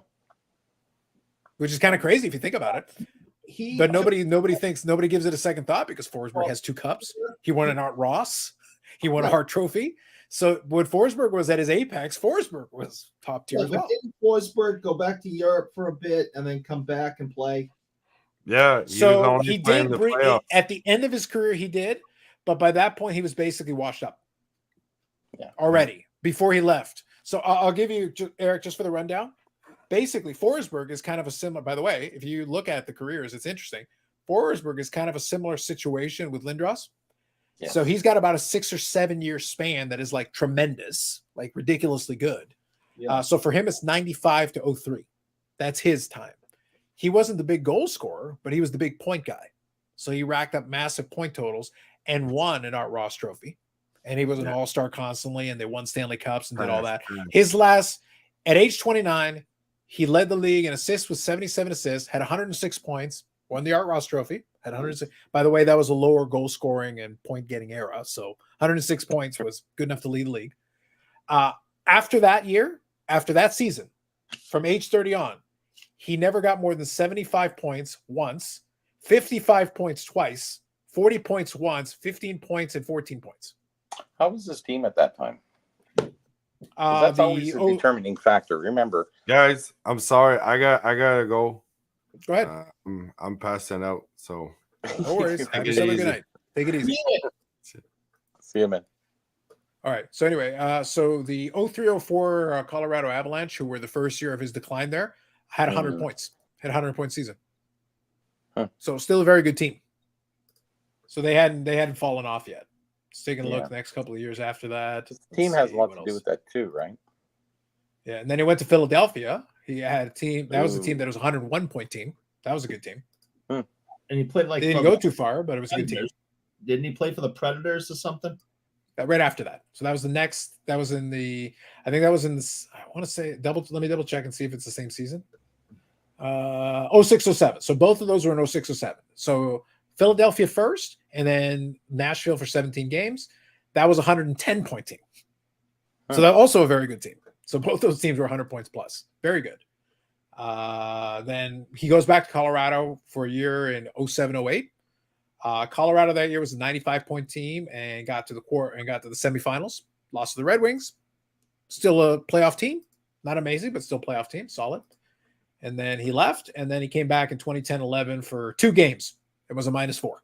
which is kind of crazy if you think about it. But nobody gives it a second thought because Forsberg has 2 cups. He won an Art Ross. He won a Hart Trophy. So when Forsberg was at his apex, Forsberg was top tier as But well. didn't Forsberg go back to Europe for a bit and then come back and play? Yeah, So he playing did the bring playoffs. at the end of his career, he did, but by that point, he was basically washed up. Yeah. Already before he left. So I'll give you, Eric, just for the rundown. Basically, Forsberg is kind of a similar. By the way, if you look at the careers, it's interesting. Forsberg is kind of a similar situation with Lindros. Yeah. So he's got about a 6 or 7 year span that is like tremendous, like ridiculously good. Yeah. So for him, it's 95 to 03. That's his time. He wasn't the big goal scorer, but he was the big point guy. So he racked up massive point totals and won an Art Ross trophy. And he was an all-star constantly, and they won Stanley Cups and did all that. His last, at age 29, he led the league in assists with 77 assists, had 106 points, won the Art Ross trophy, had 106. By the way, that was a lower goal scoring and point getting era. So 106 points was good enough to lead the league. After that season, from age 30 on, he never got more than 75 points once, 55 points twice, 40 points once, 15 points, and 14 points. How was his team at that time? 'Cause that's always a determining factor. Remember, Guys, I'm sorry. I gotta go. Go ahead. I'm passing out. So No worries. Take Have it yourself a good easy. night. Take it easy. see him in. All right. So anyway, so the 03-04 Colorado Avalanche, who were the first year of his decline there, had 100 points. Had a 100-point season. Huh. So still a very good team. So they hadn't fallen off yet. Just taking a look the next couple of years after that. The team has a lot to do with that too, right? Yeah, and then he went to Philadelphia. He had a team that was a team that was a 101-point team. That was a good team. And he played like They didn't go too far, but it was a good team. Didn't he play for the Predators or something? Right after that. So that was the next. That was in the. I think that was in this. I want to say Let me double check and see if it's the same season. 06, 07. So both of those were in 06, 07. So Philadelphia first, and then Nashville for 17 games. That was a 110-point team. So that also a very good team. So both those teams were 100 points plus. Very good. Then he goes back to Colorado for a year in 07, 08. Colorado that year was a 95-point team and got to the semifinals. Lost to the Red Wings. Still a playoff team. Not amazing, but still playoff team. Solid. And then he left, and then he came back in 2010-11 for 2 games. It was a -4.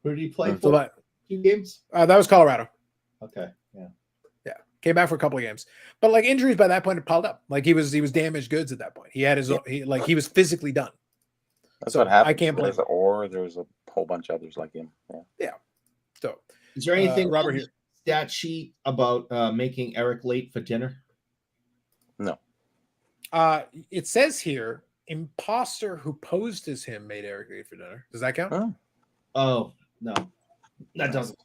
Who did he play for? So that, 2 games? that was Colorado. Okay, yeah. Yeah. Came back for a couple of games. But like injuries by that point had piled up. Like he was damaged goods at that point. He had his he was physically done. That's So what happened. I can't blame him. Or there's a whole bunch of others like him. Yeah. So Is there anything Robert on the here? stat sheet about making Eric late for dinner? No. It says here, imposter who posed as him made Eric late for dinner. Does that count? Oh, Oh, no. That doesn't.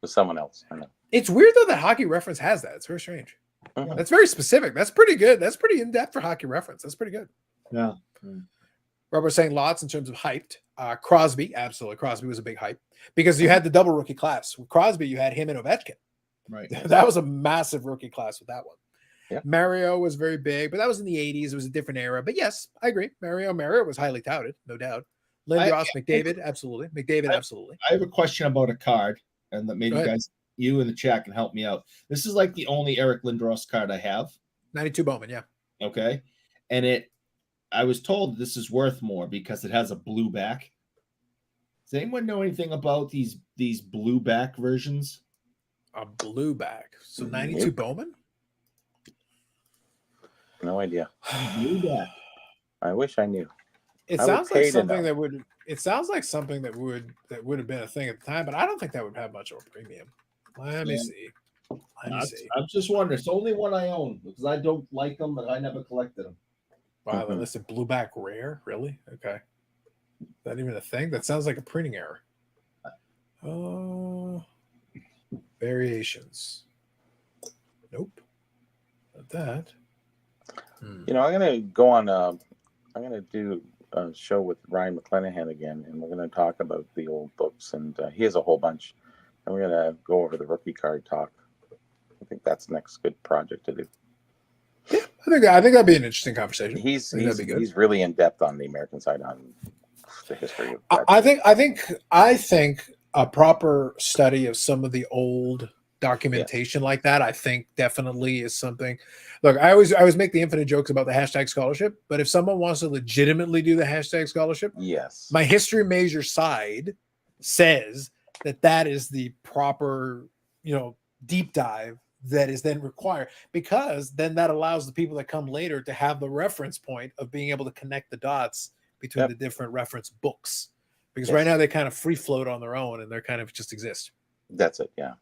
with someone else. I know. It's weird though that Hockey Reference has that. It's very strange. Mhm. That's very specific. That's pretty good. That's pretty in depth for Hockey Reference. That's pretty good. Yeah. Robert saying lots in terms of hyped. Crosby, absolutely. Crosby was a big hype because you had the double rookie class. With Crosby, you had him and Ovechkin. Right. That was a massive rookie class with that one. Yeah. Mario was very big, but that was in the 80s. It was a different era. But yes, I agree. Mario was highly touted, no doubt. Lindros, McDavid, absolutely. McDavid, absolutely. I have a question about a card, and that maybe you in the chat can help me out. This is like the only Eric Lindros card I have. 92 Bowman, yeah. Okay. And I was told this is worth more because it has a blue back. Does anyone know anything about these blue back versions? A blue back. So 92 Bowman? No idea. Blue back. I wish I knew. It sounds like something that would. It sounds like something that would have been a thing at the time, but I don't think that would have much of a premium. Let me see. I'm just wondering. It's the only one I own because I don't like them, but I never collected them. Wow, they listed blue back rare. Really? Okay. Is that even a thing? That sounds like a printing error. Variations. Nope. Not that. You know, I'm gonna go on. I'm gonna do a show with Ryan McClanahan again, and we're gonna talk about the old books, and he has a whole bunch, and we're gonna go over the rookie card talk. I think that's the next good project to do. Yeah, I think that'd be an interesting conversation. He's really in depth on the American side on the history of. I think a proper study of some of the old documentation like that, I think definitely is something. Look, I always make the infinite jokes about the hashtag scholarship, but if someone wants to legitimately do the hashtag scholarship, yes, my history major side says that is the proper, deep dive that is then required, because then that allows the people that come later to have the reference point of being able to connect the dots between the different reference books, because right now they kind of free float on their own and they're kind of just exist. That's it. Yeah.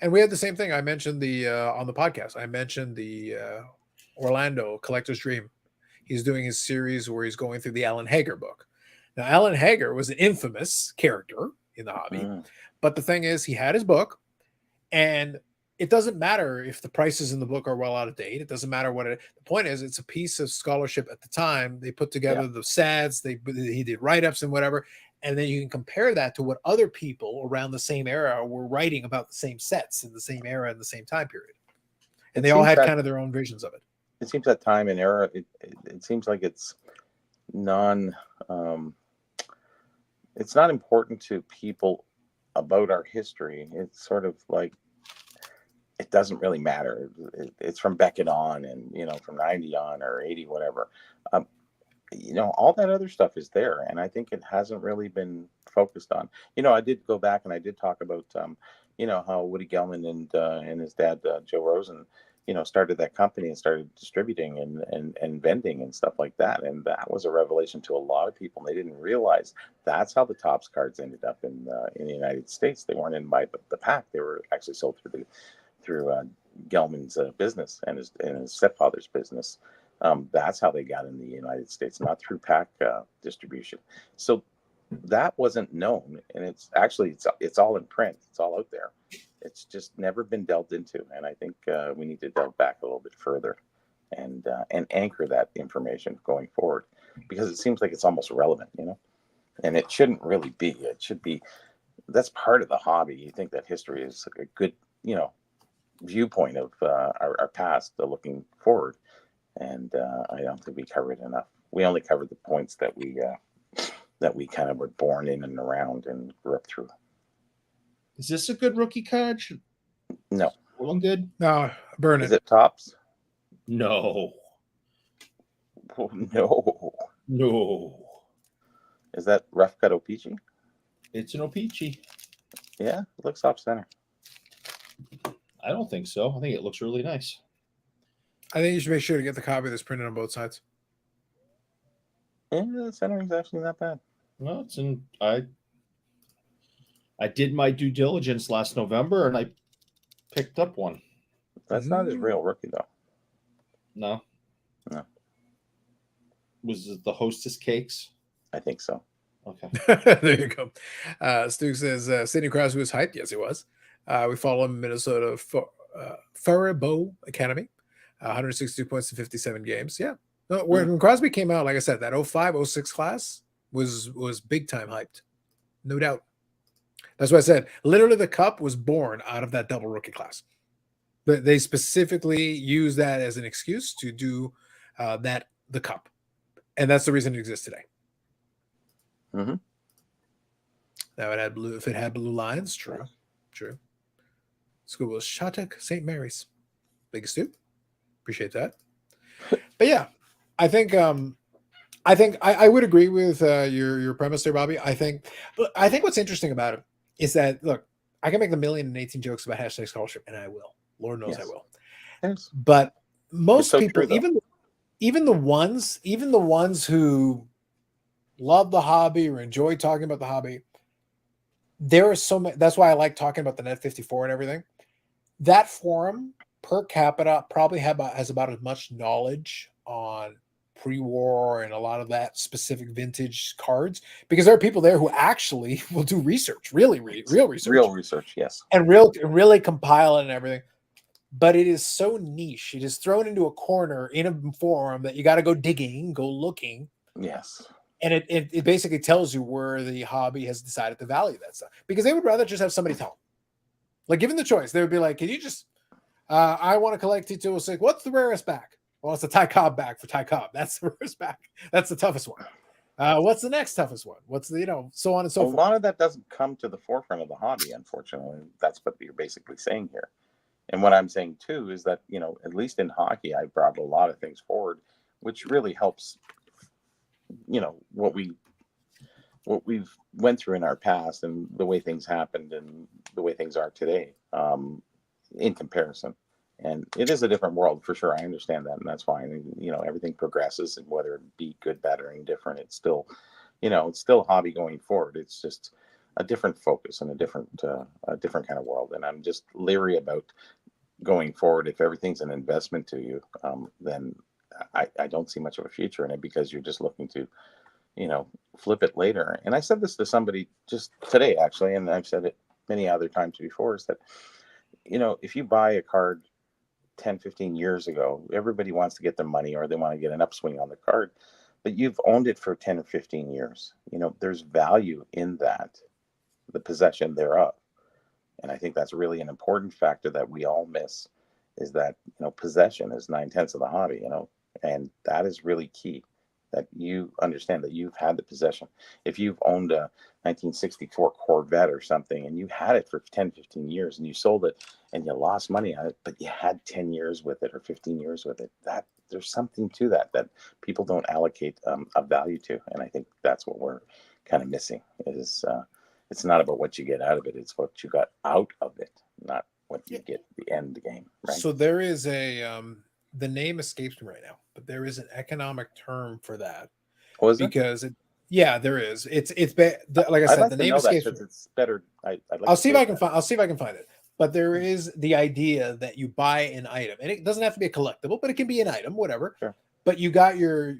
And we had the same thing. I mentioned on the podcast, I mentioned the Orlando Collector's Dream. He's doing his series where he's going through the Alan Hager book. Now, Alan Hager was an infamous character in the hobby, but the thing is, he had his book, and it doesn't matter if the prices in the book are well out of date. It doesn't matter the point is, it's a piece of scholarship at the time. They put together the SADs, he did write-ups and whatever. And then you can compare that to what other people around the same era were writing about the same sets in the same era and the same time period. And they all had kind of their own visions of it. It seems that time and era, it seems like it's it's not important to people about our history. It's sort of like, it doesn't really matter. It's from Beckett on, and, from 90 on or 80, whatever. All that other stuff is there, and I think it hasn't really been focused on. I did go back and I did talk about, how Woody Gelman and his dad, Joe Rosen, started that company and started distributing and vending and stuff like that. And that was a revelation to a lot of people. They didn't realize that's how the Topps cards ended up in the United States. They weren't in by the pack. They were actually sold through Gelman's business and his stepfather's business. That's how they got in the United States, not through pack distribution. So that wasn't known, and it's actually it's all in print. It's all out there. It's just never been delved into, and I think we need to delve back a little bit further and anchor that information going forward, because it seems like it's almost irrelevant, and it shouldn't really be. It should be, that's part of the hobby. You think that history is a good, viewpoint of our past, looking forward, and I don't think we covered enough. We only covered the points that we kind of were born in and around and grew up through. Is this a good rookie card? No. Well, good. No, burn it. Is it tops? No. Oh, no. No. Is that rough cut O-Pee-Chee? It's an O-Pee-Chee. Yeah, it looks off center. I don't think so. I think it looks really nice. I think you should make sure to get the copy that's printed on both sides. Yeah, the centering's actually not bad. Well, it's in. I did my due diligence last November, and I picked up one. That's not his real rookie, though. No. No. Was it the Hostess cakes? I think so. Okay. There you go. Stu says Sidney Crosby was hyped. Yes, he was. We follow him in Minnesota Faribault Academy. 162 points in 57 games. Yeah. No, when Crosby came out, like I said, that 05, 06 class was big time hyped. No doubt. That's why I said literally the cup was born out of that double rookie class. But they specifically use that as an excuse to do the cup. And that's the reason it exists today. Mm-hmm. Now it had blue. If it had blue lines, true. School was Shattuck St. Mary's. Big Stu. Appreciate that. But yeah, I think I would agree with your premise there, Bobby. I think what's interesting about it is that, look, I can make the 1,018 jokes about hashtag scholarship, and I will. Lord knows I will. Yes. But most so people, true, even the ones who love the hobby or enjoy talking about the hobby, there are so many. That's why I like talking about the Net 54 and everything. That forum per capita probably has about as much knowledge on pre-war and a lot of that specific vintage cards, because there are people there who actually will do research, real research, yes, and really compile it and everything. But it is so niche. It is thrown into a corner in a forum that you got to go digging, go looking. Yes. And it basically tells you where the hobby has decided to value that stuff, because they would rather just have somebody tell them. Like, given the choice, they would be like, can you just, I want to collect T206. What's the rarest back? Well, it's the Ty Cobb back for Ty Cobb. That's the rarest back. That's the toughest one. What's the next toughest one? What's the, so on and so forth. A lot of that doesn't come to the forefront of the hobby, unfortunately. That's what you're basically saying here. And what I'm saying too is that, at least in hockey, I brought a lot of things forward, which really helps, what we've went through in our past and the way things happened and the way things are today, in comparison. And it is a different world for sure. I understand that, and that's fine. Everything progresses, and whether it be good, bad, or indifferent, it's still, it's still hobby going forward. It's just a different focus and a different kind of world. And I'm just leery about going forward. If everything's an investment to you, then I don't see much of a future in it, because you're just looking to, flip it later. And I said this to somebody just today, actually, and I've said it many other times before, is that, if you buy a card 10, 15 years ago, everybody wants to get their money, or they want to get an upswing on the card, but you've owned it for 10 or 15 years. There's value in that, the possession thereof. And I think that's really an important factor that we all miss, is that, possession is 9/10 of the hobby, and that is really key, that you understand that you've had the possession. If you've owned a 1964 Corvette or something, and you had it for 10, 15 years, and you sold it and you lost money on it, but you had 10 years with it or 15 years with it, that there's something to that people don't allocate a value to. And I think that's what we're kind of missing, is it's not about what you get out of it, it's what you got out of it, not what you get at the end of the game, right? So there is the name escapes me right now, but there is an economic term for that. Was because it? Yeah, there is. It's like I said, like the name escapes me. It's better. I'll see if I can find it. But there is the idea that you buy an item, and it doesn't have to be a collectible, but it can be an item, whatever. Sure. but you got your,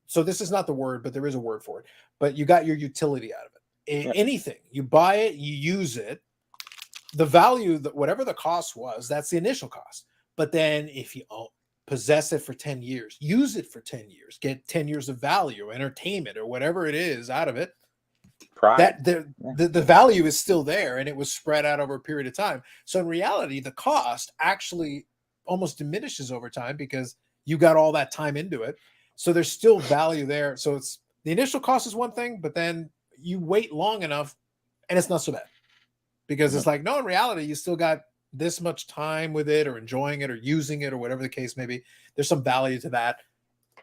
so this is not the word, but there is a word for it, but you got your utility out of it. Yeah. Anything, you buy it, you use it, the value, that whatever the cost was, that's the initial cost. But then if you possess it for 10 years, use it for 10 years, get 10 years of value, entertainment, or whatever it is out of it, Pride. that the value is still there, and it was spread out over a period of time. So in reality, the cost actually almost diminishes over time because you got all that time into it. So there's still value there. So it's the initial cost is one thing, but then you wait long enough and it's not so bad, because it's like, no, in reality, you still got this much time with it, or enjoying it, or using it, or whatever the case may be. There's some value to that.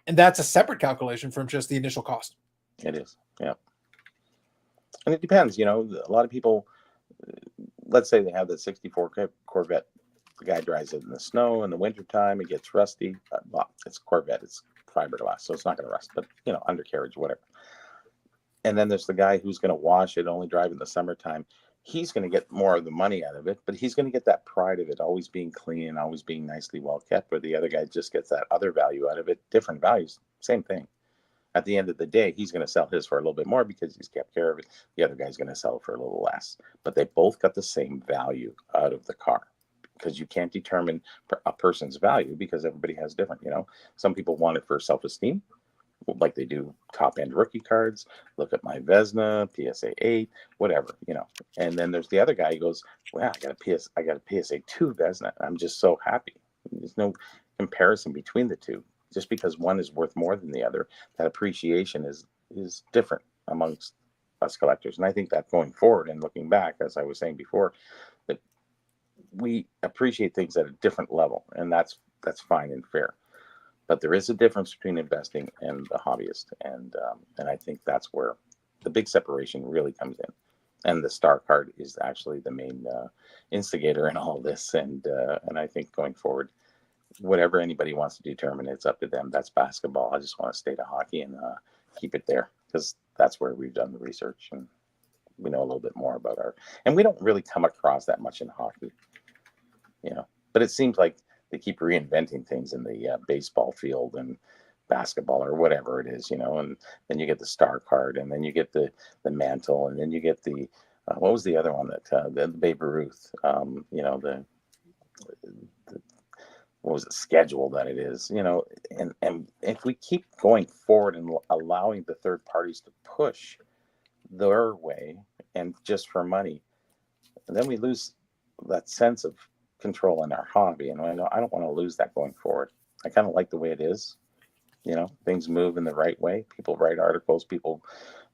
And that's a separate calculation from just the initial cost. It is. Yeah. And it depends, a lot of people, let's say they have the 64 Corvette. The guy drives it in the snow in the wintertime. It gets rusty. Well, it's Corvette. It's fiberglass, so it's not going to rust, but, undercarriage, whatever. And then there's the guy who's going to wash it, only drive in the summertime. He's going to get more of the money out of it, but he's going to get that pride of it always being clean, always being nicely well kept, where the other guy just gets that other value out of it. Different values, same thing. At the end of the day, he's going to sell his for a little bit more because he's kept care of it. The other guy's going to sell it for a little less. But they both got the same value out of the car, because you can't determine a person's value because everybody has different, Some people want it for self-esteem, like they do top-end rookie cards. Look at my Vesna, PSA 8, whatever, And then there's the other guy who goes, wow, I got a PSA 2 Vesna. I'm just so happy. There's no comparison between the two. Just because one is worth more than the other, that appreciation is different amongst us collectors. And I think that going forward and looking back, as I was saying before, that we appreciate things at a different level, and that's fine and fair. But there is a difference between investing and the hobbyist, and I think that's where the big separation really comes in. And the star card is actually the main instigator in all this, and I think going forward, whatever anybody wants to determine, it's up to them. That's basketball. I just want to stay to hockey and keep it there, because that's where we've done the research and we know a little bit more about and we don't really come across that much in hockey, but it seems like they keep reinventing things in the baseball field and basketball or whatever it is, and then you get the star card, and then you get the mantle, and then you get the what was the other one that the Babe Ruth, the what was it, schedule that it is, and if we keep going forward and allowing the third parties to push their way and just for money, then we lose that sense of control in our hobby. And I don't want to lose that going forward. I kind of like the way it is. Things move in the right way. People write articles, people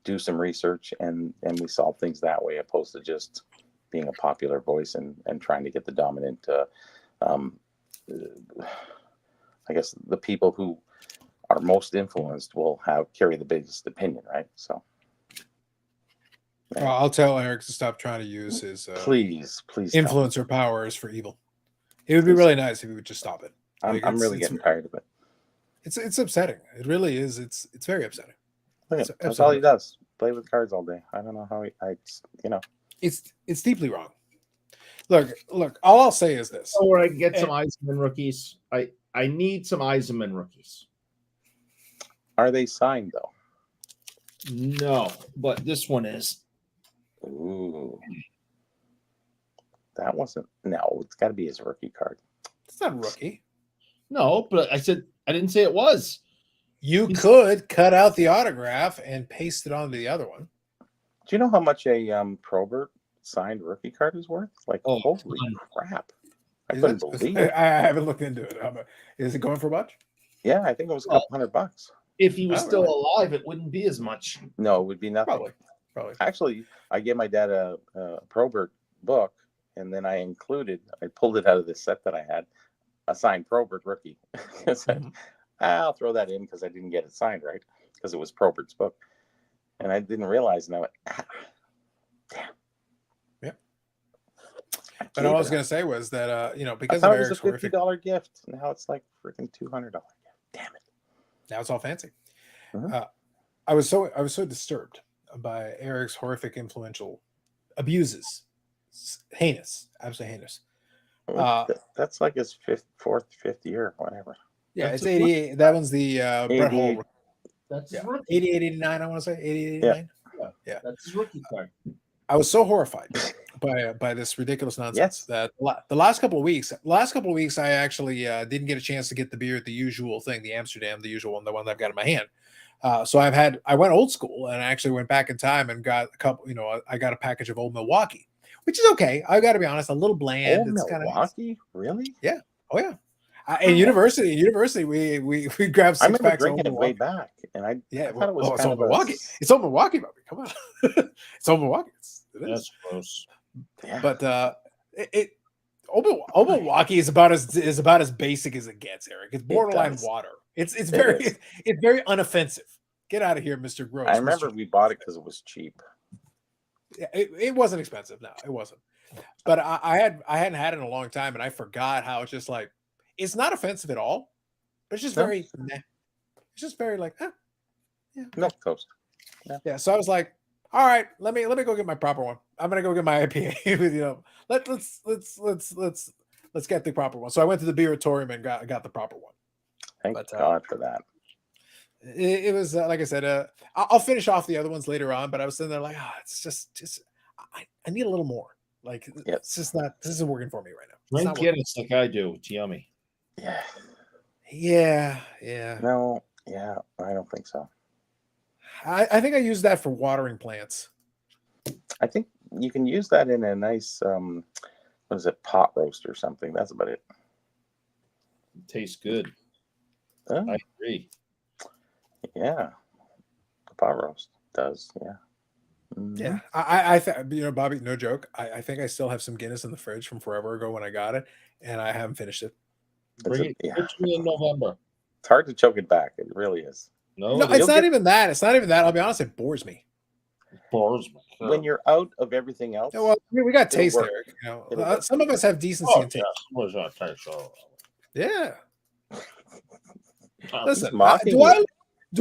do some research, and we solve things that way, opposed to just being a popular voice and trying to get the dominant I guess the people who are most influenced will carry the biggest opinion, right? So I'll tell Eric to stop trying to use his please influencer powers for evil. It would be really nice if he would just stop it. I'm really getting tired of it. It's upsetting. It really is. It's very upsetting. That's all he does. Play with cards all day. I don't know how It's deeply wrong. Look. All I'll say is this: or I can get some Eisenman rookies. I need some Eisenman rookies. Are they signed though? No, but this one is. Ooh, that wasn't. No, it's got to be his rookie card. It's not rookie. No, but I didn't say it was. You could cut out the autograph and paste it onto the other one. Do you know how much a Probert signed rookie card is worth? Like, holy crap! I couldn't believe it. I haven't looked into it. Is it going for much? Yeah, I think it was a couple $100. If he was still alive, it wouldn't be as much. No, it would be nothing. Probably. Actually, I gave my dad a Probert book, and then I pulled it out of the set that I had, a signed Probert rookie. I'll throw that in because I didn't get it signed, right? Because it was Probert's book. And I didn't realize, and I went, damn. Yep. But all I was going to say was that, because of Eric's it was a $50 gift. Now it's like freaking $200 gift. Damn it. Now it's all fancy. Mm-hmm. I was so disturbed by Eric's horrific influential abuses. Heinous. Absolutely heinous. That's like his fifth year, whatever. Yeah, That's it's a 88. That one's the Brett 88. Hall. That's his Yeah, rookie. 88, 89. I want to say 88, 89. Yeah. That's his rookie card. I was so horrified by this ridiculous nonsense that the last couple of weeks, I actually didn't get a chance to get the beer at the usual thing, the Amsterdam, the usual one, the one that I've got in my hand. So I went old school and I actually went back in time and got a couple. I got a package of Old Milwaukee, which is okay. I got to be honest, a little bland. Old It's kind of Milwaukee, really? yeah. Oh yeah. In university, we grabbed I 6 remember packs of Old drinking it way Milwaukee. back, and I Yeah, thought it was it's kind Old of Milwaukee. It's Old Milwaukee, Bobby. Come on, it's Old Milwaukee. It is. That's gross. Yeah. But Old Milwaukee is about as basic as it gets, Eric. It's borderline does. water. It's It very is. it's very unoffensive. Get out of here, Mr. Gross. I remember we bought it because it was cheap. Yeah, it wasn't expensive. No, it wasn't. But I hadn't had it in a long time, and I forgot how it's just like it's not offensive at all, but it's just No. very meh. It's just very like, yeah. Milk toast. Yeah. So I was like, all right, let me go get my proper one. I'm gonna go get my IPA with let's get the proper one. So I went to the Beeratorium and got the proper one. Thank But, God for that. It was like I said, I'll finish off the other ones later on, but I was sitting there like, it's just I need a little more. Like it's just not. This isn't working for me right now. It's Drink not working. Guinness like I do. It's yummy. Yeah. Yeah. No. Yeah. I don't think so. I think I use that for watering plants. I think you can use that in a nice what is it, pot roast or something. That's about it. It tastes good. Oh, I agree. yeah. The pot roast does. Yeah. Yeah, I Bobby, no joke. I think I still have some Guinness in the fridge from forever ago when I got it, and I haven't finished it. Bring it to me in November. It's hard to choke it back. It really is. No, No, it's not even that. It's not even that. I'll be honest, it bores me. bores me. When you're out of everything else, Yeah, well, we got taste, work. Eric. It'll work. Some of us have decency Oh, and taste. yes. What is that taste? Yeah. Oh, Listen, mocking do I you.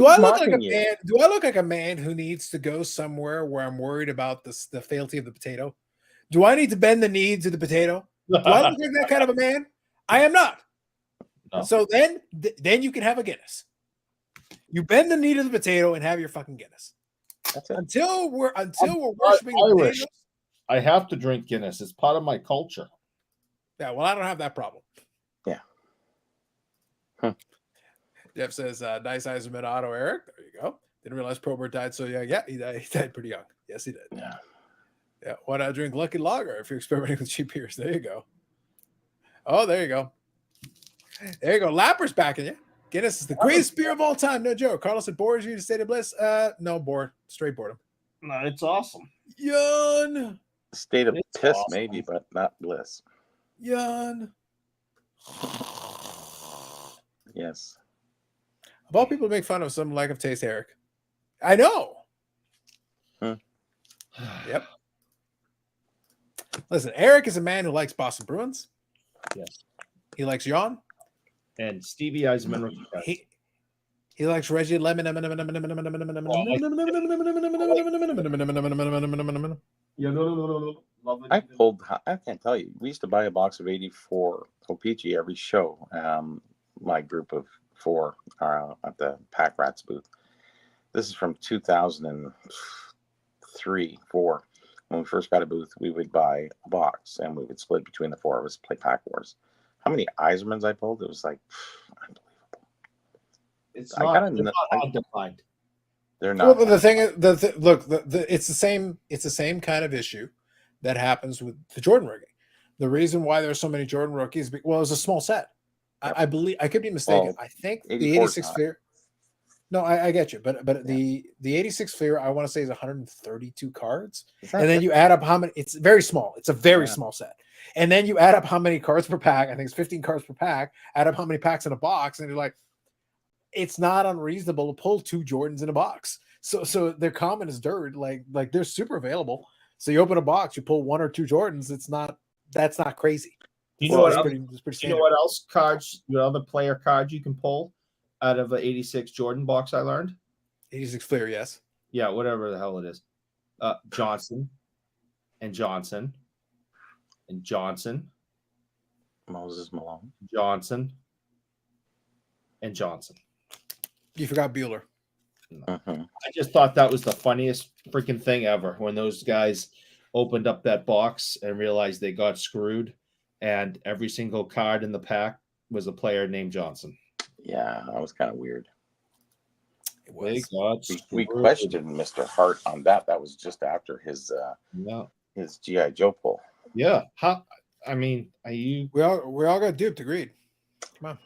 look like a mocking you. man? Do I look like a man who needs to go somewhere where I'm worried about the frailty of the potato? Do I need to bend the knee to the potato? Do I look like that kind of a man? I am not. No. So then you can have a Guinness. You bend the knee to the potato and have your fucking Guinness. That's it. Until we're I'm worshiping the Irish. potatoes. I have to drink Guinness. It's part of my culture. Yeah, well, I don't have that problem. Yeah. Huh. Jeff says, nice eyes mid auto, Eric. There you go. Didn't realize Probert died so young. Yeah, he died pretty young. Yes, he did. Yeah. Yeah. Why not drink Lucky Lager if you're experimenting with cheap beers? There you go. Oh, there you go. There you go. Lapper's backing you. Guinness is the greatest beer of all time. No joke. Carlos said, bores you to state of bliss. No, bored. Straight boredom. No, it's awesome. Yawn. State of It's piss, awesome. maybe, but not bliss. Yawn. Yes. Of all people to make fun of some lack of taste, Eric. I know. Yep. Listen, Eric is a man who likes Boston Bruins. Yes. He likes yawn. And Stevie Eisenman rookie card. He likes Reggie Lemon. Yeah, no. Lovely. I can't tell you. We used to buy a box of 84 Opeachy every show. My group of 4 at the Pack Rats booth. This is from 2003, 4. When we first got a booth, we would buy a box and we would split between the 4 of us, play Pack Wars. How many Eisermans I pulled? It was like unbelievable. It's I not, gotta they're kn- not hard to find. They're Well, not. the thing is, look, it's the same kind of issue that happens with the Jordan rigging. The reason why there's so many Jordan rookies, it was a small set. Yep. I believe I could be mistaken. Well, I think the 84 's 86 not. Fleer. No, I get you, but the 86 Fleer, I want to say is 132 cards, Is that and then it? you add up how many. It's very small. It's a very Yeah. small set, and then you add up how many cards per pack. I think it's 15 cards per pack. Add up how many packs in a box, and you're like, it's not unreasonable to pull 2 Jordans in a box. So they're common as dirt. Like they're super available. So you open a box, you pull 1 or 2 Jordans. That's not crazy. You know what It's else? pretty You standard. know what else cards? The other player cards you can pull out of the 86 Jordan box. I learned. 86 Fleer, yes. Yeah, whatever the hell it is. Johnson and Johnson and Johnson. Moses Malone. Johnson. and Johnson. You forgot Bueller. Mhm. I just thought that was the funniest freaking thing ever when those guys opened up that box and realized they got screwed, and every single card in the pack was a player named Johnson. Yeah, that was kind of weird. It They was. got We screwed. questioned Mr. Hart on that. That was just after his Yeah. GI Joe pull. Yeah. How? I mean, are you We all got duped. Agreed. Come on.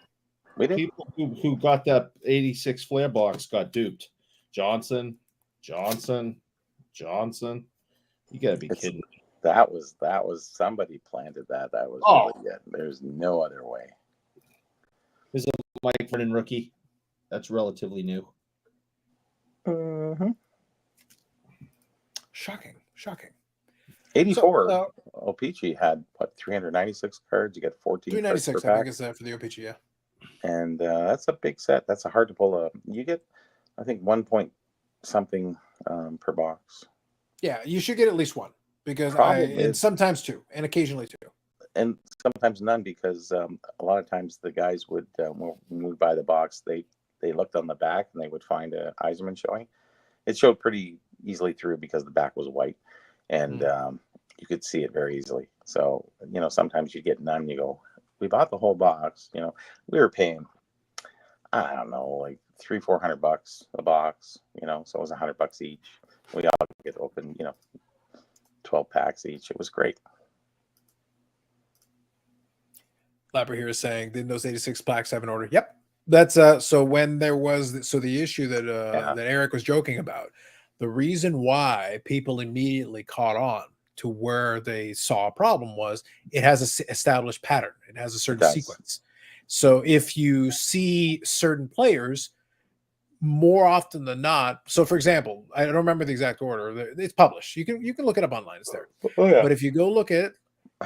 We did. people who got that 86 flare box got duped? Johnson. You gotta be It's- kidding. That was somebody planted that. That was Oh. really good. There's no other way. There's a Mike Vernon rookie. That's relatively new. Mm-hmm. Shocking. 84. So, O-Pee-Chee had what 396 cards. You get 14 cards 396, per I pack, think, is that for the OPG, yeah. and that's a big set. That's a hard to pull. You get, I think, 1 point something per box, Yeah, you should get at least one because Problem and is- sometimes two, and occasionally two. and sometimes none because a lot of times the guys would when we buy the box, they looked on the back and they would find a Eiserman showing. It showed pretty easily through because the back was white, and you could see it very easily. So sometimes you get none. You go, we bought the whole box. We were paying, I don't know, like $300-400 a box. So it was $100 each. We all get to open 12 packs each. It was great. Lapper here is saying, didn't those 86 plaques have an order? Yep. That's so when there was the issue that that Eric was joking about, the reason why people immediately caught on to where they saw a problem was it has a established pattern. It has a certain sequence. So if you see certain players more often than not, so for example, I don't remember the exact order. It's published. You can look it up online. It's there. Oh, yeah. But if you go look at it,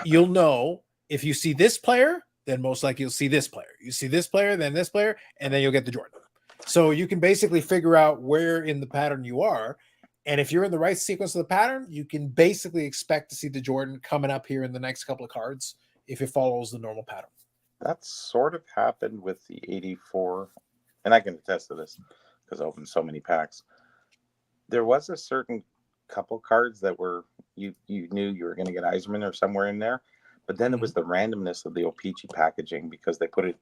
you'll know if you see this player, then most likely you'll see this player. You see this player, then this player, and then you'll get the Jordan. So you can basically figure out where in the pattern you are. And if you're in the right sequence of the pattern, you can basically expect to see the Jordan coming up here in the next couple of cards if it follows the normal pattern. That sort of happened with the 84, and I can attest to this because I opened so many packs. There was a certain couple cards that were you knew you were going to get Eiserman or somewhere in there, but then it was the randomness of the O-Pee-Chee packaging because they put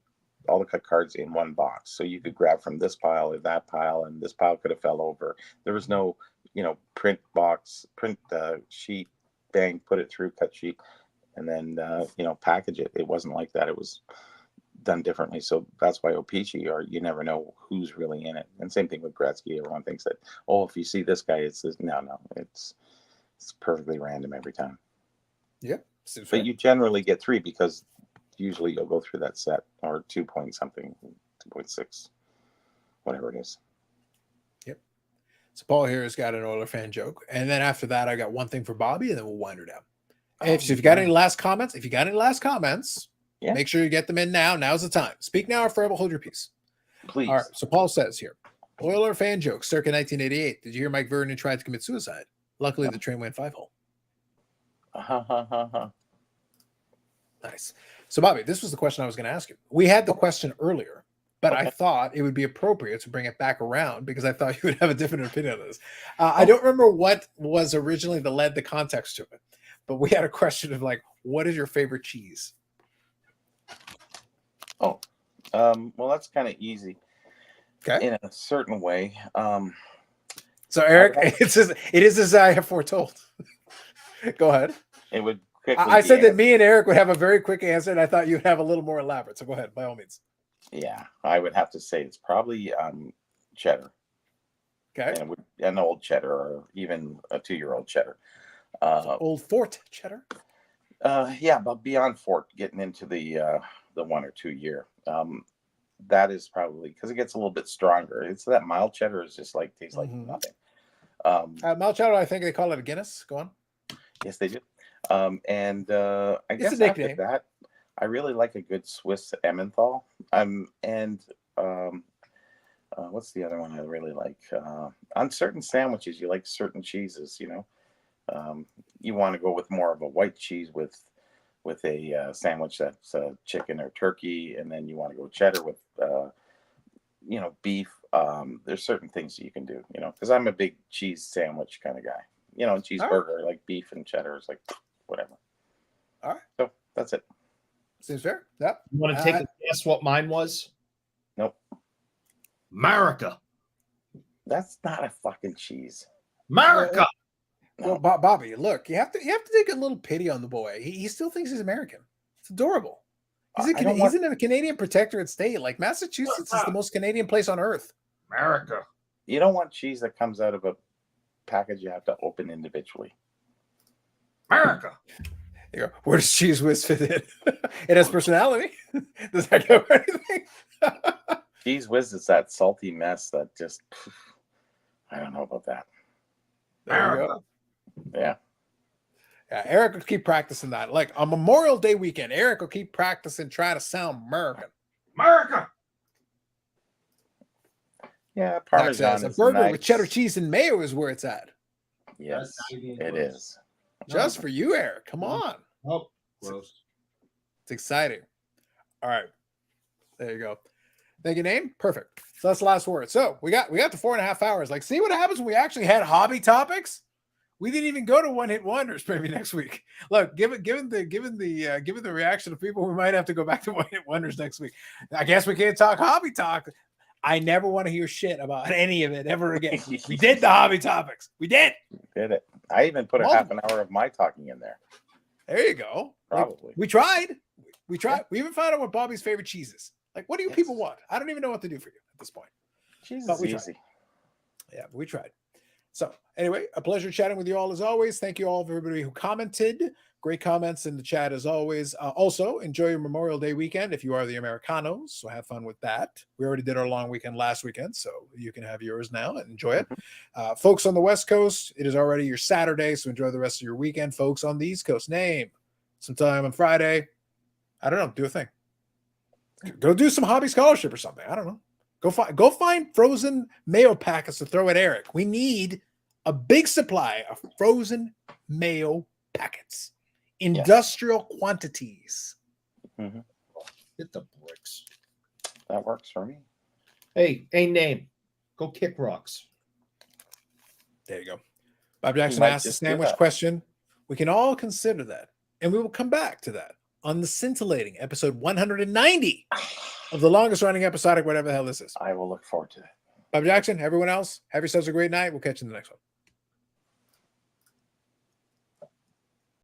all the cut cards in one box, so you could grab from this pile or that pile, and this pile could have fell over. There was no print sheet, bang, put it through, cut sheet, and then package it. It wasn't like that. It was done differently. So that's why O-Pee-Chee, or you never know who's really in it. And same thing with Gretzky. Everyone thinks that, if you see this guy, it's this. No, it's perfectly random every time. Yep. But you generally get 3 because usually you'll go through that set, or 2 point something, 2.6, whatever it is. Yep. So Paul here has got an Oiler fan joke. And then after that, I got one thing for Bobby, and then we'll wind her down. If you got any last comments, Yeah. make sure you get them in now. Now's the time. Speak now or forever hold your peace. Please. All right. So Paul says here, Oiler fan joke, circa 1988. Did you hear Mike Vernon tried to commit suicide? Luckily, the train went 5-hole. Nice. So, Bobby, this was the question I was going to ask you. We had the question earlier, but I thought it would be appropriate to bring it back around because I thought you would have a different opinion on this. I don't remember what was originally the context to it, but we had a question of like, what is your favorite cheese? Well, that's kind of easy. Okay. In a certain way. So, Eric, it is as I have foretold. Go ahead. It would quickly. I said that me and Eric would have a very quick answer, and I thought you'd have a little more elaborate. So go ahead, by all means. Yeah, I would have to say it's probably cheddar. Okay. And an old cheddar, or even a 2-year-old cheddar. Old Fort cheddar. Yeah, but beyond Fort, getting into the 1 or 2 year. That is probably because it gets a little bit stronger. It's that mild cheddar is just like tastes like nothing. Mild cheddar, I think they call it a Guinness. Go on. Yes, they do. And I guess a nickname. after that, I really like a good Swiss Emmenthal. What's the other one I really like? On certain sandwiches, you like certain cheeses. You want to go with more of a white cheese with a sandwich that's chicken or turkey, and then you want to go cheddar with beef. There's certain things you can do, because I'm a big cheese sandwich kind of guy. Cheeseburger, like beef and cheddar is like whatever. All right. So that's it. Seems fair. Yep. You want to take a guess what mine was? Nope. America. That's not a fucking cheese. America. Well, Bobby, look, you have to take a little pity on the boy. He still thinks he's American. It's adorable. He's in a Canadian protectorate state. Like Massachusetts is the most Canadian place on earth. America. You don't want cheese that comes out of a package you have to open individually. America. You go, where does Cheese Whiz fit in? It has personality. Does that go for anything? Cheese Whiz is that salty mess that just, I don't know about that. There you go. Yeah. Yeah, Eric will keep practicing that. Like on Memorial Day weekend, Eric will keep practicing, try to sound American. America. Yeah, Parmesan a is burger nice. with cheddar cheese and mayo is where it's at. Yes, it is. Just for you, Eric. Come on. Oh, gross. It's exciting. All right. There you go. Thank you, name. Perfect. So that's the last word. So we got the 4.5 hours. Like, see what happens when we actually had hobby topics? We didn't even go to one hit wonders maybe next week. Look, given the reaction of people, we might have to go back to one hit wonders next week. I guess we can't talk hobby talk. I never want to hear shit about any of it ever again. We did the hobby topics. We did it. I even put a half an hour of my talking in there. There you go. Probably. Like, we tried. Yeah. We even found out what Bobby's favorite cheese is. Like, what do you people want? I don't even know what to do for you at this point. Cheese is easy. Yeah, we tried. So anyway, a pleasure chatting with you all as always. Thank you all for everybody who commented. Great comments in the chat as always. Also, enjoy your Memorial Day weekend if you are the Americanos. So have fun with that. We already did our long weekend last weekend, so you can have yours now and enjoy it. Folks on the West Coast, it is already your Saturday, so enjoy the rest of your weekend. Folks on the East Coast, name sometime on Friday. I don't know. Do a thing. Go do some hobby scholarship or something. I don't know. Go find frozen mayo packets to throw at Eric. We need a big supply of frozen mayo packets. Industrial quantities. Mm-hmm. Hit the bricks. That works for me. Hey, name. Go kick rocks. There you go. Bob Jackson asked the sandwich question. We can all consider that. And we will come back to that on the scintillating episode 190 of the longest running episodic, whatever the hell this is. I will look forward to that. Bob Jackson, everyone else, have yourselves a great night. We'll catch you in the next one.